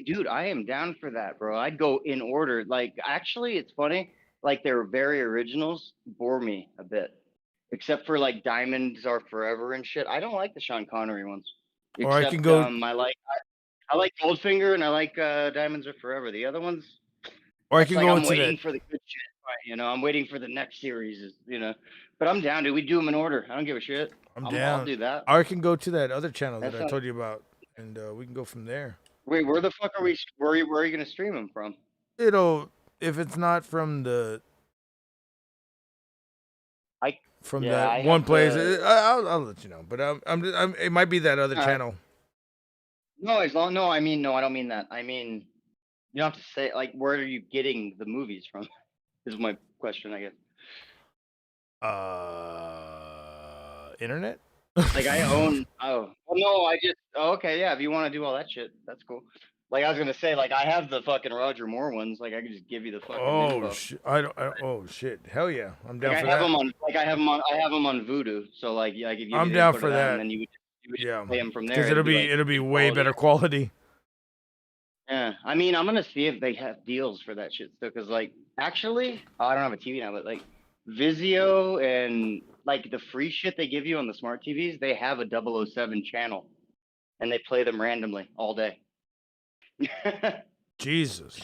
dude, I am down for that, bro. I'd go in order. Like, actually, it's funny. Like, their very originals bore me a bit, except for like Diamonds Are Forever and shit. I don't like the Sean Connery ones. Or I can Except go. I like Goldfinger and I like Diamonds Are Forever. The other ones, Or I it's can like go I'm into waiting that. for the good shit. Right, you know, I'm waiting for the next series. You know, but I'm down, dude. We do them in order. I don't give a shit. I'm down. I'll do that. Or I can go to that other channel that That's I not. told you about, and we can go from there. Wait, where the fuck are we? Where are you gonna stream them from? It'll, if it's not from the I that one have place, to. I'll let you know. But it might be that other All right. channel. No, no, I mean, no, I don't mean that. I mean, you don't have to say like, where are you getting the movies from? Is my question, I guess. Internet. Like I own. Oh, well, no, I just. Oh, okay, yeah. If you want to do all that shit, that's cool. Like I was gonna say, like I have the fucking Roger Moore ones. Like I could just give you the fucking Oh info. shit! Oh shit! Hell yeah! I'm down Like I for have that. them on. Like I have them on. I have them on Voodoo. So like, yeah, I could give I'm you the down info for to that, that. and then you would Yeah, play them from there. because it'll be like, way better quality. Yeah, I mean, I'm gonna see if they have deals for that shit still, because like, actually, I don't have a TV now, but like, Vizio and like the free shit they give you on the smart TVs, they have a 007 channel, and they play them randomly all day. Jesus.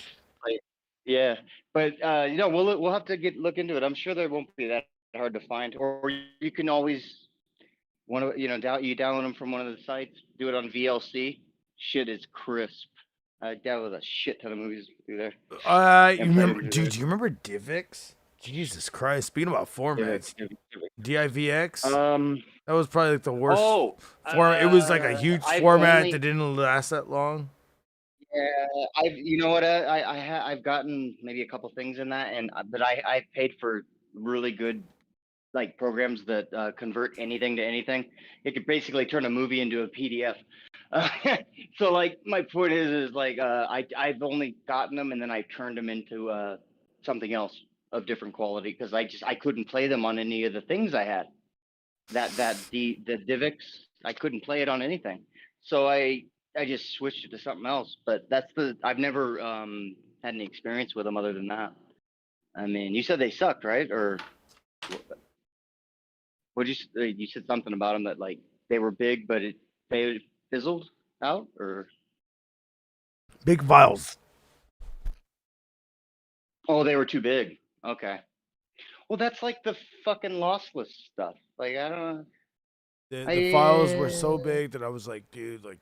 Like, yeah, but you know, we'll have to look into it. I'm sure they won't be that hard to find, or you can always you download them from one of the sites, do it on VLC. Shit is crisp. I downloaded a shit ton of movies through there. You And played remember, them through dude? there. Do you remember DivX? Jesus Christ! Speaking about formats, DivX. That was probably like the worst format. It was like a huge format that didn't last that long. Yeah, you know what? I've gotten maybe a couple things in that, but I paid for really good like programs that convert anything to anything. It could basically turn a movie into a PDF. So like my point is like I've only gotten them and then I turned them into something else of different quality because I couldn't play them on any of the things I had. The DivX, I couldn't play it on anything. So I just switched it to something else. But I've never had any experience with them other than that. I mean, you said they sucked, right? Or what you said something about them that like they were big, but they fizzled out, or Big files. oh, they were too big. Okay. Well, that's like the fucking lossless stuff. Like I don't know. The files were so big that I was like, dude, like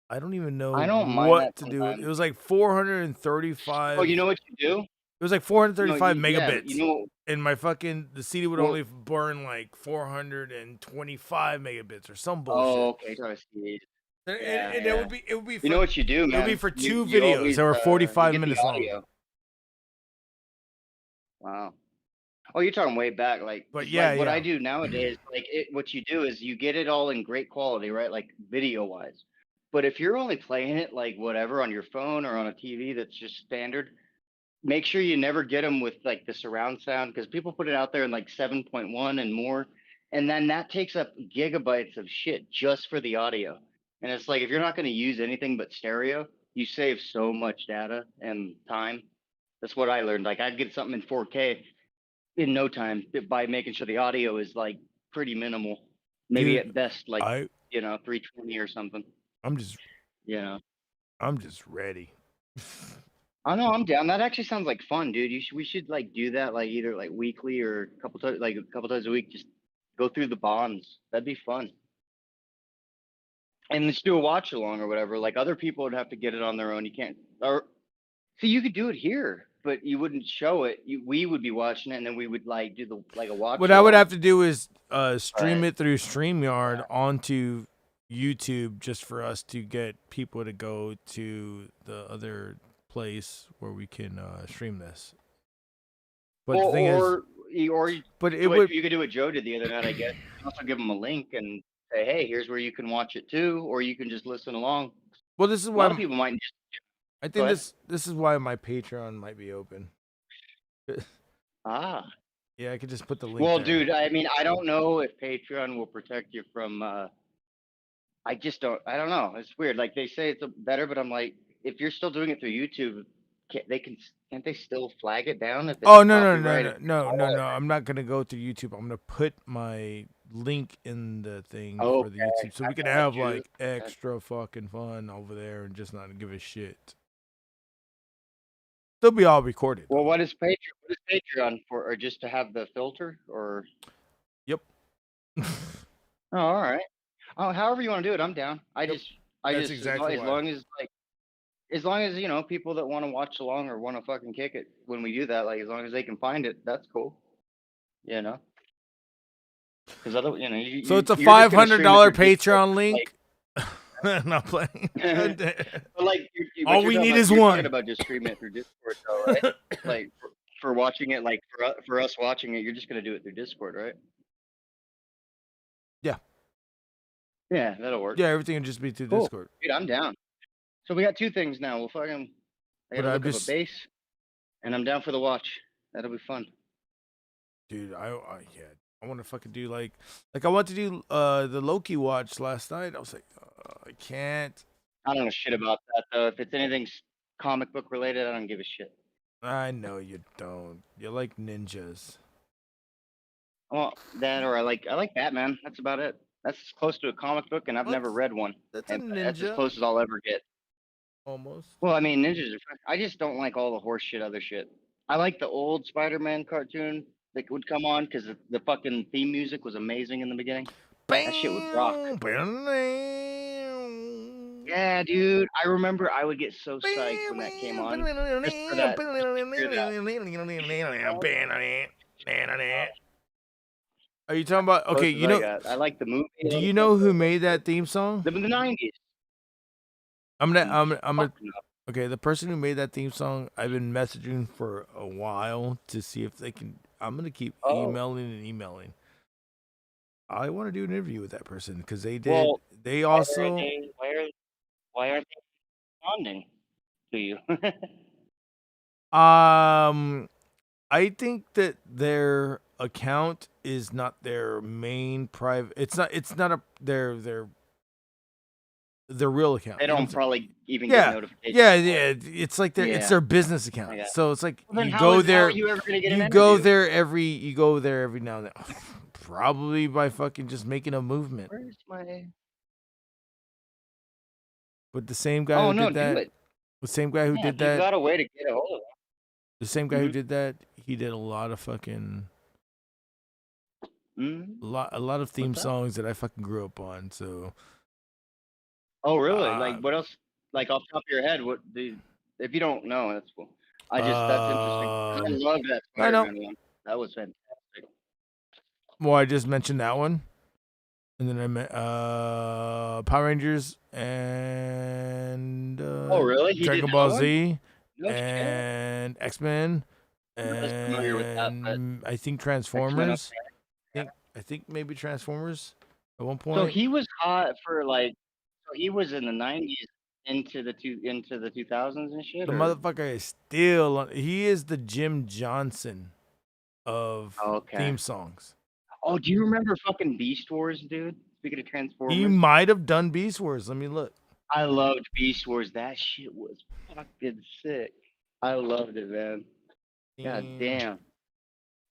I don't even know I don't mind what that to do. It sometimes. was like Oh, 435. you know what you do? It was like No, 435 yeah, but you megabits. know, And my fucking the CD would well, only burn like 425 megabits or some oh, bullshit. okay, so I see. And, Yeah, and yeah. it would be You know for what you do, it would be man? for two You videos always that were you 45 get the minutes long. audio. Wow. Oh, you're talking way back, like, But 'cause, yeah, like what I yeah. do nowadays, like what you do is you get it all in great quality, right? Like video wise. But if you're only playing it like whatever on your phone or on a TV that's just standard, make sure you never get them with like the surround sound because people put it out there in like 7.1 and more, and then that takes up gigabytes of shit just for the audio. And it's like if you're not going to use anything but stereo, you save so much data and time. That's what I learned. Like I'd get something in 4K in no time by making sure the audio is like pretty minimal. Maybe Dude, at best like I 320 or something. I'm just You know. I'm just ready. I know I'm down. That actually sounds like fun, dude. We should like do that like either like weekly or a couple times a week. Just go through the bonds. That'd be fun. And let's do a watch along or whatever. Like other people would have to get it on their own. You can't or see you could do it here, but you wouldn't show it. We would be watching it and then we would like do the like a watch What I would along. have to do is stream Right. it through StreamYard onto YouTube just for us to get people to go to the other place where we can stream this. But the thing is, but it would you could do what Joe did the other night, I guess. You can also give them a link and say, hey, here's where you can watch it too, or you can just listen along. well, this is A why lot of people might just I go think ahead. this is why my Patreon might be open. Ah. Yeah, I could just put the link Well, there. dude, I mean, I don't know if Patreon will protect you from I just don't I don't know. It's weird. Like they say it's better, but I'm like, if you're still doing it through YouTube, can't they still flag it down if it's Oh no copyrighted? I'm not gonna go to YouTube. I'm gonna put my link in the thing Oh, for the okay. YouTube, so I we can got have you. like extra fucking fun over there and just not give a shit. They'll be all recorded. Well, what is Patreon for? Or just to have the filter or? Yep. Oh, all right. Oh, however you want to do it, I'm down. That's As exactly why. long as like, as long as you know people that want to watch along or want to fucking kick it when we do that, like as long as they can find it, that's cool. You know. Because other, you know, So it's a you're just gonna stream it $500 through Discord, Patreon link. Not playing. but like, All you're we talking need about, is you're one. talking about just streaming it through Discord, though, right? Like for watching it, like for us watching it, you're just gonna do it through Discord, right? Yeah. Yeah, that'll work. Yeah, everything will just be through Cool. Discord. Dude, I'm down. So we got two things now. I But gotta I'm look up just- a bass, and I'm down for the watch. That'll be fun. Dude, I want to fucking do like I want to do the Loki watch last night. I was like, I can't. I don't know shit about that though. If it's anything comic book related, I don't give a shit. I know you don't. You like ninjas. Well, that or I like Batman. That's about it. That's as close to a comic book, and I've never read one. That's a That's as ninja. close as I'll ever get. Almost. Well, I mean, ninjas are fun. I just don't like all the horse shit, other shit. I like the old Spider-Man cartoon that would come on because the fucking theme music was amazing in the beginning. That shit would rock. Yeah, dude. I remember I would get so psyched when that came on. Just for that. Are you talking about? Okay, Close you as I know. got. I like the movie. Do you know who made that theme song? The 90s. I'm gonna. Okay, the person who made that theme song, I've been messaging for a while to see if they can. I'm gonna keep emailing and emailing. I want to do an interview with that person because they did. Well, they also. Why aren't they responding to you? I think that their account is not their main private. It's not their real account. They You know what don't I'm saying? probably even Yeah, get notifications. yeah. It's like it's Yeah. their business account. Yeah. So it's like Well, then you how go is- how there. are you ever gonna get an You go interview? there every now and then. Probably by fucking just making a movement. Where's my? But the same guy Oh, who no, did do that, it. the same guy who Yeah, did if you that, got a way to get a hold of them. the same guy who Mhm. did that, he did a lot of fucking, Mhm. a lot of theme What's that? songs that I fucking grew up on. So Oh, really? Like, what else? Like, off the top of your head, if you don't know, that's cool. That's interesting. I loved that I know. Spider-Man one. That was fantastic. Well, I just mentioned that one, and then I met Power Rangers and Oh, really? He did Dragon that Ball one? Z No shit. and X-Men I'm not as familiar with that, but and I think X-Men, Transformers. okay. I think maybe Transformers at one So point. he was hot for like, so he was in the 90s into the 2000s and shit, The or? motherfucker is still. He is the Jim Johnson of Okay. theme songs. Oh, do you remember fucking Beast Wars, dude? Speaking of He Transformers, might have done Beast Wars. Let me look. I loved Beast Wars. That shit was fucking sick. I loved it, man. God damn.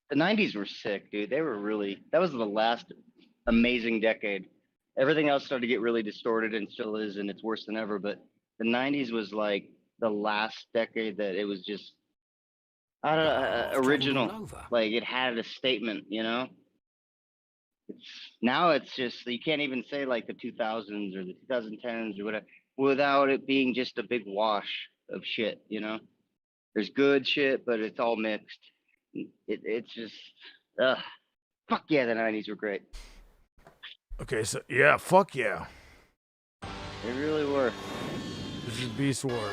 The 90s were sick, dude. They were really, that was the last amazing decade. Everything else started to get really distorted and still is, and it's worse than ever. But the 90s was like the last decade that it was just original. Like it had a statement, you know? Now it's just, you can't even say like the 2000s or the 2010s or whatever without it being just a big wash of shit, you know? There's good shit, but it's all mixed. It's just, fuck yeah, the 90s were great. Okay, so yeah, fuck yeah. They really were. This is Beast Wars.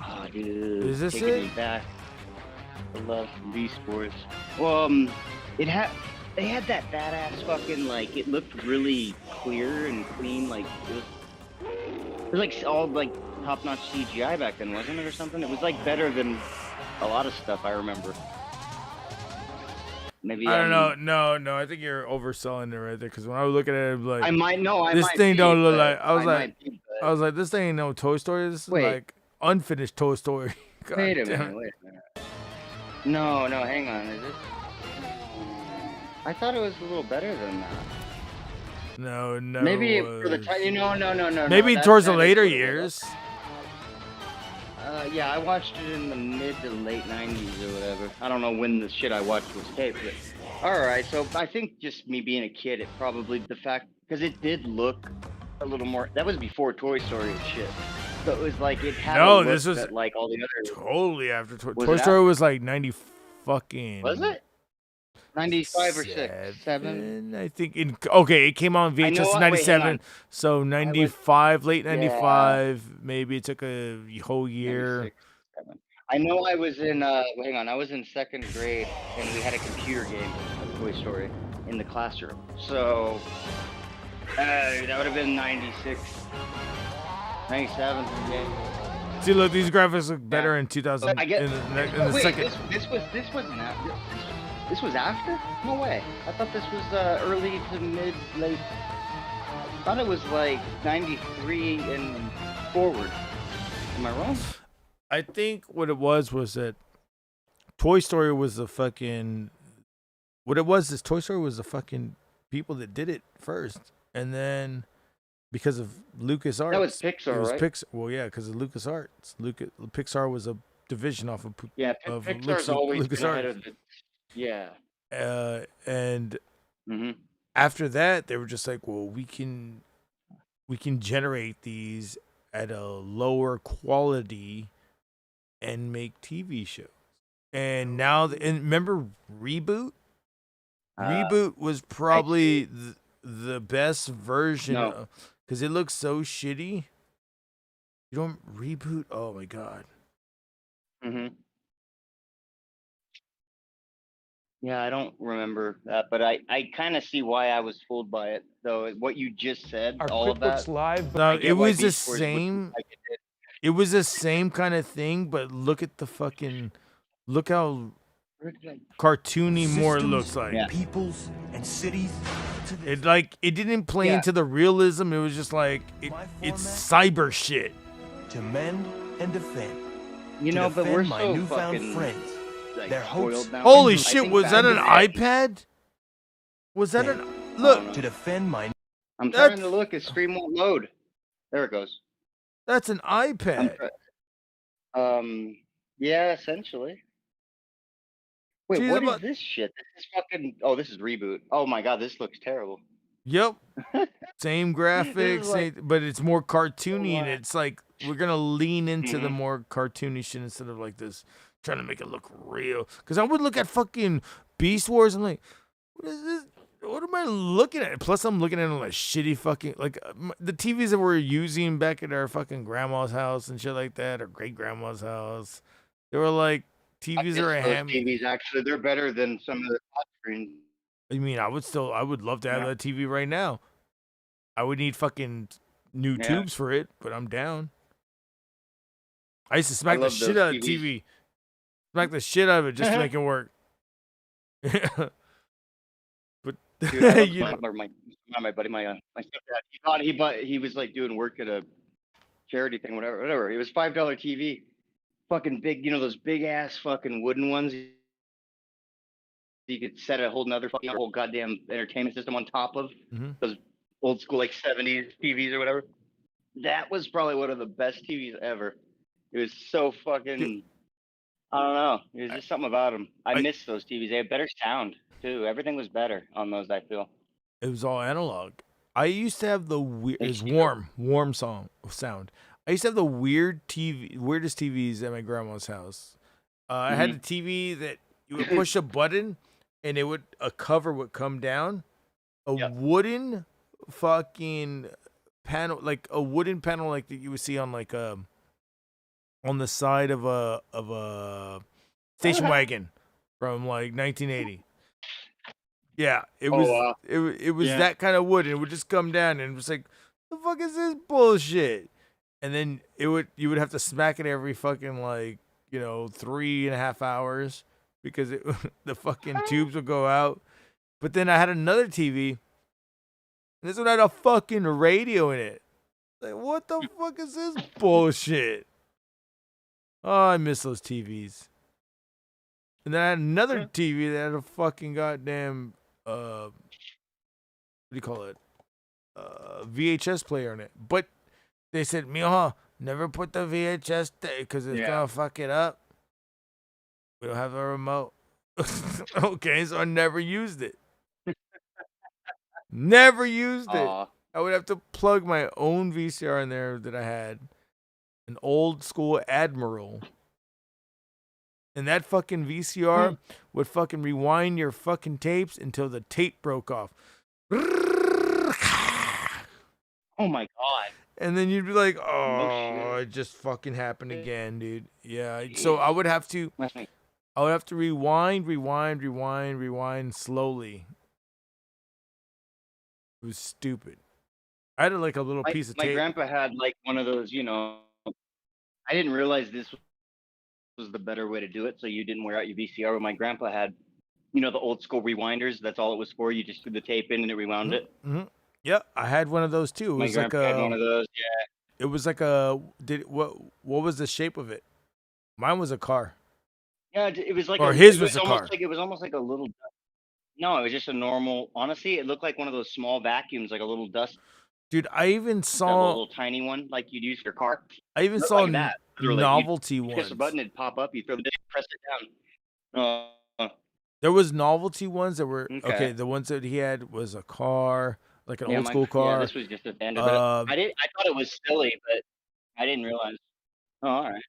Oh, dude. Is this taking it? me back. I love Beast Wars. Well, they had that badass fucking, like, it looked really clear and clean, like, it was like all, like, top-notch CGI back then, wasn't it, or something? It was, like, better than a lot of stuff I remember. Maybe I don't know. No, I think you're overselling it right there. Because when I was looking at it, like I might know. this thing don't look like. I I was like, this thing ain't no Toy Story. This is like unfinished Toy Story. God Wait a damn minute. it. Wait a minute. No, hang on. Is it? I thought it was a little better than that. No. Maybe for the time. No. Maybe towards the later years. Yeah, I watched it in the mid to late 90s or whatever. I don't know when the shit I watched was taped, but all right. So I think just me being a kid, it probably the fact because it did look a little more. That was before Toy Story and shit. So it was like it had. No, a look this was that, like all the other. Totally after Toy Was Toy it Story was like 90 fucking. Was it? 95 or 6, 7? I think it came out on VHS in 97, so 95, late 95, maybe it took a whole year. 7. I know I was in hang on, I was in 2nd grade and we had a computer game of Toy Story in the classroom. So that would have been 96, 97 game. See, look, these graphics look better in 2000. I get, in the second. This was after? No way. I thought this was early to late. I thought it was like 93 and forward. Am I wrong? I think what it was that Toy Story was the fucking. What it was is Toy Story was the fucking people that did it first, and then because of LucasArts. That was Pixar, it was right? Well, yeah, because of LucasArts. Pixar was a division off of Pixar's always been ahead of LucasArts. it. Yeah. And Mm-hmm. after that, they were just like, well, we can generate these at a lower quality and make TV shows. And now, and remember Reboot? Reboot was probably the best version because it looks so shitty. You don't Reboot? Oh my god. Mm-hmm. Yeah, I don't remember that, but I kind of see why I was fooled by it, though. What you just said, all of that. No, I get it why was the Beast Wars would be same. like it did. It was the same kind of thing, but look at the fucking. Look how cartoony more it looks like. Peoples and cities. It didn't play into the realism. It was just like it's cyber shit. To mend and defend. You know, but we're my so newfound fucking friends. like, Their hopes. spoiled now. Holy I shit! think Was back that in an the day- iPad? Was that an look? To defend my. I'm trying to look. His stream won't load. There it goes. That's an iPad. Yeah, essentially. Wait, Jeez, what is this shit? This is fucking. Oh, this is Reboot. Oh my god, this looks terrible. Yep. Same graphics, like- but it's more cartoony, and it's like we're gonna lean into the Mhm. more cartoony shit instead of like this trying to make it look real. Because I would look at fucking Beast Wars, I'm like, what is this? What am I looking at? Plus, I'm looking at them like shitty fucking like the TVs that we're using back at our fucking grandma's house and shit like that, or great grandma's house. They were like TVs are a Those ham. TVs actually, they're better than some of the flat screens. I mean, I would love to have Yeah. that TV right now. I would need fucking new Yeah. tubes for it, but I'm down. I used to smack the love shit those out of TVs. TV. Smack the shit out of it just to make it work. But Dude, I love you know, my buddy, my stepdad. He was like doing work at a charity thing, whatever. It was $5 TV, fucking big, those big ass fucking wooden ones. You could set a whole goddamn entertainment system on top of Mhm. those old school like 70s TVs or whatever. That was probably one of the best TVs ever. It was so fucking. I don't know. There's just something about them. I miss those TVs. They had better sound too. Everything was better on those. I feel. it was all analog. I used to have the it's HBO. warm sound. I used to have the weirdest TVs at my grandma's house. I had a TV that you would push a button, and a cover would come down. A wooden fucking panel, like a wooden panel, like that you would see on like on the side of a station wagon from like 1980. Yeah, it Oh, was wow. it was Yeah. that kind of wood, and it would just come down, and it was like, the fuck is this bullshit? And then you would have to smack it every fucking like 3.5 hours because the fucking tubes would go out. But then I had another TV, and this one had a fucking radio in it. Like, what the fuck is this bullshit? Oh, I miss those TVs. And then I had another TV that had a fucking goddamn what do you call it? VHS player in it. But they said, Mijo, never put the VHS there because it's gonna fuck it up. We don't have a remote. Okay, so I never used it. Never used it. Aw. I would have to plug my own VCR in there that I had. An old school Admiral. And that fucking VCR would fucking rewind your fucking tapes until the tape broke off. Oh my god. And then you'd be like, shit. oh, it just fucking happened again, dude. Yeah. So I would have to rewind slowly. It was stupid. I had like a little piece of My tape. grandpa had like one of those, I didn't realize this was the better way to do it, so you didn't wear out your VCR. But my grandpa had, the old school rewinders. That's all it was for. You just threw the tape in and it rewound it. Mm-hmm. Yeah, I had one of those too. It My was like grandpa had one of those. Yeah. It was like what was the shape of it? Mine was a car. Yeah, it was like His was a car. It was almost like a little. No, it was just a normal. Honestly, it looked like one of those small vacuums, like a little dust. Dude, I even A saw little tiny one, like you'd use for your car. I even Looked saw like that. Literally, novelty you'd press ones. a button, it'd pop up. You throw the disc, press it down. There was novelty ones that were okay. Okay. The ones that he had was a car, like an Yeah, old school car. Yeah, this was just a standard. But I thought it was silly, but I didn't realize. Oh, all right.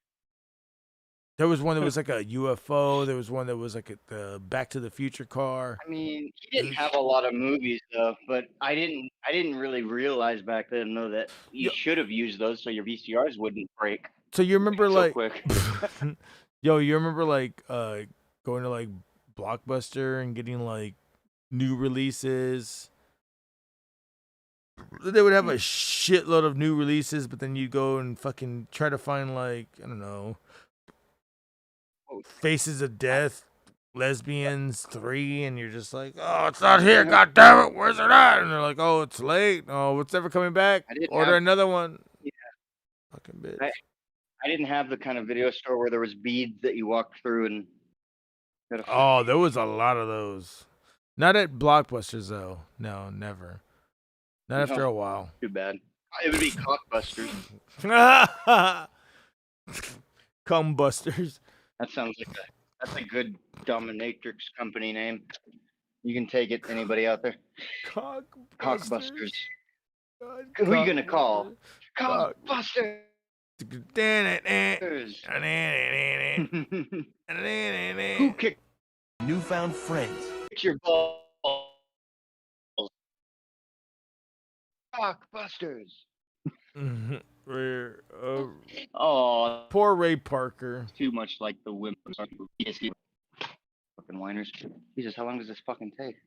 There was one that was like a UFO. There was one that was like the Back to the Future car. I mean, he didn't have a lot of movies though, but I didn't really realize back then though that you should have used those so your VCRs wouldn't break. So you remember so like, quick. yo, you remember like going to like Blockbuster and getting like new releases. They would have a shitload of new releases, but then you go and fucking try to find like, I don't know, Faces of Death, Lesbians 3, and you're just like, oh, it's not here, god damn it, where's it at? And they're like, oh, it's late. Oh, it's never coming back. Order another one. Yeah. Fucking bitch. I didn't have the kind of video store where there was beads that you walked through and. Oh, there was a lot of those. Not at Blockbusters though. No, never. Not after a while. Too bad. It would be Cockbusters. Cumbusters. That sounds like that's a good dominatrix company name. You can take it. Anybody out there? Cockbusters. Who are you gonna call? Cockbusters. Who kicked Newfound friends. your balls? Cockbusters. Oh, poor Ray Parker. Too much like the women. Fucking whiners. Jesus, how long does this fucking take?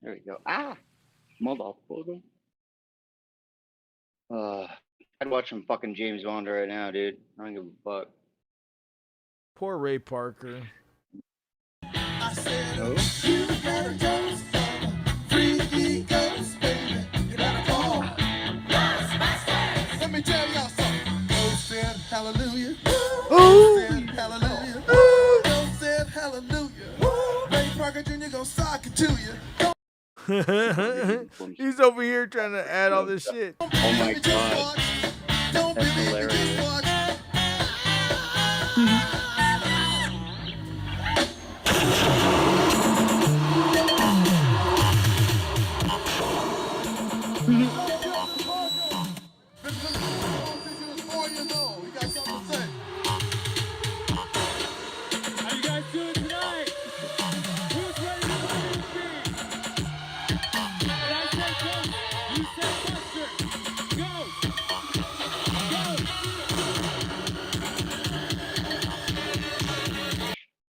There we go. Ah, motherfucker. I'd watch some fucking James Bond right now, dude. I don't give a fuck. Poor Ray Parker. I said, you better toast freaky ghost, baby. You better call Ghostbusters. Let me tell y'all something. Ghost said hallelujah. Ghost said hallelujah. Ghost said hallelujah. Ray Parker Jr. gonna sock it to you. He's over here trying to add all this shit. Oh my god. That's hilarious. How you guys doing tonight? Who's ready to play this game? When I say ghost, you say buster. Go!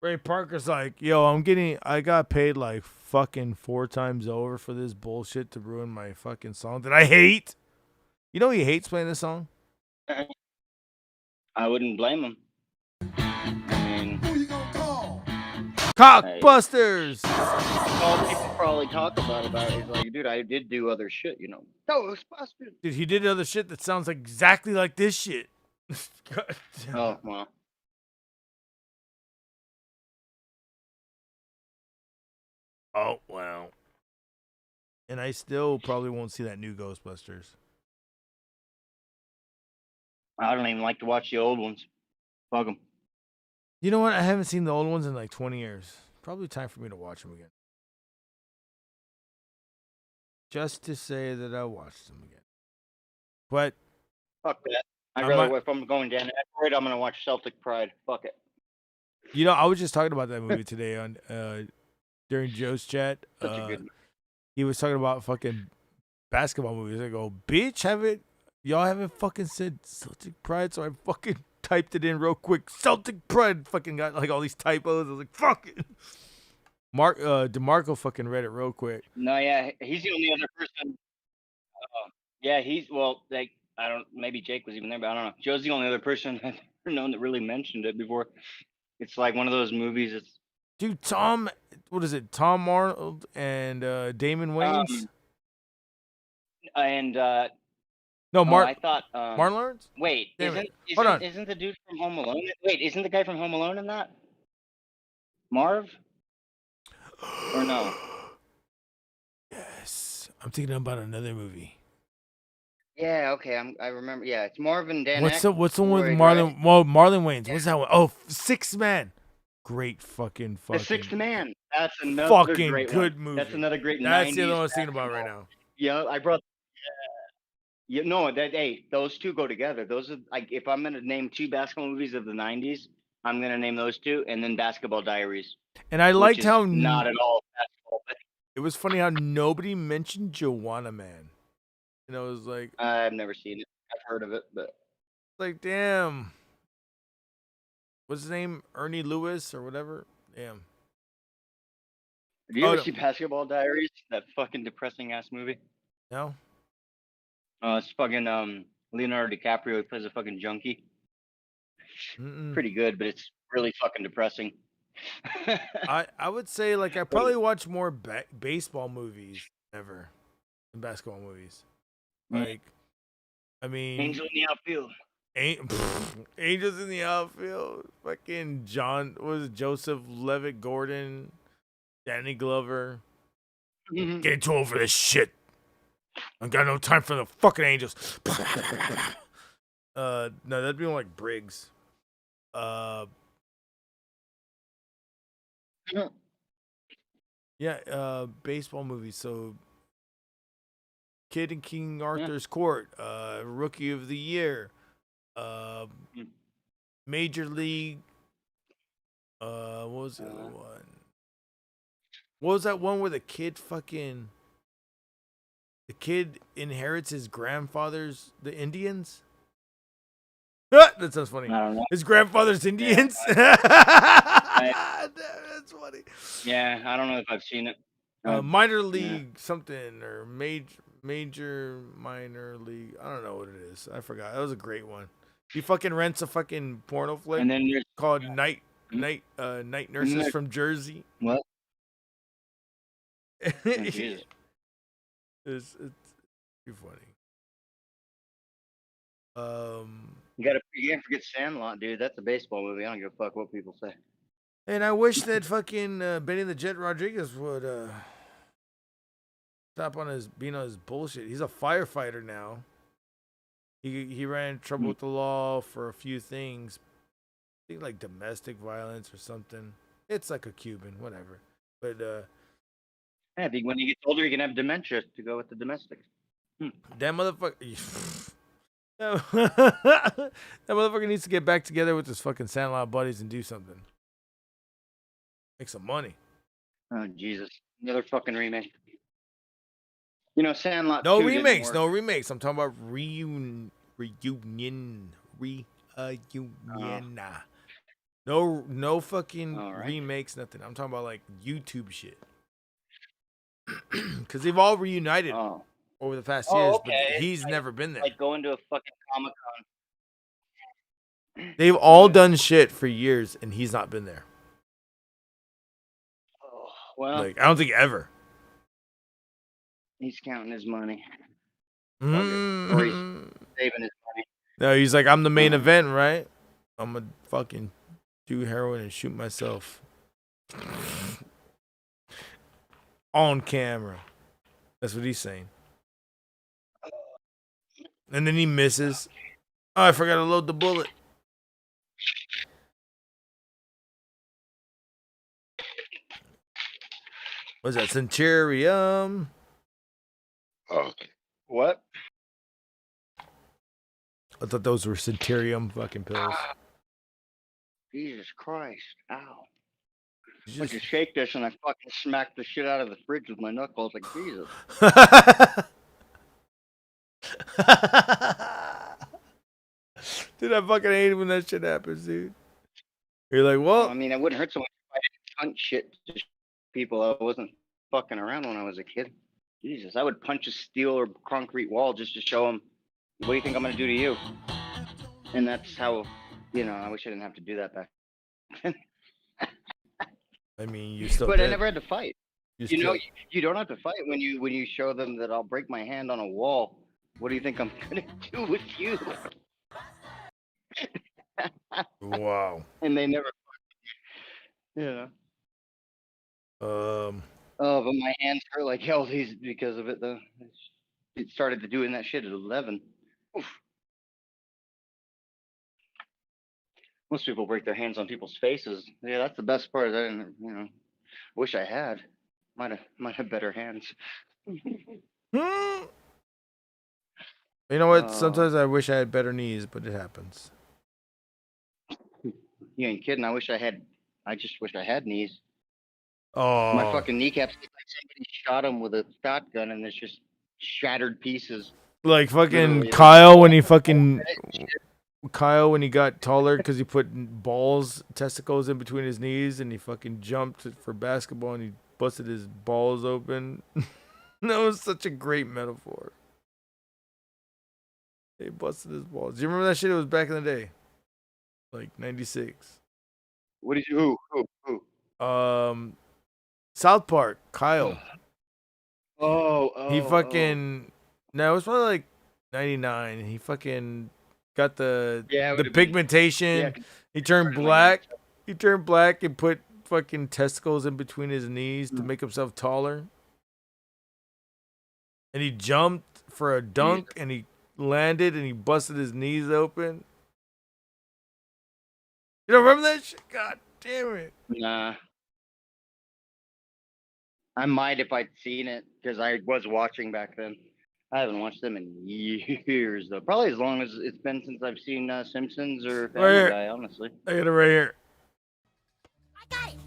Ray Parker's like, yo, I got paid like fucking 4 times over for this bullshit to ruin my fucking song that I hate. You know he hates playing this song? I wouldn't blame him. I mean, who you gonna call? Cockbusters! All people probably talk about it. He's like, dude, I did do other shit, you know. Ghostbusters. Dude, he did other shit that sounds exactly like this shit. Oh, well. Oh, wow. And I still probably won't see that new Ghostbusters. I don't even like to watch the old ones. Fuck them. You know what? I haven't seen the old ones in like 20 years. Probably time for me to watch them again. Just to say that I watched them again. But Fuck that. I'd rather, if I'm going down Aykroyd, I'm going to watch Celtic Pride. Fuck it. you know, I was just talking about that movie today on during Joe's chat. Such a good He was talking about fucking basketball movies. I go, bitch, y'all haven't fucking said Celtic Pride, so I fucking typed it in real quick. Celtic Pride fucking got like all these typos. I was like, fuck it. DeMarco fucking read it real quick. No, yeah, he's the only other person. Yeah, maybe Jake was even there, but I don't know. Joe's the only other person I've ever known that really mentioned it before. It's like one of those movies. It's Dude, Tom Arnold and Damon Wayans? I thought Martin Lawrence? Wait, Hold on. isn't the dude from Home Alone? Wait, isn't the guy from Home Alone in that? Marv? Or no? Yes. I'm thinking about another movie. Yeah, okay, I remember. Yeah, it's Marv and Dan. What's the one with Marlon Wayans? What's that one? Oh, Sixth Man. Great fucking. The Sixth Man. That's another fucking great good one. movie. That's another great. That's 90s the other one I was thinking about right now. Yeah, I brought. Yeah, no, those two go together. Those are like, if I'm gonna name 2 basketball movies of the '90s, I'm gonna name those 2, and then Basketball Diaries. And I liked how not at all basketball. But it was funny how nobody mentioned Joanna Man. And I was like, I've never seen it. I've heard of it, but like, damn. What's his name? Ernie Lewis or whatever. Damn. Have you ever seen Basketball Diaries? That fucking depressing ass movie. No. It's fucking Leonardo DiCaprio. He plays a fucking junkie. Pretty good, but it's really fucking depressing. I would say like I probably watch more baseball movies ever than basketball movies. Like, I mean, Angel in the Outfield. Angels in the Outfield. Fucking Joseph Levitt Gordon, Danny Glover. Getting too old for this shit. I got no time for the fucking Angels. No, that'd be more like Briggs. You Yeah, baseball movies. So, Kid in King Arthur's Court, Rookie of the Year, Major League. What was the other one? What was that one where the kid inherits his grandfather's the Indians? That sounds funny. I don't know. His grandfather's Indians. That's funny. Yeah, I don't know if I've seen it. Minor league something or major minor league. I don't know what it is. I forgot. That was a great one. He fucking rents a fucking porno flick And then there's called Night Nurses from Jersey. What? Oh, it's Jesus. too funny. You can't forget Sandlot, dude. That's a baseball movie. I don't give a fuck what people say. And I wish that fucking Benny the Jet Rodriguez would stop being on his bullshit. He's a firefighter now. He ran into trouble with the law for a few things. I think like domestic violence or something. It's like a Cuban, whatever. But Yeah, I think when he gets older, he can have dementia to go with the domestic. that motherfucker. That motherfucker needs to get back together with his fucking Sandlot buddies and do something. Make some money. Oh, Jesus. Another fucking remake. You know, Sandlot No 2 didn't remakes. work. No remakes. I'm talking about reunion. No fucking remakes, nothing. I'm talking about like YouTube shit. Because they've all reunited over the past years, but he's never been there. Like going to a fucking Comic-Con. They've all done shit for years, and he's not been there. Well, Like, I don't think ever. he's counting his money. Mm-hmm. Or he's saving his money. No, he's like, I'm the main event, right? I'm gonna fucking do heroin and shoot myself on camera. That's what he's saying. And then he misses. Oh, I forgot to load the bullet. What's that? Centurium. What? I thought those were Centurium fucking pills. Jesus Christ. Ow. I just shake this and I fucking smack the shit out of the fridge with my knuckles like Jesus. Dude, I fucking hate it when that shit happens, dude. You're like, well, I mean, it wouldn't hurt so much if I didn't punch shit to people. I wasn't fucking around when I was a kid. Jesus, I would punch a steel or concrete wall just to show them, what do you think I'm going to do to you? And that's how, I wish I didn't have to do that back then. I mean, you still But did. I never had to fight. You don't have to fight when you show them that I'll break my hand on a wall. What do you think I'm going to do with you? Wow. And they never Yeah. Oh, but my hands hurt like hell because of it, though. It started to doing that shit at 11. Oof. Most people break their hands on people's faces. Yeah, that's the best part. I didn't, wish I had. Might have better hands. You know what? Sometimes I wish I had better knees, but it happens. You ain't kidding. I just wish I had knees. Oh. My fucking kneecaps look like somebody shot them with a shotgun and it's just shattered pieces. Like fucking Literally. Kyle when he got taller because he put testicles in between his knees and he fucking jumped for basketball and he busted his balls open. That was such a great metaphor. He busted his balls. Do you remember that shit? It was back in the day. Like 96. What did you who? South Park, Kyle. He Oh. fucking no, it was probably like 99. He fucking got the pigmentation. He turned black. He turned black and put fucking testicles in between his knees to make himself taller. And he jumped for a dunk and he landed and he busted his knees open. You don't remember that shit? God damn it. Nah. I might if I'd seen it because I was watching back then. I haven't watched them in years though. Probably as long as it's been since I've seen Simpsons or Right Family here. Guy. Honestly. I got it right here. Okay.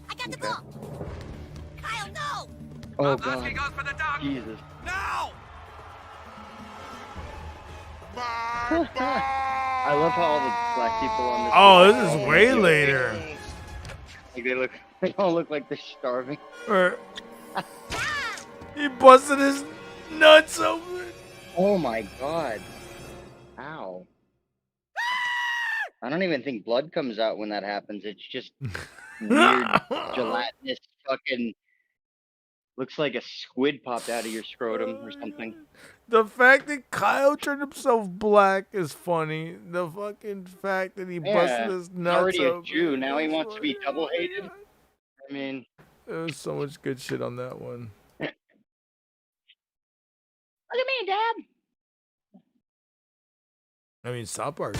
Kyle, no! Oh God. Jesus. No! I love how all the black people on this. Oh, this is way later. Like they all look like they're starving. He busted his nuts open. Oh my God. Ow. I don't even think blood comes out when that happens. It's just weird gelatinous fucking. Looks like a squid popped out of your scrotum or something. The fact that Kyle turned himself black is funny. The fucking fact that he busted his he's nuts already a open. Jew. Now he wants to be double hated. I mean, There was so much good shit on that one. look at me, Dad. I mean, South Park.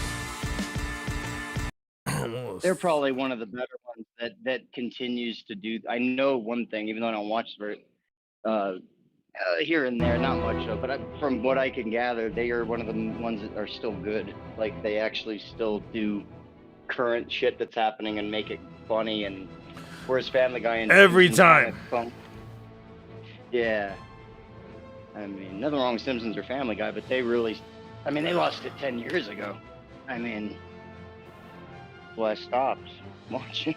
They're probably one of the better ones that continues to do. I know one thing, even though I don't watch it here and there, not much though. But from what I can gather, they are one of the ones that are still good. Like they actually still do current shit that's happening and make it funny. And whereas Family Guy and Every Simpsons kinda time. fun. Yeah. I mean, nothing wrong with Simpsons or Family Guy, but they really, I mean, they lost it 10 years ago. I mean, well, I stopped watching.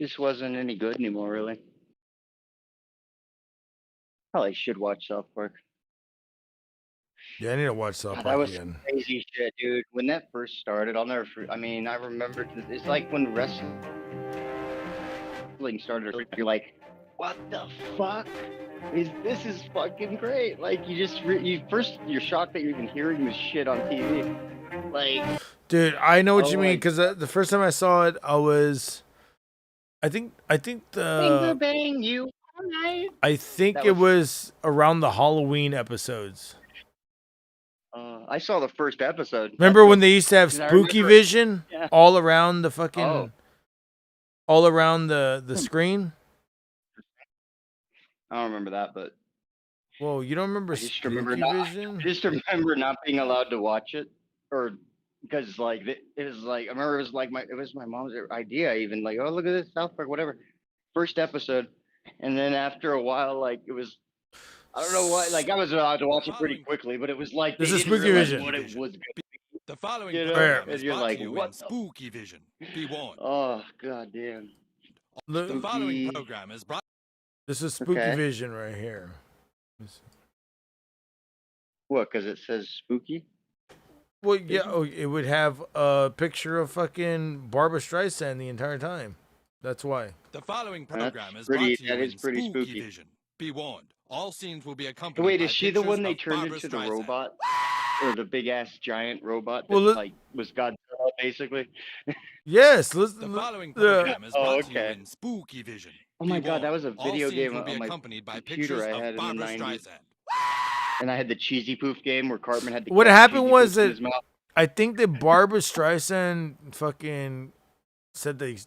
Just wasn't any good anymore, really. Probably should watch South Park. Yeah, I need to watch South God, Park that was again. some crazy shit, dude. When that first started, I'll never. I mean, I remember it's like when wrestling started. You're like, what the fuck? This is fucking great. Like you just you're shocked that you're even hearing this shit on TV. Like, Dude, I know what oh you my mean because the first time I saw it, I think finger the bang you all night. I think That it was around the Halloween episodes. I saw the first episode. Remember when they used to have 'Cause I spooky remember- vision Yeah. all around the fucking, Oh. all around the screen? I don't remember that, but Whoa, you don't remember I just spooky remember not. vision? I just remember not being allowed to watch it, or because like it was like I remember it was like my mom's idea even like, oh, look at this South Park, whatever. First episode, and then after a while, like it was. I don't know why. Like I was allowed to watch it pretty quickly, but it was like This they is didn't spooky realize vision. what it was. The following You know, program and is you're brought like, to you what in the? spooky vision. Be warned. Oh god damn. The following Spooky. program is brought. This is spooky Okay. vision right here. What? Because it says spooky. Well, yeah, it would have a picture of fucking Barbara Streisand the entire time. That's why. The following That's program is pretty- brought to you that is in pretty spooky spooky. vision. Be warned. All scenes will be accompanied Wait, by is she the pictures one they of turned Barbra into the Streisand. robot, or the big ass giant robot that Well, let- like was Godzilla basically? Yes, The following program is Oh, brought to you okay. in spooky vision. Oh my Be god, that was a warned. All video scenes game will be on my accompanied by computer pictures I of had in the Barbra 90s. Streisand. And I had the cheesy poof game where Cartman had to. What catch happened cheesy was poofs in that his mouth. I think that Barbara Streisand fucking said the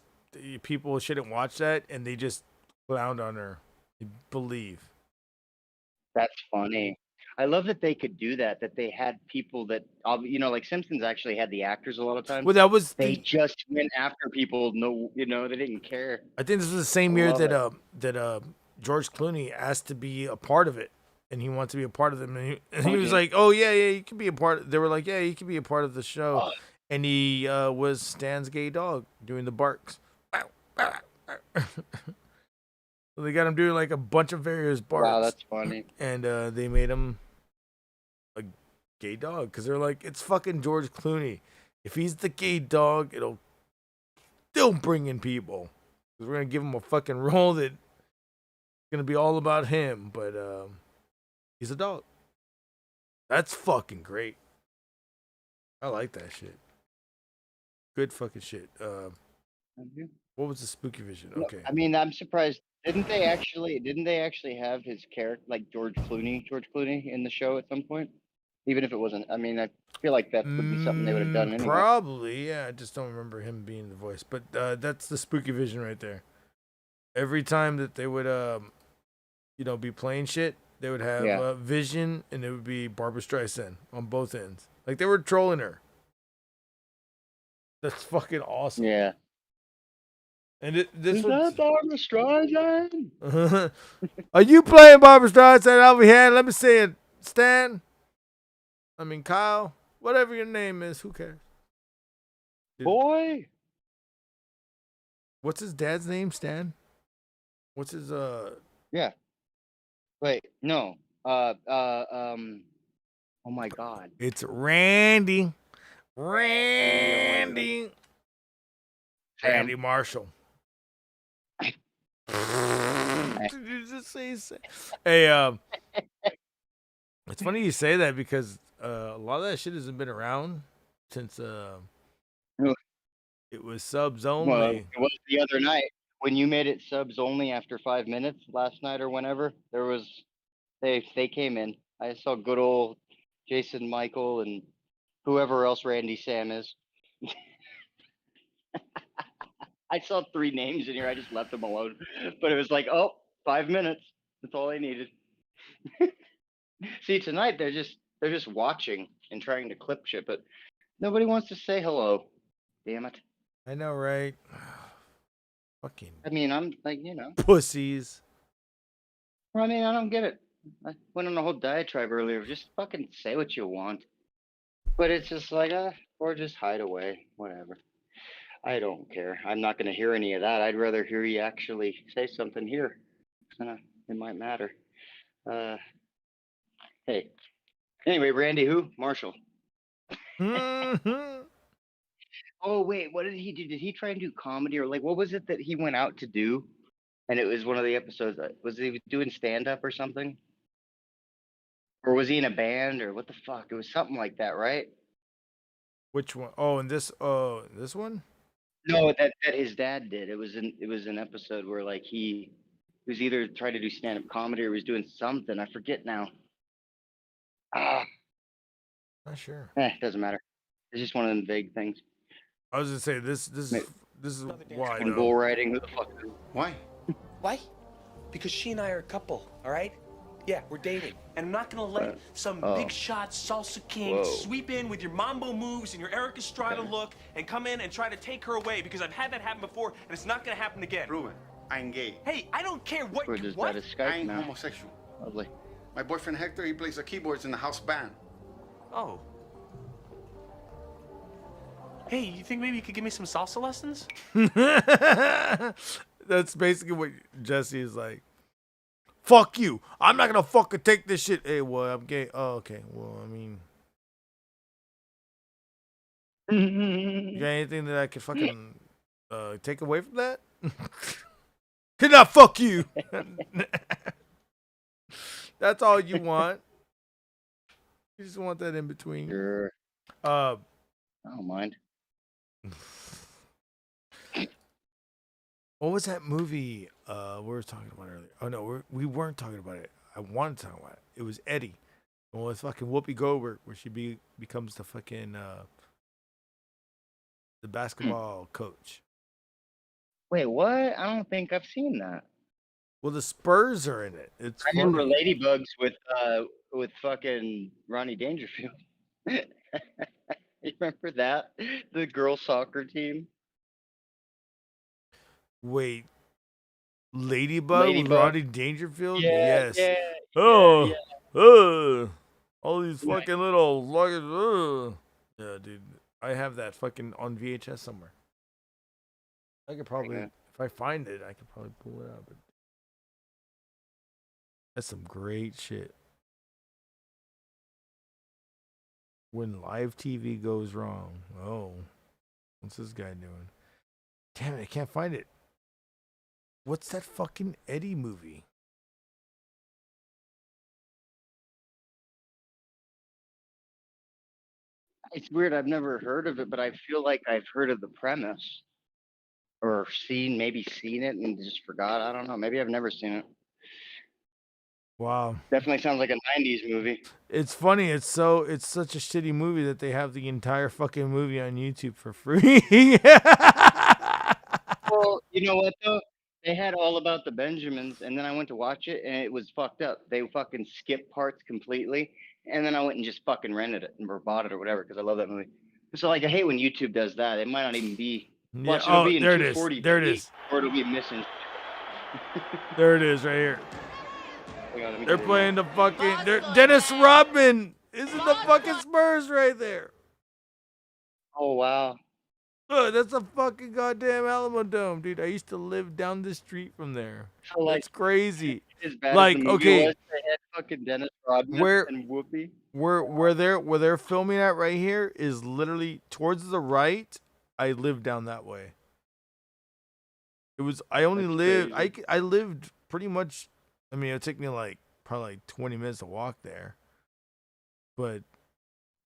people shouldn't watch that, and they just clowned on her. I believe. That's funny. I love that they could do that. That they had people that, like Simpsons actually had the actors a lot of times. Well, that was they just went after people. No, they didn't care. I think this was the same I year love that it. George Clooney asked to be a part of it, and he wanted to be a part of them, and he was Okay. like, "Oh yeah, you can be a part." They were like, "Yeah, you can be a part of the show," Oh. and he was Stan's gay dog doing the barks. So they got him doing like a bunch of various barks. Wow, that's funny. And they made him a gay dog because they're like, it's fucking George Clooney. If he's the gay dog, it'll still bring in people. 'Cause we're gonna give him a fucking role that's gonna be all about him, but he's a dog. That's fucking great. I like that shit. Good fucking shit. What was the spooky vision? No, Okay. I mean, I'm surprised. Didn't they actually have his character like George Clooney in the show at some point? Even if it wasn't. I mean, I feel like that would be something they would have done anyway. Probably, yeah. I just don't remember him being the voice, but that's the spooky vision right there. every time that they would be playing shit, they would have Yeah. Vision, and it would be Barbara Streisand on both ends. Like they were trolling her. That's fucking awesome. Yeah. And this Is was. that Barbara Streisand? Are you playing Barbara Streisand over here? Let me see it, Stan. I mean Kyle. Whatever your name is, who cares? Boy. What's his dad's name, Stan? What's his Yeah. Wait, no. Oh my God. It's Randy. Randy Marshall. Did you just say? Hey, it's funny you say that because a lot of that shit hasn't been around since it was subs only. Well, it was the other night when you made it subs only after 5 minutes last night or whenever. There was they came in. I saw good old Jason Michael and whoever else Randy Sam is. I saw 3 names in here. I just left them alone. But it was like, 5 minutes. That's all I needed. See, tonight they're just watching and trying to clip shit, but nobody wants to say hello. Damn it. I know, right? Fucking. I mean, I'm like, pussies. I mean, I don't get it. I went on a whole diatribe earlier. Just fucking say what you want. But it's just like, or just hide away. Whatever. I don't care. I'm not going to hear any of that. I'd rather hear you actually say something here. It might matter. Hey. Anyway, Randy who? Marshall. Oh, wait. What did he do? Did he try and do comedy? Or like, what was it that he went out to do? And it was one of the episodes. Was he doing stand-up or something? Or was he in a band? Or what the fuck? It was something like that, right? Which one? Oh, and this one? No, that his dad did. It was an episode where like he was either trying to do stand-up comedy or was doing something. I forget now. Not sure. Doesn't matter. It's just one of them vague things. I was gonna say this is why. And bull riding. Who the fuck? Why? Why? Because she and I are a couple, all right? Yeah, we're dating. And I'm not gonna let some big shot salsa king sweep in with your mambo moves and your Eric Estrada look and come in and try to take her away because I've had that happen before and it's not gonna happen again. Ruben, I'm gay. Hey, I don't care what We're you just what. out of Skype I'm now. homosexual. Lovely. My boyfriend Hector, he plays the keyboards in the house band. Oh. Hey, you think maybe you could give me some salsa lessons? That's basically what Jesse is like. Fuck you. I'm not gonna fucking take this shit. Hey, well, I'm gay. Oh, okay. Well, I mean, you got anything that I could fucking take away from that? Could not fuck you. That's all you want. You just want that in between. Sure. I don't mind. What was that movie we were talking about earlier? Oh no, we weren't talking about it. I wanted to talk about it. It was Eddie. The one with fucking Whoopi Goldberg, where she becomes the fucking the basketball coach. Wait, what? I don't think I've seen that. Well, the Spurs are in it. It's I remember funny. Ladybugs with fucking Ronnie Dangerfield. You remember that? The girls soccer team. Wait, Ladybug with Rodney Dangerfield? Yeah, Yes. yeah, Oh, yeah. all these fucking little luggage. Yeah, dude. I have that fucking on VHS somewhere. I could probably, if I find it, I could probably pull it out. But that's some great shit. When live TV goes wrong. Oh, what's this guy doing? Damn it, I can't find it. What's that fucking Eddie movie? It's weird. I've never heard of it, but I feel like I've heard of the premise or maybe seen it and just forgot. I don't know. Maybe I've never seen it. Wow. Definitely sounds like a 90s movie. It's funny. It's such a shitty movie that they have the entire fucking movie on YouTube for free. Well, you know what though? They had All About the Benjamins, and then I went to watch it, and it was fucked up. They fucking skipped parts completely, and then I went and just fucking rented it or bought it or whatever because I love that movie. So like, I hate when YouTube does that. It might not even be. Yeah. Watch, it'll Oh, be in there it is. There it 240p, is. or it'll be missing. There it is, right here. Hang on, let me They're get in playing the fucking. Dennis Rodman is in the fucking Spurs right there. Oh wow. Look, that's a fucking goddamn Alamo Dome, dude. I used to live down the street from there. So, like, That's crazy. as bad Like, as the movie okay, was, they had fucking Dennis Rodman where and Whoopi. where they're filming at right here is literally towards the right. I lived down that way. It was I only That's lived crazy. I lived pretty much. I mean, it took me probably 20 minutes to walk there. But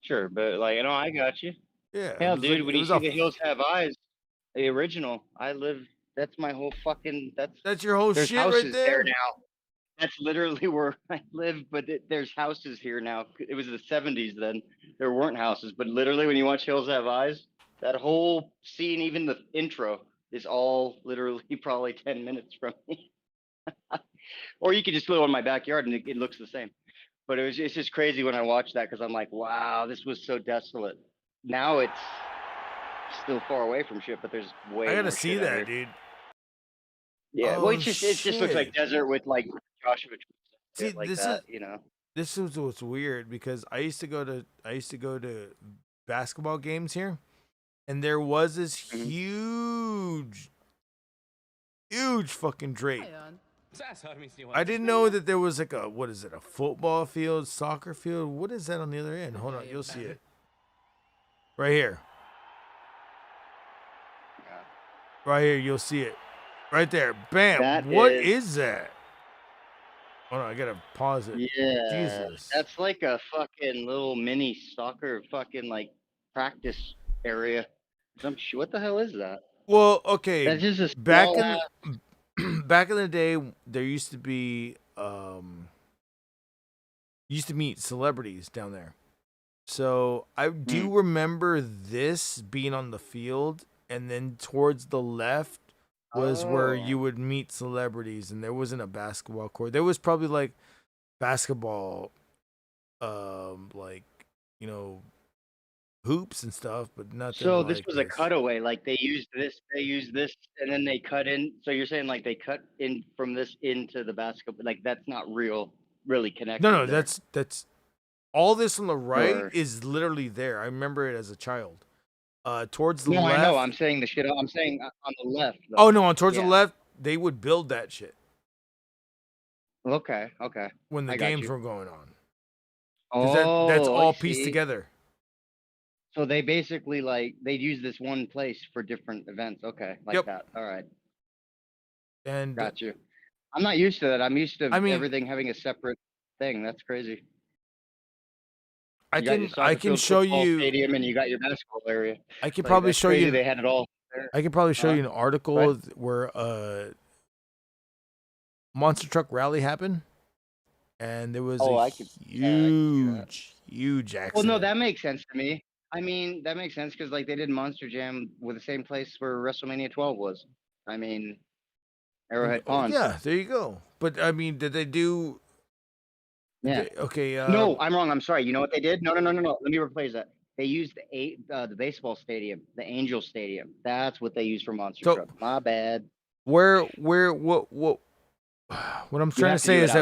Sure, but like, I got you. yeah, Hell, it was dude, like when it you was see a The Hills Have Eyes, the original, I live. That's my whole fucking. that's your whole There's shit right houses there there. now. That's literally where I live, but there's houses here now. It was the 70s then. There weren't houses, but literally when you watch Hills Have Eyes, that whole scene, even the intro, is all literally probably 10 minutes from me. Or you could just live in my backyard and it looks the same. But it's just crazy when I watch that because I'm like, wow, this was so desolate. Now it's still far away from shit, but there's way I gotta more see shit out that, here. dude. Yeah, well, Oh it just looks like shit. desert with like Joshua Tree and See, shit like that. this is what's weird because I used to go to basketball games here, and there was this huge fucking drape. I didn't know that there was like a football field, soccer field. What is that on the other end? Hold on, you'll see it. Right here. Right here, you'll see it. Right there. Bam. What is that? Hold on, I gotta pause it. Yeah, Jesus. that's like a fucking little mini soccer fucking like practice area. What the hell is that? Well, okay. That's just a Back small in back in the day, there used to be used to meet celebrities down there. So I do remember this being on the field, and then towards the left was where you would meet celebrities, and there wasn't a basketball court. There was probably like basketball, like hoops and stuff, but nothing. So like this was a cutaway. Like they used this, and then they cut in. So you're saying like they cut in from this into the basketball? Like that's not really connected. No, there. that's all this on the right Or- is literally there. I remember it as a child. Towards the No, left. I know. I'm saying the shit. I'm saying on the left. Though. Oh no, towards the Yeah. left, they would build that shit Okay. when the I got games you. were going on. Oh, That's I all pieced see. together. So they basically like they'd use this one place for different events. Okay, like Yep. that. All right, And got you. I'm not used to that. I'm used to I mean- everything having a separate thing. That's crazy. I You got your can soccer field, show football you. stadium, and you got your basketball area. I can Like, probably that's show crazy you. They had it all there. I can probably show Huh? you an article Right. where a monster truck rally happened, and there was Oh, a I could see that. huge accident. Well, no, that makes sense to me. I mean, that makes sense because like they did Monster Jam with the same place where WrestleMania 12 was. I mean, Arrowhead Pond. Yeah, there you go. But I mean, did they do? Yeah. Okay. No, I'm wrong. I'm sorry. You know what they did? No. Let me rephrase that. They used the baseball stadium, the Angel Stadium. That's what they used for Monster So- Truck. My bad. What I'm trying to have to say do it is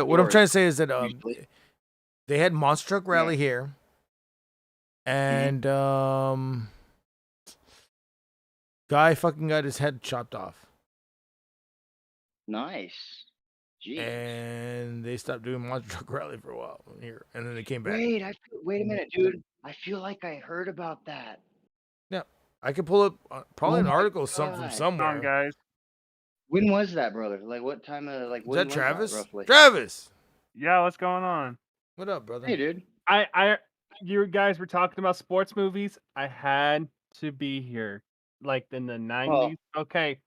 that usually. they had monster truck rally here, and guy fucking got his head chopped off, Nice. Jeez. and they stopped doing monster truck rally for a while here, and then they came back. Wait a minute, dude. I feel like I heard about that. Yeah, I could pull up probably Oh an my article from God. somewhere. guys. When was that, brother? Like what time of like Is when that was Travis? roughly? Travis, Yeah, what's going on? what up, brother? Hey, dude. You guys were talking about sports movies. I had to be here, like in the 90s. Okay,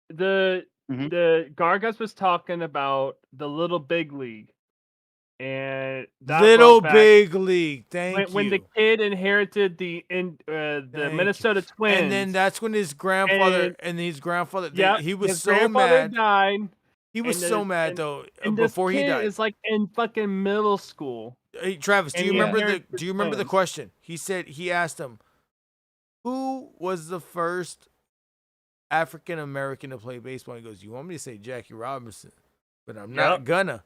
the Gargas was talking about the Little Big League. and that Little brought back Big League. Thank when the you. kid inherited the Thank you. Minnesota Twins. And then that's when his grandfather Yep, he was his so grandfather mad. died. He was and so the- mad and- though And this before he kid died. is like in fucking middle school. Hey Travis, do and you he remember inherits the twins. question? He asked him, who was the first African American to play baseball? He goes, you want me to say Jackie Robinson, but I'm not gonna.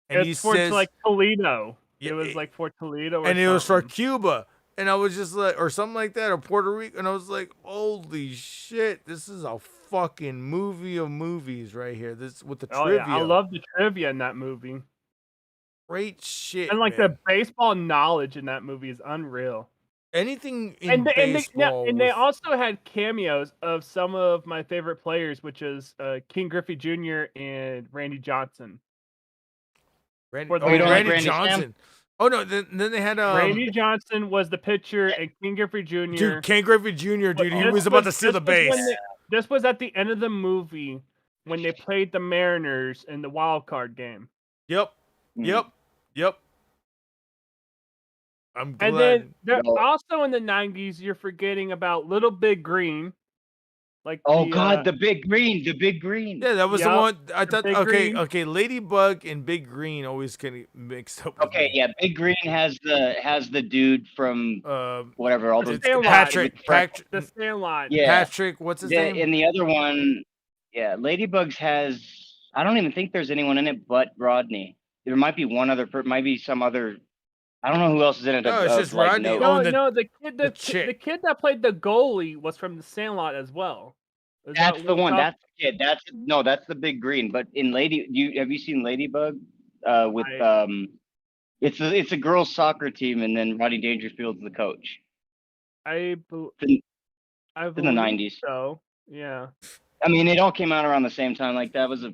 And It's he for says like Toledo. Yeah, it was like for Toledo, or and it was for something. Cuba. And I was just like, or something like that, or Puerto Rico. And I was like, holy shit, this is a fucking movie of movies right here. This with the Oh trivia. yeah, I love the trivia in that movie. Great shit. And like man. the baseball knowledge in that movie is unreal. Anything in And baseball. they also had cameos of some of my favorite players, which is King Griffey Jr. and Randy Johnson. Randy, For the you don't like Randy Randy Sam? Johnson. Oh no, then they had Randy Johnson was the pitcher, and King Griffey Jr. dude, Ken Griffey Jr. Dude, he This was about to steal the this was when base. this was at the end of the movie when they played the Mariners in the wild card game. Yep. Yep. I'm glad. And then also in the 90s, you're forgetting about Little Big Green. Like Oh God, the big green. Yeah, that was the Yep, one I the thought. Big Okay, Green. okay. Ladybug and Big Green always getting mixed up. with Okay, me. yeah, Big Green has the dude from whatever all those Patrick. The Sandlot. Yeah. Patrick. What's his name? And the other one, yeah, Ladybugs has. I don't even think there's anyone in it but Rodney. There might be one other. Might be some other. I don't know who else is in it. No, it's just Rodney. note. No, the kid that played the goalie was from the Sandlot as well. Is That's that the what one. you're That's the kid. That's the Big Green. But in have you seen Ladybug? It's a girls' soccer team, and then Rodney Dangerfield's the coach. I in believe the 90s. So yeah. I mean, it all came out around the same time. Like that was a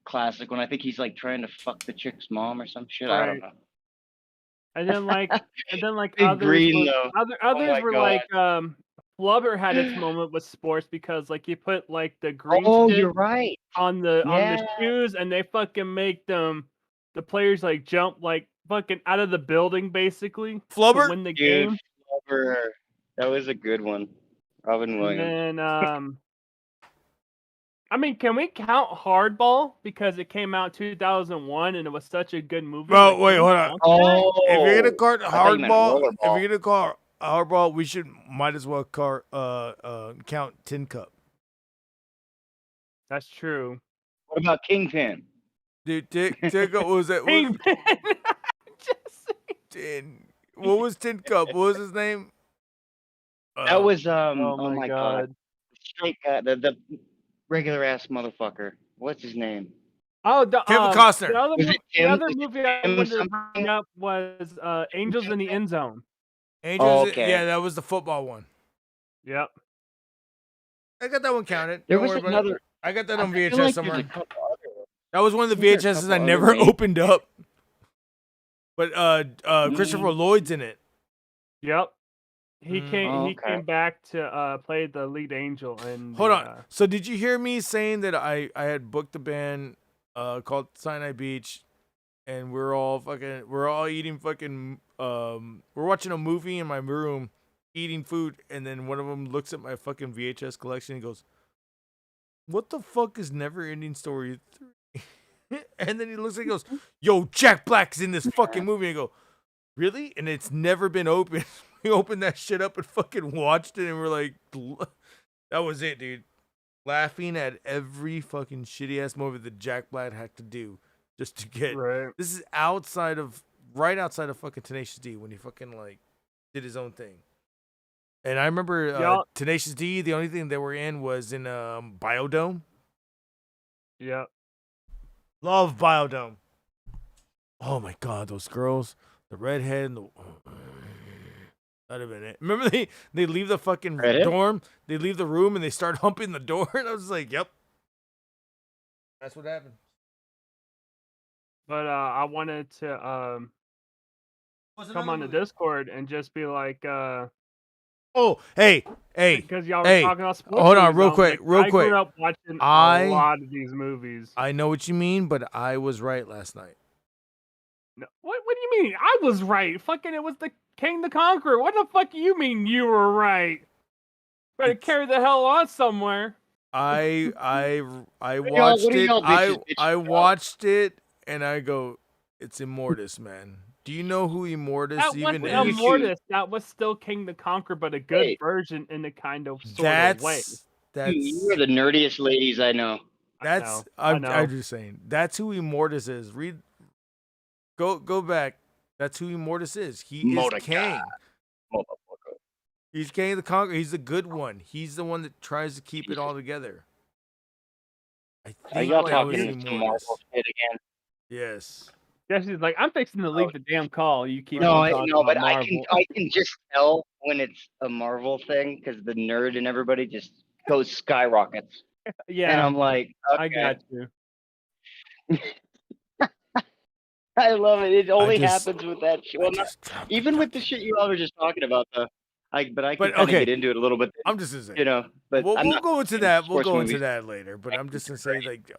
classic one. I think he's like trying to fuck the chick's mom or some shit. I don't know. And then like Big others Green, were, though. others Oh my were God. like Flubber had its moment with sports because like you put like the green Oh, stick you're right. on the Yeah. shoes, and they fucking make the players like jump like fucking out of the building basically Flubber? to win the Dude, game. Flubber. That was a good one. Robin And Williams. then I mean, can we count Hardball because it came out 2001 and it was such a good movie? Bro, Like, wait, can we hold on. count that? If you're gonna call it I thought you meant hardball, if rollerball. you're gonna call hardball, we might as well count Tin Cup. That's true. What about Kingpin? Dude, Tin Cup, what was that? What was Tin Cup? What was his name? That was oh my God. Straight guy, the regular ass motherfucker. What's his name? Oh, Kevin Costner. The other, Was mo- it the Tim- other was it movie I Tim wanted to something? bring up was Angels in the End Zone. Angels. okay. Yeah, that was the football one. Yep. I got that one counted. There Don't was worry about another. it. I got that I on feel VHS like there's somewhere. a couple other ones. That was one of the I think there's a VHSs I couple never other names. opened up. But Christopher Lloyd's in it. Yep. He came. Oh, He okay. came back to play the lead angel. And Hold on. So did you hear me saying that I had booked a band called Sinai Beach, and we're all eating fucking we're watching a movie in my room, eating food, and then one of them looks at my fucking VHS collection and goes, "What the fuck is Never Ending Story 3?" And then he looks and he goes, "Yo, Jack Black's in this fucking movie." And I go, "Really?" And it's never been opened. We opened that shit up and fucking watched it, and we're like, that was it, dude. Laughing at every fucking shitty ass movie that Jack Black had to do just to get. Right. This is right outside of fucking Tenacious D when he fucking like did his own thing. And I remember Tenacious D. The only thing they were in was in Biodome. Yep. Love Biodome. Oh my god, those girls, the redhead and the. That'd have been it. Remember they leave the fucking dorm, they leave the room, and they start humping the door, and I was like, "Yep, that's what happened." But I wanted to come on the Discord and just be like, oh, hey, because y'all were hey, talking about sports hold on, movies, real I was quick, like, I grew up watching a lot of these movies. I know what you mean, but I was right last night. do you mean? I was right. Fucking, it was the King the Conqueror. What the fuck do you mean you were right? Better carry the hell on somewhere. I What watched are it. y'all bitches bitching I about? watched it and I go, it's Immortus, man. Do you know who Immortus That even wasn't is? Immortus. That was still King the Conqueror, but a good Hey. version in a kind of sort of way. You are the nerdiest ladies I know. I'm know. just saying. That's who Immortus is. Go back. That's who Immortus is. He is Mordecai. King. He's King of the Conqueror. He's the good one. He's the one that tries to keep it all together. I Are think y'all that was talking some Immortus. Marvel shit again? Yes. Jesse's like, I'm fixing to leave the damn call. You keep No, on talking about but Marvel. I can just tell when it's a Marvel thing because the nerd and everybody just goes skyrockets. Yeah, And I'm like, okay. I got you. I love it. It only just- happens with that shit. Well, even with the shit you all were just talking about, though. But I can But, kind of okay. get into it a little bit. I'm just gonna say. You know, but We'll I'm not go into into that. We'll sports go into movies. that later. But I'm just gonna say, like,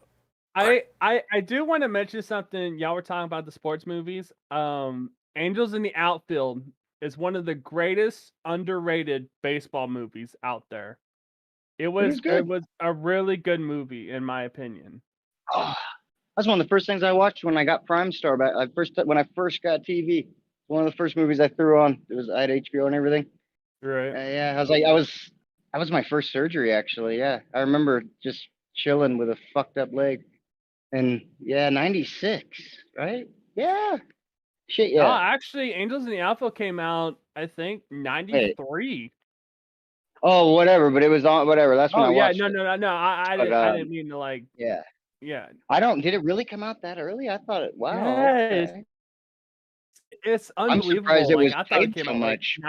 I do want to mention something. Y'all were talking about the sports movies. Angels in the Outfield is one of the greatest underrated baseball movies out there. It was a really good movie in my opinion. Oh, that's one of the first things I watched when I got Prime Star back. When I first got TV. One of the first movies I threw on. I had HBO and everything. Right. Yeah, that was my first surgery actually. Yeah, I remember just chilling with a fucked up leg, and yeah, 96, right? Yeah, shit, No, yeah. actually, Angels in the Outfield came out, I think, 93. Oh, whatever, but it was on whatever. That's when Oh I yeah, watched no, it. no, no, no. I didn't mean to like. Yeah. Yeah. Did it really come out that early? I thought it. Wow. Yes. Okay. It's I'm unbelievable. surprised it Like was I thought it played came so out like much.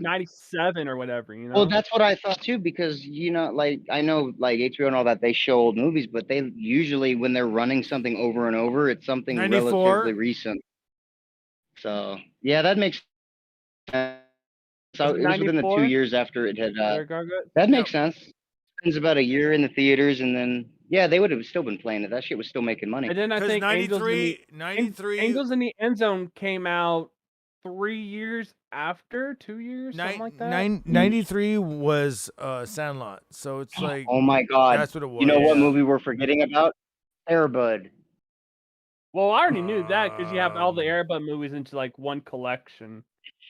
97 or whatever. You know. Well, that's what I thought too, because like I know like HBO and all that, they show old movies, but they usually when they're running something over and over, it's something 94? relatively recent. So yeah, that makes sense. So it was within the 2 94? years after it had. There, Gargot? That makes sense. It's about a year in the theaters, and then yeah, they would have still been playing it. That shit was still making money. And then I think 93 Angels in the End Zone came out 3 years after, 2 years, something like that. 93 was Sandlot. So it's like, Oh my god, that's what it was. You know what movie we're forgetting about? Airbud. Well, I already knew that because you have all the Airbud movies into like one collection.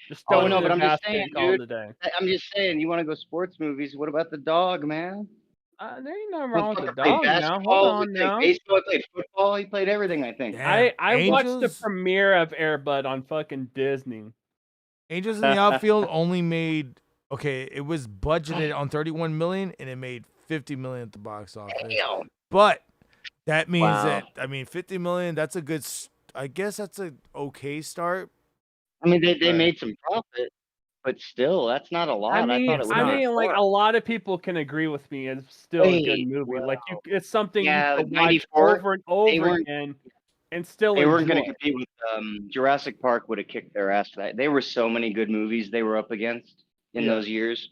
Just throw Oh it no, in but a I'm just basket saying, and call it dude. a day. I'm just saying, you want to go sports movies? What about the dog, man? There ain't nothing wrong with the Motherfucker played dog now. Hold basketball, on he played now. baseball, he played football, he played everything. I think. I watched the Angels- premiere of Airbud on fucking Disney. Angels in the Outfield only made it was budgeted on 31 million and it made 50 million at the box office. Damn. But that means Wow. that 50 million, that's a good I guess that's a okay start. I mean, they made some profit, but still, that's not a lot. I mean, thought it would have been like more. a lot of people can agree with me. It's still a good Wait, movie. Like it's something yeah, you can like watch 94, over and they over weren't- again, and still They weren't going enjoy. to compete with Jurassic Park. Would have kicked their ass. There were so many good movies they were up against in Yeah. those years.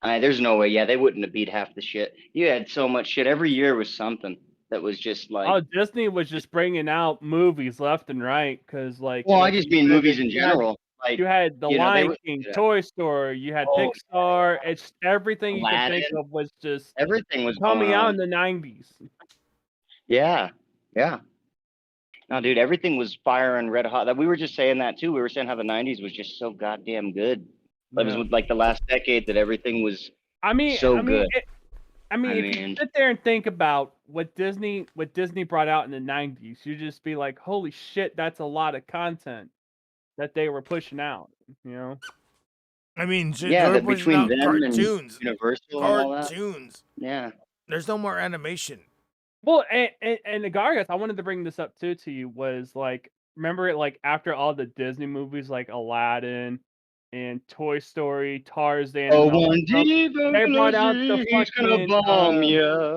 There's no way. Yeah, they wouldn't have beat half the shit. You had so much shit. Every year was something that was just like. Oh, Disney was just bringing out movies left and right because, like, Well, I like just you mean said, movies in you had- general. Like You had The you know, they Lion were- King, yeah. Toy Story. You had Oh, Pixar. It's everything you could think Aladdin. of was just Everything was coming going out on. in the '90s. Yeah, yeah. No, dude, everything was fire and red hot. That we were just saying that too. We were saying how the '90s was just so goddamn good. It was Yeah. like the last decade that everything was I mean, so I mean, good. if you sit there and think about what Disney brought out in the '90s, you just be like, "Holy shit, that's a lot of content that they were pushing out." You know? I mean, Yeah, they're that pushing between out them cartoons. and Universal and all that. Cartoons. Yeah. There's no more animation. Well, and the Gargas, I wanted to bring this up too to you was like, remember it like after all the Disney movies like Aladdin and Toy Story, Tarzan, Oh, and all one that stuff, day they brought out the he's gonna fucking bomb ya.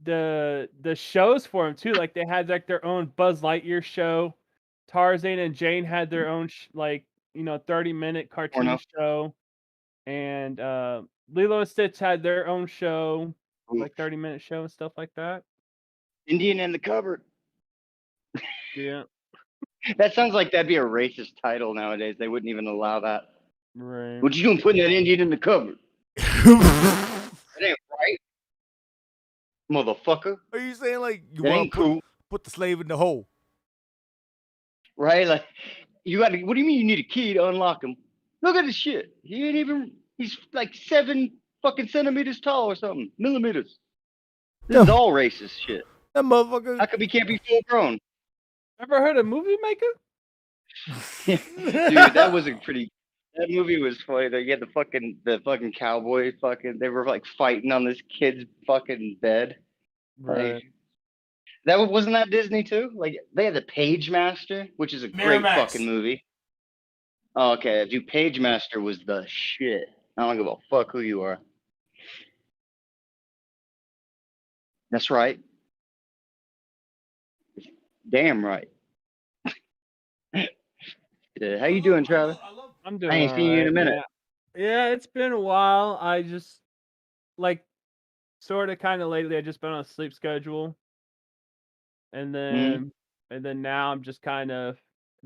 the shows for them too. Like they had like their own Buzz Lightyear show. Tarzan and Jane had their own 30-minute cartoon Porno. show, and Lilo and Stitch had their own show, like 30-minute show and stuff like that. Indian in the cupboard. Yeah. That sounds like that'd be a racist title nowadays. They wouldn't even allow that. Right. What you doing putting that Indian in the cupboard? That ain't right, motherfucker. Are you saying like you That want ain't to cool, put the slave in the hole? right? Like, you got to. What do you mean you need a key to unlock him? Look at this shit. He ain't even. He's like 7 fucking centimeters tall or something. Millimeters. This is all racist shit. That motherfucker. How come he can't be full grown? Ever heard of Movie Maker? Dude, that was a pretty. That movie was funny. Though. You had the fucking cowboy fucking. They were like fighting on this kid's fucking bed. Right. Like, wasn't that Disney too? Like they had the Page Master, which is a great Miramax. fucking movie. Oh, okay, dude, Page Master was the shit. I don't give a fuck who you are. That's right. Damn right. Yeah, how you doing, Travis? I'm doing I ain't seen you in a alright, minute. man. Yeah, it's been a while. I just like sort of kind of lately. I just been on a sleep schedule, and then now I'm just kind of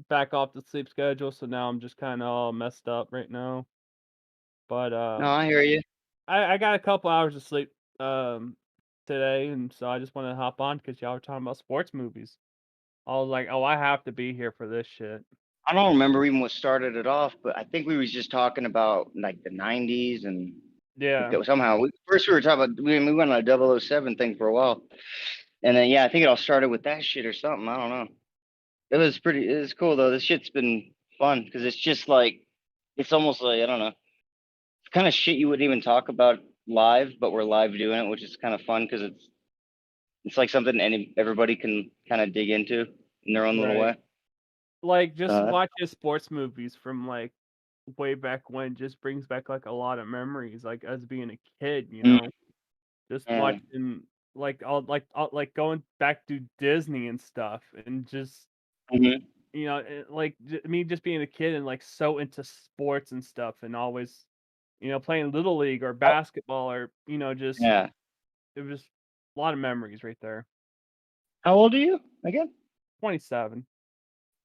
back off the sleep schedule. So now I'm just kind of all messed up right now. But No, I hear you. I got a couple hours of sleep today, and so I just want to hop on because y'all were talking about sports movies. I was like, oh, I have to be here for this shit. I don't remember even what started it off, but I think we was just talking about like the 90s and Yeah. somehow first we were talking about we went on a 007 thing for a while, and then I think it all started with that shit or something. I don't know. It was cool though. This shit's been fun because it's just like it's almost like I don't know, it's kind of shit you wouldn't even talk about live, but we're live doing it, which is kind of fun because it's like something everybody can kind of dig into in their own little Right. way. Like just Uh, watching sports movies from like way back when just brings back like a lot of memories, like us being a kid, you Mm. know, just Yeah. watching like going back to Disney and stuff, and just Mhm. you know, me just being a kid and like so into sports and stuff, and always playing little league or basketball or just Yeah. it was a lot of memories right there. How old are you again? 27.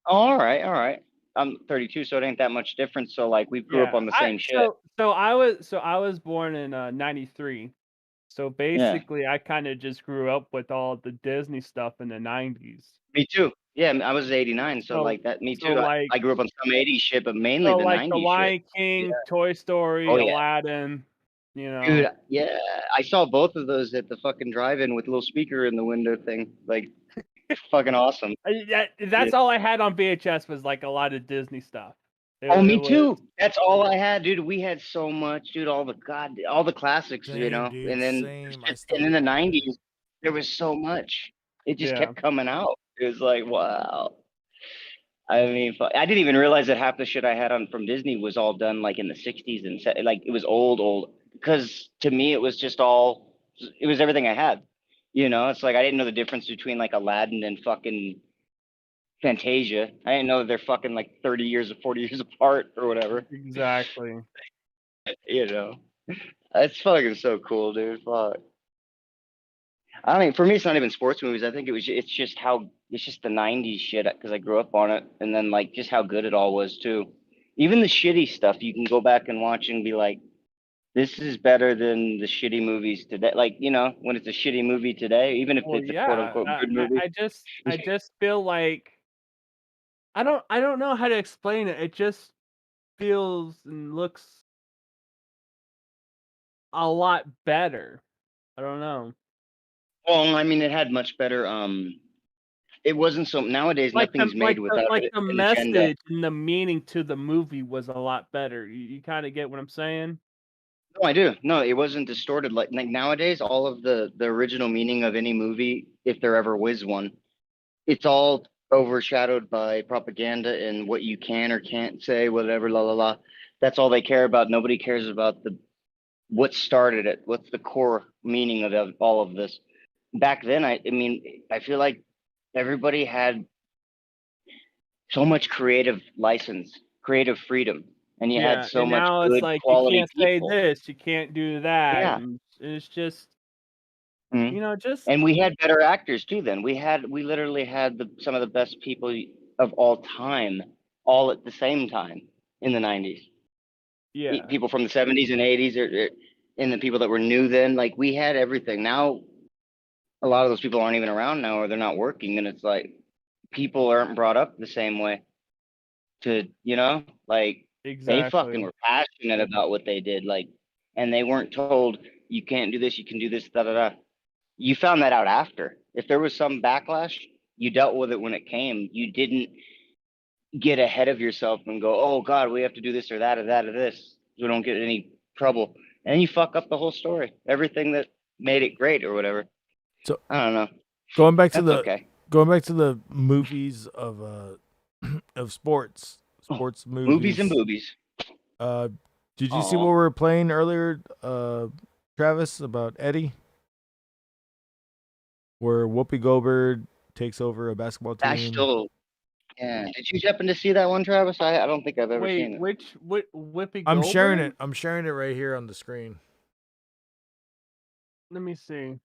Oh, all right, all right. I'm 32, so it ain't that much difference. So like we grew up Yeah, on the same shit. so I was born in 93. So Yeah. basically I kind of just grew up with all the Disney stuff in the 90s. Me too. Yeah, I was 89, so like that. Me too. I grew up on some 80s shit, but mainly so the like the 90s shit. Lion King, Toy Story, Oh yeah, Aladdin, dude. Yeah, I saw both of those at the fucking drive-in with a little speaker in the window thing. Like, fucking awesome. That's all I had on VHS was like a lot of Disney stuff. Oh, me too. That's all I had, dude. We had so much, dude. All the classics, Same, you know. dude, And then same. and in the 90s, there was so much. It just kept coming out. It was like, wow. I mean, I didn't even realize that half the shit I had on from Disney was all done like in the 60s and like it was old. Because to me, it was just it was everything I had. You know, it's like I didn't know the difference between like Aladdin and fucking Fantasia. I didn't know that they're fucking like 30 years or 40 years apart or whatever. Exactly. You know, it's fucking so cool, dude. Fuck. I mean, for me, it's not even sports movies. I think it's just the 90s shit because I grew up on it. And then like just how good it all was too. Even the shitty stuff you can go back and watch and be like, this is better than the shitty movies today. Like, you know, when it's a shitty movie today, even if it's a quote unquote good movie. I just feel like I don't know how to explain it. It just feels and looks a lot better. I don't know. Well, I mean, it had much better. It wasn't so nowadays. Nothing's made without the an agenda. message and the meaning to the movie was a lot better. You kind of get what I'm saying? No, I do. No, it wasn't distorted like nowadays. All of the original meaning of any movie, if there ever was one, it's all overshadowed by propaganda and what you can or can't say, whatever, la la la. That's all they care about. Nobody cares about what started it. What's the core meaning of all of this? Back then, I mean, I feel like everybody had so much creative license, creative freedom, and you had so and much now good it's like you quality can't people. say this, you can't do that. Yeah. And it's just Mhm. just And we had better actors too. Then we literally had some of the best people of all time, all at the same time in the 90s. Yeah. People from the 70s and 80s, and the people that were new then. Like, we had everything. Now, a lot of those people aren't even around now, or they're not working, and it's like people aren't brought up the same way. To like they fucking Exactly. were passionate about what they did, like, and they weren't told you can't do this, you can do this, da da da. You found that out after. If there was some backlash, you dealt with it when it came. You didn't get ahead of yourself and go, oh God, we have to do this or that or that or this, so we don't get any trouble. And then you fuck up the whole story, everything that made it great or whatever. So I don't know. Going back to That's going back to the movies of of sports movies. Movies and boobies. Did you see Aw. what we were playing earlier, Travis, about Eddie? Where Whoopi Goldberg takes over a basketball team. I still, yeah. Did you happen to see that one, Travis? I don't think I've ever seen Wait, it. which Whoopi I'm sharing Goldberg? it. I'm sharing it right here on the screen. Let me see.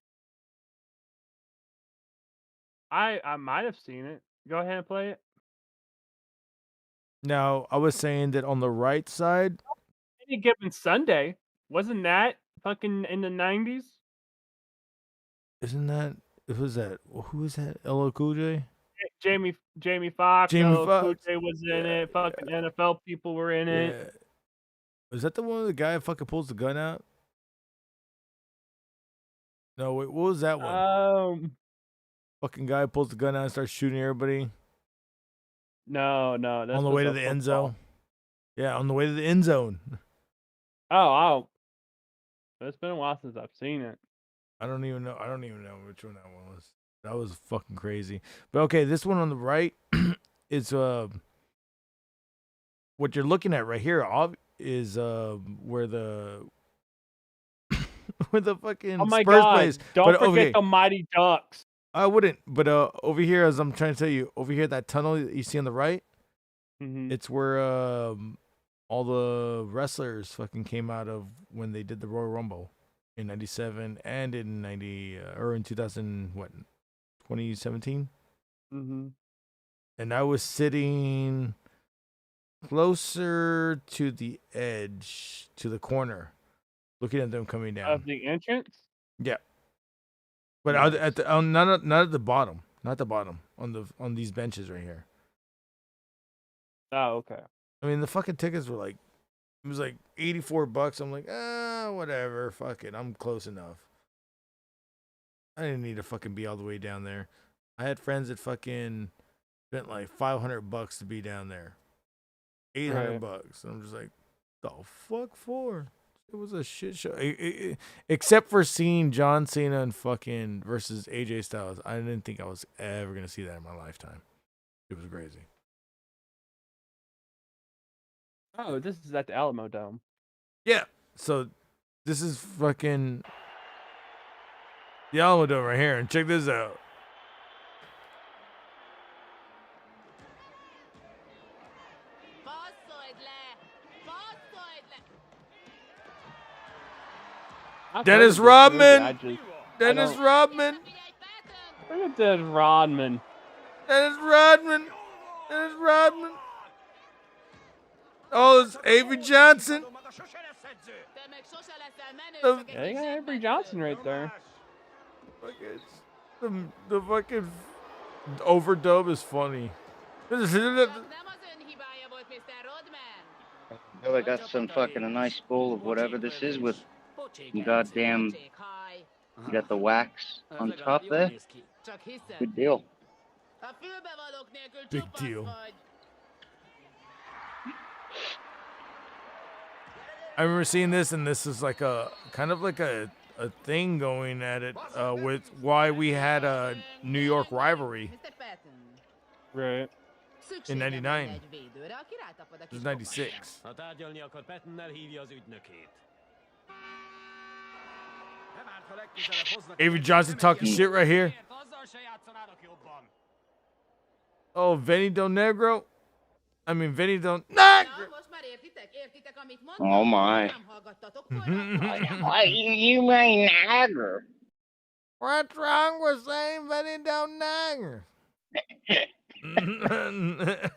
I might have seen it. Go ahead and play it. Now, I was saying that on the right side, Any Given Sunday, wasn't that fucking in the 90s? isn't that who's that? Who is that? LL Cool J? Jamie Foxx, Jamie Cool Foxx. J was in it. Fucking NFL people were in it. Yeah. Is that the one where the guy fucking pulls the gun out? No, wait, what was that one? Fucking guy pulls the gun out and starts shooting everybody. No, that's On the way to the end zone. Yeah, on the way to the end zone. Oh. It's been a while since I've seen it. I don't even know which one that one was. That was fucking crazy. But okay, this one on the right is what you're looking at right here is where the where the fucking Oh my Spurs God! plays. Don't But, forget okay, the Mighty Ducks. I wouldn't. But over here, as I'm trying to tell you, over here that tunnel that you see on the right, it's where all the wrestlers fucking came out of when they did the Royal Rumble in '97 and in 2017. Mm-hmm. And I was sitting closer to the edge, to the corner, looking at them coming down. Of the entrance? Yeah. But not at the bottom, not the bottom, on these benches right here. Oh, okay. I mean, the fucking tickets were like, it was like $84. I'm like, whatever, fuck it, I'm close enough. I didn't need to fucking be all the way down there. I had friends that fucking spent like $500 to be down there. $800. I'm just like, the fuck for? It was a shit show. Except for seeing John Cena and fucking versus AJ Styles. I didn't think I was ever gonna see that in my lifetime. It was crazy. Oh, this is at the Alamo Dome. Yeah. So this is fucking the Alamo Dome right here, and check this out. Dennis Rodman. Dennis Rodman. Look at Dennis Rodman. Dennis Rodman. Dennis Rodman. Oh, it's Avery Johnson. Yeah, you got Avery Johnson right there. The fucking overdub is funny. I feel I got some fucking a nice bowl of whatever this is with goddamn. You got the wax on top there. Good deal. Big deal. I remember seeing this, and this is like a kind of like a thing going at it with why we had a New York rivalry. Right. In '99. It was '96. Avery Johnson talking shit right here. Oh, Vinny Del Negro. I mean, Vinny Del Negro. Oh my. You mean Niagara? What's wrong with saying Vinny Del Negro? I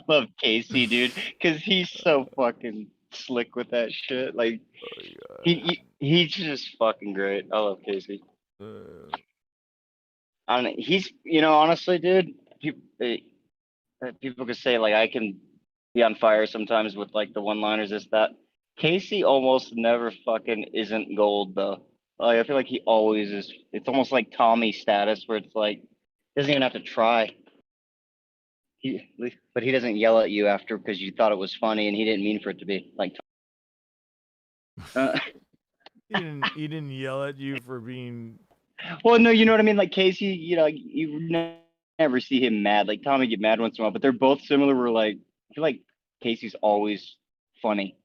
love Casey, dude, because he's so fucking slick with that shit. Like, he's just fucking great. I love Casey. I don't know, he's, honestly, dude, people could say like I can be on fire sometimes with like the one-liners, this that. Casey almost never fucking isn't gold though. Like I feel like he always is. It's almost like Tommy status where it's like doesn't even have to try. But he doesn't yell at you after because you thought it was funny and he didn't mean for it to be like. He didn't yell at you for being. Well, no, you know what I mean. Like Casey, you never see him mad. Like Tommy get mad once in a while, but they're both similar. Where like I feel like Casey's always funny,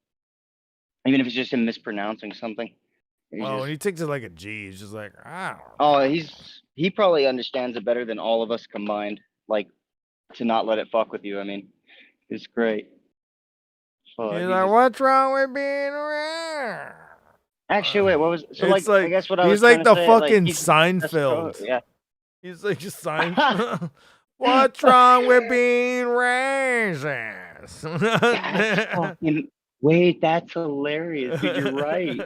even if it's just him mispronouncing something. When he takes it like a G, he's just like, ah. Oh, he probably understands it better than all of us combined. Like to not let it fuck with you. I mean, it's great. He's like, what's wrong with being around? Actually, wait, what was so It's like? I guess what I was he's like trying the to say, fucking he's Seinfeld. yeah. He's like just Seinfeld. What's wrong with being racist? Wait, that's hilarious. Dude, you're right.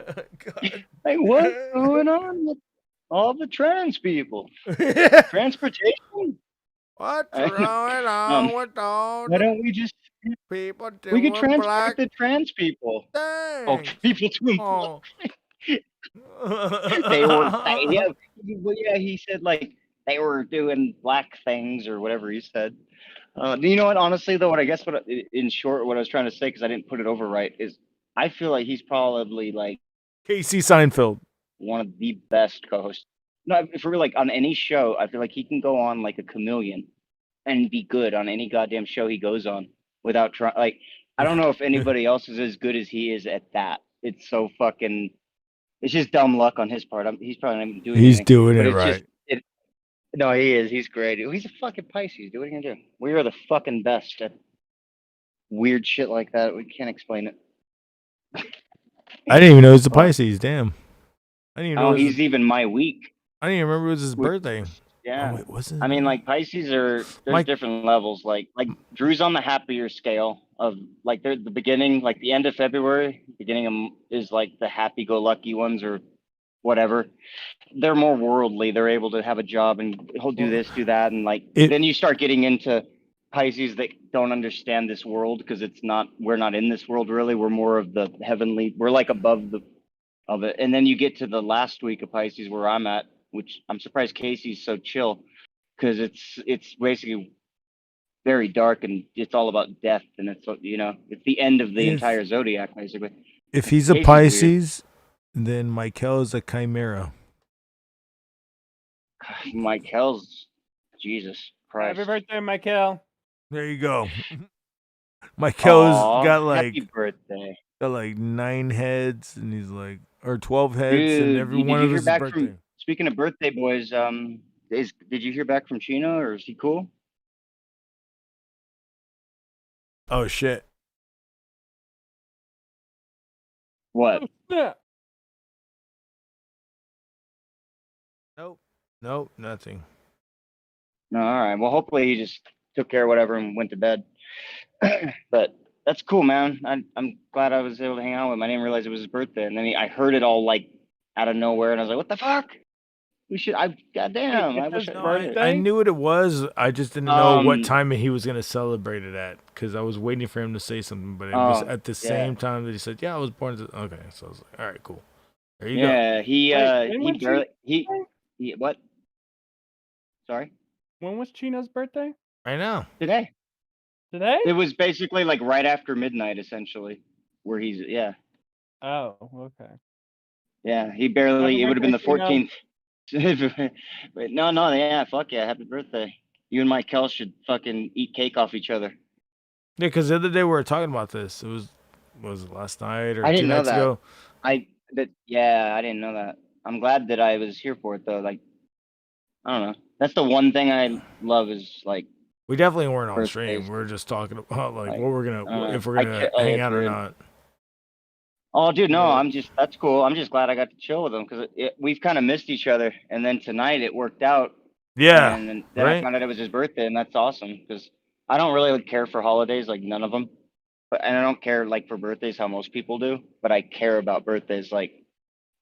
Like, what's going on with all the trans people? Transportation? What's going on with all why don't we just people we could doing transport black the trans people? Oh, things? people doing Oh. they were yeah, he said like they were doing black things or whatever he said. You know what? Honestly, though, in short, what I was trying to say, because I didn't put it over right, is I feel like he's probably like Casey Seinfeld. one of the best co-hosts. No, if we're like on any show, I feel like he can go on like a chameleon and be good on any goddamn show he goes on without trying. Like, I don't know if anybody else is as good as he is at that. It's so fucking. It's just dumb luck on his part. He's probably not even doing. He's anything, doing but it it's right. Just, no, he is. He's great. He's a fucking Pisces, dude. What are you gonna do? We are the fucking best at weird shit like that. We can't explain it. I didn't even know it was the Pisces. Damn. I didn't even know. Oh, he's even my week. I didn't even remember it was his birthday. Yeah. Oh, wait, was it? I mean, like Pisces there's different levels. Like Drew's on the happier scale of like they're the beginning, like the end of February, is like the happy-go-lucky ones or whatever. They're more worldly. They're able to have a job and he'll do this, do that, and like then you start getting into Pisces that don't understand this world because we're not in this world really. We're more of the heavenly. We're like above of it, and then you get to the last week of Pisces where I'm at, which I'm surprised Casey's so chill because it's basically very dark and it's all about death and it's the end of the entire zodiac basically. If he's a Pisces, then Michael is a Chimera. Michael's Jesus Christ. Happy birthday, Michael. There you go. Michael's got like happy birthday. Got like 9 heads and he's like or 12 heads and every one of his birthday. Speaking of birthday boys, did you hear back from Chino or is he cool? Oh shit. What? Yeah. Nope, nothing. No, all right. Well, hopefully he just took care of whatever and went to bed. But that's cool, man. I'm glad I was able to hang out with him. I didn't realize it was his birthday, and then I heard it all like out of nowhere, and I was like, "What the fuck? Goddamn! I wish I knew what it was. I just didn't know what time he was gonna celebrate it at, because I was waiting for him to say something, but it was at the same time that he said, "Yeah, I was born." Okay, so I was like, "All right, cool." There you go. Yeah, he what? Sorry. When was Chino's birthday? I know. Today. It was basically like right after midnight, essentially, where he's Oh, okay. Yeah, he barely. It would have been the 14th. But no, yeah, fuck yeah, happy birthday. You and Michael should fucking eat cake off each other. Yeah, because the other day we were talking about this. It was it last night or I 2 didn't know nights that. ago? I didn't know that. I'm glad that I was here for it though. Like, I don't know. That's the one thing I love is like. We definitely weren't on stream. birthdays. We were just talking about like what we're gonna if we're I gonna can't- hang it's out or weird. not. Oh, dude, no, that's cool. I'm just glad I got to chill with him because we've kind of missed each other. And then tonight it worked out Yeah, And then I right. found out it was his birthday, and that's awesome because I don't really care for holidays, like none of them. But and I don't care like for birthdays how most people do, but I care about birthdays like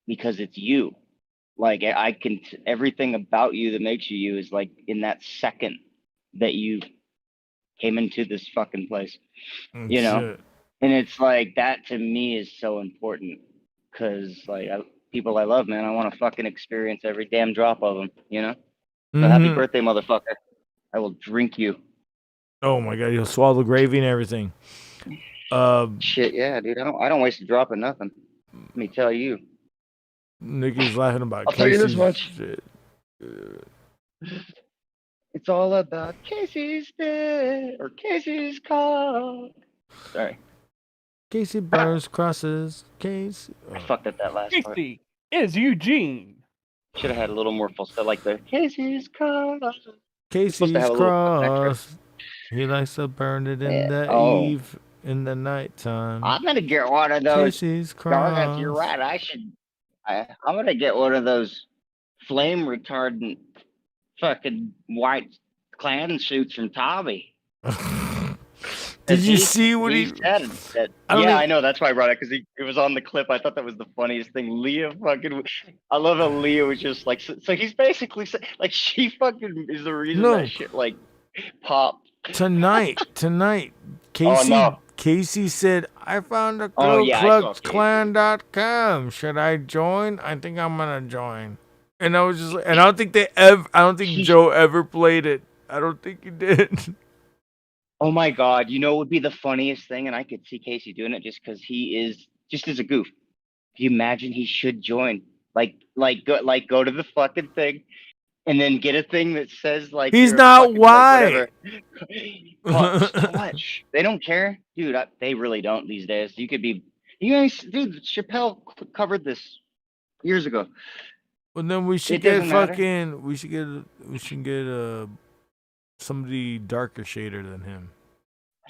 because it's you. Like I can everything about you that makes you you is like in that second that you came into this fucking place, you know? Shit. And it's like that to me is so important because like people I love, man, I want to fucking experience every damn drop of them, you know? So happy Mm-hmm. birthday, motherfucker. I will drink you. Oh my god, you'll swallow the gravy and everything. Shit, yeah, dude. I don't waste a drop of nothing. Let me tell you. Nicky's laughing about I'll tell you this Casey's much. shit. It's all about Casey's day or Casey's call. Sorry. Casey burns crosses. Casey. I fucked up that last part. Casey is Eugene. Should have had a little more full stuff like the Casey's call. Casey's have a little extra. cross. He likes to burn it in the Oh. eve in the nighttime. I'm gonna get one of those. Casey's Garth, you're cross. right. I'm gonna get one of those flame retardant fucking white clan suits from Tommy. Did you see what he said? That, I know. That's why I brought it because it was on the clip. I thought that was the funniest thing. Leah fucking. I love how Leah was just like. So he's basically like she fucking is the reason No. that shit like popped. Tonight, Casey. no. Casey said, "I found a Oh, yeah, I saw Casey. Clan.com. Should I join? I think I'm gonna join." And I was just like, and I don't think I don't think Joe ever played it. I don't think he did. Oh my god! You know what would be the funniest thing, and I could see Casey doing it just because he is just as a goof. Can you imagine he should join? Go to the fucking thing, and then get a thing that says like He's you're a not fucking, white. Watch. They don't care, dude. They really don't these days. You could be, dude. Chappelle covered this years ago. Well, then we should It get doesn't matter. fucking. We should get somebody darker shader than him.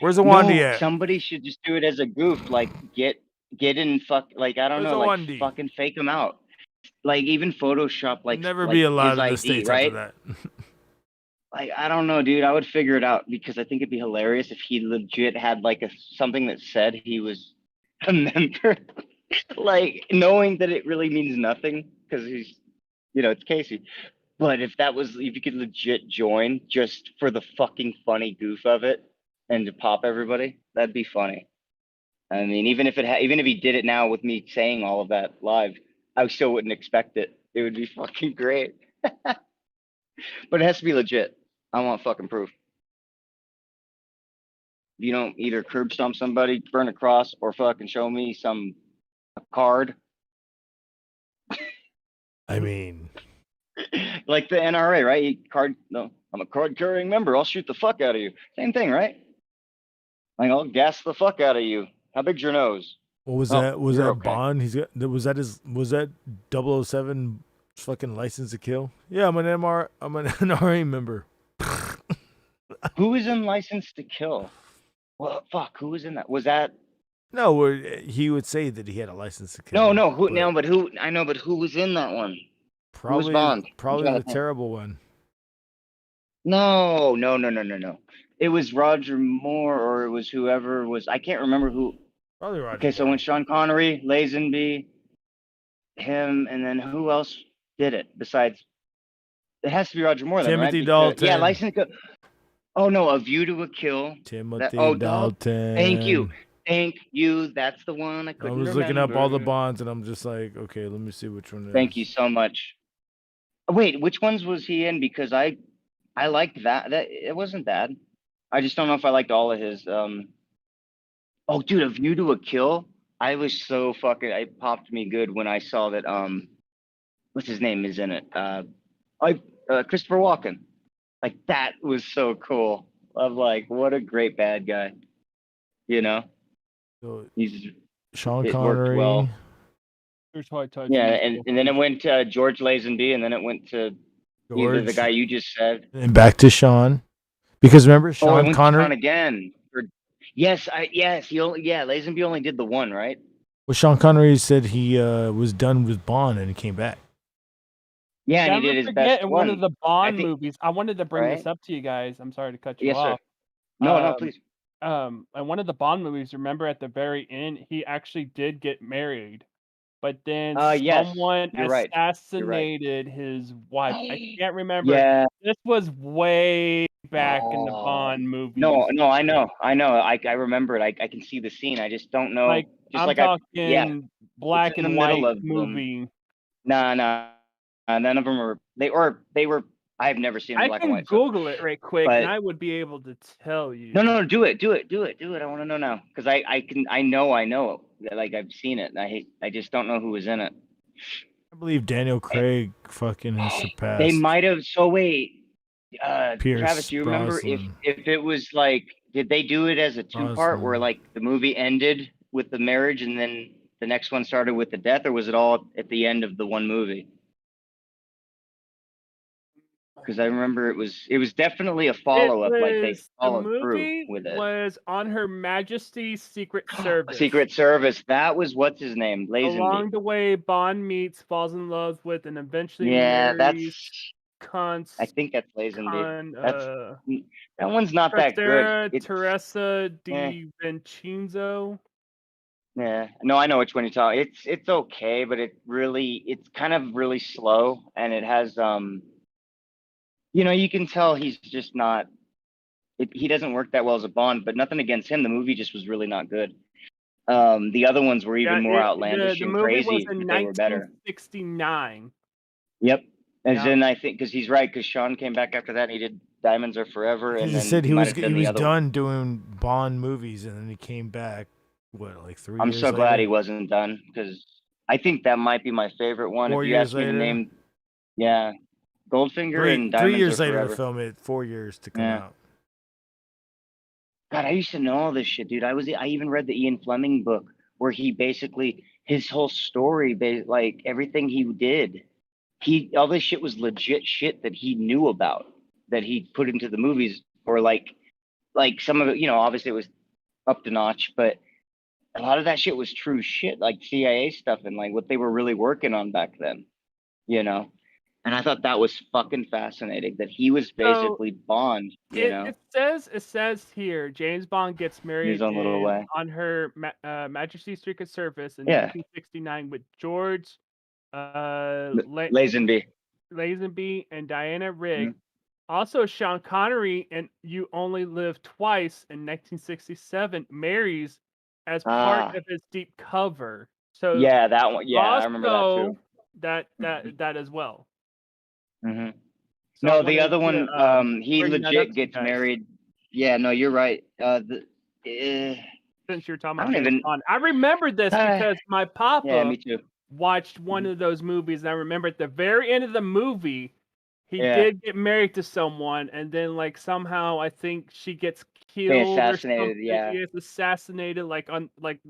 Where's the Wandy No, at? somebody should just do it as a goof. Like get in like I don't Where's know, the like Wandy? fucking fake them out. Like even Photoshop like Never like be allowed his in the ID, states right? after that. Like I don't know, dude. I would figure it out because I think it'd be hilarious if he legit had like something that said he was a member, like knowing that it really means nothing because he's, it's Casey. But if you could legit join just for the fucking funny goof of it and to pop everybody, that'd be funny. I mean, even if he did it now with me saying all of that live, I still wouldn't expect it. It would be fucking great. But it has to be legit. I want fucking proof. You don't either curb stomp somebody, burn a cross, or fucking show me a card. I mean, like the NRA, right? No, I'm a card carrying member. I'll shoot the fuck out of you. Same thing, right? Like I'll gas the fuck out of you. How big's your nose? what was Oh, that? Was you're that okay. Bond? Was that 007 fucking license to kill? Yeah, I'm an NRA member. Who was in License to Kill? Well, fuck. Who was in that? Was that? No, he would say that he had a license to kill. No. But who? I know, but who was in that one? Who was Probably, Bond? I'm probably trying the to think. terrible one. No. It was Roger Moore, or it was whoever was. I can't remember who. Probably Roger. Okay, so when Sean Connery, Lazenby, him, and then who else did it besides? It has to be Roger Moore, then, right? Timothy Because- Yeah, Dalton. License to Kill. Oh no, A View to a Kill. Timothy Dog. Dalton. Thank you. That's the one I I couldn't was looking up all the remember. Bonds, and I'm just like, okay, let me see which one it is. Thank you so much. Wait, which ones was he in? Because I liked that. That it wasn't bad. I just don't know if I liked all of his. Oh, dude, A View to a Kill. I was so fucking. It popped me good when I saw that. What's his name is in it? Christopher Walken. Like that was so cool. I'm like, what a great bad guy. So, He's Sean it worked Connery. well. Here's White Tights. Yeah, and then it went to George Lazenby, and then it went to either the George. guy you just said. And back to Sean. Because remember, Oh, I Sean went to Connery. Sean again. Yes, Lazenby only did the one, right? Well, Sean Connery said he was done with Bond and he came back. Yeah, and he Never did his forget best in one of one. the I Bond think, movies. I wanted to bring this right? up to you guys. I'm sorry to cut you Yes, sir. off. No, no, Um, please. in one of the Bond movies, remember at the very end, he actually did get married, but then Yes, someone you're right. You're right. assassinated his wife. I can't remember. Yeah. This was way back in the Oh. Bond No, movies. no, I know. I remember it. I can see the scene. I just don't know. Like, Just I'm like I, yeah, talking it's black in the and middle white of them. movie. Nah, none of them were. They were. I have never seen them I black and can white. So, Google it right quick, and but I would be able to tell you. no, do it. I want to know now because I know. Like I've seen it. And I just don't know who was in it. I believe Daniel Craig fucking has surpassed. They might have. So wait, Pierce Travis, do you remember Brosnan. if it was like, did they do it as a two-part where Brosnan. like the movie ended with the marriage and then the next one started with the death, or was it all at the end of the one movie? Because I remember it was definitely a follow-up, like they The followed through movie with it. was on Her Majesty's Secret Service. Secret Service. That was what's his name, Lazenby. Along the way, Bond meets, falls in love with, and eventually Yeah, marries. I think that's Lazenby. That's that one's not that good. It's, Teresa eh. Di Vincenzo. Yeah, no, I know which one you're talking. It's okay, but it's kind of really slow, and it has you can tell he's just not. He doesn't work that well as a Bond, but nothing against him. The movie just was really not good. The other ones were even more outlandish the and movie crazy, was in but they were better. 1969. Yep. As Yeah. in, I think because he's right, because Sean came back after that and he did Diamonds Are Forever, and He then said he might was have done the other one. done doing Bond movies, and then he came back. What, like 3 I'm years so glad later? he wasn't done because I think that might be my favorite one. 4 If you years ask me to later? name, yeah, Goldfinger Three, and 3 Diamonds years Are later Forever. to film it, 4 years to come Yeah. out. God, I used to know all this shit, dude. I even read the Ian Fleming book where he basically his whole story, like everything he did, all this shit was legit shit that he knew about that he put into the movies, or like some of it, obviously it was up to notch, but a lot of that shit was true shit, like CIA stuff and like what they were really working on back then, And I thought that was fucking fascinating that he was basically Bond, It says here James Bond gets married his own little way. on Her Majesty's Secret Service in Yeah. 1969 with George Lazenby. Lazenby and Diana Rigg. Mhm. Also, Sean Connery and You Only Live Twice in 1967 marries as part of his deep cover. So Yeah, that one. Yeah, I remember that too. That as well. Mm-hmm. So No, I the wanted other to, one, he bring that up legit to you gets guys. married. Yeah, no, you're right. Since you're talking I about don't James even. Bond, I remember this because my papa Yeah, me too. watched one of those movies, and I remember at the very end of the movie, he Yeah. did get married to someone, and then like somehow I think she gets They killed or assassinated. something. Yeah. He gets assassinated, like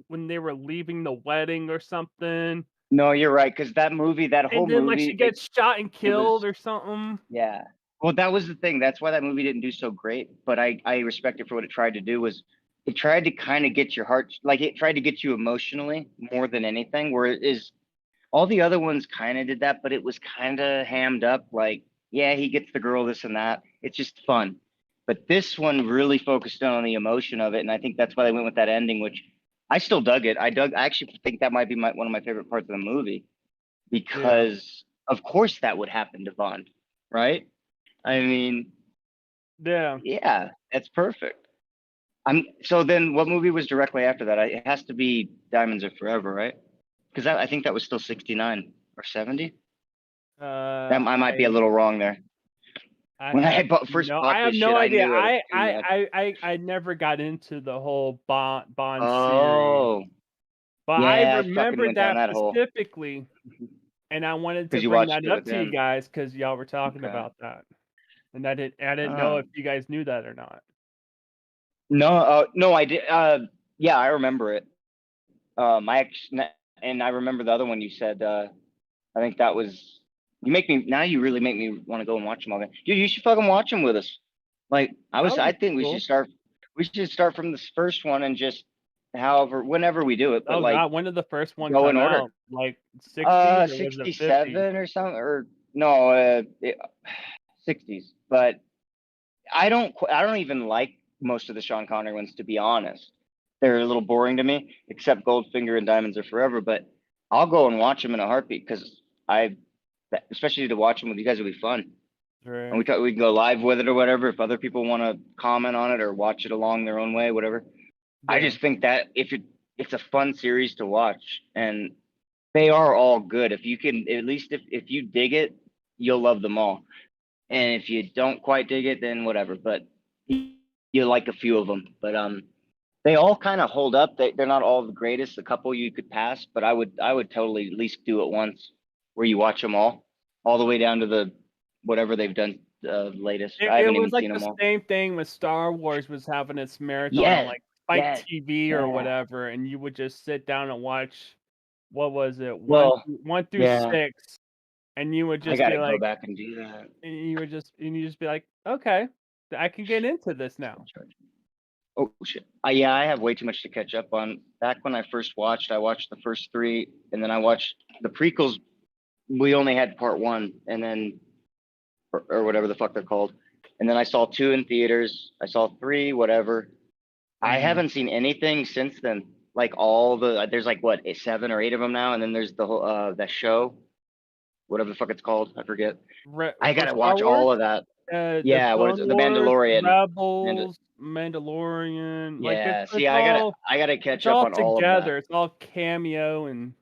when they were leaving the wedding or something. No, you're right. Because that movie, that whole And then like movie, she gets shot and it was- killed or something. Yeah. Well, that was the thing. That's why that movie didn't do so great. But I respect it for what it tried to do. Was it tried to kind of get your heart, like it tried to get you emotionally more than anything. Where it is, all the other ones kind of did that, but it was kind of hammed up. Like, yeah, he gets the girl, this and that. It's just fun. But this one really focused on the emotion of it, and I think that's why they went with that ending, which I still dug it. I actually think that might be one of my favorite parts of the movie, because of course that would happen to Bond, right? I mean, yeah, that's perfect. So then what movie was directly after that? It has to be Diamonds Are Forever, right? Because I think that was still 69 or 70. I might be a little wrong there. When I first bought I have this no shit, idea. I knew it was I never got into the whole Bond series. Oh. But Yeah, I I fucking remember went down that that hole. specifically, and I wanted to 'Cause you bring watched that it up with to you him. guys because y'all were talking Okay. about that, and I didn't know Oh. if you guys knew that or not. No, I did. Yeah, I remember it. And I remember the other one you said. I think that was. You really make me want to go and watch them all again. Dude, you should fucking watch them with us. Like I think we should start. We should start from this first one and just whenever we do it. But Oh like, God, when did the first one go come in order. out? Like 60s or was it 50? 67 or something, or No, 60s. But I don't even like most of the Sean Connery ones, to be honest. They're a little boring to me, except Goldfinger and Diamonds Are Forever. But I'll go and watch them in a heartbeat because especially to watch them with you guys, would be fun. And we can go live with it or whatever. If other people want to comment on it or watch it along their own way, whatever. I Yeah. just think that it's a fun series to watch, and they are all good. If you can, at least if you dig it, you'll love them all. And if you don't quite dig it, then whatever. But you like a few of them. But they all kind of hold up. They're not all the greatest. A couple you could pass, but I would totally at least do it once, where you watch them all the way down to the whatever they've done latest. I It haven't was even like seen them the all. same thing with Star Wars was having its marathon on Yes, like Spike yes, TV or yeah. whatever, and you would just sit down and watch. What was it? Well, one through yeah. 6, and you would I just be gotta go like, back and do that. and you just be like, okay, I can get into this now. Oh shit! Yeah, I have way too much to catch up on. Back when I first watched, I watched the first 3, and then I watched the prequels. We only had part 1, and then or whatever the fuck they're called. And then I saw 2 in theaters. I saw 3, whatever. I haven't seen anything since then. Like there's like what 7 or 8 of them now, and then there's the whole that show, whatever the fuck it's called. I forget. I For gotta Star watch Wars? all of that. The Yeah, what is Clone it? The Wars, Mandalorian. Rebels, Mandalorian, like Yeah, it's see, I gotta it's catch up all on all of that. together. It's all cameo, and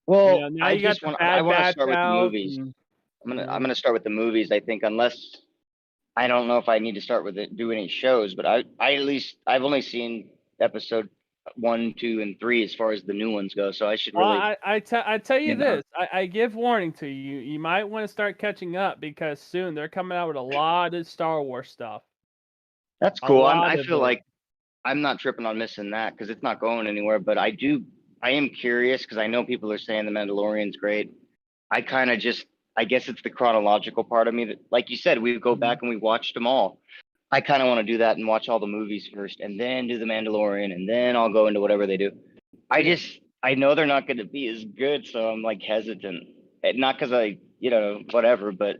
Well, now I you got just the I Bad want to Batch start with the out. movies. And, I'm gonna start with the movies. I think unless I don't know if I need to start with it, do any shows, but I at least I've only seen episode 1, 2, and 3 as far as the new ones go. So I should really. I tell you You know. this, I give warning to you. You might want to start catching up because soon they're coming out with a lot of Star Wars stuff. That's A cool. lot I of feel it. like I'm not tripping on missing that because it's not going anywhere. But I am curious because I know people are saying the Mandalorian's great. I kind of I guess it's the chronological part of me that, like you said, we go back and we watched them all. I kind of want to do that and watch all the movies first and then do the Mandalorian and then I'll go into whatever they do. I know they're not going to be as good, so I'm like hesitant. Not because whatever, but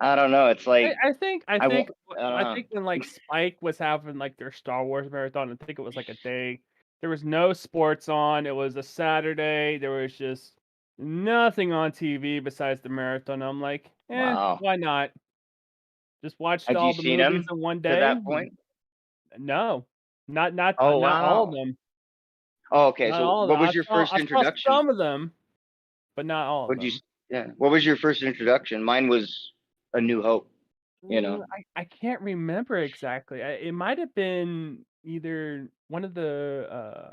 I don't know. It's like I think I don't when like Spike was having like their Star Wars marathon, I think it was like a day. There was no sports on. It was a Saturday. There was just nothing on TV besides the marathon. I'm like, Wow. why not? Just watched Have you all the seen movies them in one to day. that point? No, not Oh not all of wow. them. Oh, okay. Not So all of what them. was your first I saw introduction? some of them, but not all of What them. you? Yeah. What was your first introduction? Mine was A New Hope. You know. I can't remember exactly. It might have been either one of the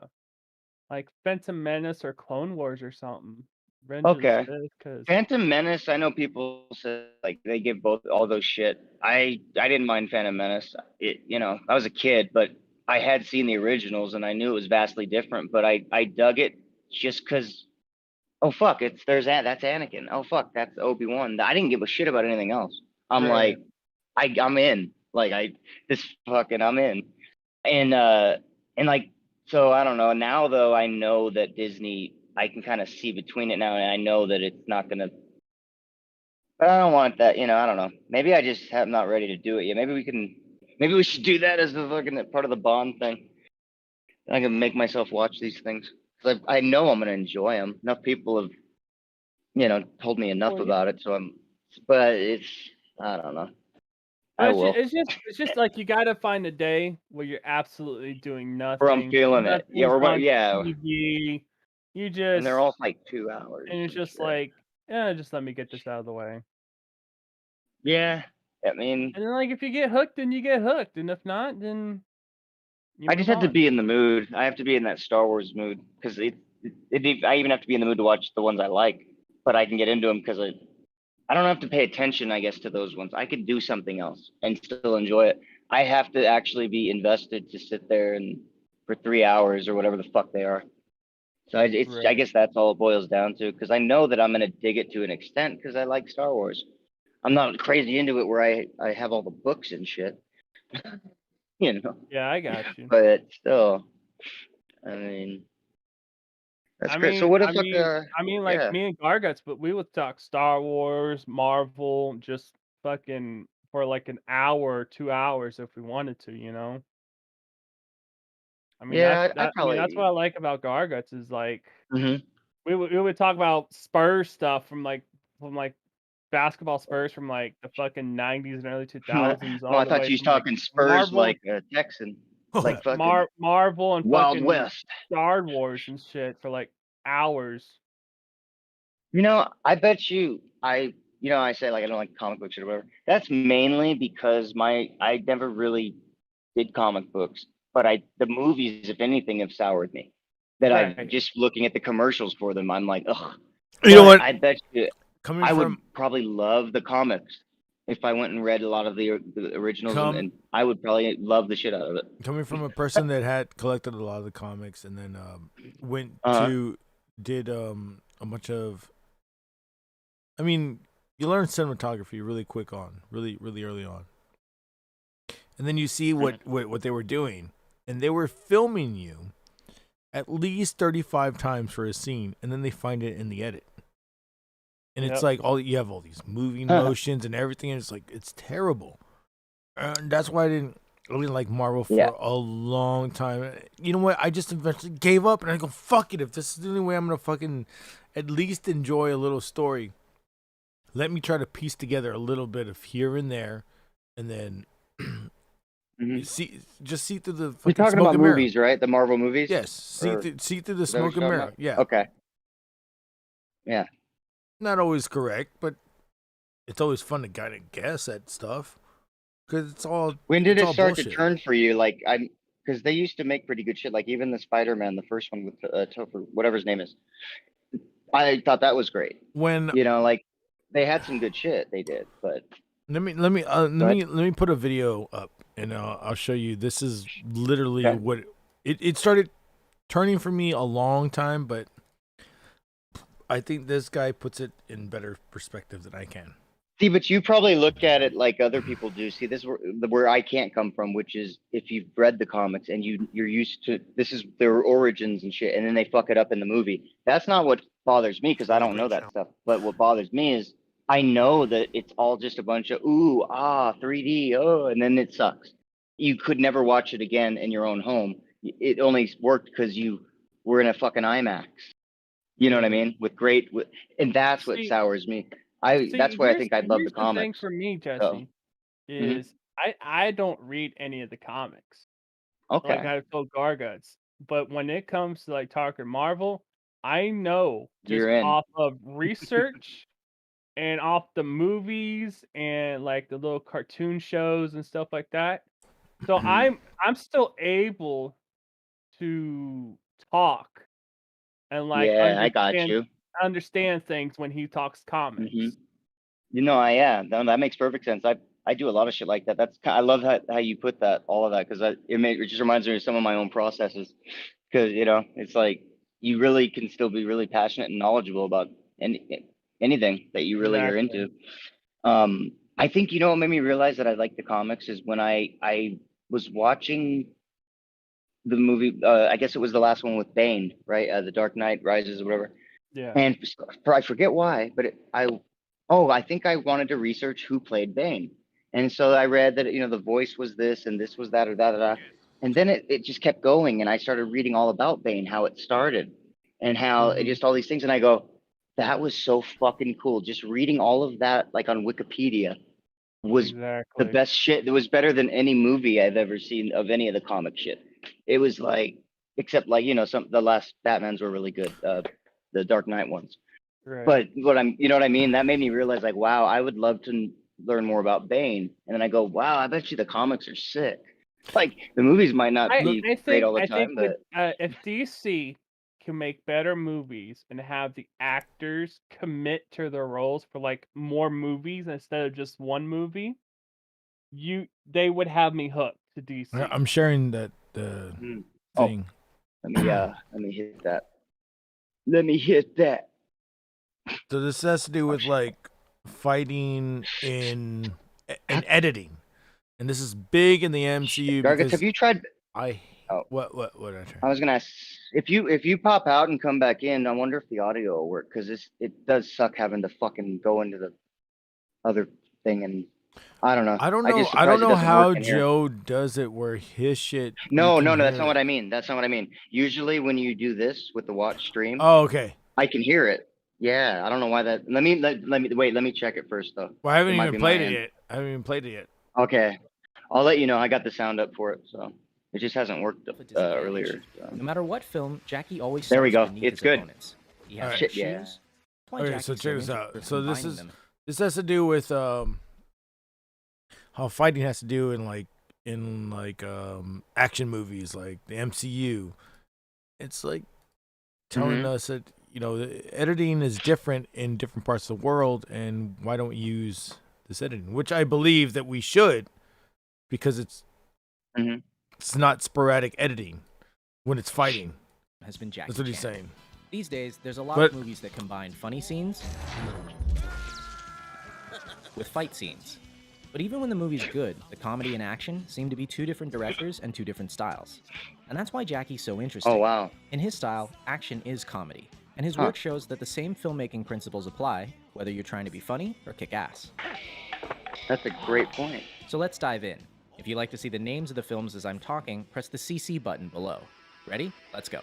like Phantom Menace or Clone Wars or something. Revenge of the Okay. Sith, because Phantom Menace. I know people say like they give both all those shit. I didn't mind Phantom Menace. I was a kid, but I had seen the originals and I knew it was vastly different. But I dug it just because. Oh fuck! That's Anakin. Oh fuck! That's Obi-Wan. I didn't give a shit about anything else. I'm right. like, I'm in. Like I'm in. And like so I don't know. Now though I know that Disney I can kind of see between it now and I know that it's not gonna but I don't want that, I don't know. Maybe I just am not ready to do it yet. Maybe we should do that as the fucking part of the Bond thing. I can make myself watch these things. 'Cause I know I'm gonna enjoy them. Enough people have, told me enough Well, about it, but I don't know. I But will. it's just like you gotta find a day where you're absolutely doing Or I'm nothing. feeling it. Yeah, Nothing's or what on yeah. TV. You And they're just all like 2 hours and it's and just shit. like, just let me get this out of the way. Yeah. I mean, And then like if you get hooked, then you get hooked, and if not, then you I just move have to on. be in the mood. I have to be in that Star Wars mood because I even have to be in the mood to watch the ones I like, but I can get into them because I don't have to pay attention, I guess, to those ones. I could do something else and still enjoy it. I have to actually be invested to sit there and for 3 hours or whatever the fuck they are. So I Right. guess that's all it boils down to because I know that I'm gonna dig it to an extent because I like Star Wars. I'm not crazy into it where I have all the books and shit, Yeah, I got you. but still, I mean, That's great. So what the fuck? Like Yeah. me and Garguts, but we would talk Star Wars, Marvel, just fucking for like an hour, 2 hours if we wanted to, you know. I mean Yeah, I that's what probably. I like about Garguts is like Hmm. we would talk about Spurs stuff from basketball Spurs from like the fucking 90s and early 2000s Well, all I the thought way you was from like talking Spurs Marvel like a Texan, like fucking Marvel and Wild fucking West. Star Wars and shit for like hours. I bet I say like I don't like comic books or whatever. That's mainly because I never really did comic books, but the movies, if anything, have soured me. That I Right. just looking at the commercials for them, I'm like, ugh. You know But what? I bet you Coming I would from probably love the comics if I went and read a lot of the originals, and I would probably love the shit out of it. coming from a person that had collected a lot of the comics and then went Uh-huh. to did a bunch of. I mean, you learn cinematography really quick on, really early on, and then you see what they were doing, and they were filming you at least 35 times for a scene, and then they find it in the edit. And it's like you have all these moving motions and everything, and it's like it's terrible. And that's why I didn't like Marvel for a long time. You know what? I just eventually gave up, and I go, fuck it. If this is the only way I'm gonna fucking at least enjoy a little story, let me try to piece together a little bit of here and there, and then see through the fucking You're talking smoke about and mirror. movies, right? The Marvel movies. Yes, see through the Is that what smoke you're and talking mirror. about? Yeah. Okay. Yeah. Not always correct, but it's always fun to kind of guess at stuff because it's all. When did it's it all start bullshit. to turn for you? Like because they used to make pretty good shit. Like even the Spider-Man, the first one with Topher, whatever his name is. I thought that was great. When like they had some good shit. They did, but let me put a video up and I'll show you. This is literally what it started turning for me a long time, but I think this guy puts it in better perspective than I can. See, but you probably look at it like other people do. See, this is where I can't come from, which is if you've read the comics and you're used to this is their origins and shit, and then they fuck it up in the movie. That's not what bothers me because I don't know that stuff. But what bothers me is I know that it's all just a bunch of 3D, and then it sucks. You could never watch it again in your own home. It only worked because you were in a fucking IMAX. You know what I mean? And that's what sours me. That's why I think I love the here's the thing comics. for me, So, Jesse, is I don't read any of the comics. Like okay. I told Garguts. But when it comes to like talking Marvel, I know just You're in. off of research and off the movies and like the little cartoon shows and stuff like that. So I'm still able to talk and like Yeah, I got you. understand things when he talks comics. No, that makes perfect sense. I do a lot of shit like that. I love how you put all of that because it just reminds me of some of my own processes. Because it's like you really can still be really passionate and knowledgeable about anything that you really are into. I think what made me realize that I like the comics is when I was watching the movie. I guess it was the last one with Bane, right? The Dark Knight Rises or whatever. Yeah. And I forget why, but I think I wanted to research who played Bane. And so I read that, the voice was this and this was that or that. And then it just kept going. And I started reading all about Bane, how it started and how it just all these things. And I go, that was so fucking cool. Just reading all of that, like on Wikipedia was the best shit. It was better than any movie I've ever seen of any of the comic shit. It was like, except like, the last Batmans were really good. The Dark Knight ones. Right. But you know what I mean? That made me realize like, wow, I would love to learn more about Bane. And then I go, wow, I bet you the comics are sick. Like the movies might not be great all the time, but if DC can make better movies and have the actors commit to their roles for like more movies instead of just one movie, they would have me hooked to DC. I'm sharing that thing. Let me hit that. Let me hit that. So this has to do with like fighting and editing, and this is big in the MCU. Garguts, have you tried? I What did I try? I was gonna ask if you pop out and come back in. I wonder if the audio will work because it does suck having to fucking go into the other thing and I don't know. I don't just know. I don't surprised it know doesn't how work in here. Joe does it where his shit. No, you no, can no. That's hear not it. what I mean. That's not what I mean. Usually when you do this with the watch stream, Oh, okay. I can hear it. Yeah, I don't know why that. Let me wait. Let me check it first though. Well, I haven't It might even be my played it end. yet. I haven't even played it yet. Okay, I'll let you know. I got the sound up for it, so it just hasn't worked earlier. So. No matter what film, Jackie always There we starts go. beneath It's his good. opponents. He has Alright. no Shit, yeah. shoes. That's why Okay, Jackie's so check this into out. for So this combining is them. this has to do with how fighting has to do in action movies like the MCU. It's like telling us that the editing is different in different parts of the world, and why don't we use this editing? Which I believe that we should, because it's not sporadic editing when it's fighting. Has been Jackie That's what he's Chan. saying. These days, there's a lot But- of movies that combine funny scenes with fight scenes. But even when the movie's good, the comedy and action seem to be two different directors and two different styles. And that's why Jackie's so interesting. Oh, wow. In his style, action is comedy. And his work shows that the same filmmaking principles apply, whether you're trying to be funny or kick ass. That's a great point. So let's dive in. If you'd like to see the names of the films as I'm talking, press the CC button below. Ready? Let's go.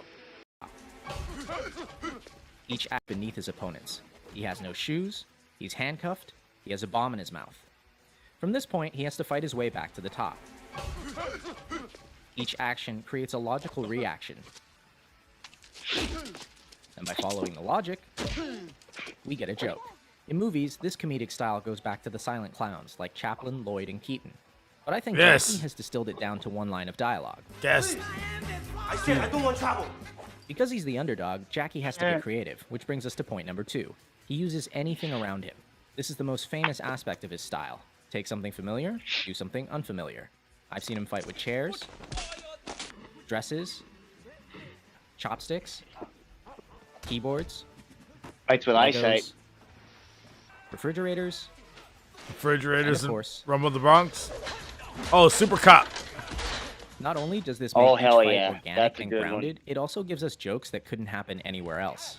Each act beneath his opponents. He has no shoes, he's handcuffed, he has a bomb in his mouth. From this point, he has to fight his way back to the top. Each action creates a logical reaction. And by following the logic, we get a joke. In movies, this comedic style goes back to the silent clowns like Chaplin, Lloyd, and Keaton. But I think Jackie has distilled it down to one line of dialogue. Yes. I said I don't want trouble. Because he's the underdog, Jackie has to get creative, which brings us to point number 2. He uses anything around him. This is the most famous aspect of his style. Take something familiar, do something unfamiliar. I've seen him fight with chairs, dresses, chopsticks, keyboards, Fights with eyesight. refrigerators, Refrigerators and of course, Rumble the Bronx. Oh, Super Cop. Not only does this make Oh, each hell fight yeah. organic That's a and good one. grounded, it also gives us jokes that couldn't happen anywhere else.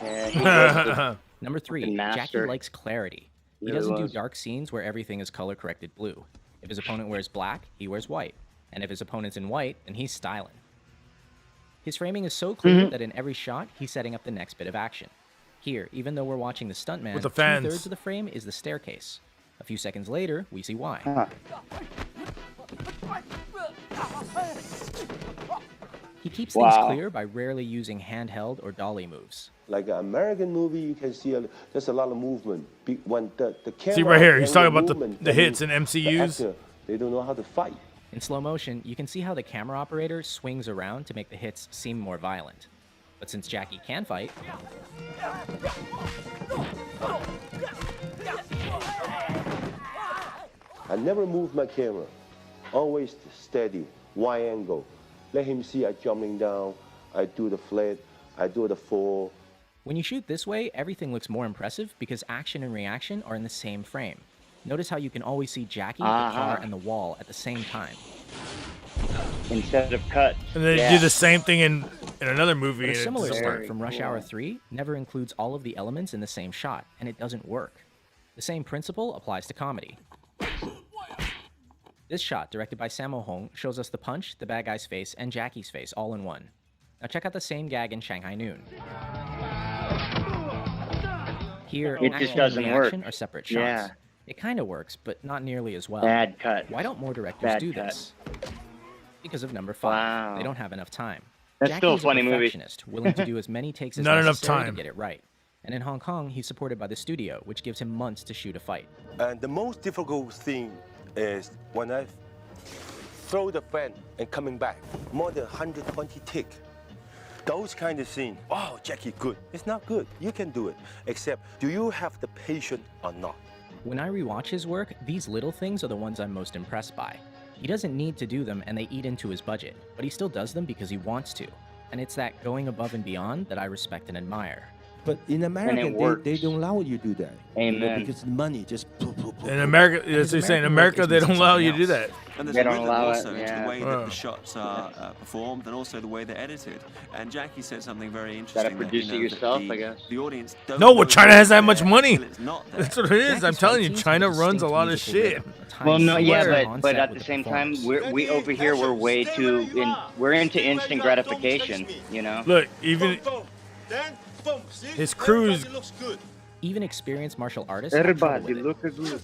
Yeah, he was the Number 3, fucking Jackie master. likes clarity. He Really doesn't was. do dark scenes where everything is color-corrected blue. If his opponent wears black, he wears white. And if his opponent's in white, then he's styling. His framing is so clear that in every shot, he's setting up the next bit of action. Here, even though we're watching the stuntman, With the fans. 2/3 of the frame is the staircase. A few seconds later, we see why. He keeps things clear by rarely using handheld or dolly moves. Like an American movie, you can see there's a lot of movement. When the camera See right here, he's talking angle about movement, the that hits means in MCUs. the actor, they don't know how to fight. In slow motion, you can see how the camera operator swings around to make the hits seem more violent. But since Jackie can fight, I never move my camera. Always steady, wide angle. Let him see I jumping down. I do the flip. I do the fall. when you shoot this way, everything looks more impressive because action and reaction are in the same frame. Notice how you can always see Jackie, the car, and the wall at the same time. Instead of cut. And they do the same thing in another movie. But a and similar it's- stunt from Rush Hour 3 never includes all of the elements in the same shot, and it doesn't work. The same principle applies to comedy. This shot, directed by Sammo Hung, shows us the punch, the bad guy's face, and Jackie's face all in one. Now check out the same gag in Shanghai Noon. Here, It action just doesn't and work. reaction are separate shots. Yeah. It kind of works, but not nearly as well. Bad cut. Why don't more directors Bad do cut. this? Because of number 5. Wow. They don't have enough time. That's Jackie still a is funny movie. perfectionist, willing to do as many takes as Not enough necessary time. to get it right. And in Hong Kong, he's supported by the studio, which gives him months to shoot a fight. And the most difficult thing is when I throw the fan and coming back, more than 120 tick. Those kind of scenes, oh, Jackie, good. It's not good. You can do it. Except, do you have the patience or not? When I rewatch his work, these little things are the ones I'm most impressed by. He doesn't need to do them and they eat into his budget, but he still does them because he wants to. And it's that going above and beyond that I respect and admire. But in America, works. they don't allow you to do that. Amen. Because the money just. In America, that's what you're saying. In America, they don't allow you to do that. And there's They a don't rhythm allow it, also into yeah. the way that the shots are performed and also the way they're edited. And Jackie said something very interesting. Gotta produce it yourself, I guess. The audience don't No, know China it's has that there much money. until it's not there. That's what it is. I'm telling you, China runs a lot of shit. Well, no, yeah, but at the same time, we over here we're way too we're into instant gratification, you know. Look, even his crews. Even experienced martial artists. Everybody look good.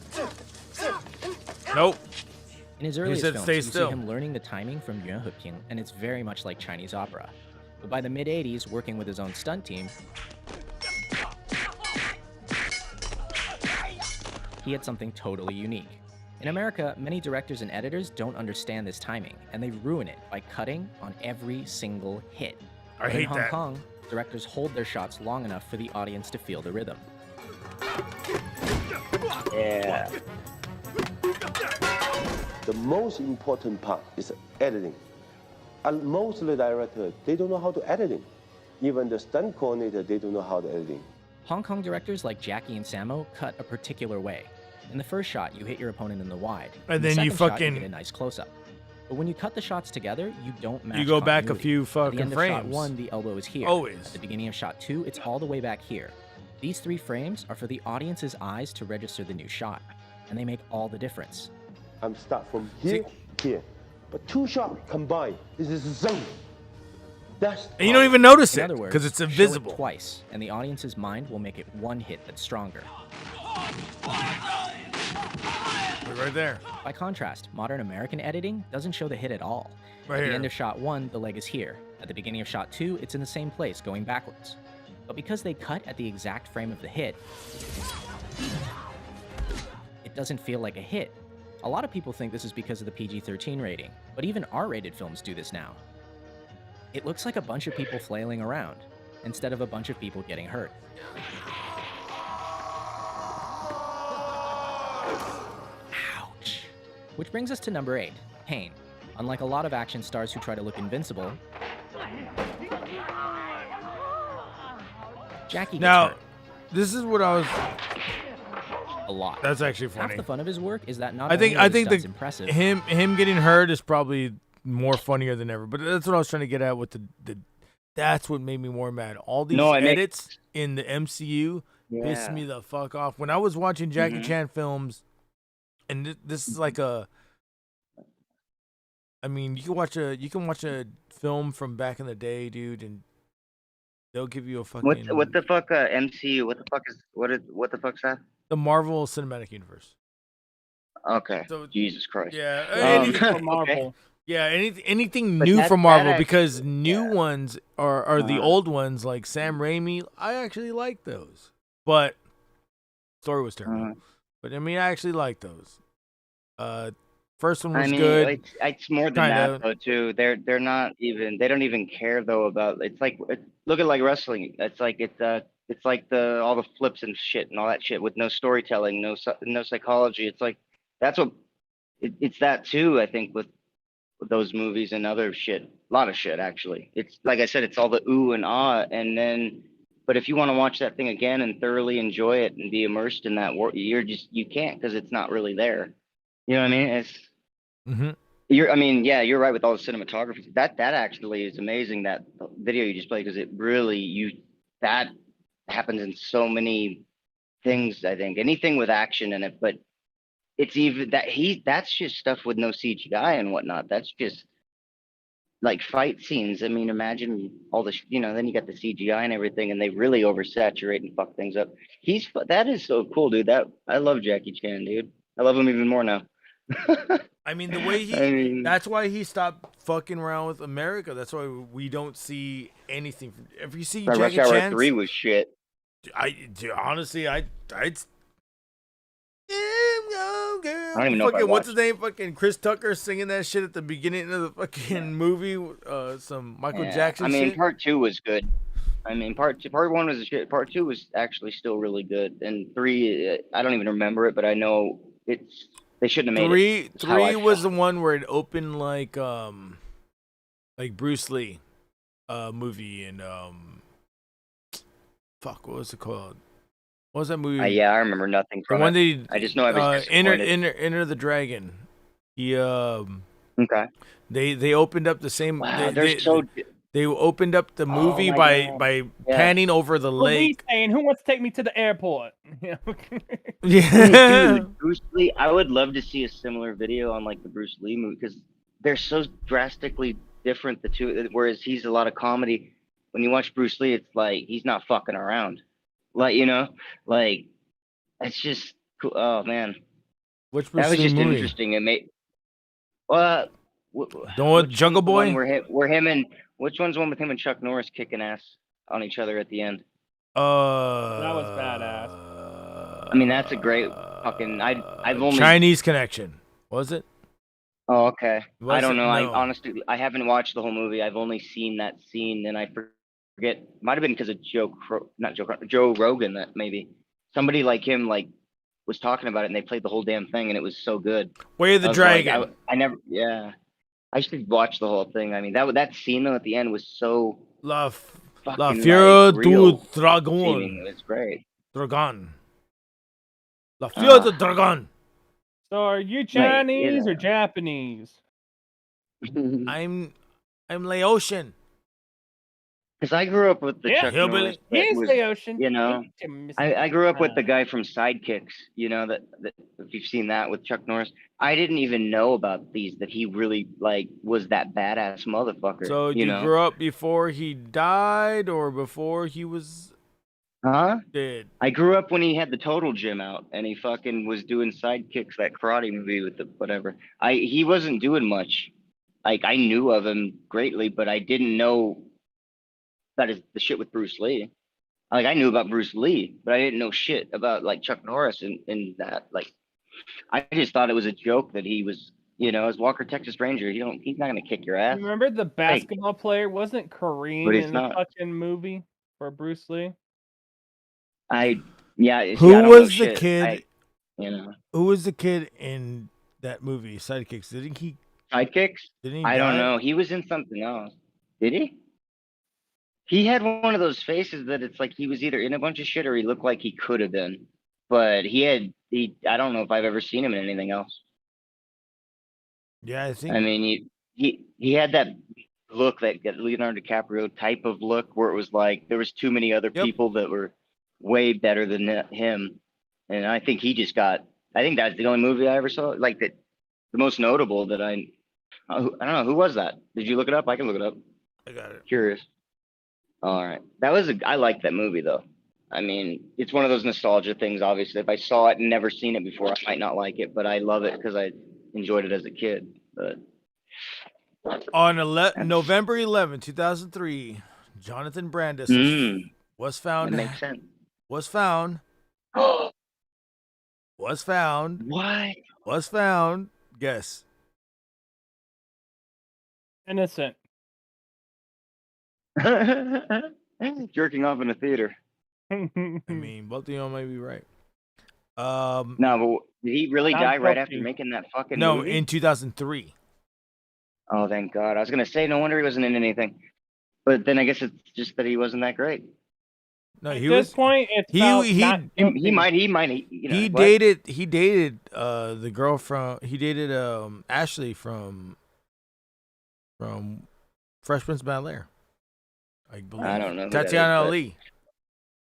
Nope. In his He earliest said films, stay you still. see him learning the timing from Yuan Heping, and it's very much like Chinese opera. But by the mid-'80s, working with his own stunt team, he had something totally unique. In America, many directors and editors don't understand this timing, and they ruin it by cutting on every single hit. I But hate in Hong that. Kong, directors hold their shots long enough for the audience to feel the rhythm. Yeah. The most important part is editing. And most of the directors, they don't know how to editing. Even the stunt coordinator, they don't know how to editing. Hong Kong directors like Jackie and Sammo cut a particular way. In the first shot, you hit your opponent in the wide. And In the then you second shot, fucking- get a nice close-up. But when you cut the shots together, you don't match You go back a continuity. few At fucking the end of shot frames. 1, the elbow is here. Always. At the beginning of shot 2, it's all the way back here. These 3 frames are for the audience's eyes to register the new shot, and they make all the difference. I'm start from here, here. But 2 shots combined, this is zone. That's And you don't even notice In it other words, because it's show it invisible. twice, and the audience's mind will make it one hit that's stronger. Right there. By contrast, modern American editing doesn't show the hit at all. Right at here. the end of shot 1, the leg is here. At the beginning of shot 2, it's in the same place, going backwards. But because they cut at the exact frame of the hit, it doesn't feel like a hit. A lot of people think this is because of the PG-13 rating, but even R-rated films do this now. It looks like a bunch of people flailing around, instead of a bunch of people getting hurt. Ouch. Which brings us to number 8, pain. Unlike a lot of action stars who try to look invincible, Jackie gets Now, hurt this is what I was. a lot. That's actually Half funny. the fun of his work is that not I think only are the the stunts impressive, him getting hurt is probably more funnier than ever. But that's what I was trying to get at with the that's what made me more mad. All these edits in the MCU pissed Yeah. me the fuck off. When I was watching Jackie Mhm. Chan films, and this is like a. I mean, you can watch a film from back in the day, dude, and they'll give you a fucking What the fuck MCU? What the fuck is what the fuck's that? the Marvel Cinematic Universe. Okay. So- Jesus Christ. Yeah, From Marvel. Yeah, anything But new that- from that Marvel actually- because new ones are the Uh-huh. old ones like Sam Raimi. I actually like those, but story was terrible. Uh-huh. But I mean, I actually like those. First one was I mean, good. it's more than kinda. that though too. They don't even care though about. It's like look at like wrestling. It's like it's like all the flips and shit and all that shit with no storytelling, no psychology. It's like that's what it's that too. I think with those movies and other shit, a lot of shit actually. It's like I said, it's all the ooh and ah, and then. But if you want to watch that thing again and thoroughly enjoy it and be immersed in that world, you can't because it's not really there. You know what I mean? It's you're right with all the cinematography. That actually is amazing. That video you just played because it really that happens in so many things. I think anything with action in it, but it's even that's just stuff with no CGI and whatnot. That's just like fight scenes. I mean, imagine all the then you got the CGI and everything, and they really oversaturate and fuck things up. That is so cool, dude. I love Jackie Chan, dude. I love him even more now. I mean, the way that's why he stopped fucking around with America. That's why we don't see anything. If you see Jackie Rush Hour Chan 3 was shit. Honestly, I'd I don't even know if I fucking what's watched his name? Fucking Chris Tucker singing that shit at the beginning of the fucking movie. Some Michael Jackson. I mean, shit. part 2 was good. I mean, part 1 was shit. Part 2 was actually still really good, and 3, I don't even remember it, but I know they shouldn't have made it. Three was the one where it opened like Bruce Lee movie and fuck, what was it called? What was that movie? Yeah, I remember nothing The from one it. they I just know I was disappointed. Enter the Dragon. He Okay. They opened up the same. Wow, they're so. They opened up the movie my by God. by Yeah. panning over the Police lake. saying, "Who wants to take me to the airport?" Yeah. Dude, Bruce Lee. I would love to see a similar video on like the Bruce Lee movie because they're so drastically different. The two, whereas he's a lot of comedy. When you watch Bruce Lee, it's like he's not fucking around. Like like it's just cool. Oh man, Which that Bruce was Lee just movie? interesting. It made. Well, The one with which Jungle one's the one Boy? where him and which one's the one with him and Chuck Norris kicking ass on each other at the end? That was badass. I mean, that's a great fucking. I've only. Chinese Connection. Was it? Oh, okay. I Was don't it? know. I No. honestly, I haven't watched the whole movie. I've only seen that scene, and I forget. Might have been because of Joe Rogan. That maybe somebody like him was talking about it, and they played the whole damn thing, and it was so good. Way of the I was like, Dragon. I never. Yeah. I should watch the whole thing. I mean, that scene though at the end was so. La fucking, Fiera real du Dragon. seeming. It was great. Dragon. La Fiera du Dragon. So, are you Like, Chinese or Japanese? I'm Laotian. Because I grew up with the Chuck Hillbilly. Norris. that He's was, the ocean. You know, He's the I grew up with the guy from Sidekicks. You know that if you've seen that with Chuck Norris, I didn't even know about these. That he really was that badass motherfucker. So you you know? grew up before he died or before he was Huh? dead? I grew up when he had the Total Gym out and he fucking was doing Sidekicks, that karate movie with the whatever. He wasn't doing much. Like I knew of him greatly, but I didn't know that is the shit with Bruce Lee. Like I knew about Bruce Lee, but I didn't know shit about like Chuck Norris and that. Like I just thought it was a joke that he was, as Walker Texas Ranger. He's not gonna kick your ass. Remember the basketball player? Wasn't Kareem But he's in the not. fucking movie for Bruce Lee? Who I don't know was the shit. kid? I Who was the kid in that movie, Sidekicks? Didn't he? Sidekicks? Didn't he I don't die? know. He was in something else. Did he? He had one of those faces that it's like he was either in a bunch of shit or he looked like he could have been. But I don't know if I've ever seen him in anything else. Yeah, I think. I mean, he had that look, that Leonardo DiCaprio type of look where it was like there was too many other people that were way better than him. And I think I think that's the only movie I ever saw. Like the most notable that I don't know. Who was that? Did you look it up? I can look it up. I got it. Curious. All right. I like that movie though. I mean, it's one of those nostalgia things, obviously. If I saw it and never seen it before, I might not like it, but I love it because I enjoyed it as a kid. But On November 11, 2003, Jonathan Brandis was found. that makes sense. Was found. Was found. What? Was found. Guess. Innocent. Jerking off in a theater. I mean, both of y'all may be right. No, but did he really die right after making that fucking movie? In 2003. Oh, thank God. I was gonna say, no wonder he wasn't in anything. But then I guess it's just that he wasn't that great. No, At he this was. point, it's He about he not He might. he what? dated the girl from Ashley from Fresh Prince of Bel-Air. I believe. I don't know who that Tatiana is, but- Ali.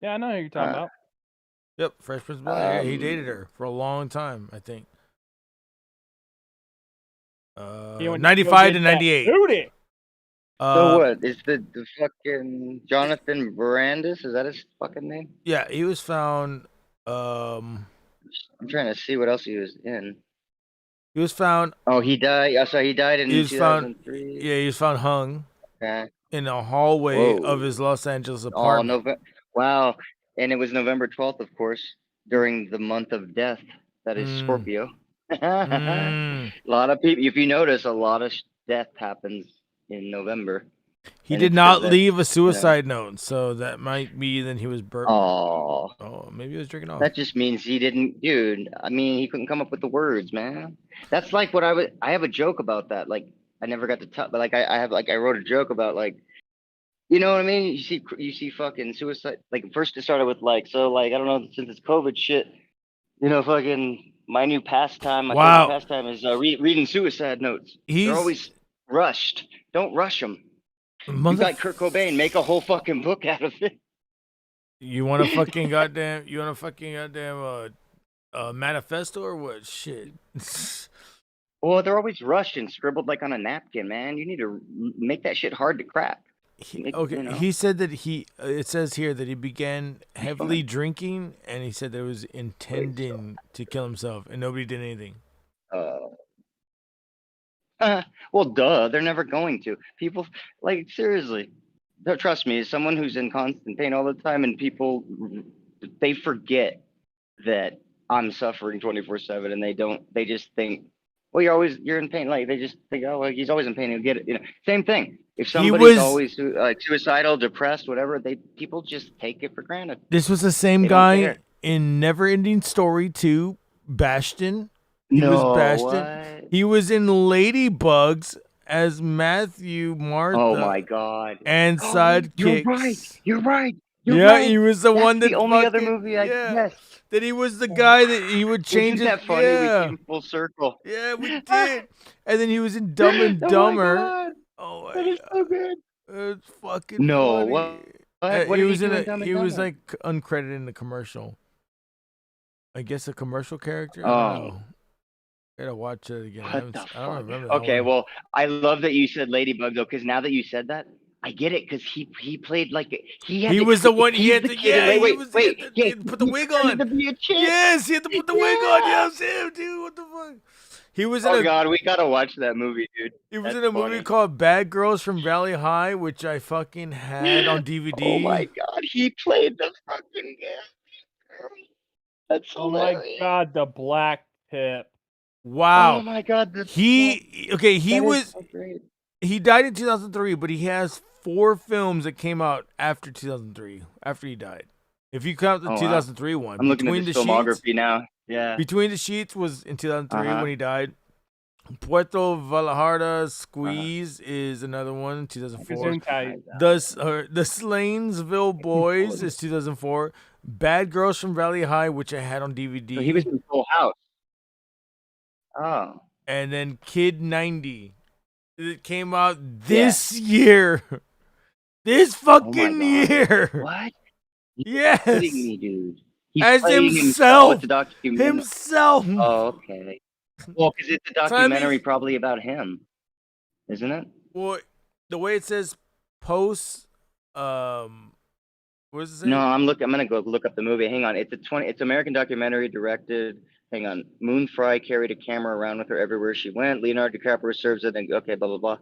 Yeah, I know who you're talking about. Yep, Fresh Prince of Bel-Air. He Um, dated her for a long time, I think. He went 95 go to get that 98. booty. So what is the fucking Jonathan Brandis? Is that his fucking name? Yeah, he was found. I'm trying to see what else he was in. He was found. Oh, he died. Oh, so he died in He was found. 2003. Yeah, he was found hung Okay. in a hallway Whoa. of his Los Angeles Oh, apartment. Wow. And it was November 12th, of course, during the month of death. That is Scorpio. A lot of people, if you notice, a lot of death happens in November. He And did it's not 'cause leave a suicide note, so that might be then he was burnt. Oh, Maybe he was drinking off. that just means he didn't, dude. I mean, he couldn't come up with the words, man. That's like what I have a joke about that. Like, I never got to tell, but like, I wrote a joke about like, You know what I mean? You see fucking suicide. Like first it started with like I don't know, since it's COVID shit. Fucking my new pastime. My favorite Wow. pastime is reading suicide notes. They're He's always rushed. Don't rush them. You mother. got Kurt Cobain. Make a whole fucking book out of it. You want a fucking goddamn? Manifesto or what? Shit. Well, they're always rushed and scribbled like on a napkin, man. You need to make that shit hard to crack. Okay, he said that it says here that he began heavily drinking, and he said that it was intending to kill himself, and nobody did anything. Well, duh. They're never going to. People, like, seriously. Trust me, as someone who's in constant pain all the time, and people, they forget that I'm suffering 24/7, and they just think, well, you're in pain. Like, they just think, oh, well, he's always in pain. He'll get it. Same thing. If somebody's always like suicidal, depressed, whatever, people just take it for granted. This was the same They don't guy care. in Neverending Story 2, Bastion. He No, was Bastion. what? He was in Ladybugs as Matthew Martha. Oh my God. And Sidekicks. You're right. He was the one that the only other fucking- movie I yeah. That he was the guy that he would change Isn't his. that funny? Yeah. We came full circle. Yeah, we did. And then he was in Dumb and Oh my Dumber. God. Oh my That is so good. It's fucking No, funny. what? What he did was he in do a. in Dumb and He was Dumber? like uncredited in the commercial. I guess a commercial character. I Oh. don't know. Gotta watch it again. What the I don't fuck? remember. That Okay, one. well, I love that you said Ladybug though, because now that you said that, I get it. Because he played like He was the one. He had to. Yeah, he was. He had to yeah, put the wig on. To be a chick. Yes, he had to put the wig on. Yes, him, dude. What the fuck? He was in Oh a. God, we gotta watch that movie, dude. He was That's in a movie funny. called Bad Girls from Valley High, which I fucking had on DVD. Oh my God, he played the fucking girl. That's Oh my hilarious. God, the black tip. Wow. Oh my God, He that was is so great. he died in 2003, but he has 4 films that came out after 2003, after he died. If you count the Oh, wow. 2003 one, I'm looking Between at the his Sheets, filmography now. Yeah. Between the Sheets was in 2003 Uh-huh. when he died. Puerto Vallarta Squeeze is another one, 2004. Gesundheit. The Slanesville Boys is 2004. Bad Girls from Valley High, which I had on DVD. So he was in Full House. Oh. And then Kid 90. It came out this year. This fucking year. What? Yes. You're kidding me, dude. He's As playing himself. It's a documentary. Himself. Oh, okay. Well, because it's a So, I mean- documentary probably about him, isn't it? Well, the way it says post, what does it say? No, I'm gonna go look up the movie. Hang on. It's American documentary directed. Hang on. Moon Fry carried a camera around with her everywhere she went. Leonardo DiCaprio serves it, and okay, blah blah blah.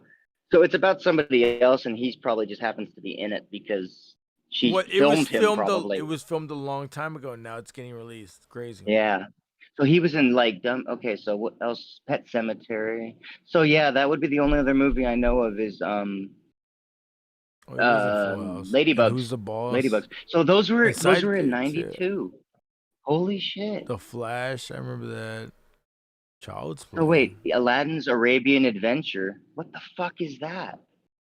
So it's about somebody else, and he's probably just happens to be in it because she filmed him. Probably. It was filmed a long time ago. Now it's getting released. It's crazy. Yeah. So he was in like Okay, so what else? Pet Cemetery. So yeah, that would be the only other movie I know of is Ladybugs. Who's the boss? Ladybugs. So those were in Sidekicks, '92. Holy shit. The Flash. I remember that. Child's Play. So wait, Aladdin's Arabian Adventure. What the fuck is that?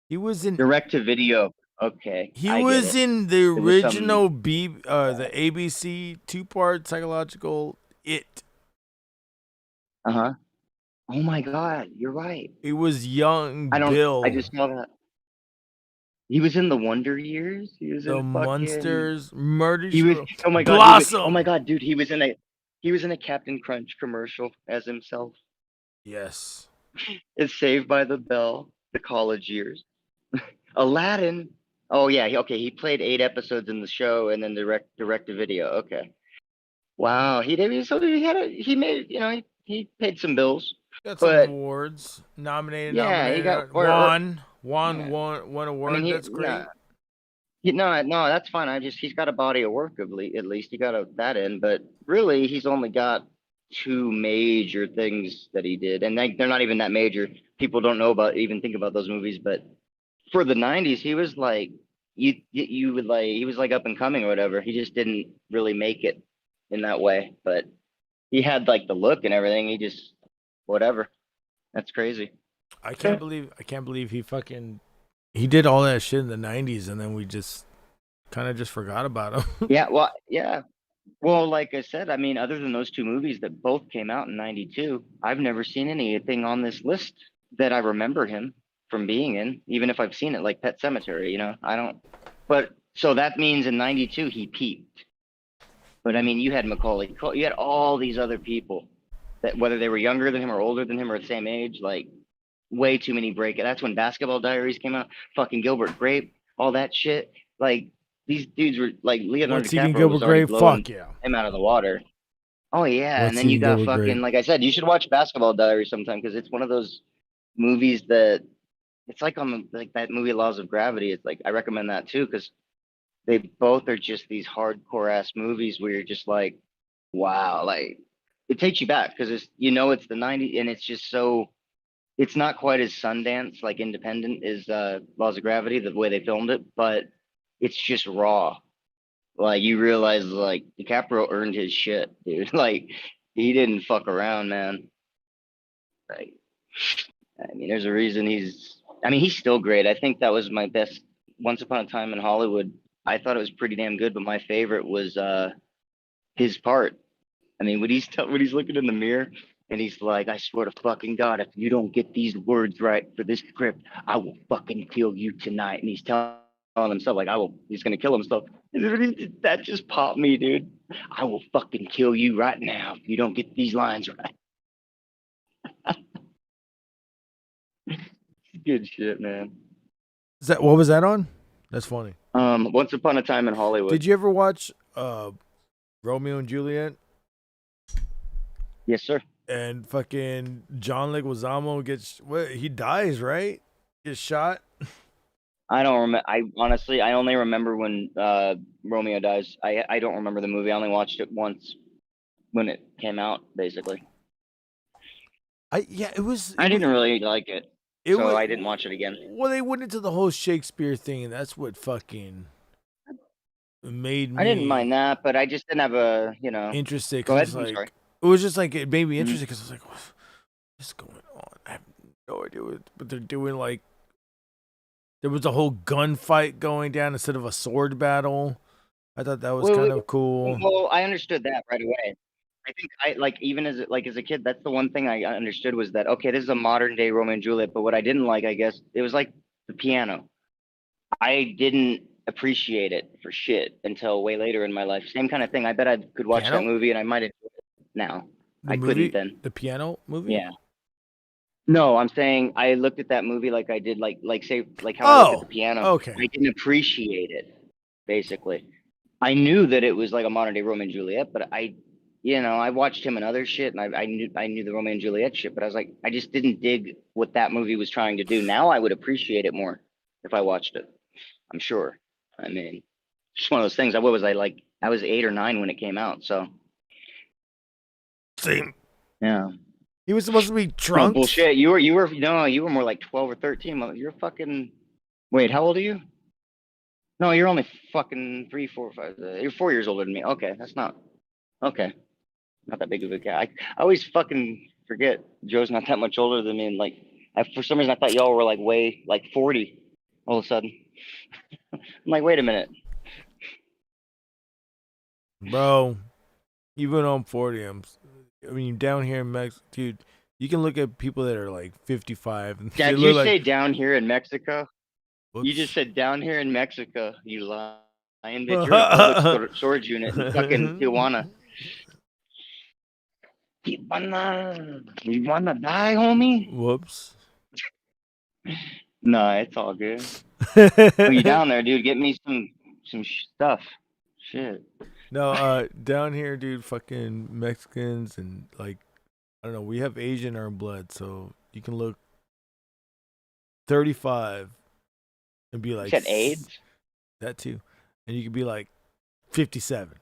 He was in direct to video. Okay. He I get was it. in the It was some- original the ABC 2-part psychological It. Uh-huh. Oh my God, you're right. It was young Bill. I just saw that. He was in the Wonder Years. He was The in fucking... Monsters, Murder He was. She Oh my God. Blossom. Oh my God, dude. He was in a Captain Crunch commercial as himself. Yes. It's Saved by the Bell. The college years. Aladdin. Oh yeah. He played 8 episodes in the show and then direct to video. Okay. Wow. He did. So he made. He paid some bills. Got some but awards. Nominated. Yeah, he got won award. I mean, That's great. No, that's fine. He's got a body of work at least. He got that in, but really he's only got 2 major things that he did, and they're not even that major. People don't know about, even think about those movies. But for the '90s, he was like you would like, he was like up and coming or whatever. He just didn't really make it in that way, but he had like the look and everything. He just whatever. That's crazy. I can't believe he he did all that shit in the 90s, and then we just kind of just forgot about him. Yeah, well, yeah. Well, like I said, I mean, other than those two movies that both came out in '92, I've never seen anything on this list that I remember him from being in, even if I've seen it, like Pet Cemetery, I don't. But so that means in '92 he peaked. But I mean, you had Macaulay, you had all these other people that whether they were younger than him or older than him or the same age, like way too many break. That's when Basketball Diaries came out, fucking Gilbert Grape, all that shit. Like these dudes were like Leonardo What's eating DiCaprio Gilbert was already Grape? blowing Fuck yeah. him out of the water. Oh yeah, What's and then you eating got Gilbert fucking Grape? like I said, you should watch Basketball Diaries sometime because it's one of those movies that it's like on like that movie Laws of Gravity. It's like I recommend that too because they both are just these hardcore ass movies where you're just like, wow, like it takes you back because it's the '90s and it's just so it's not quite as Sundance like independent as Laws of Gravity the way they filmed it, but it's just raw. Like you realize like DiCaprio earned his shit, dude. Like he didn't fuck around, man. Like I mean, there's a reason he's still great. I think that was my best Once Upon a Time in Hollywood. I thought it was pretty damn good, but my favorite was his part. I mean, when he's looking in the mirror and he's like, I swear to fucking God, if you don't get these words right for this script, I will fucking kill you tonight. And he's telling himself like he's gonna kill himself. That just popped me, dude. I will fucking kill you right now if you don't get these lines right. Good shit, man. What was that on? That's funny. Once Upon a Time in Hollywood. Did you ever watch Romeo and Juliet? Yes, sir. And fucking John Leguizamo he dies, right? Gets shot. I don't remember. I only remember when Romeo dies. I don't remember the movie. I only watched it once when it came out, basically. I didn't really like it, so I didn't watch it again. Well, they went into the whole Shakespeare thing, and that's what fucking made me. I didn't mind that, but I just didn't have a interested. Go ahead. It's I'm like, sorry. it was just like it made me interested because I was like, what's going on? I have no idea what they're doing. Like, there was a whole gunfight going down instead of a sword battle. I thought that was kind of cool. Well, I understood that right away. I think even as a kid, that's the one thing I understood was that okay, this is a modern day Romeo and Juliet. But what I didn't like, I guess, it was like the piano. I didn't appreciate it for shit until way later in my life. Same kind of thing. I bet I could watch Piano? that movie and I might have now. The I movie, couldn't then. The piano movie? Yeah. No, I'm saying I looked at that movie like I did like how I looked at the piano. Okay. I didn't appreciate it, basically. I knew that it was like a modern day Romeo and Juliet, but I watched him and other shit, and I knew the Romeo and Juliet shit, but I was like, I just didn't dig what that movie was trying to do. Now I would appreciate it more if I watched it. I'm sure. I mean, just one of those things. I was 8 or 9 when it came out, so. Same. Yeah. He was supposed to be No, drunk. bullshit. You were more like 12 or 13. You're fucking. Wait, how old are you? No, you're only fucking 3, 4, 5. You're 4 years older than me. Okay, that's not. Okay, not that big of a guy. I always fucking forget Joe's not that much older than me, and for some reason I thought y'all were like way 40. All of a sudden, I'm like, wait a minute. Bro, even on 40, I mean, down here in Mexico, dude, you can look at people that are like 55. And Did they you look say like, down here in Mexico? Whoops. You just said down here in Mexico. You lying bitch. You're in a public storage unit in fucking Tijuana. You wanna die, homie? Whoops. No, it's all good. Well, you down there, dude? Get me some stuff. Shit. No, down here, dude, fucking Mexicans and I don't know, we have Asian in our blood, so you can look 35 and be like. You said AIDS? That too. And you could be like 57.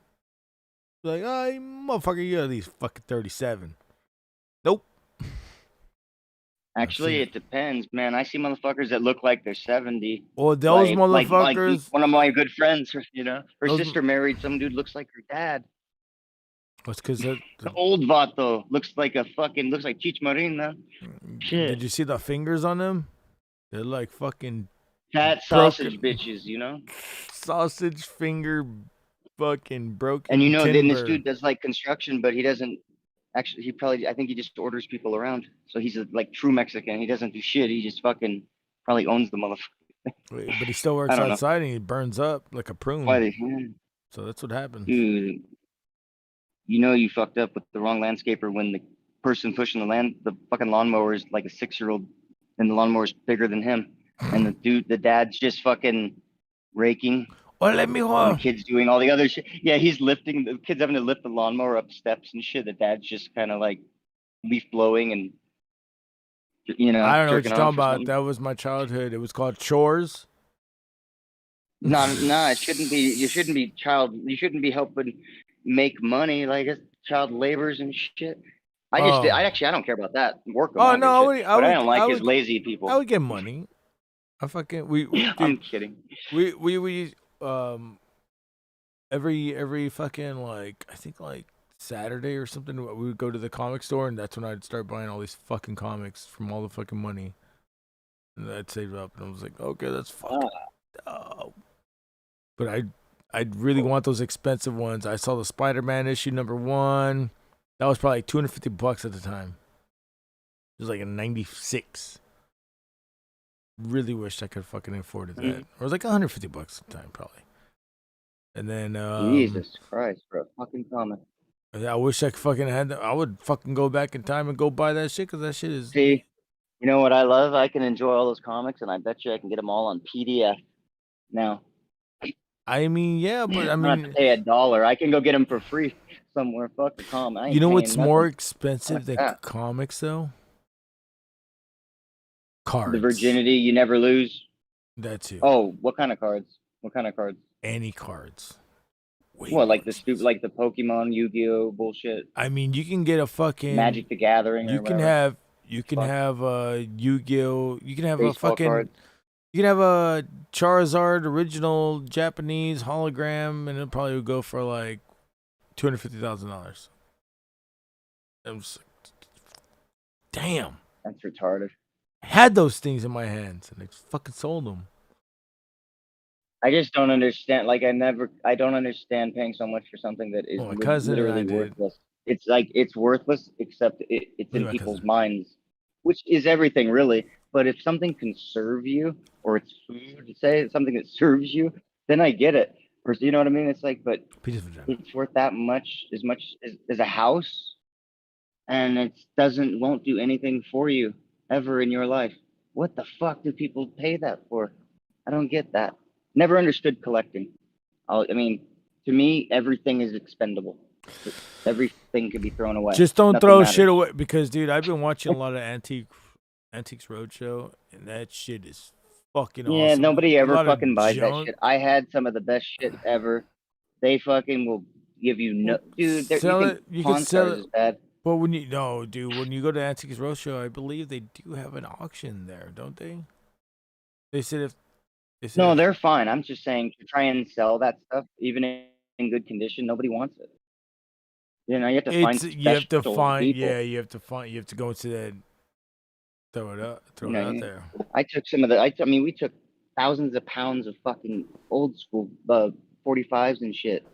Like, oh, you motherfucker, you're at least fucking 37. Nope. Actually, it depends, man. I see motherfuckers that look like they're 70. Well, those motherfuckers. Like one of my good friends, her sister married some dude looks like her dad. That's because the old vato looks like Chich Marina. Shit. Did you see the fingers on them? They're like fucking fat sausage bitches, you know. sausage finger, fucking broken And you know, then this timber. dude does like construction, but he doesn't actually. He probably, I think he just orders people around. So he's a like true Mexican. He doesn't do shit. He just fucking probably owns the motherfucker. But he still works I don't know. outside and he burns up like a prune. Why they, So that's what happens. dude, you know you fucked up with the wrong landscaper when the person pushing the fucking lawnmower is like a 6-year-old, and the lawnmower's bigger than him, and the dad's just fucking raking. Ole, mijo. And the kid's doing all the other shit. Yeah, he's lifting. The kid's having to lift the lawnmower up steps and shit. The dad's just kind of like leaf blowing and, you know. I don't know what jerking you're off talking or about. something. That was my childhood. It was called chores. No, it shouldn't be. You shouldn't be You shouldn't be helping make money like it's child laborers and shit. I don't care about that. Work. Oh no, but I don't like his lazy people. I would get money. I fucking dude, I'm kidding. We every fucking like I think like Saturday or something we would go to the comic store, and that's when I'd start buying all these fucking comics from all the fucking money. And I'd save up, and I was like, okay, that's fucking dope. But I'd really want those expensive ones. I saw the Spider-Man issue #1. That was probably like $250 at the time. It was like a 96. Really wished I could fucking afford that. Or it was like $150 at the time, probably. And then Jesus Christ, for a fucking comic. I wish I fucking had that. I would fucking go back in time and go buy that shit, because that shit is. See, you know what I love? I can enjoy all those comics, and I bet you I can get them all on PDF now. I mean, yeah, but I don't mean, have to pay $1. I can go get them for free somewhere. Fuck the comic. I ain't you know paying what's more nothing. expensive than that. comics, though? Cards. The virginity you never lose. That's it. Oh, what kind of cards? What kind of cards? Any cards. What, like the stupid, like the Pokemon, Yu-Gi-Oh bullshit? I mean, you can get a fucking Magic the Gathering. You or can whatever. have Yu-Gi-Oh. You can have Baseball a fucking. cards. You can have a Charizard original Japanese hologram, and it probably would go for like $250,000. I'm just like, damn. That's retarded. I had those things in my hands, and I just fucking sold them. I just don't understand. Like I don't understand paying so much for something that is Well, my cousin and I literally did. worthless. It's like it's worthless, except it's Look in at my people's cousin. minds, which is everything really. But if something can serve you, or it's food, say something that serves you, then I get it. Or you know what I mean? It's like, but it's worth that much as a house, and it won't do anything for you ever in your life. What the fuck do people pay that for? I don't get that. Never understood collecting. I mean, to me, everything is expendable. Everything can be thrown away. Just don't Nothing throw matters. shit away, because, dude, I've been watching a lot of Antiques Roadshow, and that shit is fucking Yeah, awesome. nobody A ever lot of fucking buys that junk. shit. I had some of the best shit ever. They fucking will give you no, dude. Sell You it. think You Pawn can sell Stars it. is bad. But when you when you go to Antiques Roadshow, I believe they do have an auction there, don't they? They said No, they're fine. I'm just saying to try and sell that stuff, even in good condition, nobody wants it. You know, you have to find you have to special find people. you have to go into that, throw it You know, out there. I took some of the. I mean, we took thousands of pounds of fucking old school 45s and shit.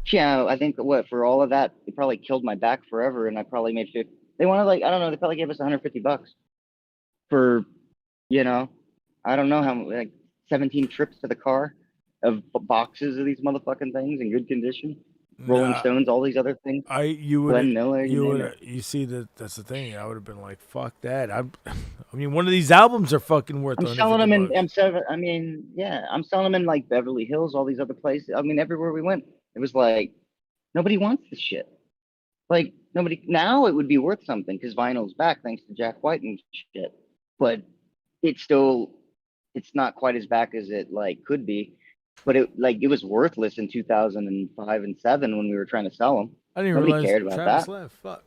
Yeah, I think for all of that, they probably killed my back forever, and I probably made 50. They wanted like I don't know. They probably gave us $150 for, you know, I don't know how like 17 trips to the car of boxes of these motherfucking things in good condition. Rolling Nah, Stones, all these other things. You Glenn would Miller, you name it. you see that's the thing. I would have been like, fuck that. I mean, one of these albums are fucking worth. I'm selling them in. I mean, yeah, I'm selling them in like Beverly Hills, all these other places. I mean, everywhere we went, it was like nobody wants this shit. Like nobody now, it would be worth something because vinyl's back thanks to Jack White and shit. But it's not quite as back as it like could be. But it was worthless in 2005 and 7 when we were trying to sell them. I didn't Nobody realize cared about Travis that. left. Fuck.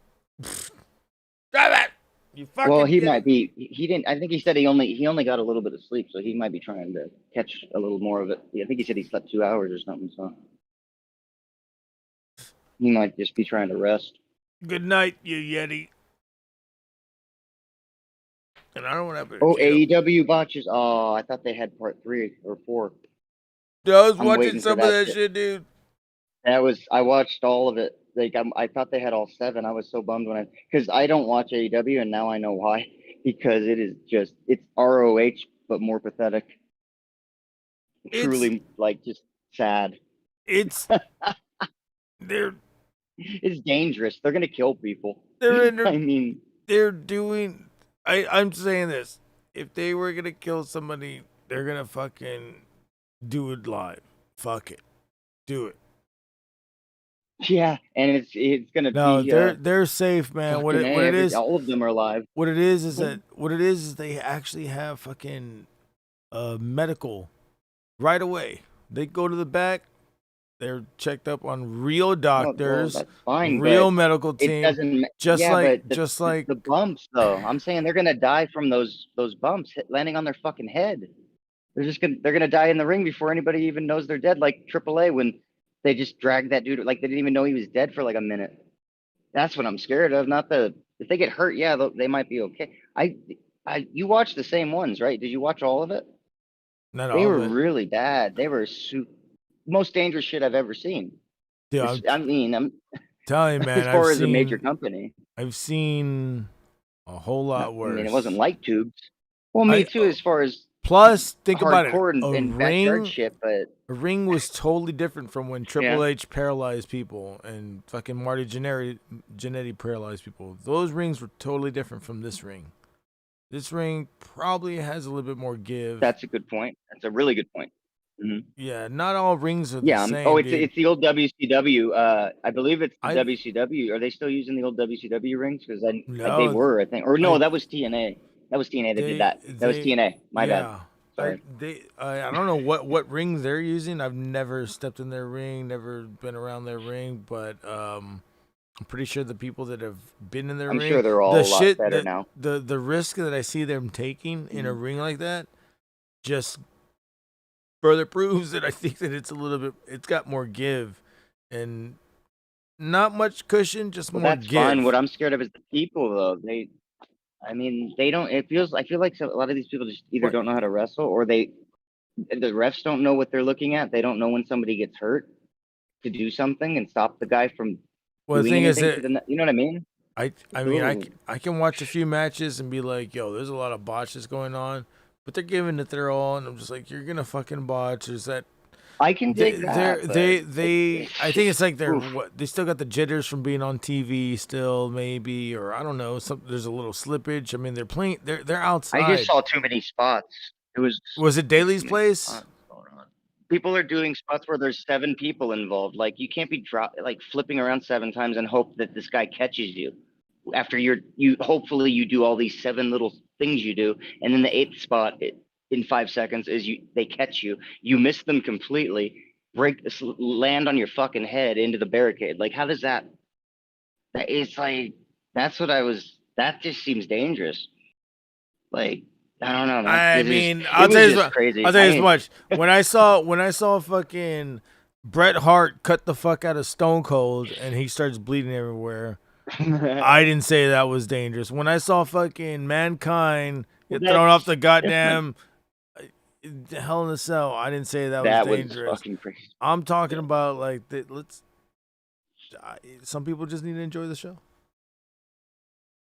Damn it! You fucking. Well, he did might it. be. He didn't. I think he said he only got a little bit of sleep, so he might be trying to catch a little more of it. I think he said he slept 2 hours or something. So he might just be trying to rest. Good night, you Yeti. And I don't want to happen to Oh, Jado. AEW botches. Oh, I thought they had part 3 or 4. Dude, I was I'm watching waiting for some of that shit, dude. I watched all of it. Like I thought they had all 7. I was so bummed because I don't watch AEW, and now I know why. Because it's ROH but more pathetic. Truly, like, just sad. It's it's dangerous. They're gonna kill people. They're I mean, they're doing. I'm saying this. If they were gonna kill somebody, they're gonna fucking do it live. Fuck it, do it. yeah, and it's gonna No, be. they're safe, man. What fucking it is? all of them are alive. What it is that they actually have fucking medical right away. They go to the back. They're checked up on real doctors, that's fine, real but medical it team. doesn't. Just yeah, like but the bumps though. I'm saying they're gonna die from those bumps landing on their fucking head. They're gonna die in the ring before anybody even knows they're dead. Like AAA when they just dragged that dude, like they didn't even know he was dead for like a minute. That's what I'm scared of. Not if they get hurt, yeah, they might be okay. You watched the same ones, right? Did you watch all of it? Not They all were of it. really bad. They were most dangerous shit I've ever seen. Yeah, I'm telling you, man. as far as a major company. I've seen a whole lot worse. I mean, it wasn't like tubes. Well, me too, as far as plus, think about it. hardcore A and backyard ring, shit, but a ring was totally different from when Triple Yeah. H paralyzed people and fucking Marty Jannetty paralyzed people. Those rings were totally different from this ring. This ring probably has a little bit more give. that's a good point. That's a really good point. Mhm. Yeah, not all rings are the Yeah. same. Oh, it's dude. it's the old WCW. I believe it's the WCW. Are they still using the old WCW rings? Because they No, were, I think. Or no, that was TNA. That was TNA that did that. That was TNA. My bad. Sorry. I don't know what ring they're using. I've never stepped in their ring, never been around their ring, but I'm pretty sure the people that have been in their I'm ring, sure they're all the a lot shit, better the, now. The risk that I see them taking in a ring like that just further proves that I think that it's got more give and not much cushion, just Well, more that's give. fine. What I'm scared of is the people, though. I mean, they don't. I feel like a lot of these people just either don't know how to wrestle, or the refs don't know what they're looking at. They don't know when somebody gets hurt to do something and stop the guy from Well, the doing thing is anything. that You know what I mean? I can watch a few matches and be like, yo, there's a lot of botches going on, but they're giving it their all, and I'm just like, you're gonna fucking botch. Is that? I can dig that. I think it's like they still got the jitters from being on TV still, maybe, or I don't know. There's a little slippage. I mean, they're playing. They're outside. I just saw too many spots. Was it Daly's place? People are doing spots where there's 7 people involved. Like you can't be flipping around 7 times and hope that this guy catches you. After hopefully you do all these 7 little things you do, and then the 8th spot in 5 seconds is they catch you. You miss them completely, land on your fucking head into the barricade. Like how does that? It's like that's what I was. That just seems dangerous. Like I don't know, man. I mean, I'll tell you as much. When I saw fucking Bret Hart cut the fuck out of Stone Cold and he starts bleeding everywhere, I didn't say that was dangerous. When I saw fucking Mankind get thrown off the goddamn Hell in a Cell, I didn't say that was dangerous. Was fucking crazy. I'm talking about like some people just need to enjoy the show.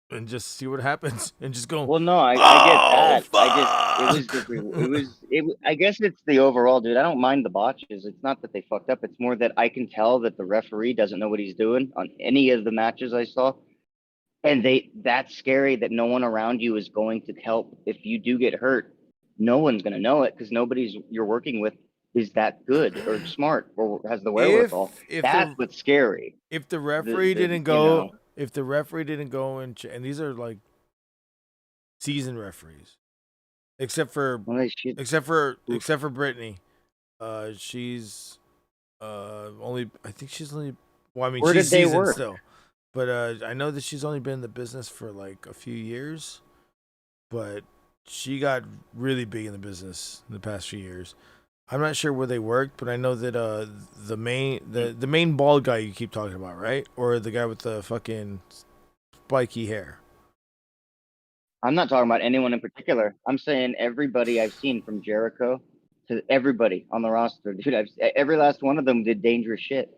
And just see what happens, and just go. Well, no, I get that. I guess it's the overall, dude. I don't mind the botches. It's not that they fucked up. It's more that I can tell that the referee doesn't know what he's doing on any of the matches I saw, and that's scary that no one around you is going to help if you do get hurt. No one's gonna know it because nobody's you're working with is that good or smart or has the wherewithal. That's what's scary. If the referee didn't go. If the referee didn't go and these are like seasoned referees, except for Brittany, she's only I think she's only well I mean Where she's did they seasoned work? still, but I know that she's only been in the business for like a few years, but she got really big in the business in the past few years. I'm not sure where they worked, but I know that the main bald guy you keep talking about, right? Or the guy with the fucking spiky hair. I'm not talking about anyone in particular. I'm saying everybody I've seen from Jericho to everybody on the roster, dude. Every last one of them did dangerous shit.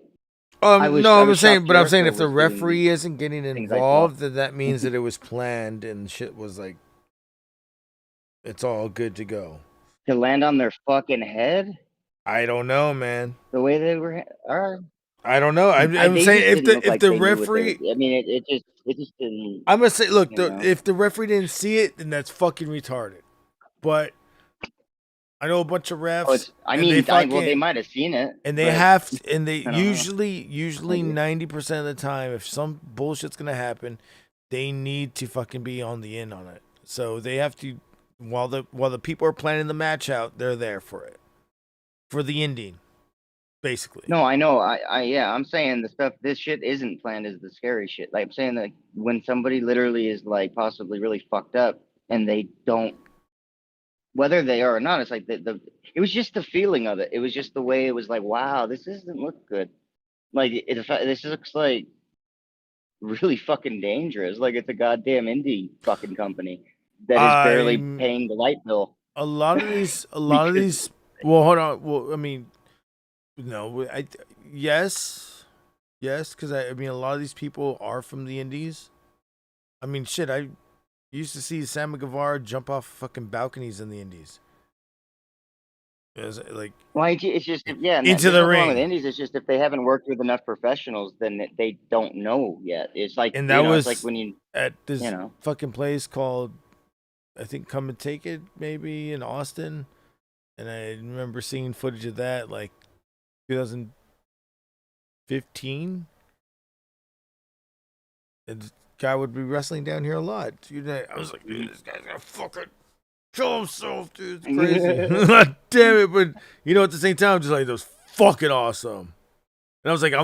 No, I'm saying, shocked but I'm saying Jericho if the was doing referee isn't getting things I saw. involved, then that means that it was planned and shit was like, it's all good to go. To land on their fucking head? I don't know, man. The way they were, all right. I don't know. I'm They saying just if didn't the look if like the they knew what they referee, were- I mean, it just didn't. I'm gonna say, look, you know? if the referee didn't see it, then that's fucking retarded. But I know a bunch of refs. Oh, it's, I and mean, they well, fucking- they might have seen it, and they but have to, and they I don't know. usually 90% of the time, if some bullshit's gonna happen, they need to fucking be on the end on it. So they have to, while the people are planning the match out, they're there for it, for the ending, basically. No, I know. Yeah, I'm saying this shit isn't planned is the scary shit. Like I'm saying that when somebody literally is like possibly really fucked up and they don't, whether they are or not, it's like it was just the feeling of it. It was just the way it was like, wow, this doesn't look good. Like this looks like really fucking dangerous. Like it's a goddamn indie fucking company that is barely paying the light bill. A lot of these. Well, hold on. Well, I mean, no, yes, because I mean, a lot of these people are from the Indies. I mean, shit, I used to see Sammy Guevara jump off fucking balconies in the Indies. It was like, Why? It's just yeah. Into the ring. Wrong with Indies, it's just if they haven't worked with enough professionals, then they don't know yet. It's like and that was it's like when you at this fucking place called, I think, Come and Take It, maybe in Austin, and I remember seeing footage of that like 2015. And this guy would be wrestling down here a lot. Dude, I was like, dude, this guy's gonna fucking kill himself, dude. It's crazy. Damn it. But, you know, at the same time, I'm just like, that was fucking awesome. And I was like, I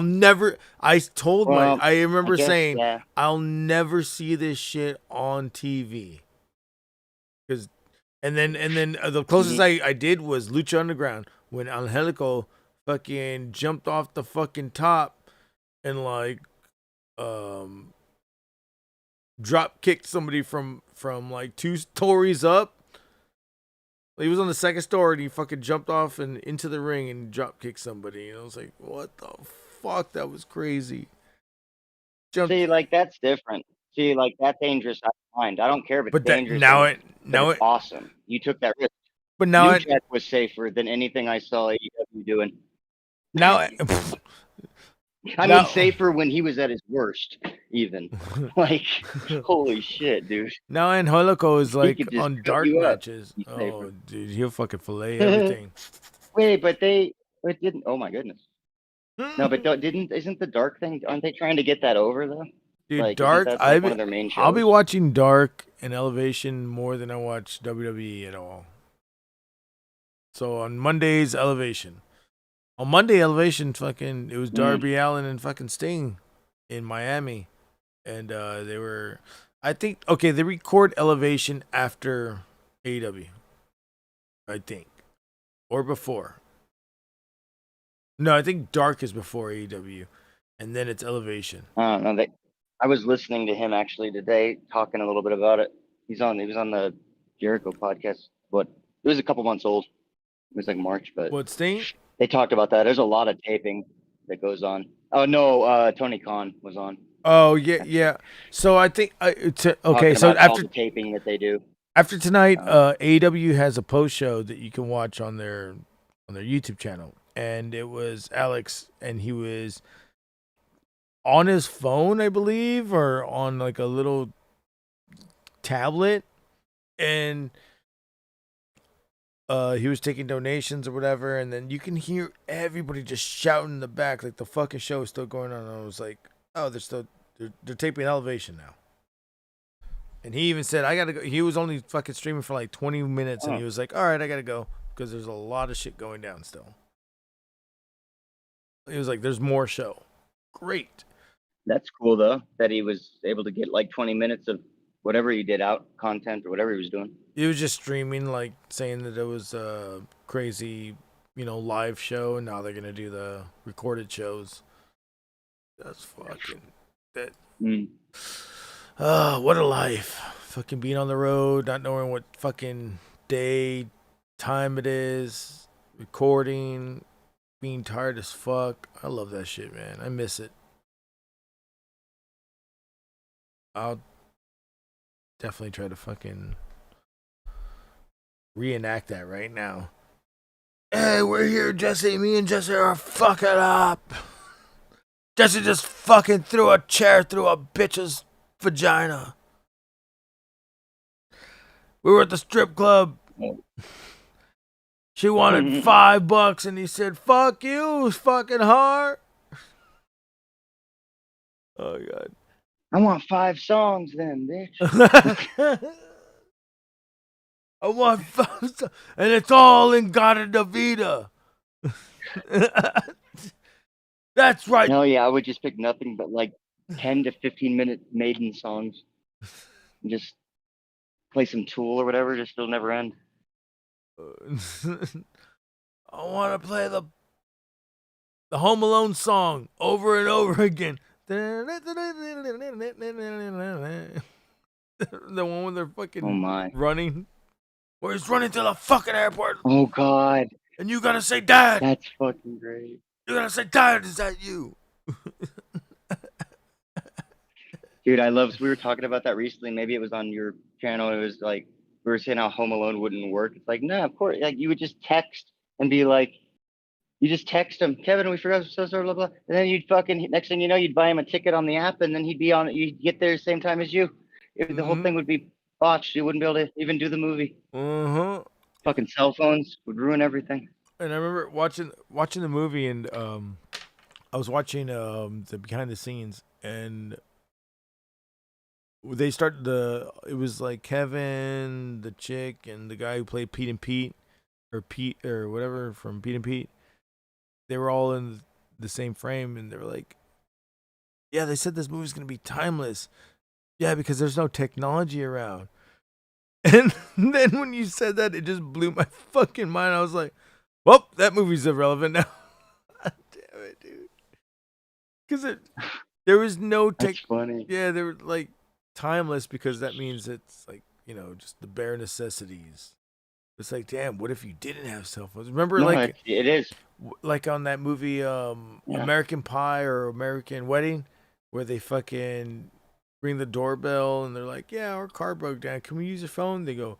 remember saying, yeah. I'll never see this shit on TV. And then the closest I did was Lucha Underground when Angelico fucking jumped off the fucking top and like drop kicked somebody from like 2 stories up. He was on the second story and he fucking jumped off and into the ring and drop kicked somebody. And I was like, what the fuck? That was crazy. See, like that's different. See, like that's dangerous. I mind. I don't care if it's dangerous. It's awesome. You took that risk. But now New Jack was safer than anything I saw AEW doing. Now, I mean, safer when he was at his worst, even. Like, holy shit, dude. Now Angelico is like could just on cut dark you up. matches. He's Oh, safer. dude, he'll fucking fillet everything. Wait, but it didn't. Oh my goodness. No, but isn't the dark thing? Aren't they trying to get that over though? Dude, like, Dark. That's like one of their main shows. I'll be watching Dark and Elevation more than I watch WWE at all. So on Mondays, Elevation. On Monday, Elevation, fucking, it was Darby Allin and fucking Sting in Miami, and they were, I think, okay, they record Elevation after AEW, I think, or before. No, I think Dark is before AEW, and then it's Elevation. I don't know. I was listening to him actually today, talking a little bit about it. He was on the Jericho podcast. But it was a couple months old. It was like March, but what, Sting? They talked about that. There's a lot of taping that goes on. Oh no, Tony Khan was on. Oh yeah. So I think okay. Talking So about all after the taping that they do. After tonight, AEW has a post show that you can watch on their YouTube channel, and it was Alex, and he was on his phone, I believe, or on like a little tablet, and he was taking donations or whatever, and then you can hear everybody just shouting in the back, like the fucking show is still going on. And I was like, oh, they're taping Elevation now. And he even said, I gotta go. He was only fucking streaming for like 20 minutes, and he was like, all right, I gotta go, because there's a lot of shit going down still. He was like, there's more show. Great. That's cool though, that he was able to get like 20 minutes of whatever he did out, content or whatever he was doing. He was just streaming, like saying that it was a crazy, live show, and now they're gonna do the recorded shows. That's fucking that. What a life. fucking being on the road, not knowing what fucking day, time it is, recording, being tired as fuck. I love that shit, man. I miss it. I'll definitely try to fucking reenact that right now. Hey, we're here, Jesse. Me and Jesse are fucking up. Jesse just fucking threw a chair through a bitch's vagina. We were at the strip club. She wanted $5 and he said, fuck you, fucking heart. Oh, God. I want 5 songs then, bitch. I want 5 songs. And it's all in Gata Davida. That's right. No, yeah, I would just pick nothing but like 10 to 15-minute Maiden songs. And just play some Tool or whatever, just it'll never end. I want to play the Home Alone song over and over again. The one when they're fucking running. Where he's running to the fucking airport. Oh, God. And you gotta say, Dad. That's fucking great. You gotta say, Dad, is that you? Dude, we were talking about that recently. Maybe it was on your channel. It was like, we were saying how Home Alone wouldn't work. It's like, no, of course. Like, you would just text and be like, you just text him, Kevin, we forgot, so blah, blah. And then you'd fucking, next thing you know, you'd buy him a ticket on the app and then he'd be on, you'd get there the same time as you. The whole thing would be botched. You wouldn't be able to even do the movie. Fucking cell phones would ruin everything. And I remember watching the movie, and I was watching the behind the scenes, and they started it was like Kevin, the chick, and the guy who played Pete and Pete, or whatever from Pete and Pete. They were all in the same frame, and they were like, yeah, they said this movie's gonna be timeless. Yeah, because there's no technology around. And then when you said that, it just blew my fucking mind. I was like, well, that movie's irrelevant now. Damn it, dude. Because there was no tech. Funny. Yeah, they were like timeless because that means it's like, just the bare necessities. It's like, damn, what if you didn't have cell phones? Remember, No, like it is. Like on that movie, American Pie or American Wedding, where they fucking ring the doorbell and they're like, yeah, our car broke down. Can we use your phone? They go,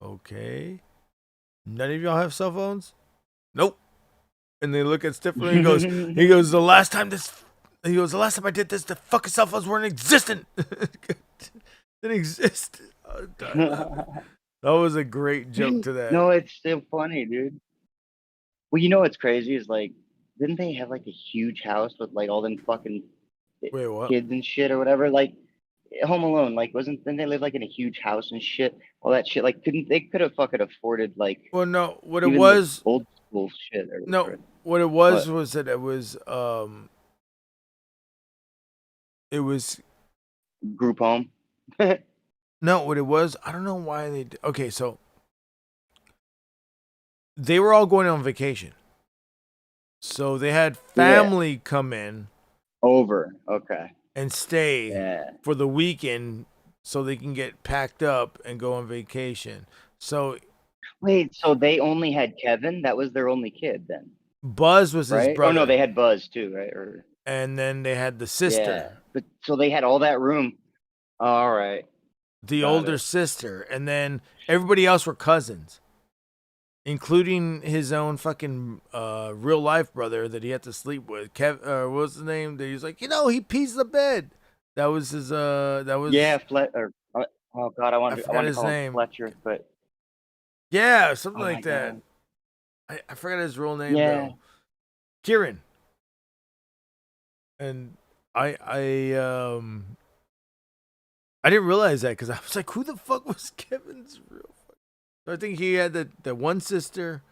okay. None of y'all have cell phones? Nope. And they look at Stifler and he goes, the last time I did this, the fucking cell phones weren't existent. Didn't exist. That was a great joke to that. No, it's still funny, dude. Well, you know what's crazy is like, didn't they have like a huge house with like all them fucking kids and shit or whatever? Like Home Alone, like didn't they live like in a huge house and shit? All that shit, like they could have fucking afforded like. Well, no, what it even was the old school shit. Or no, whatever. what it was that it was group home. No, what it was, I don't know why they. Okay, so they were all going on vacation, so they had family come in over, okay, and stay for the weekend, so they can get packed up and go on vacation. So wait, so they only had Kevin? That was their only kid then? Buzz was his brother. Oh no, they had Buzz too, right? And then they had the sister. Yeah, but so they had all that room. All right. The older sister, and then everybody else were cousins, including his own fucking real life brother that he had to sleep with. What was his name? That he was like, he pees the bed. That was his. That was oh god, I want to his call name. him Fletcher, but yeah, something like that. I forgot his real name though. Kieran. And I didn't realize that because I was like, who the fuck was Kevin's real fuck? So I think he had the one sister.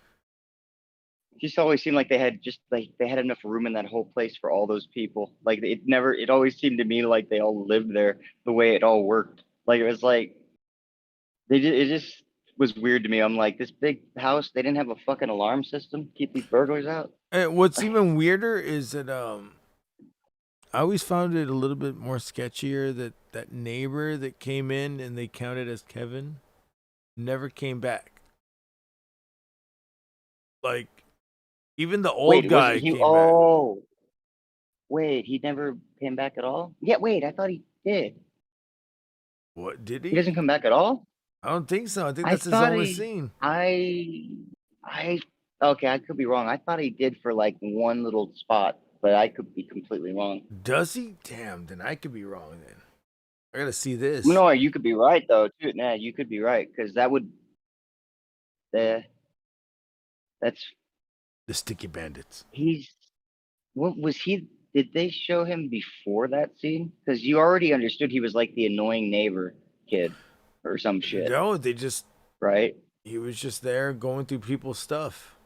It just always seemed like they had enough room in that whole place for all those people. Like it always seemed to me like they all lived there the way it all worked. Like it was like it just was weird to me. I'm like, this big house, they didn't have a fucking alarm system to keep these burglars out. And what's even weirder is that I always found it a little bit more sketchier that that neighbor that came in and they counted as Kevin never came back. Like, even the old Wait, was guy it he? came back. Oh, wait, he never came back at all. Yeah, wait, I thought he did. What did He he? doesn't come back at all. I don't think so. I think I that's his thought only he. scene. I. Okay, I could be wrong. I thought he did for like one little spot, but I could be completely wrong. Does he? Damn, then I could be wrong then. I gotta see this. No, you could be right though too. Nah, you could be right because that would. That's The Sticky Bandits. he's. What was he? Did they show him before that scene? Because you already understood he was like the annoying neighbor kid or some shit, No, they just right? he was just there going through people's stuff.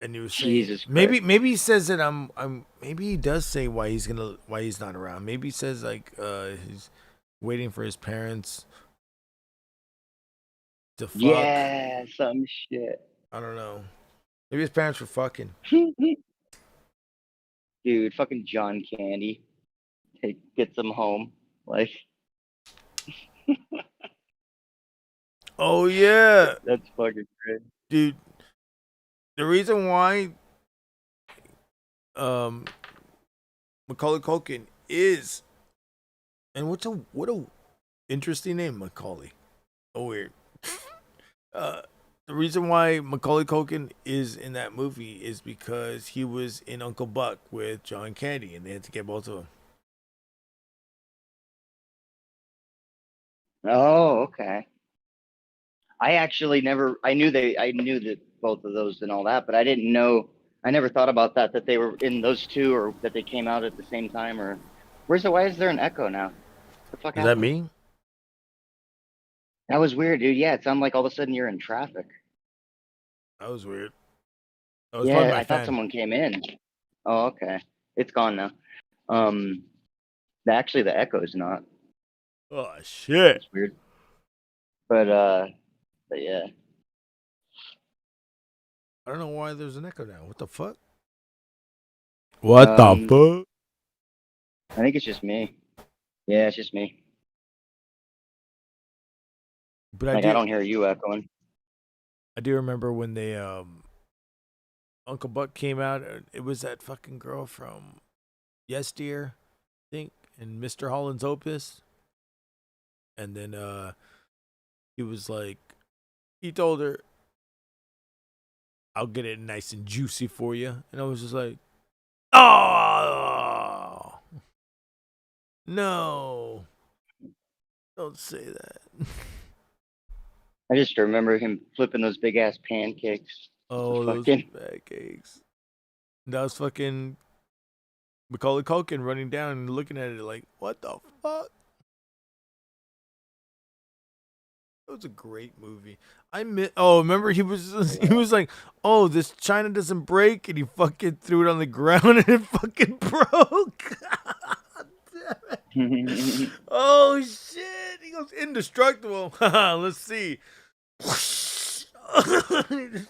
And he was saying Jesus maybe Christ. maybe he says that I'm maybe he does say why he's not around. Maybe he says like he's waiting for his parents to fuck. Yeah, some shit. I don't know. Maybe his parents were fucking. Dude, fucking John Candy gets him home. Like, Oh yeah. that's fucking great. Dude, the reason why Macaulay Culkin is, and what a interesting name, Macaulay. Oh weird. The reason why Macaulay Culkin is in that movie is because he was in Uncle Buck with John Candy, and they had to get both of them. Oh, okay. I actually never. I knew that both of those and all that, but I didn't know. I never thought about that they were in those two, or that they came out at the same time. Or why is there an echo now? What the fuck Is that happened? me? That was weird, dude. Yeah, it sounded like all of a sudden you're in traffic. That was weird. That was probably Yeah, my I thought fan. someone came in. Oh, okay. It's gone now. Actually, the echo is not. Oh shit. It's weird. But yeah. I don't know why there's an echo now. What the fuck? What the fuck? I think it's just me. Yeah, it's just me. But Like, I don't hear you echoing. I do remember when they Uncle Buck came out. It was that fucking girl from Yes Dear, I think, and Mr. Holland's Opus. And then he was like, he told her, "I'll get it nice and juicy for you." And I was just like, "Oh no, don't say that." I just remember him flipping those big ass pancakes. Oh, those Fucking- pancakes. That was fucking Macaulay Culkin running down and looking at it like, what the fuck? That was a great movie. Remember he was like, "Oh, this china doesn't break," and he fucking threw it on the ground and it fucking broke. Oh shit! He goes indestructible. Let's see. He just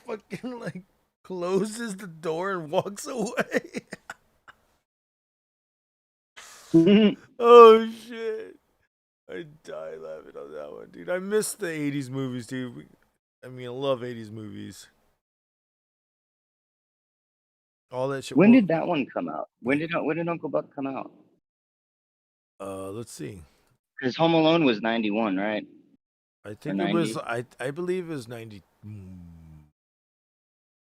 fucking like closes the door and walks away. Oh shit! I die laughing on that one, dude. I miss the '80s movies, dude. I love '80s movies. All that shit. When did that one come out? When did Uncle Buck come out? Let's see. Because Home Alone was 91, right? I think it was. I believe it was 89.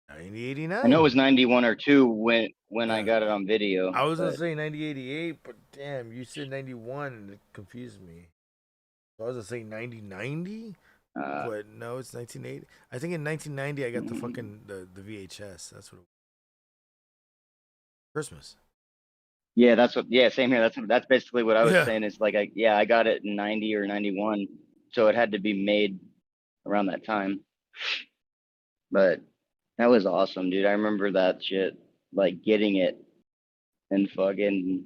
I know it was 91 or 2 when I got it on video. I was gonna but- say 88, but damn, you said 91 and it confused me. I was gonna say 90, but no, it's 1980. I think in 1990 I got the fucking the VHS. That's what. Christmas. Yeah, same here. That's basically what I was Yeah. saying. Is like, I got it in 90 or 91, so it had to be made around that time. But that was awesome, dude. I remember that shit, like getting it and fucking.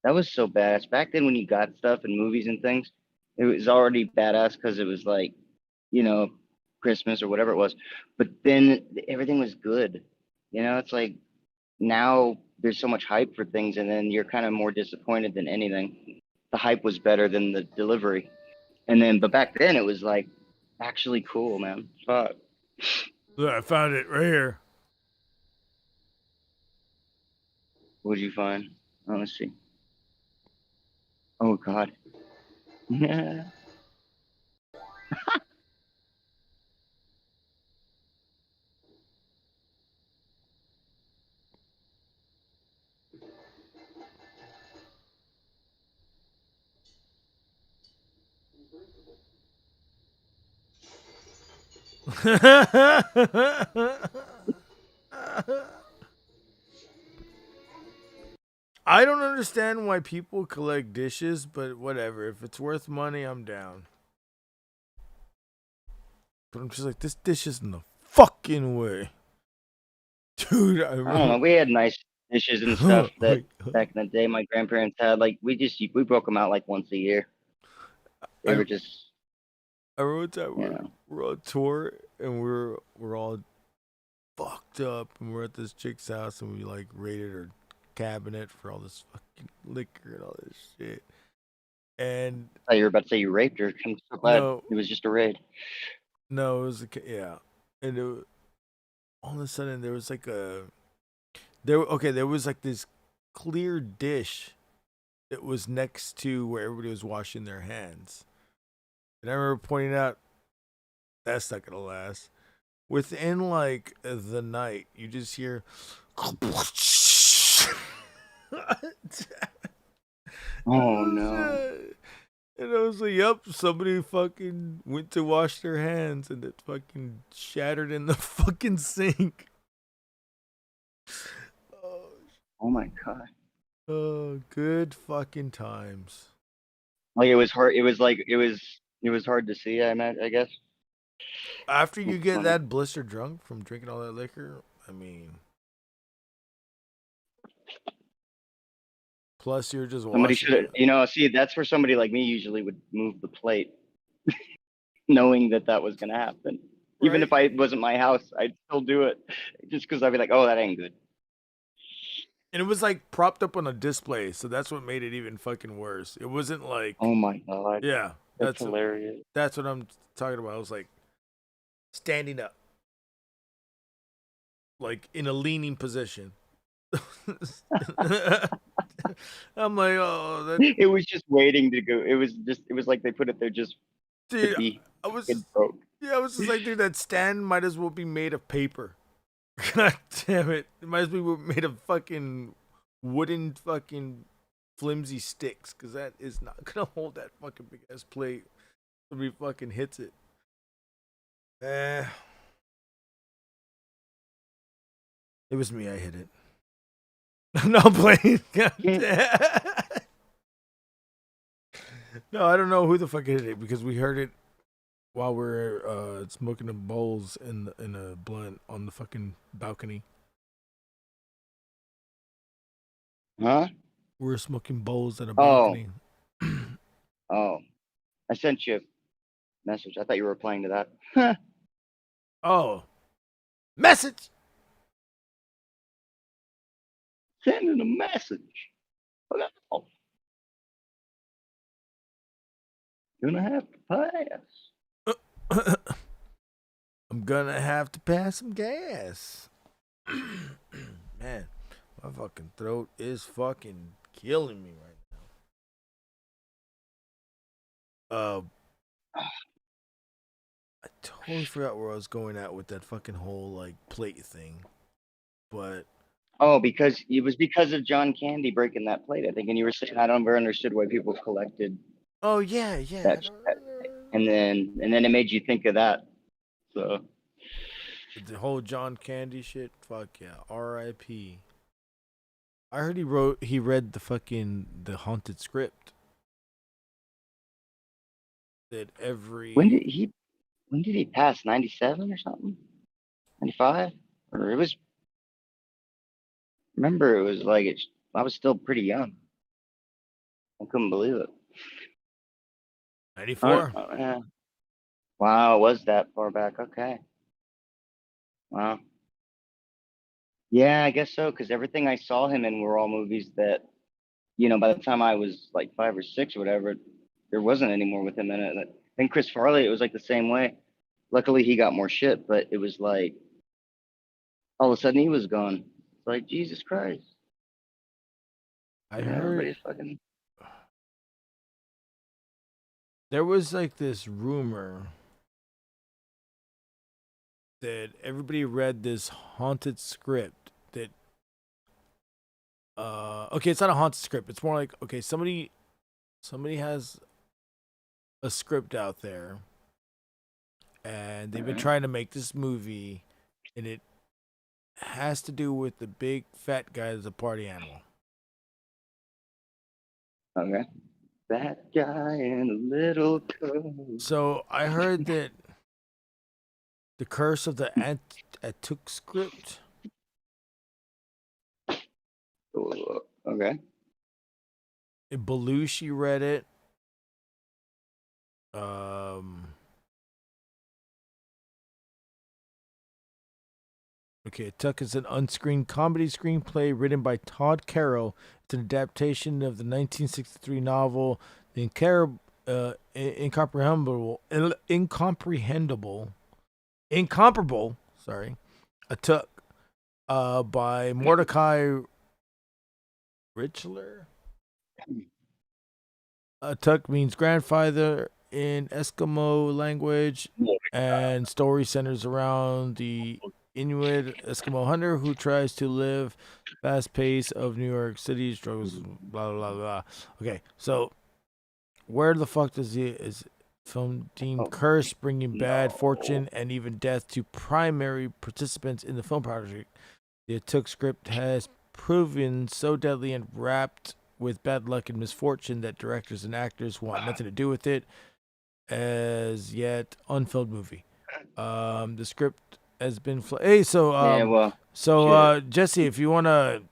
That was so badass. Back then, when you got stuff in movies and things, it was already badass because it was like, Christmas or whatever it was. But then everything was good. It's like now there's so much hype for things, and then you're kind of more disappointed than anything. The hype was better than the delivery, but back then it was like actually cool, man. Fuck. Look, I found it right here. What'd you find? Oh, let's see. Oh God. Yeah. I don't understand why people collect dishes, but whatever. If it's worth money, I'm down. But I'm just like, this dish is in the fucking way. Dude, I don't know. We had nice dishes and stuff that back in the day my grandparents had. Like we broke them out like once a year. They were just. I remember time we're on tour and we're all fucked up and we're at this chick's house and we like raided her cabinet for all this fucking liquor and all this shit. And I thought you were about to say you raped her. I'm so glad No. it was just a raid. No, it was yeah, and all of a sudden there was like there was like this clear dish that was next to where everybody was washing their hands, and I remember pointing out that's not gonna last. Within like the night, you just hear. Oh no. And I was like, yep, somebody fucking went to wash their hands and it fucking shattered in the fucking sink. Oh my God. Oh, good fucking times. Like it was hard. It was hard to see. I guess. After you That's get funny. that blister drunk from drinking all that liquor, I mean. Plus, you're just Somebody washing. should have, see, that's where somebody like me usually would move the plate, knowing that was going to happen. Even if it wasn't my house, I'd still do it just because I'd be like, oh, that ain't good. And it was like propped up on a display, so that's what made it even fucking worse. It wasn't like. Oh my God. Yeah. That's hilarious. That's what I'm talking about. I was like standing up, like in a leaning position. I'm like, oh, that... It was just waiting to go. It was like they put it there just to be. I was broke. Yeah, I was just like, dude, that stand might as well be made of paper. God damn it! It might as well be made of fucking wooden fucking flimsy sticks, because that is not gonna hold that fucking big ass plate. Somebody fucking hits it. It was me. I hit it. I'm not playing. God damn. No, I don't know who the fuck hit it because we heard it while we're smoking the bowls in a blunt on the fucking balcony. Huh? We were smoking bowls at a balcony. Oh, I sent you a message. I thought you were replying to that. Oh, message. Sending a message. Oh. Gonna have to pass. I'm gonna have to pass some gas. Man, my fucking throat is fucking killing me right now. I totally forgot where I was going at with that fucking whole like plate thing, but Oh, because it was because of John Candy breaking that plate, I think, and you were saying I don't ever understood why people collected. Oh yeah. And then it made you think of that. So the whole John Candy shit, fuck yeah, R.I.P. I heard he read the haunted script. That every when did he pass? 97 or something? 95? Or it was. Remember, it was like I was still pretty young. I couldn't believe it. 94. Yeah. Wow, it was that far back? Okay. Wow. Yeah, I guess so. Because everything I saw him in were all movies that, by the time I was like 5 or 6 or whatever, there wasn't any more with him in it. And Chris Farley, it was like the same way. Luckily, he got more shit, but it was like all of a sudden he was gone. It's like Jesus Christ. I Yeah, heard everybody's fucking. there was like this rumor that everybody read this haunted script that okay, it's not a haunted script. It's more like, okay, somebody has a script out there and they've been trying to make this movie and it has to do with the big fat guy as a party animal. Okay. That guy in a little coat. So I heard that the Curse of the Atuk script. Okay. Belushi read it. Okay, Tuck is an unscreened comedy screenplay written by Todd Carroll. It's an adaptation of the 1963 novel The Incomparable, a Tuck, by Mordecai Richler. Tuck means grandfather in Eskimo language, and story centers around the Inuit Eskimo hunter who tries to live fast pace of New York City, struggles, blah, blah, blah. Okay, so where the fuck does is film deemed curse, bringing bad fortune and even death to primary participants in the film project? The Took script has proven so deadly and wrapped with bad luck and misfortune that directors and actors want nothing to do with it. As yet unfilled movie. The script has been Jesse, if you want to,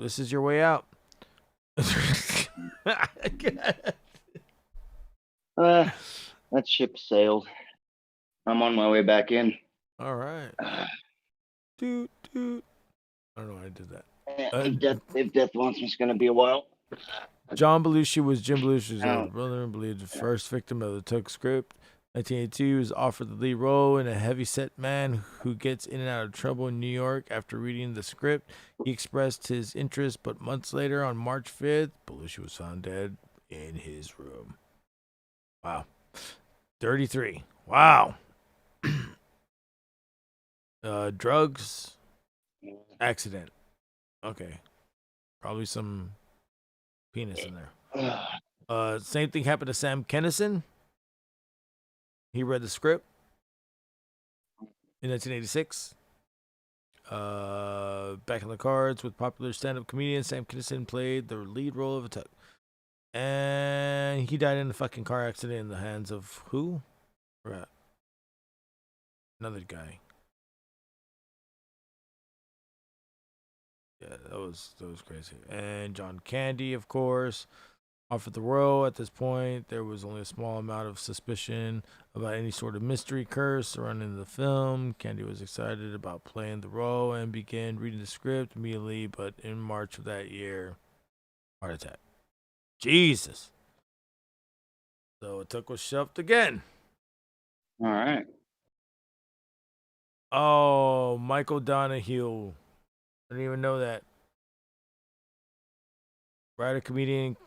this is your way out. That ship sailed. I'm on my way back in. All right. Toot, toot. I don't know why I did that. If death wants me, it's gonna be a while. John Belushi was Jim Belushi's older brother and believed the first victim of the Tuck script. 1982, he was offered the lead role in a heavy-set man who gets in and out of trouble in New York. After reading the script, he expressed his interest, but months later, on March 5th, Belushi was found dead in his room. Wow. 33. Wow. Drugs. Accident. Okay. Probably some penis in there. Same thing happened to Sam Kinison. He read the script in 1986. Back in the cards with popular stand-up comedian Sam Kinison played the lead role of a Tuck. And he died in a fucking car accident in the hands of who? Right. Another guy. Yeah, that was crazy. And John Candy, of course, offered the role. At this point, there was only a small amount of suspicion about any sort of mystery curse surrounding the film. Candy was excited about playing the role and began reading the script immediately, but in March of that year, heart attack. Jesus. So it was shoved again. All right. Oh, Michael Donahue. I didn't even know that. Writer, comedian,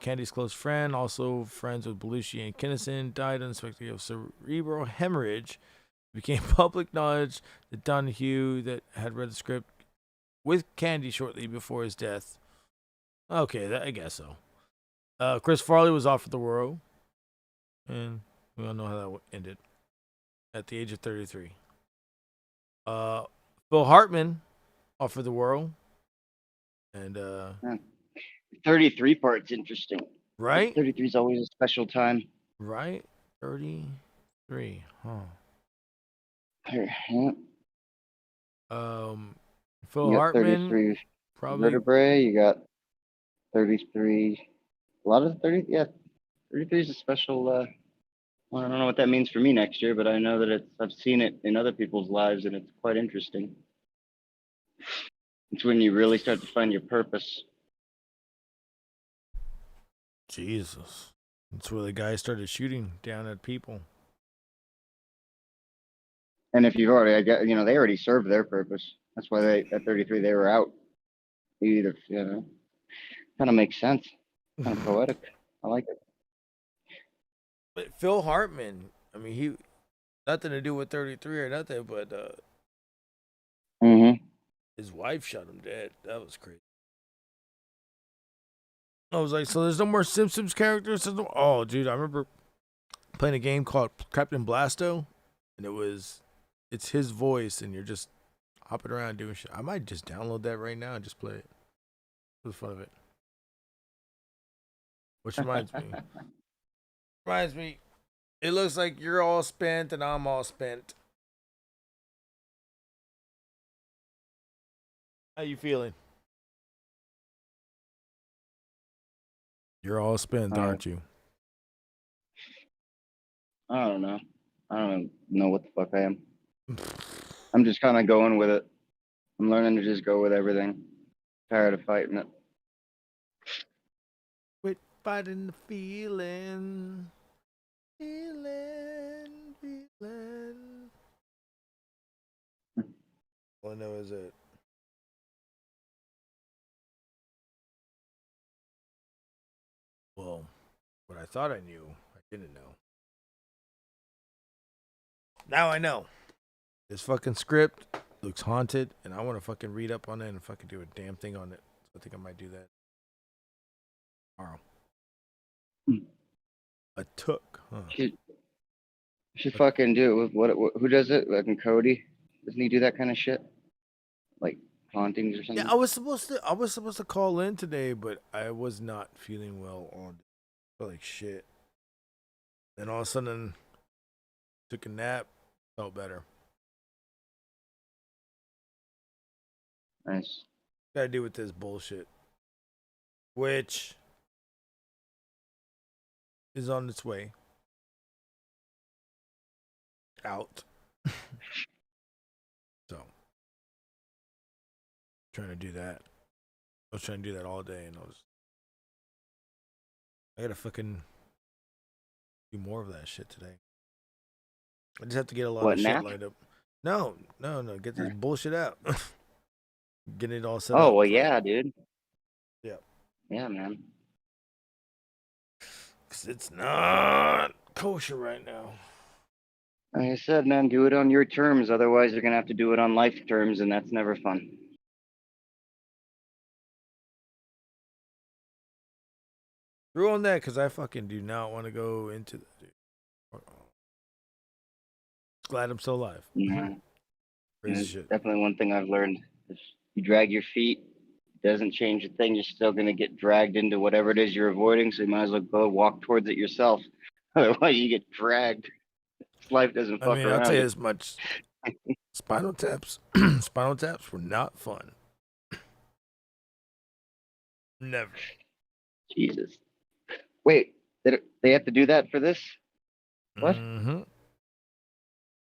Candy's close friend, also friends with Belushi and Kinison, died unexpectedly of cerebral hemorrhage. It became public knowledge that Donahue that had read the script with Candy shortly before his death. Okay, I guess so. Chris Farley was offered the role, and we all know how that ended. At the age of 33. Phil Hartman offered the role, and 33 part's interesting. Right? 33 is always a special time. Right? 33. Huh. Here, yeah. Phil You got Hartman 33 probably vertebrae. You got 33. A lot of 30. Yeah, 33 is a special. Well, I don't know what that means for me next year, but I know that I've seen it in other people's lives, and it's quite interesting. It's when you really start to find your purpose. Jesus. That's where the guy started shooting down at people. And if you've already, I guess, they already served their purpose. That's why they at 33 they were out. Either, kind of makes sense. Kind of poetic. I like it. But Phil Hartman, I mean, he nothing to do with 33 or nothing, but his wife shot him dead. That was crazy. I was like, so there's no more Simpsons characters? Oh, dude, I remember playing a game called Captain Blasto, and it's his voice, and you're just hopping around doing shit. I might just download that right now and just play it for the fun of it. Which reminds me, it looks like you're all spent and I'm all spent. How you feeling? You're all spent, aren't you? I don't know. I don't know what the fuck I am. I'm just kind of going with it. I'm learning to just go with everything. Tired of fighting it. Quit fighting the feeling. All I know is that well, what I thought I knew, I didn't know. Now I know. This fucking script looks haunted, and I want to fucking read up on it and fucking do a damn thing on it. So I think I might do that tomorrow. A took, huh? Should fucking do it with who does it? Like Cody? Doesn't he do that kind of shit? Like hauntings or something? Yeah, I was supposed to call in today, but I was not feeling well on felt like shit. Then all of a sudden took a nap, felt better. Nice. Gotta do with this bullshit. Which is on its way out. So trying to do that. I was trying to do that all day, and I gotta fucking do more of that shit today. I just have to get a lot of shit lined up. No, get this bullshit out. Get it all set up. Oh well, yeah, dude. Yeah. Yeah, man. 'Cause it's not kosher right now. Like I said, man, do it on your terms. Otherwise, you're gonna have to do it on life terms, and that's never fun. Screw on that, because I fucking do not want to go into that, dude. Glad I'm still alive. Yeah. Crazy There's shit. definitely one thing I've learned. If you drag your feet, it doesn't change a thing. You're still gonna get dragged into whatever it is you're avoiding. So you might as well go walk towards it yourself. Otherwise, you get dragged. Life doesn't fuck around. I'll tell you as much. Spinal taps were not fun. Never. Jesus. Wait, they have to do that for this? What? Mm-hmm.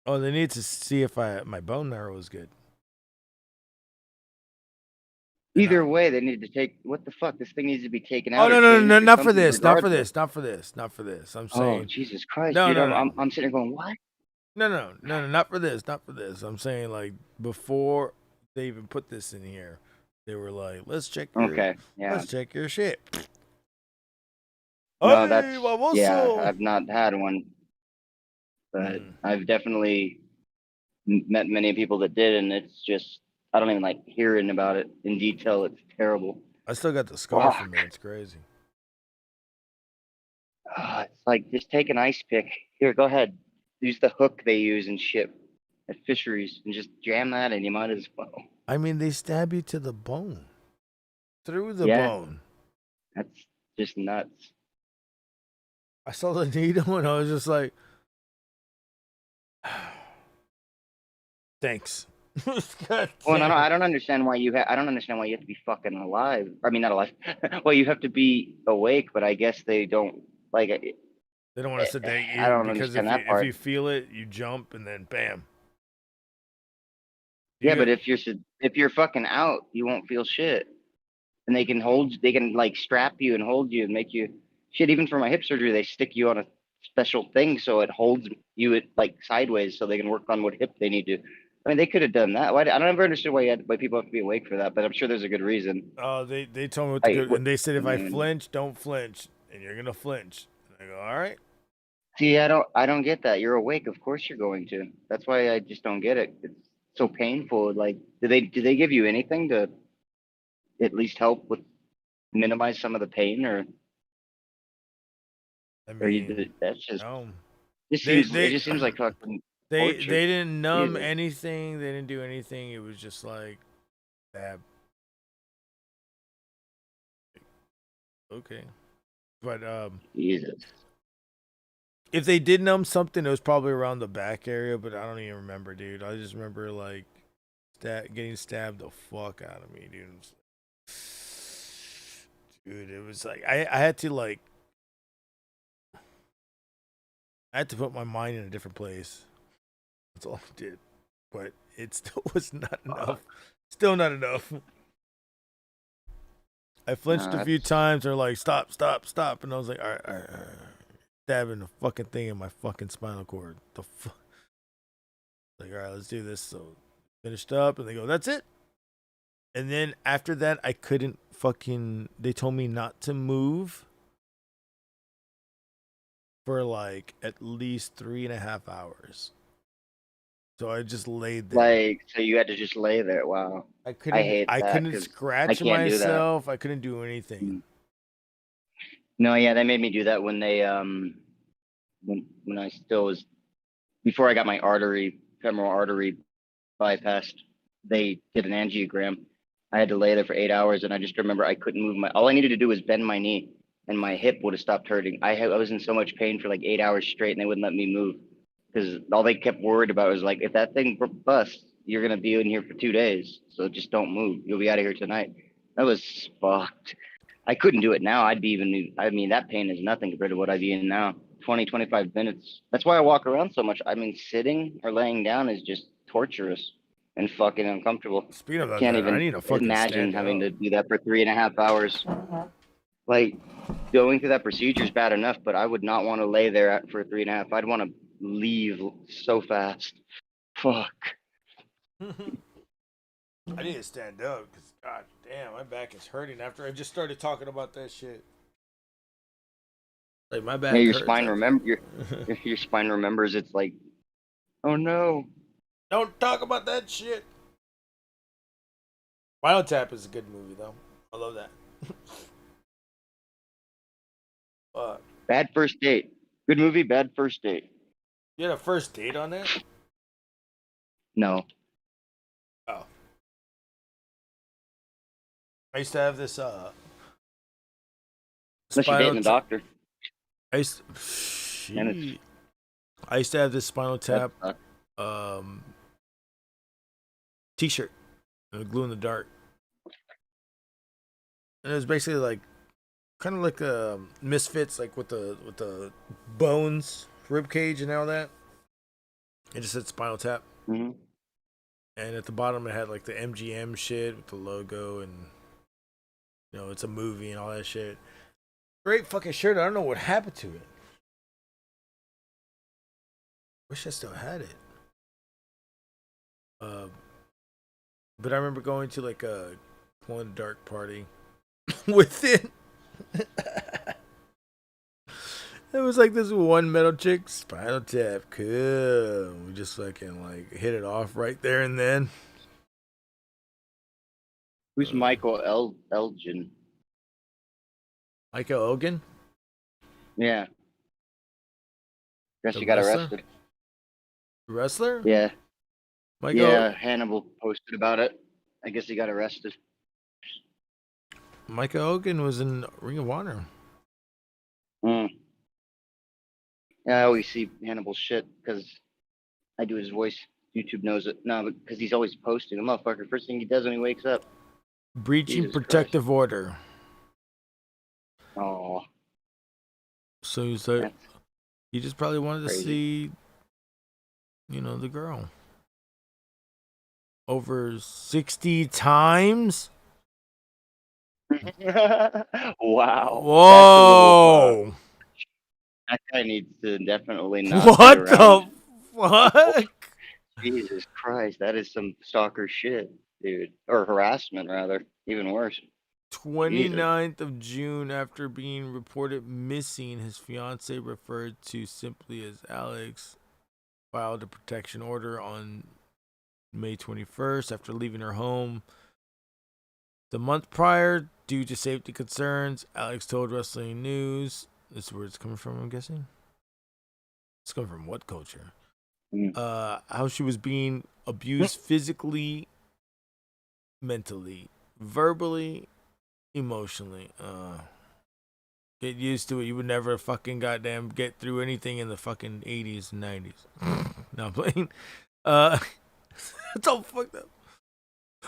Oh, they need to see if my bone marrow is good. Either way, they need to take. What the fuck? This thing needs to be taken Oh out. no, not for this. I'm saying. Oh Jesus Christ, No, dude! no, no. I'm sitting there going, what? No, not for this. I'm saying like before they even put this in here, they were like, let's check your shit. No, I've not had one, but I've definitely met many people that did, and it's just I don't even like hearing about it in detail. It's terrible. I still got the scar from it. It's crazy. It's like just take an ice pick. Here, go ahead. Use the hook they use and shit at fisheries, and just jam that, and you might as well. I mean, they stab you to the bone, through the bone. That's just nuts. I saw the needle and I was just like, thanks. Well, I don't understand why I don't understand why you have to be fucking alive. I mean, not alive. Well, you have to be awake, but I guess they don't like it. They don't want to sedate you. I don't because understand that part. if you feel it, you jump and then bam. Yeah, but if you're fucking out, you won't feel shit. And they can like strap you and hold you and make you shit. Even for my hip surgery, they stick you on a special thing so it holds you like sideways so they can work on what hip they need to. I mean, they could have done that. Why? I don't ever understood why people have to be awake for that, but I'm sure there's a good reason. Oh, they told me what to do, and they said if I man. flinch, don't flinch, and you're gonna flinch. And I go, all right. See, I don't get that. You're awake, of course you're going to. That's why I just don't get it. It's so painful. Like, do they give you anything to at least help with minimize some of the pain, or that's just no. it just seems like fucking They torture. didn't numb Jesus. anything. They didn't do anything. It was just like stab. Okay, but Jesus. if they did numb something, it was probably around the back area. But I don't even remember, dude. I just remember like getting stabbed the fuck out of me, dude. Dude, it was like I had to like I had to put my mind in a different place. That's all I did. But it still was not enough. Still not enough. I flinched a few times. They're like, stop. And I was like, all right. Stabbing the fucking thing in my fucking spinal cord. The fuck? Like, all right, let's do this. So, finished up. And they go, that's it. And then after that, I couldn't fucking... They told me not to move for like at least 3.5 hours. So I just laid there. Like, so you had to just lay there. Wow. I couldn't scratch myself. I couldn't do anything. No, yeah, they made me do that when they when I still was before I got my femoral artery bypassed. They did an angiogram. I had to lay there for 8 hours, and I just remember I couldn't move all I needed to do was bend my knee, and my hip would have stopped hurting. I was in so much pain for like 8 hours straight, and they wouldn't let me move. Because all they kept worried about was like, if that thing busts, you're gonna be in here for 2 days. So just don't move. You'll be out of here tonight. That was fucked. I couldn't do it now. I mean, that pain is nothing compared to what I'd be in now. 20, 25 minutes. That's why I walk around so much. I mean, sitting or laying down is just torturous and fucking uncomfortable. Speaking of that, Can't I even need to fucking imagine stand having up. to do that for 3.5 hours. Like, going through that procedure is bad enough, but I would not want to lay there for 3.5. I'd want to leave so fast. Fuck. I need to stand up because god damn, my back is hurting after I just started talking about that shit. Like my back. Yeah, your hurts spine after- your spine remembers. It's like, oh no. Don't talk about that shit. Spinal Tap is a good movie though. I love that. Fuck. Bad First Date. Good movie. Bad First Date. You had a first date on that? No. Oh. I used to have this Unless you're dating a doctor. I used to have this Spinal Tap t-shirt, glue in the dark. And it was basically like kind of like Misfits, like with the bones, rib cage and all that. It just said Spinal Tap. Mm-hmm. And at the bottom it had like the MGM shit with the logo, and you know, it's a movie and all that shit. Great fucking shirt. I don't know what happened to it. Wish I still had it. But I remember going to like a glow in the dark party with it. It was like this one metal chick, Spinal Tap, cool. We just fucking like hit it off right there and then. Who's Michael Elgin? Michael Elgin? Yeah. Guess The he got wrestler? arrested. Wrestler? Yeah. Michael. Yeah, Hannibal posted about it. I guess he got arrested. Michael Elgin was in Ring of Honor. Mm. Yeah, I always see Hannibal's shit because I do his voice. YouTube knows it. No, because he's always posting. The motherfucker, first thing he does when he wakes up. Breaching Jesus protective order. Oh. So he's like, he just probably wanted to crazy. see, you know, the girl. over 60 times. Wow. Whoa. That guy needs to definitely not be What around. the fuck? Jesus Christ, that is some stalker shit, dude. Or harassment, rather. Even worse. 29th of June, after being reported missing, his fiance, referred to simply as Alex, filed a protection order on May 21st after leaving her home. The month prior, due to safety concerns, Alex told Wrestling News, this is where it's coming from, I'm guessing. It's coming from what culture? How she was being abused physically, mentally, verbally, emotionally. Get used to it. You would never fucking goddamn get through anything in the fucking 80s and 90s. No, I'm playing. It's all fucked up.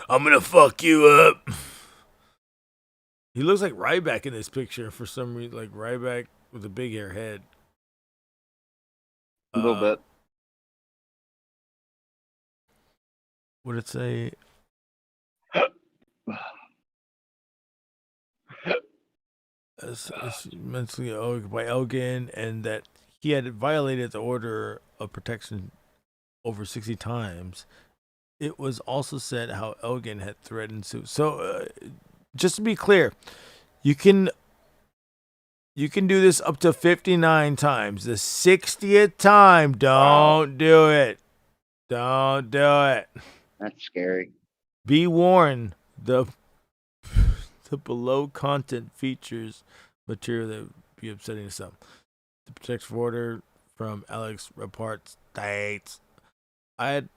I'm gonna fuck you up. He looks like Ryback in this picture for some reason, like Ryback with a big hair head. A little bit. What did it say? As mentally ill by Elgin, and that he had violated the order of protection over 60 times. It was also said how Elgin had threatened to. So, just to be clear, you can do this up to 59 times. The 60th time, don't do it. Don't do it. That's scary. Be warned, the below content features material that would be upsetting to some. The protection order from Alex report states, I had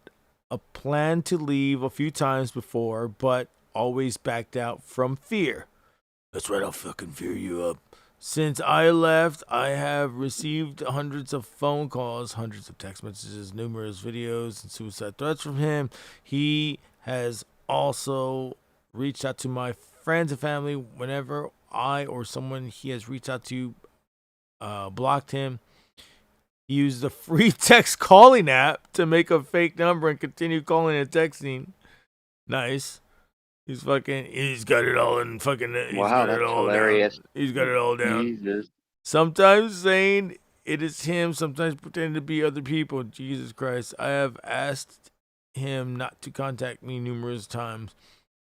a plan to leave a few times before, but always backed out from fear. That's right, I'll fucking fear you up. Since I left, I have received hundreds of phone calls, hundreds of text messages, numerous videos, and suicide threats from him. He has also reached out to my friends and family whenever I or someone he has reached out to blocked him. He used the free text calling app to make a fake number and continue calling and texting. Nice. He's got it all in fucking. Wow, that's hilarious. Down. He's got it all down. Jesus. Sometimes saying it is him, sometimes pretending to be other people. Jesus Christ. I have asked him not to contact me numerous times.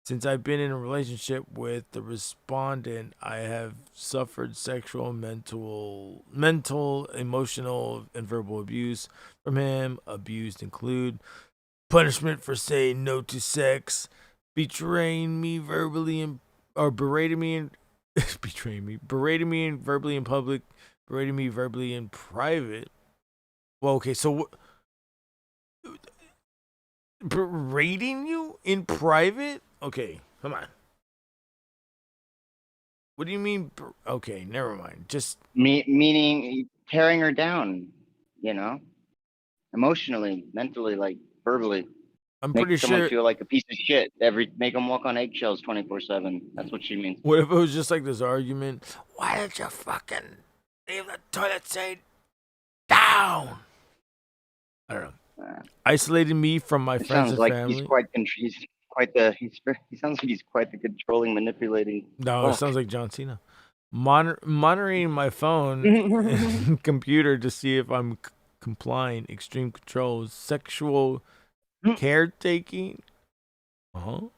Since I've been in a relationship with the respondent, I have suffered sexual, mental, emotional, and verbal abuse from him. Abused include punishment for saying no to sex, betraying me verbally or berating me and berating me verbally in public, berating me verbally in private. Well, okay, so berating you in private? Okay, come on. What do you mean? Okay, never mind. Just meaning tearing her down, emotionally, mentally, like verbally. I'm make pretty someone sure feel like a piece of shit. Make them walk on eggshells 24/7. That's what she means. What if it was just like this argument? Why did you fucking leave the toilet seat down? I don't know. Isolating me from my friends and family. He sounds like he's quite the controlling, manipulating. No, it sounds like John Cena. Monitoring my phone and computer to see if I'm complying. Extreme controls. Sexual caretaking. Oh,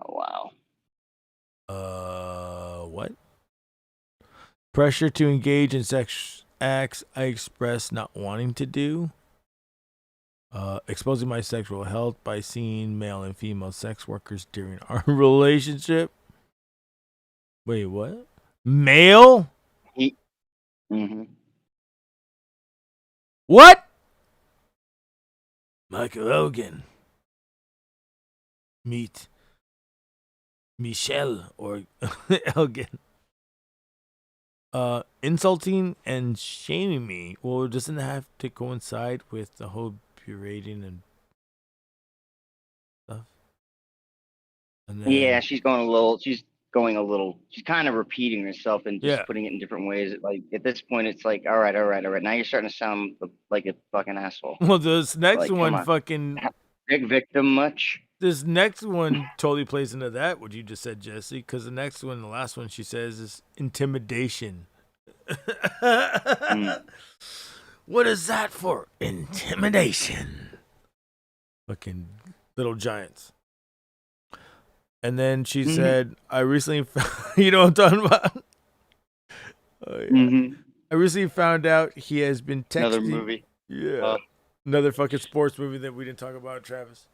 wow. What? Pressure to engage in sex acts I express not wanting to do. Exposing my sexual health by seeing male and female sex workers during our relationship. Wait, what? Male? What? Michael Elgin. Meet Michelle or Elgin. Insulting and shaming me. Well, doesn't it have to coincide with the whole berating and stuff? And then, yeah, she's going a little. She's kind of repeating herself and just putting it in different ways. Like at this point, it's like, all right. Now you're starting to sound like a fucking asshole. Well, this next one fucking victim much? This next one totally plays into that, what you just said, Jesse, because the next one, the last one she says is intimidation. What is that for? Intimidation. Fucking little giants. And then she said, I recently you know what I'm talking about? Oh, yeah. I recently found out he has been texting. Another movie. Yeah. Another fucking sports movie that we didn't talk about, Travis.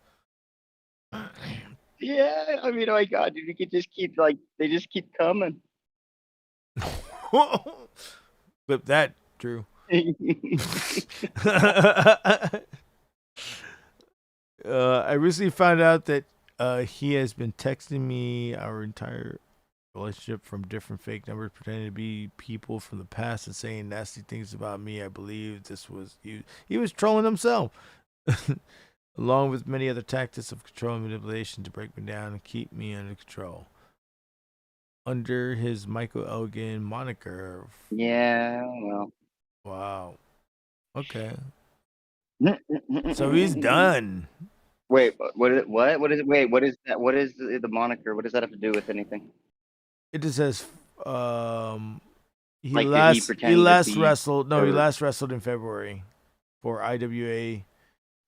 Yeah, I mean, oh my god, dude, you could just keep they just keep coming. Flip that, Drew. I recently found out that he has been texting me our entire relationship from different fake numbers, pretending to be people from the past and saying nasty things about me. I believe this was he was trolling himself. Along with many other tactics of control and manipulation to break me down and keep me under control. Under his Michael Elgin moniker. Yeah, well. Wow. Okay. So he's done. Wait, what is it? What is it? Wait, what is that? What is the moniker? What does that have to do with anything? It just says he Like, did he last pretend he to last be- wrestled no he or- last wrestled in February for IWA.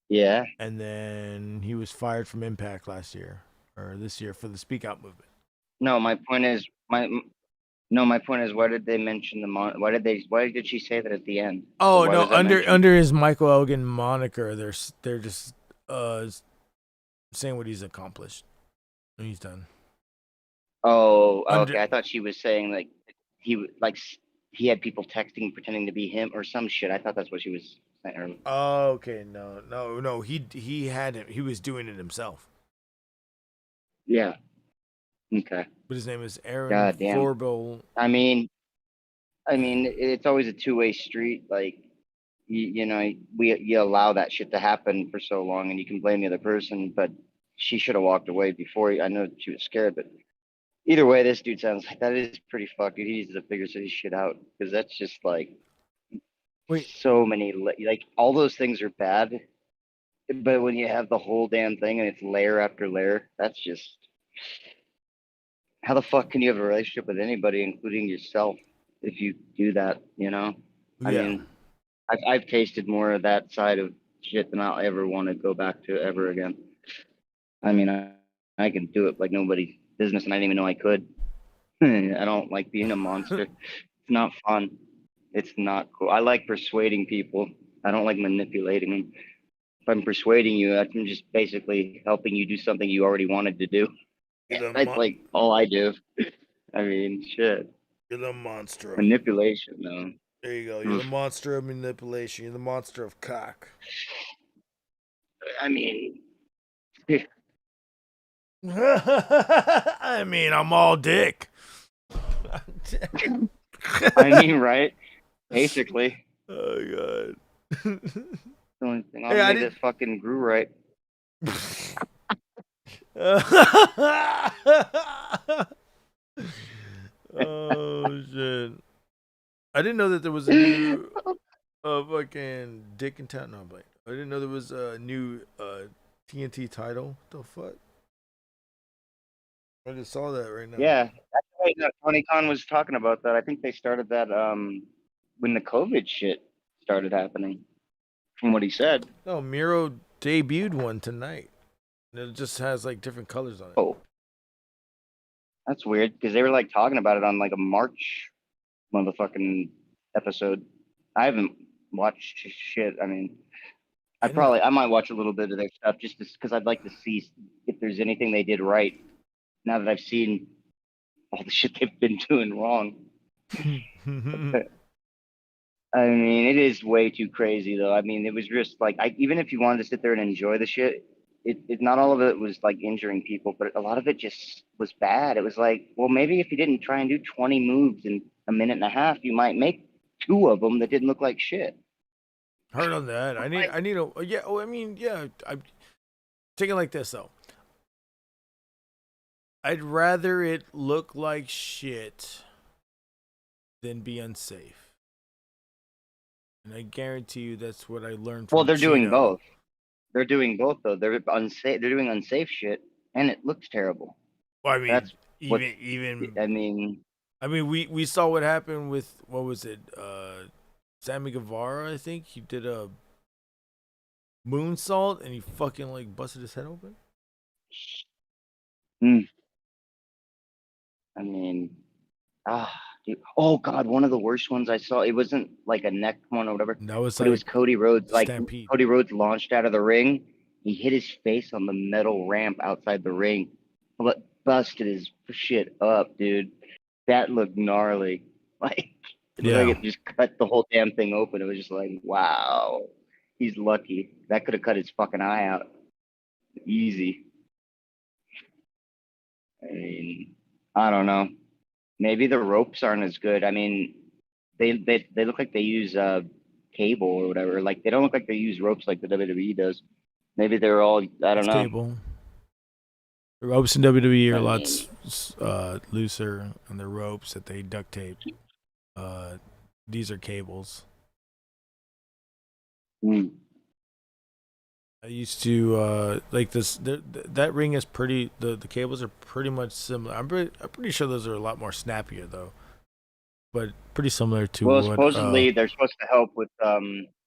Yeah. And then he was fired from Impact last year or this year for the Speak Out movement. No, my point is my point is why did they mention the why did she say that at the end? Oh Why no, was that mentioned? under his Michael Elgin moniker, they're just saying what he's accomplished. And he's done. Oh, Under- okay. I thought she was saying like he had people texting pretending to be him or some shit. I thought that's what she was saying earlier. Oh, okay, no. He had it. He was doing it himself. Yeah. Okay. But his name is Aaron God damn. Thorbill. I mean, it's always a two-way street. Like, you know, you allow that shit to happen for so long, and you can blame the other person. But she should have walked away before. I know she was scared, but either way, this dude sounds like that is pretty fucked. Dude, he needs to figure his shit out because that's just like so many like all those things are bad. But when you have the whole damn thing and it's layer after layer, that's just how the fuck can you have a relationship with anybody, including yourself, if you do that? You know, I Yeah. mean, I've tasted more of that side of shit than I'll ever want to go back to ever again. I mean, I can do it like nobody's business, and I didn't even know I could. I don't like being a monster. It's not fun. It's not cool. I like persuading people. I don't like manipulating them. If I'm persuading you, I'm just basically helping you do something you already wanted to do. That's like all I do. I mean, shit. You're the monster. Manipulation, though. There you go. You're the monster of manipulation. You're the monster of cock. I mean, I mean, I'm all dick. I mean, right? Basically. Oh god. The only thing Hey, I I'll make didn't- this fucking grew right. Oh shit! I didn't know that there was a new fucking Dick in Town. No, but I didn't know there was a new TNT title. What the fuck? I just saw that right now. Yeah, that's right. No, Tony Khan was talking about that. I think they started that when the COVID shit started happening, from what he said. No, Miro debuted one tonight. And it just has like different colors on it. Oh, that's weird because they were like talking about it on like a March motherfucking episode. I haven't watched shit. I mean, I might watch a little bit of their stuff just because I'd like to see if there's anything they did right. Now that I've seen all the shit they've been doing wrong. I mean, it is way too crazy though. I mean, it was just like even if you wanted to sit there and enjoy the shit, it not all of it was like injuring people, but a lot of it just was bad. It was like, well, maybe if you didn't try and do 20 moves in a minute and a half, you might make 2 of them that didn't look like shit. Heard on that. I need a yeah. Oh, I mean, yeah. I take it like this though. I'd rather it look like shit than be unsafe, and I guarantee you that's what I learned from. Well, they're doing Cheeto. both. they're doing both though. They're unsafe. They're doing unsafe shit, and it looks terrible. Well, I mean, That's what even I mean, we saw what happened with what was it? Sammy Guevara, I think he did a moonsault and he fucking like busted his head open. I mean, dude. Oh god, one of the worst ones I saw. It wasn't like a neck one or whatever. That was but it was Cody Rhodes. Like Stampede. Cody Rhodes launched out of the ring. He hit his face on the metal ramp outside the ring, but busted his shit up, dude. That looked gnarly. Like, it looked like it just cut the whole damn thing open. It was just like, wow, he's lucky. That could have cut his fucking eye out. Easy. I mean, I don't know. Maybe the ropes aren't as good. I mean, they look like they use cable or whatever. Like they don't look like they use ropes like the WWE does. Maybe they're all I don't know. Cable. The ropes in WWE are a lot looser, and the ropes that they duct tape. These are cables. I used to like this. That ring is pretty. The cables are pretty much similar. I'm pretty sure those are a lot more snappier though, but pretty similar to. Well, what, supposedly they're supposed to help with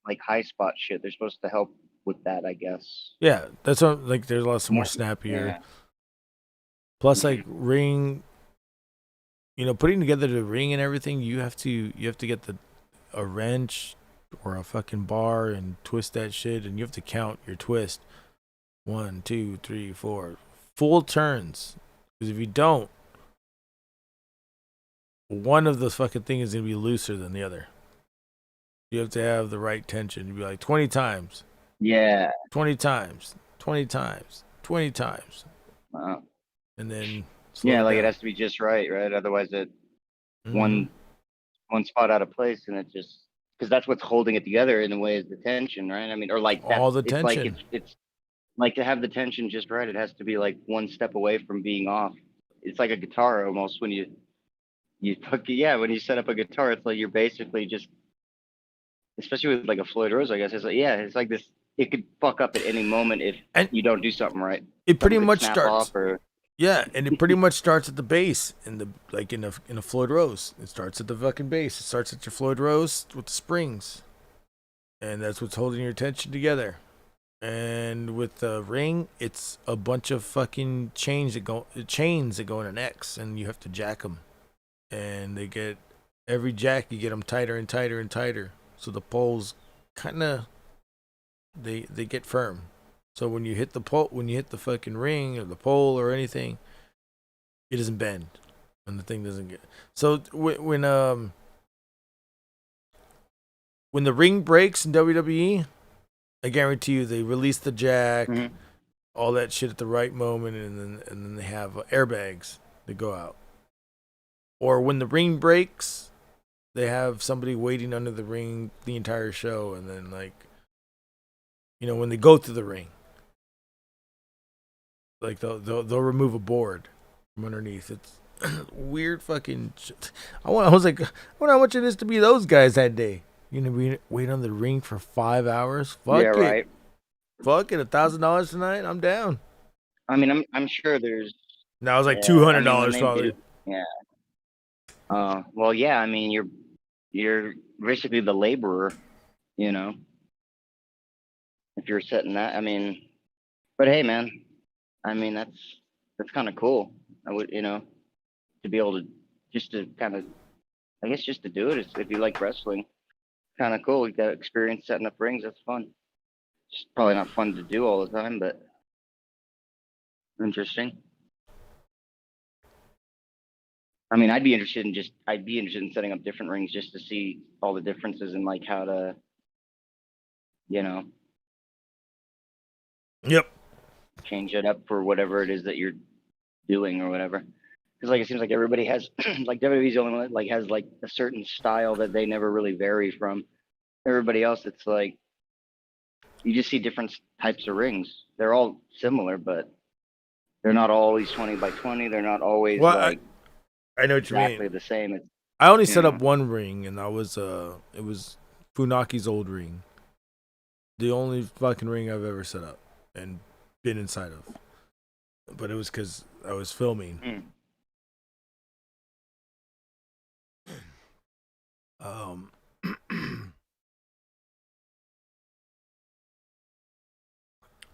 like high spot shit. They're supposed to help with that, I guess. Yeah, that's what, like there's a lot more snappier. Yeah. Plus, like ring. Putting together the ring and everything, you have to get a wrench or a fucking bar and twist that shit, and you have to count your twist. 1, 2, 3, 4, full turns. Because if you don't, one of the fucking thing is gonna be looser than the other. You have to have the right tension. You'd be like 20 times. Yeah. 20 times. 20 times. 20 times. Wow. And then it has to be just right? Otherwise, one spot out of place, and it just because that's what's holding it together in a way is the tension, right? I mean, or like all the it's tension. Like it's like to have the tension just right. It has to be like one step away from being off. It's like a guitar almost when you when you set up a guitar, it's like you're basically just, especially with like a Floyd Rose, I guess it's like this. It could fuck up at any moment if you don't do something right. It pretty Something could much snap starts. off or, Yeah, and it pretty much starts at the base in a Floyd Rose. It starts at the fucking base. It starts at your Floyd Rose with the springs, and that's what's holding your tension together. And with the ring, it's a bunch of fucking chains that go in an X, and you have to jack them. And they get every jack, you get them tighter and tighter and tighter. So the poles kind of they get firm. So when you hit the fucking ring or the pole or anything, it doesn't bend, and the thing doesn't get. So when the ring breaks in WWE, I guarantee you they release the jack, all that shit at the right moment, and then they have airbags that go out. Or when the ring breaks, they have somebody waiting under the ring the entire show, and then when they go through the ring. Like they'll remove a board from underneath. It's weird fucking shit. I was like, I wonder how much it is to be those guys that day. Wait on the ring for 5 hours? Fuck yeah, it. right. Fuck it, $1,000 tonight. I'm down. I mean, I'm sure there's. Now it's like $200 probably. Yeah. Well, yeah. I mean, you're basically the laborer, if you're setting that. I mean, but hey, man. I mean, that's kind of cool. I would, to be able to just to kind of, I guess, just to do it. If you like wrestling, kind of cool. You got experience setting up rings. That's fun. It's probably not fun to do all the time, but interesting. I mean, I'd be interested in setting up different rings just to see all the differences and like how to, Yep. change it up for whatever it is that you're doing or whatever. Because like it seems like everybody has like WWE's the only one that like has like a certain style that they never really vary from. Everybody else, it's like you just see different types of rings. They're all similar, but they're not always 20 by 20. They're not always I know what you mean. exactly the same. I only set up one ring, and it was Funaki's old ring. The only fucking ring I've ever set up and been inside of. But it was because I was filming.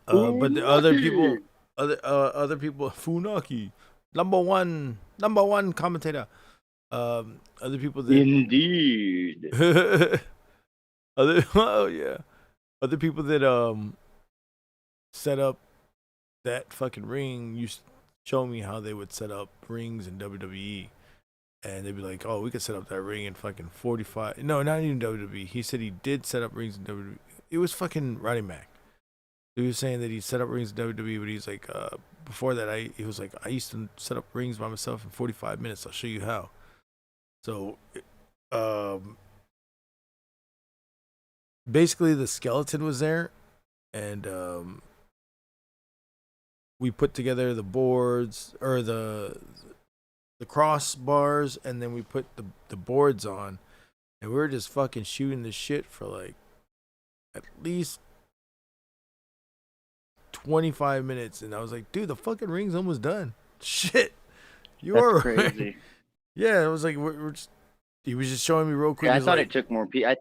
But the other people, other people, Funaki, number one commentator. Other people that Indeed. other people that set up that fucking ring used to show me how they would set up rings in WWE. And they'd be like, oh, we could set up that ring in fucking 45. No, not even WWE. He said he did set up rings in WWE. It was fucking Roddy Mack. He was saying that he set up rings in WWE, but he's like, before that, he was like, I used to set up rings by myself in 45 minutes. I'll show you how. So, basically the skeleton was there, and we put together the boards, or the crossbars, and then we put the boards on, and we were just fucking shooting the shit for like at least 25 minutes, and I was like, dude, the fucking ring's almost done. Shit, you That's are crazy. right. Yeah, it was like we're just, he was just showing me real quick. Yeah, I He's thought like, it took more people. I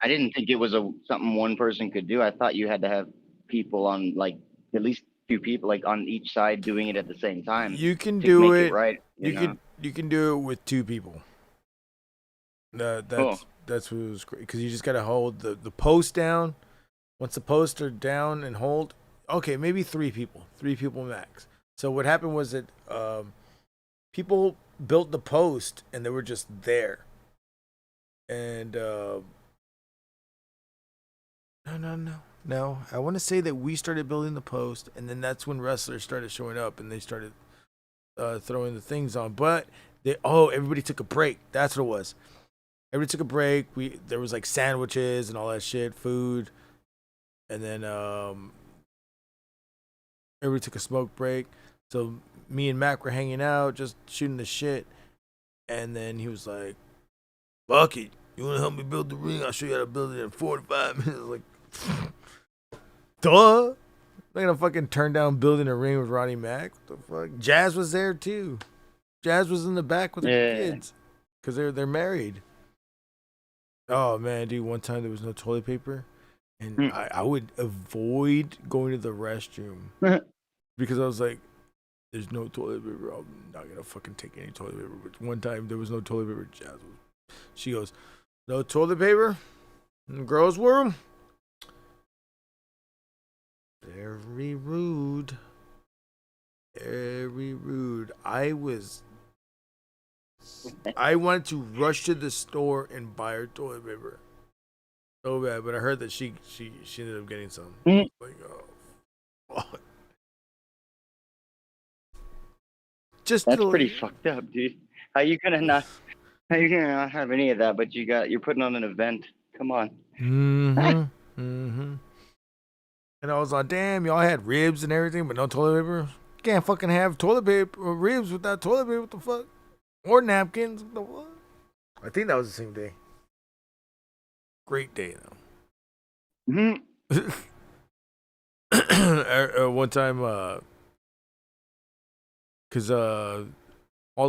didn't think it was something one person could do. I thought you had to have people on, like, at least 2 people, like, on each side doing it at the same time. you can to do make it. right. You can do it with 2 people. Cool. That's what was great, because you just gotta hold the post down. Once the posts are down and hold, okay, maybe 3 people max. So what happened was that people built the post and they were just there. And no. I want to say that we started building the post, and then that's when wrestlers started showing up and they started throwing the things on. But everybody took a break. That's what it was. Everybody took a break. There was like sandwiches and all that shit, food, and then everybody took a smoke break. So me and Mac were hanging out, just shooting the shit, and then he was like, "Fuck it, you want to help me build the ring? I'll show you how to build it in 45 minutes." Like, duh. I'm not gonna fucking turn down building a ring with Ronnie Mac. What the fuck? Jazz was there too. Jazz was in the back with her kids, because they're married. Oh man, dude! One time there was no toilet paper, and I would avoid going to the restroom because I was like, "There's no toilet paper. I'm not gonna fucking take any toilet paper." But one time there was no toilet paper. She goes, "No toilet paper in the girls' room." Very rude. Very rude. I wanted to rush to the store and buy her toilet paper so bad, but I heard that she ended up getting some. Like, oh, fuck. That's pretty fucked up, dude. How you gonna not have any of that? But you're putting on an event. Come on. And I was like, damn, y'all had ribs and everything, but no toilet paper. You can't fucking have toilet paper or ribs without toilet paper. What the fuck? Or napkins. What the fuck? I think that was the same day. Great day though. One time, because all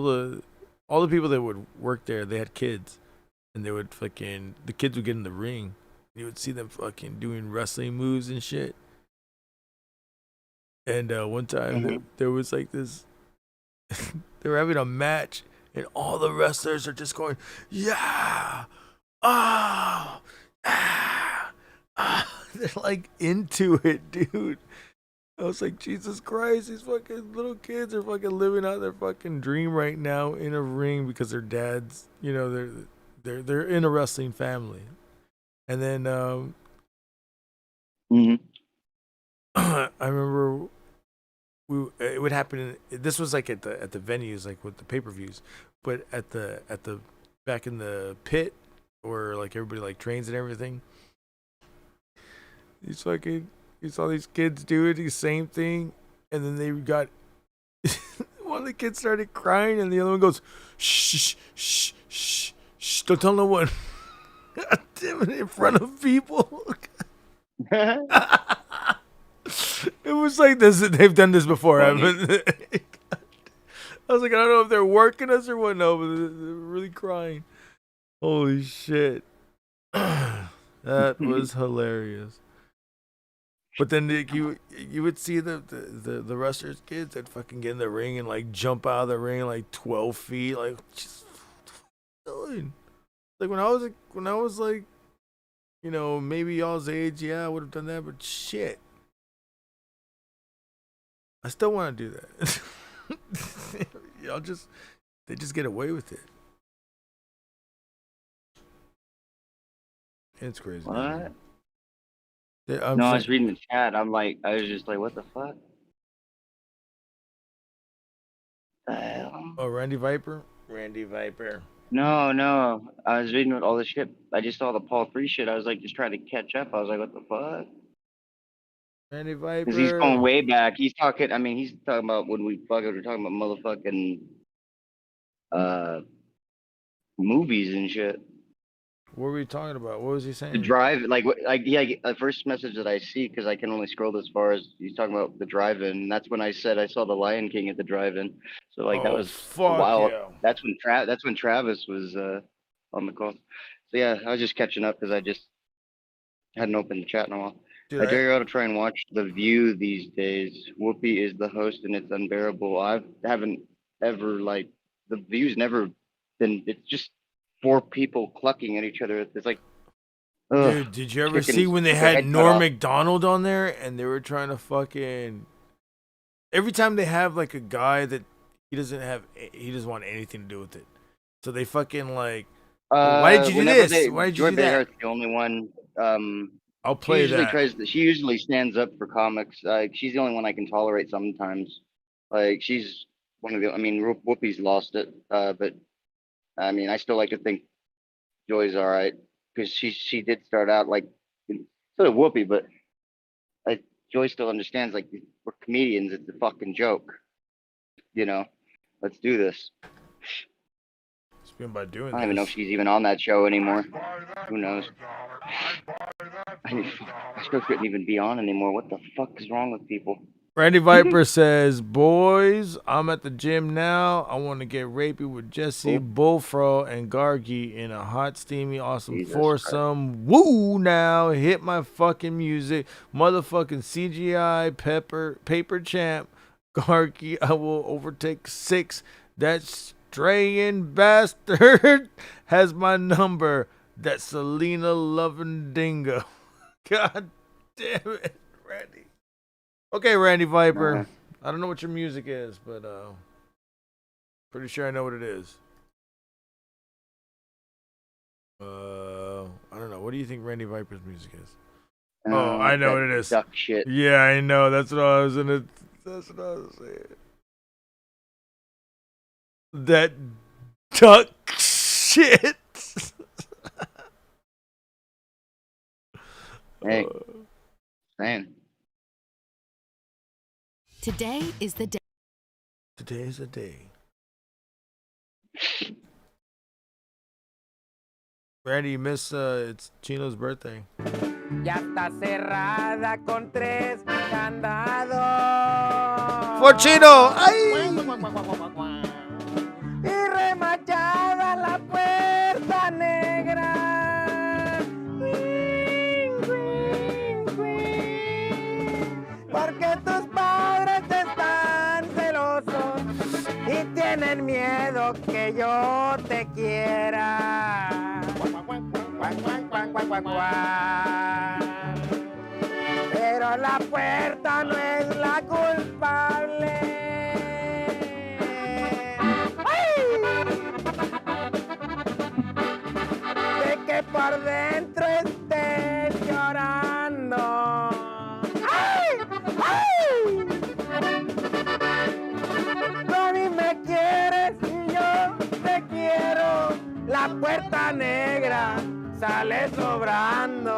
the people that would work there, they had kids, and they would the kids would get in the ring. You would see them fucking doing wrestling moves and shit. And one time there was like this, they were having a match, and all the wrestlers are just going, yeah, oh, ah, ah. They're like into it, dude. I was like, Jesus Christ, these fucking little kids are fucking living out their fucking dream right now in a ring because their dads, they're in a wrestling family. And then I remember it would happen. This was like at the venues, like with the pay-per-views, but at the back in the pit where like everybody like trains and everything. You saw these kids doing the same thing, and then they got one of the kids started crying, and the other one goes, shh, shh, shh, shh, don't tell no one. God damn it, in front of people. It was like this. They've done this before. Funny. I was like, I don't know if they're working us or what. No, but they're really crying. Holy shit. That was hilarious. But then you would see the wrestlers kids that fucking get in the ring and like jump out of the ring like 12 feet, like just doing. Like when I was like, you know, maybe y'all's age, yeah, I would have done that, but shit, I still want to do that. They just get away with it. It's crazy. What? I'm No, I saying- was reading the chat. I was just like, what the fuck? Oh, Randy Viper? Randy Viper. No. I was reading all this shit. I just saw the Paul 3 shit. I was like, just trying to catch up. I was like, what the fuck? Randy Viper. Because he's going way back. He's talking about when we were talking about motherfucking movies and shit. What were we talking about? What was he saying? The drive, the first message that I see, because I can only scroll as far as he's talking about the drive-in. And that's when I said I saw the Lion King at the drive-in. So like that was fuck a while. yeah. That's when Travis was on the call. So yeah, I was just catching up because I just hadn't opened the chat in a while. Dude, I dare you all to try and watch The View these days. Whoopi is the host and it's unbearable. I haven't ever The View's never been. It's just 4 people clucking at each other. It's like. Ugh, Dude, did you ever chickens see when they with their had head cut Norm off. Macdonald on there and they were trying to fucking every time they have like a guy that he doesn't want anything to do with it. So they fucking like why did you do Whenever this? Why did you Joy do that? Behar's the only one. I'll play that. She usually stands up for comics. She's the only one I can tolerate sometimes. Like she's one of the. I mean, Whoopi's lost it. But I mean, I still like to think Joy's all right because she did start out like so did Whoopi, but like Joy still understands like we're comedians. It's a fucking joke. You know, let's do this. It's been by doing I don't even know if she's even on that show anymore. Who knows? I still couldn't even be on anymore. What the fuck is wrong with people? Randy Viper says, "Boys, I'm at the gym now. I want to get rapey with Jesse, Bullfro, and Gargi in a hot, steamy, awesome Jesus foursome. Woo! Now hit my fucking music, motherfucking CGI paper champ. Gargi, I will overtake 6. That straying bastard has my number. That Selena loving dingo. God damn it, Randy." Okay, Randy Viper. I don't know what your music is, but pretty sure I know what it is. I don't know. What do you think Randy Viper's music is? Oh, I know what it is. Duck shit. Yeah, I know. That's what I was saying. That duck shit. Hey, man. Today is the day. Today is the day. Randy, you miss it's Chino's birthday. Ya está cerrada con 3 candados. For Chino. ¡Ay! Y remachada la puerta negra. Porque tus padres están celosos y tienen miedo que yo te quiera. Pero la puerta no es la culpable. De que por dentro estés llorando. Tú a mí me quieres y yo te quiero. La puerta negra sale sobrando.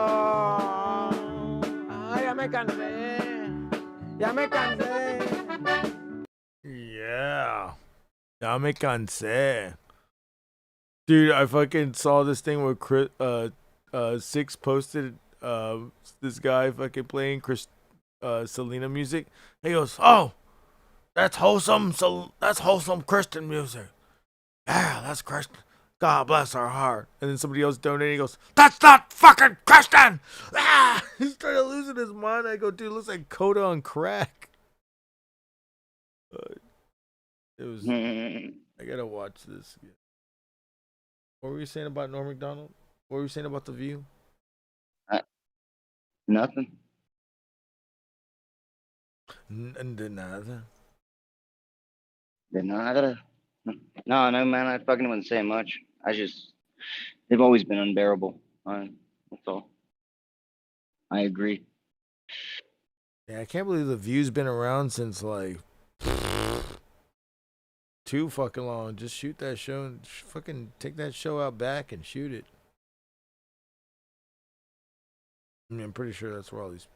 Ay, ya me cansé. Ya me cansé. Yeah. Ya me cansé. Dude, I fucking saw this thing where Six posted this guy fucking playing Selena music. He goes, "Oh, that's wholesome. So that's wholesome Christian music. Yeah, that's Christian. God bless our heart." And then somebody else donated. He goes, "That's not fucking Christian." Ah! He started losing his mind. I go, "Dude, it looks like Coda on crack." It was. I gotta watch this. What were you saying about Norm Macdonald? What were you saying about The View? Nothing. De nada. No, man. I fucking wouldn't say much. They've always been unbearable. That's all. I agree. Yeah, I can't believe The View's been around since like too fucking long. Just shoot that show and fucking take that show out back and shoot it. I mean, I'm pretty sure that's where all these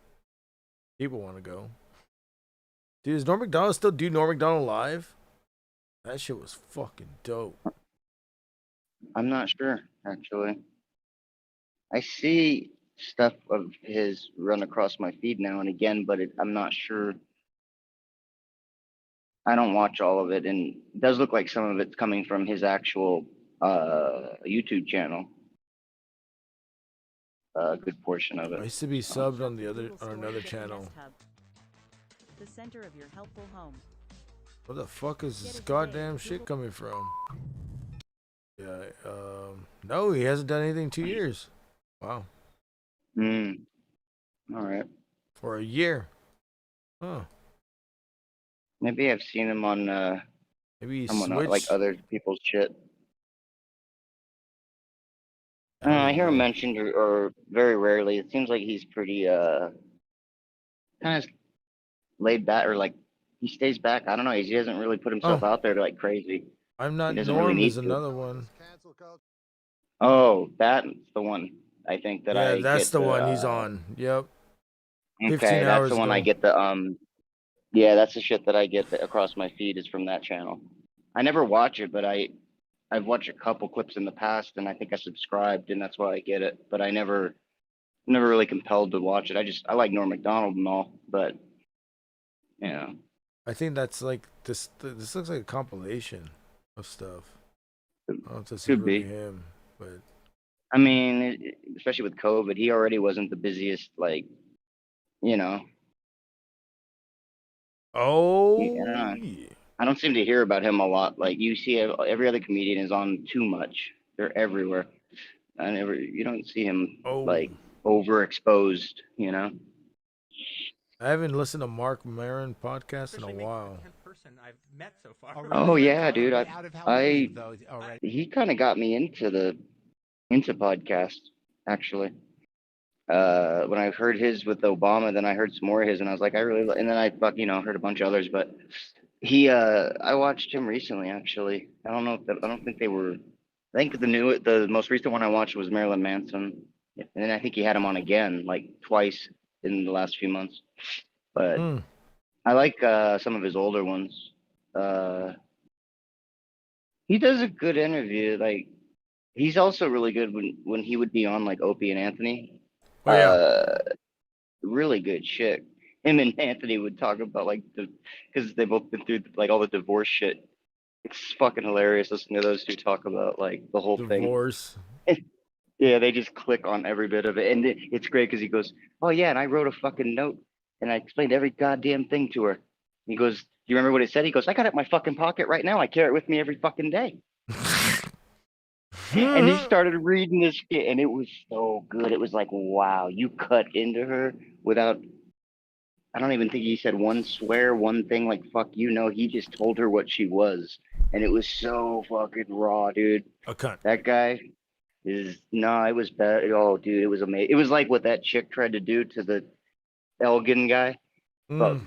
people want to go. Dude, does Norm Macdonald still do Norm Macdonald live? That shit was fucking dope. I'm not sure, actually. I see stuff of his run across my feed now and again, but I'm not sure. I don't watch all of it, and it does look like some of it's coming from his actual YouTube channel. A good portion of it. I used to be subbed on another channel. The center of your helpful home. Where the fuck is this goddamn shit coming from? Yeah, no, he hasn't done anything in 2 years. Wow. All right. For a year. Huh. Maybe I've seen him on maybe he like switched. other people's shit. I hear him mentioned or very rarely. It seems like he's pretty kind of laid back, or like he stays back. I don't know. He doesn't really put himself out there like crazy. I'm Not He doesn't Norm really need is to. another one. Oh, that's the one. I think that Yeah, I that's get the one he's on. Yep. 15 Okay, that's hours the one ago. I get the Yeah, that's the shit that I get across my feed is from that channel. I never watch it, but I've watched a couple clips in the past, and I think I subscribed, and that's why I get it. But I never really compelled to watch it. I like Norm Macdonald and all, but yeah. I think that's like this. This looks like a compilation of stuff. I don't know if this is Could really be. him, but I mean, especially with COVID, he already wasn't the busiest, like, you know. Oh, Yeah. I don't seem to hear about him a lot. Like you see, every other comedian is on too much. They're everywhere. You don't see him like overexposed. You know. I haven't listened to Mark Maron podcast in a while. Oh yeah, dude. He kind of got me into podcasts actually. When I heard his with Obama, then I heard some more of his, and I was like, and then I heard a bunch of others, but I watched him recently actually. I don't think they were. I think the most recent one I watched was Marilyn Manson, and then I think he had him on again like twice in the last few months. But I like some of his older ones. He does a good interview. Like he's also really good when he would be on like Opie and Anthony. Oh yeah. Really good shit. Him and Anthony would talk about because they've both been through like all the divorce shit. It's fucking hilarious listening to those two talk about like the whole Divorce. thing. Yeah, they just click on every bit of it, and it's great because he goes, "Oh yeah," and I wrote a fucking note and I explained every goddamn thing to her. He goes, "Do you remember what it said?" He goes, "I got it in my fucking pocket right now. I carry it with me every fucking day." And he started reading this shit, and it was so good. It was like, wow, you cut into her without. I don't even think he said one swear, one thing like "fuck you." No, he just told her what she was, and it was so fucking raw, dude. A cunt. That guy is it was bad. Oh, dude, it was amazing. It was like what that chick tried to do to the Elgin guy, but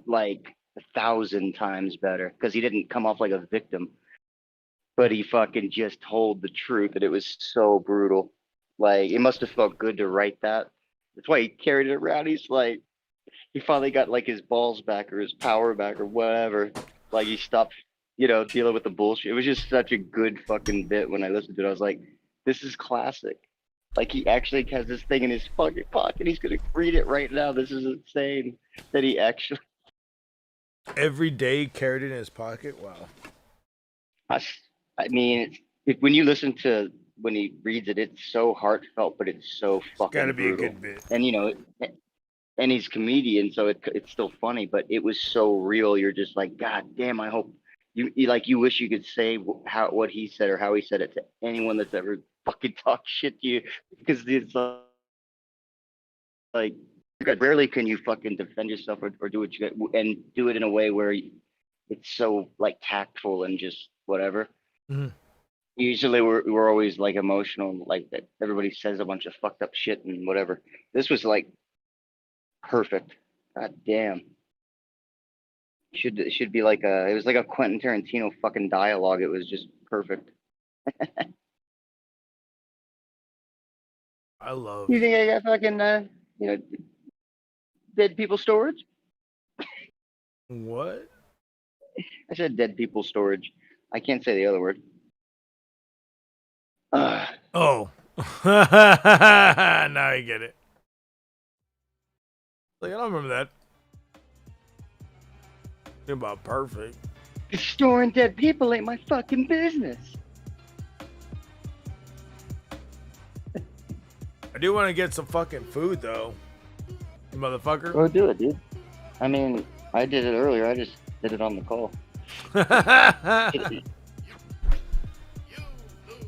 like 1,000 times better because he didn't come off like a victim. But he fucking just told the truth, and it was so brutal. Like, it must have felt good to write that. That's why he carried it around. He's like, he finally got like his balls back or his power back or whatever. Like, he stopped, dealing with the bullshit. It was just such a good fucking bit when I listened to it. I was like, this is classic. Like he actually has this thing in his fucking pocket. He's gonna read it right now. This is insane that he actually. Every day carried it in his pocket. Wow. I mean, when you listen to when he reads it, it's so heartfelt, but it's so fucking Gotta be brutal. a good bit. And and he's comedian, so it's still funny, but it was so real. You're just like, God damn! I hope you wish you could say what he said or how he said it to anyone that's ever fucking talked shit to you, because it's like rarely can you fucking defend yourself or do what you and do it in a way where it's so like tactful and just whatever. Mhm. Usually we're always like emotional, like that everybody says a bunch of fucked up shit and whatever. This was like perfect. God damn. It should be like it was like a Quentin Tarantino fucking dialogue. It was just perfect. I love. You think I got fucking dead people storage? What? I said dead people storage. I can't say the other word. Oh. Now I get it. Like, I don't remember that. Think about perfect. Storing dead people ain't my fucking business. I do want to get some fucking food though. You motherfucker. Go do it, dude. I mean, I did it earlier. I just did it on the call.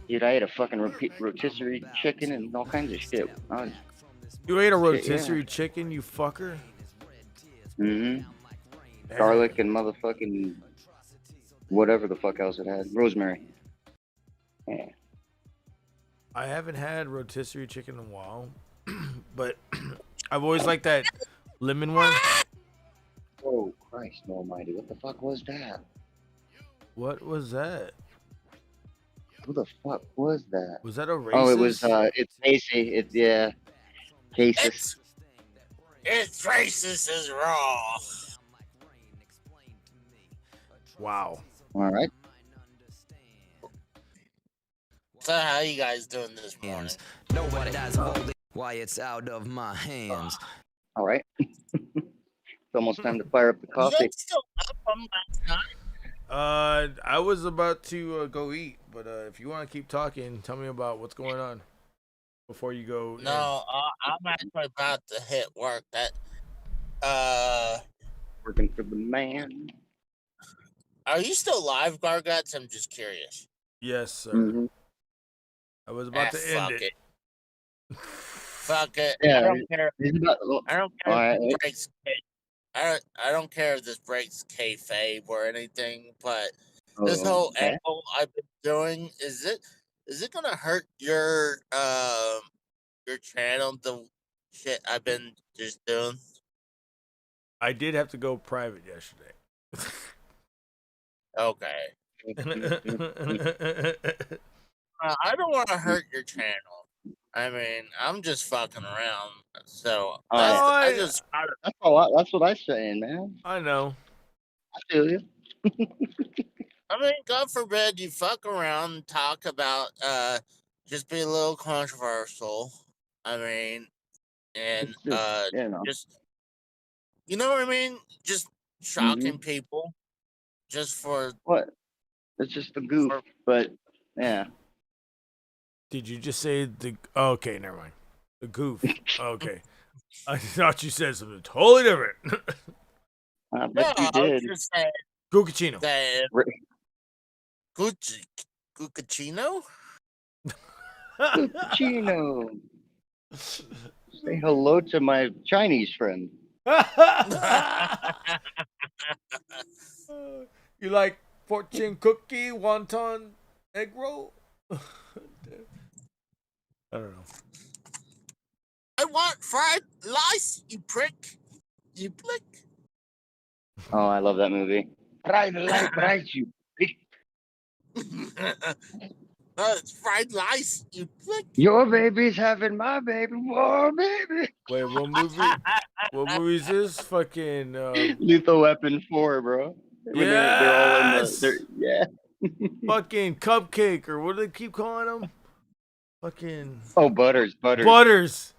Dude, I ate a fucking rotisserie chicken and all kinds of shit. You ate a rotisserie chicken, you fucker? Mm-hmm. Garlic and motherfucking whatever the fuck else it had. Rosemary. Yeah. I haven't had rotisserie chicken in a while, but I've always liked that lemon one. Oh, Christ almighty. What the fuck was that? What was that? Who the fuck was that? Was that a racist? Oh, it was, it's Casey. It's, yeah. Cases. It's racist as raw. Wow. All right. So how you guys doing this morning? Nobody does hold it. Why it's out of my hands. All right. It's almost time to fire up the You coffee. guys still up from last night? I was about to go eat, but if you want to keep talking, tell me about what's going on before you go. No, I'm actually about to hit work. Working for the man. Are you still live, Garguts? I'm just curious. Yes, sir. Mm-hmm. I was about to end it. Fuck it. Yeah, I don't care. I don't care All if this right. breaks. I don't care if this breaks kayfabe or anything, but this whole Okay. angle I've been doing is it gonna hurt your channel? The shit I've been just doing. I did have to go private yesterday. Okay. I don't want to hurt your channel. I mean, I'm just fucking around. So That's what I'm saying, man. I know. I feel you. I mean, God forbid you fuck around and talk about just be a little controversial. I mean, and just you know what I mean? Just shocking people just for what? It's just a goof, but yeah. Did you just say the? Okay, never mind. The goof. Okay, I thought you said something totally different. I bet you I was did. just saying Cucachino. that Cucachino? Cucino. Say hello to my Chinese friend. You like fortune cookie, wonton, egg roll? I don't know. I want fried lice, you prick. You prick. Oh, I love that movie. Fried rice, you bitch. It's fried lice, you prick. Your baby's having my baby. Whoa, baby. Wait, what movie? What movie is this? Fucking Lethal Weapon 4, bro. When they're all in the, yeah. Fucking Cupcake, or what do they keep calling them? Fucking. Oh, Butters. Butters.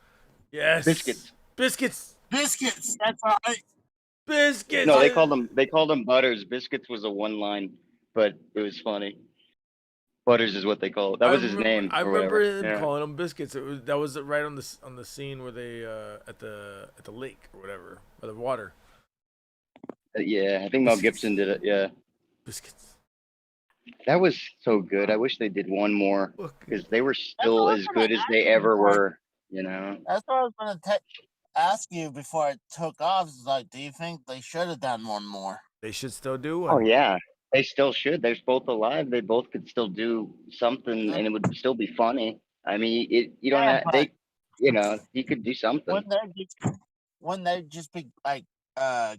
Yes. Biscuits. Biscuits. That's right. Biscuits. No, they called them Butters. Biscuits was a one line, but it was funny. Butters is what they call it. That was his name. I or remember whatever. him calling them biscuits. That was right on the scene where they at the lake or whatever, by the water. Yeah, I think Mel Gibson did it. Yeah. Biscuits. That was so good. I wish they did one more because they were still as good as they ever were. You know. That's what I was gonna ask you before I took off. Is like, do you think they should have done one more? They should still do one. Oh yeah, they still should. They're both alive. They both could still do something, and it would still be funny. I mean, you don't have they, you know, you could do something. Wouldn't they just be like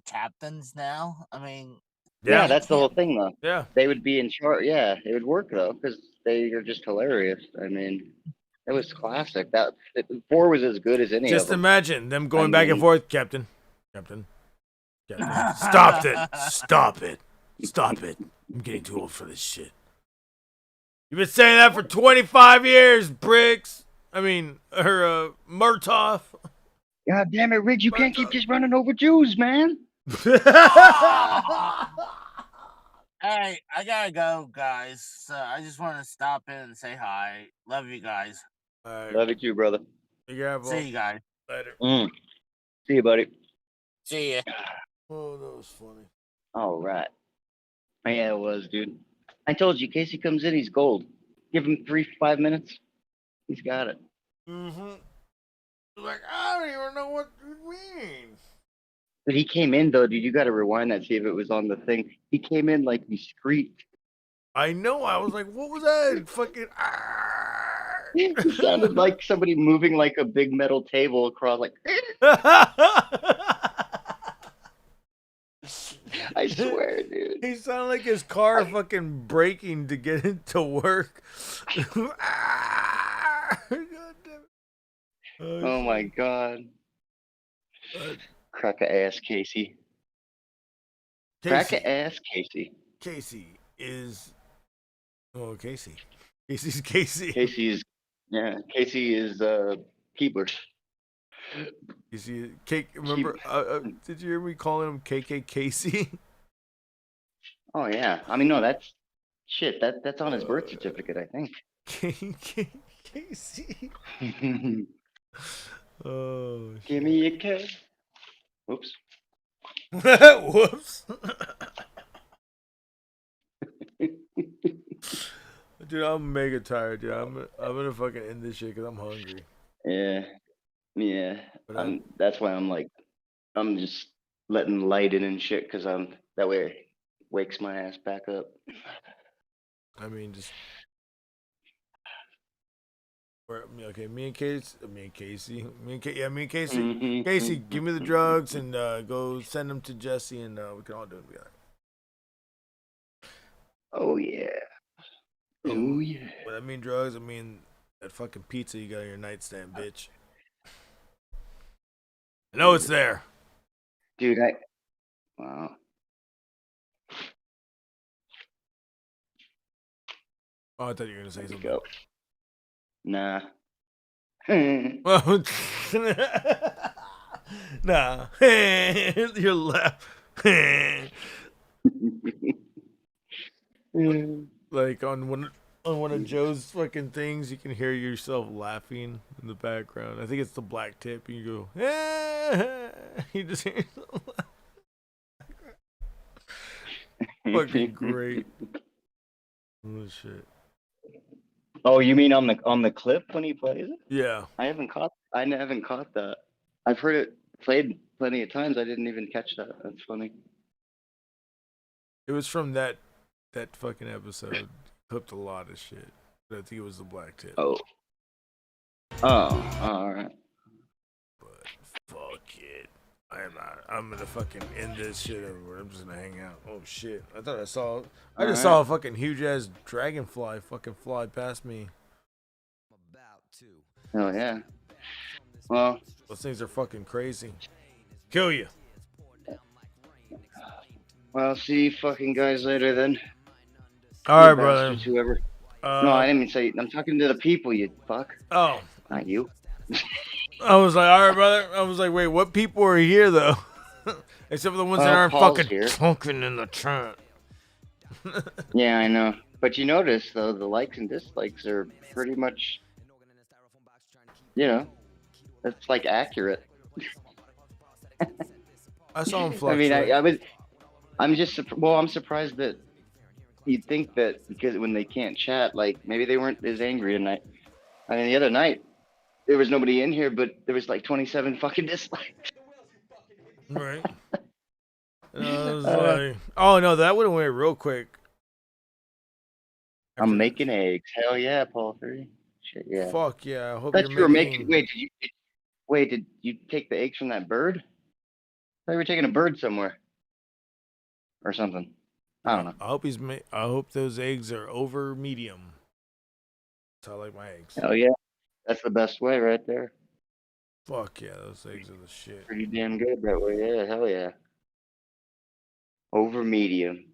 captains now? I mean, Yeah, that's the whole thing, though. Yeah, they would be in charge. Yeah, it would work though because they are just hilarious. I mean, it was classic. 4 was as good as any. Just of them. imagine them going back and forth, Captain. Stop it! Stop it! I'm getting too old for this shit. You've been saying that for 25 years, Briggs. I mean, Murtaugh. God damn it, Riggs! You can't keep just running over Jews, man. Hey, I gotta go, guys. So I just want to stop in and say hi. Love you guys. Love you too, brother. See you guys. Later. See you, buddy. See ya. Oh, that was funny. All right. Yeah, it was, dude. I told you, Casey comes in, he's gold. Give him 3-5 minutes, he's got it. Like, I don't even know what it means. But he came in though, dude. You got to rewind that, see if it was on the thing. He came in like he screeched. I know. I was like, what was that? Fucking. It sounded like somebody moving like a big metal table across, like. I swear, dude. He sounded like his car fucking braking to get into work. Oh my god. Crack a ass, Casey. Crack a ass, Casey. Casey is. Oh, Casey. Casey's Casey. Casey is Keebler. Casey, remember? Did you hear me calling him KK Casey? Oh yeah. I mean, no, that's shit. That's on his birth certificate, I think. KK Casey. Oh. Give me a K. Whoops. Whoops. Dude, I'm mega tired, dude. I'm gonna fucking end this shit because I'm hungry. Yeah. That's why I'm just letting light in and shit because that way it wakes my ass back up. I mean, just. Okay, me and Casey. Mm-hmm. Casey, give me the drugs and go send them to Jesse, and we can all do it together. Oh yeah. Oh yeah. When I mean drugs, I mean that fucking pizza you got on your nightstand, bitch. I know it's there. Dude, wow. Oh, I thought you were gonna say something. Go. Nah. Well, nah. You're laughing. Like on one of Joe's fucking things, you can hear yourself laughing in the background. I think it's the black tip. And you go, you just hear yourself laughing. Fucking great. Oh shit. Oh, you mean on the clip when he plays it? Yeah. I haven't caught that. I've heard it played plenty of times. I didn't even catch that. That's funny. It was from that fucking episode. Clipped a lot of shit. But I think it was the black tip. Oh, all right. But fuck it. I'm gonna fucking end this shit everywhere. I'm just gonna hang out. Oh shit. I just saw a fucking huge ass dragonfly fucking fly past me. Oh yeah. Well, those things are fucking crazy. Kill you. Well, see you fucking guys later then. All right, brother. Whoever. No, I didn't mean say. I'm talking to the people. You fuck. Oh. Not you. I was like, all right, brother. I was like, wait, what people are here though? Except for the ones that Well, aren't Paul's fucking here. funking in the trunk. Yeah, I know. But you notice though, the likes and dislikes are pretty much, that's like accurate. I saw him I fluctuate. mean, I'm surprised that you'd think that because when they can't chat, like maybe they weren't as angry tonight. I mean, the other night there was nobody in here, but there was like 27 fucking dislikes. Right. And I was like, oh no, that would have went real quick. I'm making eggs. Hell yeah, Paul 3. Shit, yeah. Fuck yeah. I hope Thought you're you were making. Wait, did you take the eggs from that bird? I thought you were taking a bird somewhere. Or something. I don't know. I hope those eggs are over medium. That's how I like my eggs. Hell yeah. That's the best way right there. Fuck yeah, those eggs are the shit. Pretty damn good that way. Yeah, hell yeah. Over medium.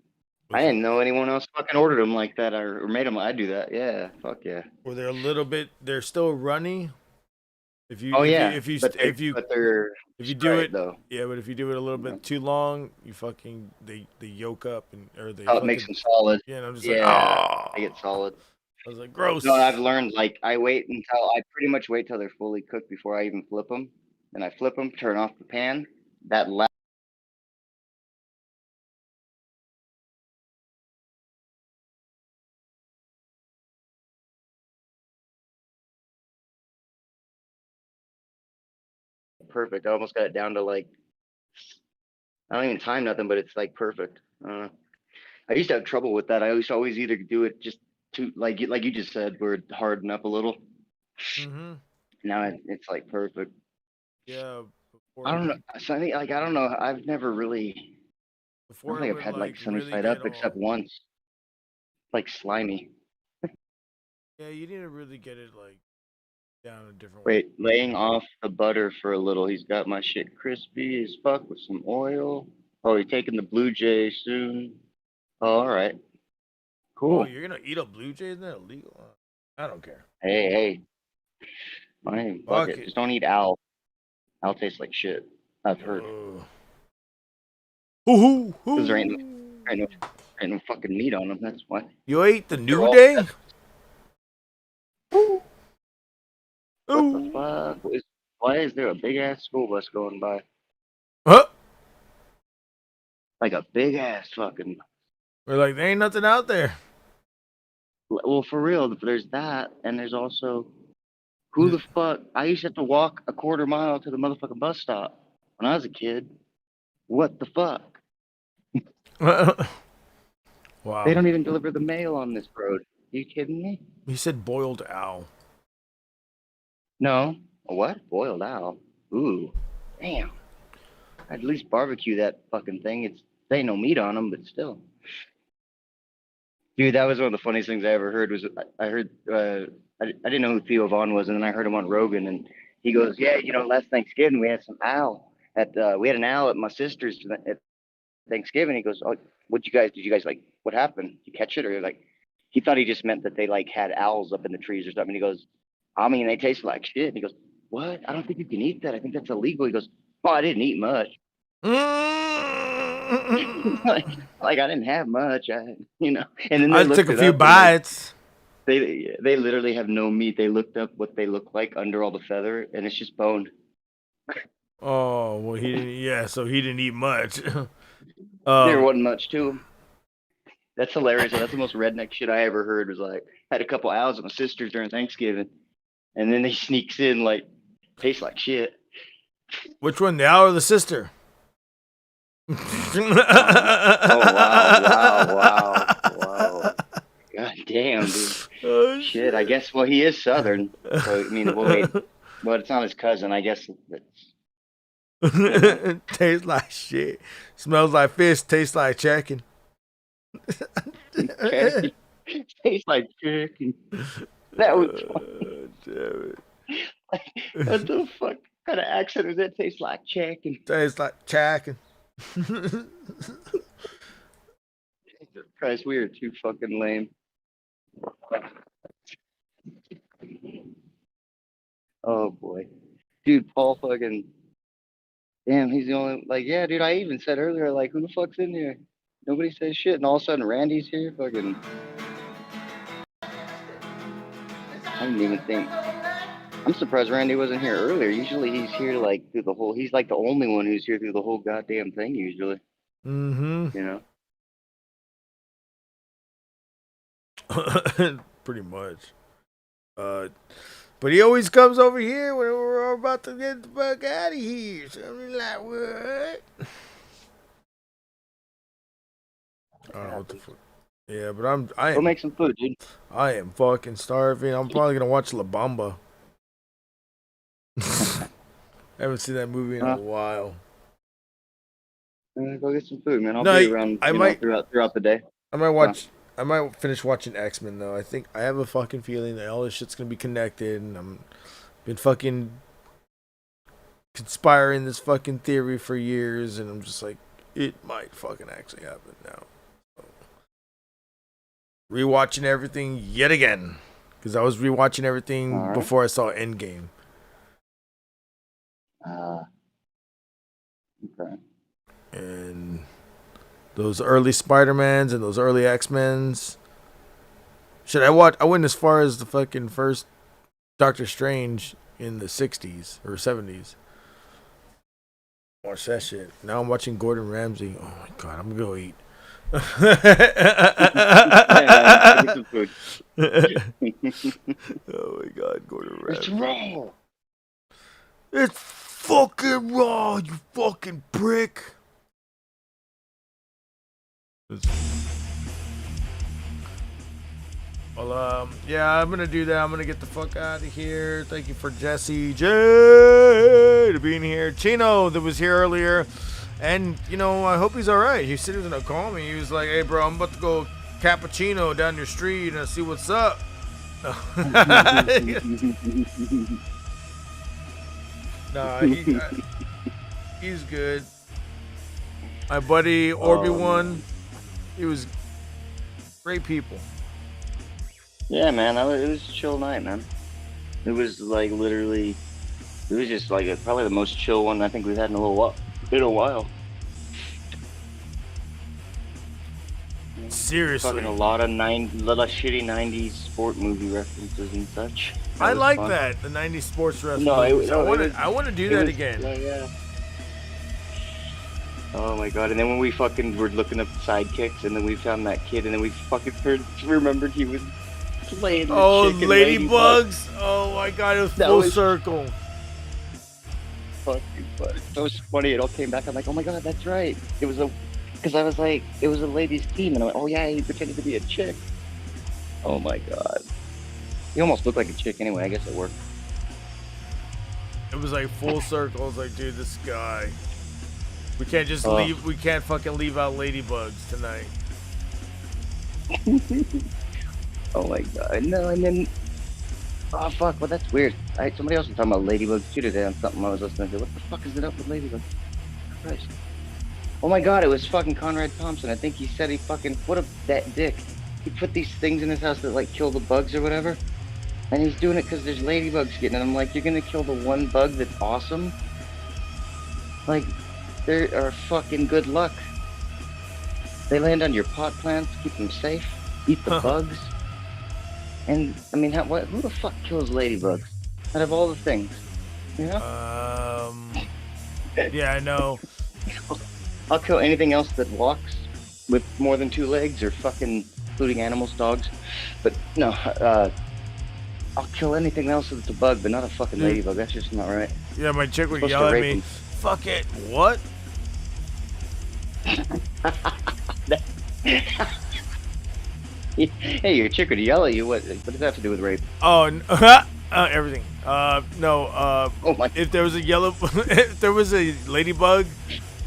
I didn't know anyone else fucking ordered them like that or made them. I do that. Yeah, fuck yeah. Where they're a little bit, they're still runny. If you, Oh, yeah, if you but they're if you do straight, it, though. yeah, but if you do it a little bit too long, you fucking they yolk up or they. Oh, it makes them solid. Yeah, and I'm just yeah, like, I get solid. I was like, gross. No, I've learned like I pretty much wait till they're fully cooked before I even flip them. And I flip them, turn off the pan. That perfect. I almost got it down to like I don't even time nothing, but it's like perfect. I used to have trouble with that. I used to always either do it just too like you just said, where it harden up a little. Mm-hmm. Now it's like perfect. Yeah. I don't know. So I think I don't know. I've never really. I don't think I've had like sunny side up except once. Like slimy. Yeah, you need to really get it like down a different way. Wait, laying off the butter for a little. He's got my shit crispy as fuck with some oil. Oh, he's taking the Blue Jay soon. Oh, all right. Cool. Oh, you're gonna eat a Blue Jay? Isn't that illegal? I don't care. Hey. Fine, fuck it. Just don't eat owl. Owl tastes like shit. I've heard. Because there ain't no fucking meat on them. That's why. You ate the New Day? What the fuck? Why is there a big ass school bus going by? Huh? Like a big ass fucking. We're like, there ain't nothing out there. Well, for real, there's that, and there's also who the fuck? I used to have to walk a quarter mile to the motherfucking bus stop when I was a kid. What the fuck? Wow. They don't even deliver the mail on this road. Are you kidding me? He said boiled owl. No. A what? Boiled owl. Ooh. Damn. I'd at least barbecue that fucking thing. There ain't no meat on them, but still. Dude, that was one of the funniest things I ever heard. Was I heard I didn't know who Theo Vaughn was, and then I heard him on Rogan, and he goes, "Yeah, last Thanksgiving we had some owl we had an owl at my sister's at Thanksgiving." He goes, "Oh, did you guys like? What happened? Did you catch it?" Or like, he thought he just meant that they like had owls up in the trees or something. He goes, "I mean, they taste like shit." And he goes, "What? I don't think you can eat that. I think that's illegal." He goes, "Oh, I didn't eat much." like I didn't have much, and then I took a few bites. They literally have no meat. They looked up what they look like under all the feather, and it's just bone. Oh well, he didn't. Yeah, so he didn't eat much. There wasn't much to him. That's hilarious. That's the most redneck shit I ever heard. Was like, I had a couple owls at my sister's during Thanksgiving, and then they sneaks in like, tastes like shit. Which one, the owl or the sister? Wow. God damn, dude. Oh, shit, I guess, well, he is Southern. So, I mean, well, it's not his cousin. I guess it's... Tastes like shit. Smells like fish. Tastes like chicken. Tastes like chicken. That was funny. Damn it. What the fuck? What kind of accent is that? Tastes like chicken. Tastes like chicken. Jesus Christ, we are too fucking lame. Oh boy, dude, Paul fucking. Damn, he's the only. Like, yeah, dude. I even said earlier, like, who the fuck's in here? Nobody says shit, and all of a sudden Randy's here. Fucking. I didn't even think. I'm surprised Randy wasn't here earlier. Usually he's here like through the whole. He's like the only one who's here through the whole goddamn thing. Usually, Mm-hmm. you know. Pretty much. But he always comes over here when we're about to get the fuck out of here. So I'm like, what? I don't know what the fuck. Yeah, but I Go am. make some food, dude. I am fucking starving. I'm probably gonna watch La Bamba. I haven't seen that movie in a while. Go get some food, man. I'll No, be around. I might throughout the day. I might watch. I might finish watching X-Men though. I think I have a fucking feeling that all this shit's gonna be connected, and I'm been fucking conspiring this fucking theory for years, and I'm just like, it might fucking actually happen now. So, rewatching everything yet again, because I was rewatching everything before I saw Endgame. Okay. And those early Spider-Mans and those early X-Men's. Shit, I went as far as the fucking first Doctor Strange in the 60s or 70s. Watch that shit. Now I'm watching Gordon Ramsay. Oh my god, I'm gonna go eat. Oh my god, Gordon Ramsay. It's raw. It's fucking raw, you fucking prick. Well, yeah, I'm gonna do that. I'm gonna get the fuck out of here. Thank you for Jesse J to being here. Chino that was here earlier, and you know, I hope he's all right. He said he was gonna call me. He was like, "Hey, bro, I'm about to go cappuccino down your street and see what's up." Nah, he's good. My buddy Orby-One, he was great people. Yeah, man, it was a chill night, man. It was like literally, it was just like probably the most chill one I think we've had in a while. Seriously, Fucking a lot of shitty '90s sport movie references and such. I like that, the '90s sports references. I want to do that again. Yeah. Oh my god! And then when we fucking were looking up sidekicks, and then we found that kid, and then we fucking remembered he was playing. Oh, Ladybugs! Oh my god, it was full circle. Fucking funny. So funny. It all came back. I'm like, oh my god, that's right. It was because I was like, it was a ladies' team, and I went, oh yeah, he pretended to be a chick. Oh my god. He almost looked like a chick anyway. I guess it worked. It was like full circle. I was like, dude, this guy. We can't just leave. We can't fucking leave out Ladybugs tonight. Oh my god. No, and then. Oh fuck. Well, that's weird. Somebody else was talking about Ladybugs too today on something I was listening to. What the fuck is it up with Ladybugs? Christ. Oh my god, it was fucking Conrad Thompson. I think he said he fucking. What a that dick. He put these things in his house that like kill the bugs or whatever. And he's doing it because there's ladybugs getting it. I'm like, you're gonna kill the one bug that's awesome? Like, they are fucking good luck. They land on your pot plants, keep them safe, eat the bugs. And, I mean, who the fuck kills ladybugs? Out of all the things, you know? Yeah, I know. I'll kill anything else that walks with more than 2 legs or fucking, including animals, dogs. But, no, I'll kill anything else that's a bug, but not a fucking ladybug. That's just not right. Yeah, my chick would yell at me, fuck it, what? Hey, your chick would yell at you. What does that have to do with rape? Oh, everything. No. Oh my. If there was a if there was a ladybug,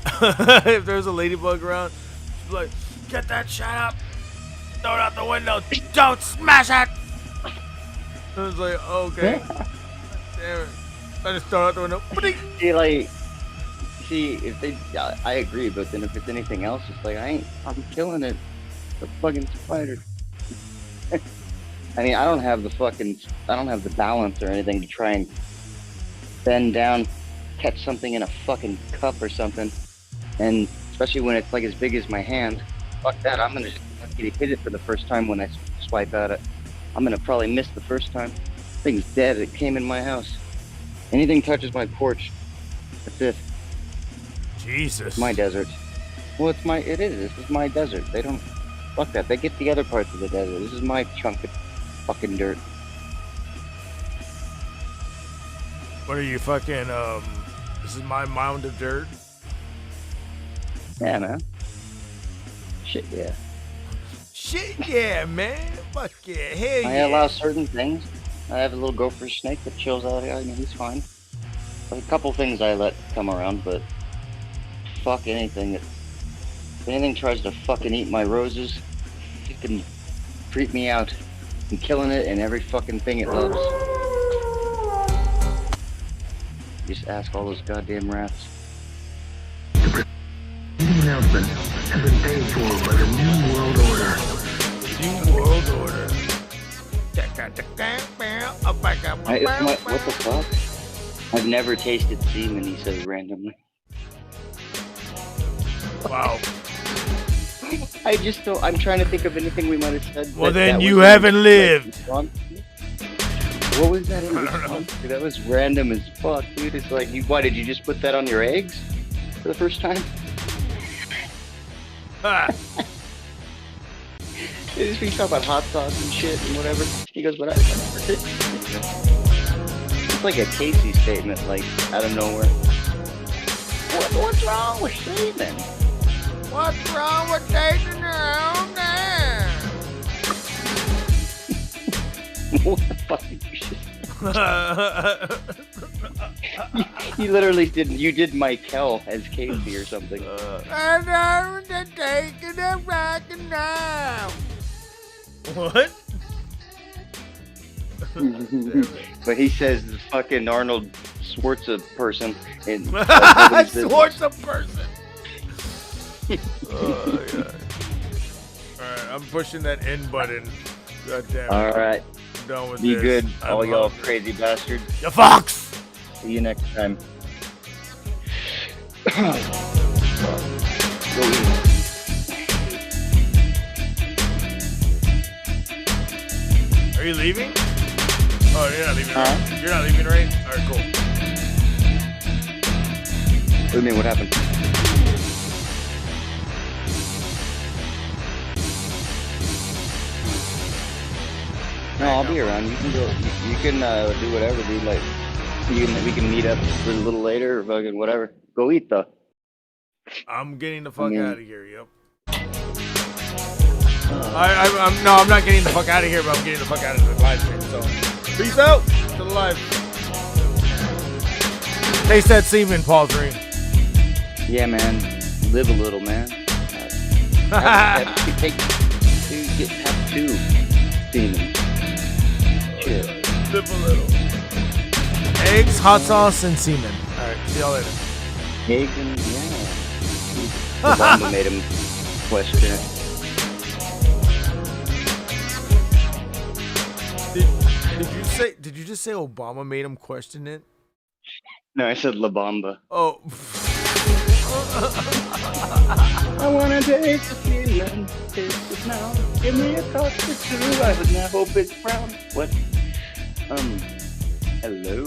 if there was a ladybug around, she'd be like, get that shit up, throw it out the window, don't smash it. I was like, okay. Damn it. I just throw it out the window. If they, I agree, but then if it's anything else, it's like I'm killing it. The fucking spider. I mean, I don't have the balance or anything to try and bend down, catch something in a fucking cup or something. And especially when it's like as big as my hand. Fuck that, I'm gonna just hit it for the first time when I swipe at it. I'm gonna probably miss the first time. Thing's dead, it came in my house. Anything touches my porch, that's it. Jesus. It's my desert. Well, it is. This is my desert. They don't, fuck that. They get the other parts of the desert. This is my chunk of fucking dirt. What are you fucking, this is my mound of dirt? Yeah, man. Shit, yeah. Shit, yeah, man. Fuck yeah. Hell yeah. I allow certain things. I have a little gopher snake that chills out here. I mean, he's fine. A couple things I let come around, but fuck anything. If anything tries to fucking eat my roses, it can creep me out. I'm killing it and every fucking thing it loves. Just ask all those goddamn rats. The announcement has been paid for by the New World Order. New World Order. What the fuck? I've never tasted semen, he says randomly. Wow. I just don't. I'm trying to think of anything we might have said. Well, then you haven't lived. What was that in response to? That was random as fuck, dude. It's like, why did you just put that on your eggs for the first time? They just be talking about hot sauce and shit and whatever. He goes, but it's like a Casey statement, like out of nowhere. What's wrong with semen? What's wrong with taking her own now? What the fuck did you just... You literally didn't. You did Michael as Casey or something. And I'm taking a rock now. What? But he says the fucking Arnold Schwarzenegger person. And Schwarzenegger person. Oh, yeah. Alright, I'm pushing that end button. God damn it. Alright. I'm done with Be this. good, I'm all y'all hungry. crazy bastards. You fox! See you next time. Go eat. Are you leaving? Oh, you're not leaving, right? You're not leaving, right? Alright, cool. What do you mean, what happened? No, I'll be around. You can go. You can do whatever, dude. Like, we can meet up for a little later or fucking whatever. Go eat though. I'm getting the fuck out of here. Yep. I'm not getting the fuck out of here, but I'm getting the fuck out of the live stream. So, peace out to the live. Taste that semen, Paul 3. Yeah, man. Live a little, man. Have two semen. Shit. Live a little. Eggs, hot sauce, and semen. All right, see y'all later. Eggs and Obama made him question it. Did you just say Obama made him question it? No, I said La Bamba. Oh. I wanna taste the feeling, taste it now. Give me a cup or two, I would not hope it's brown. What? Hello.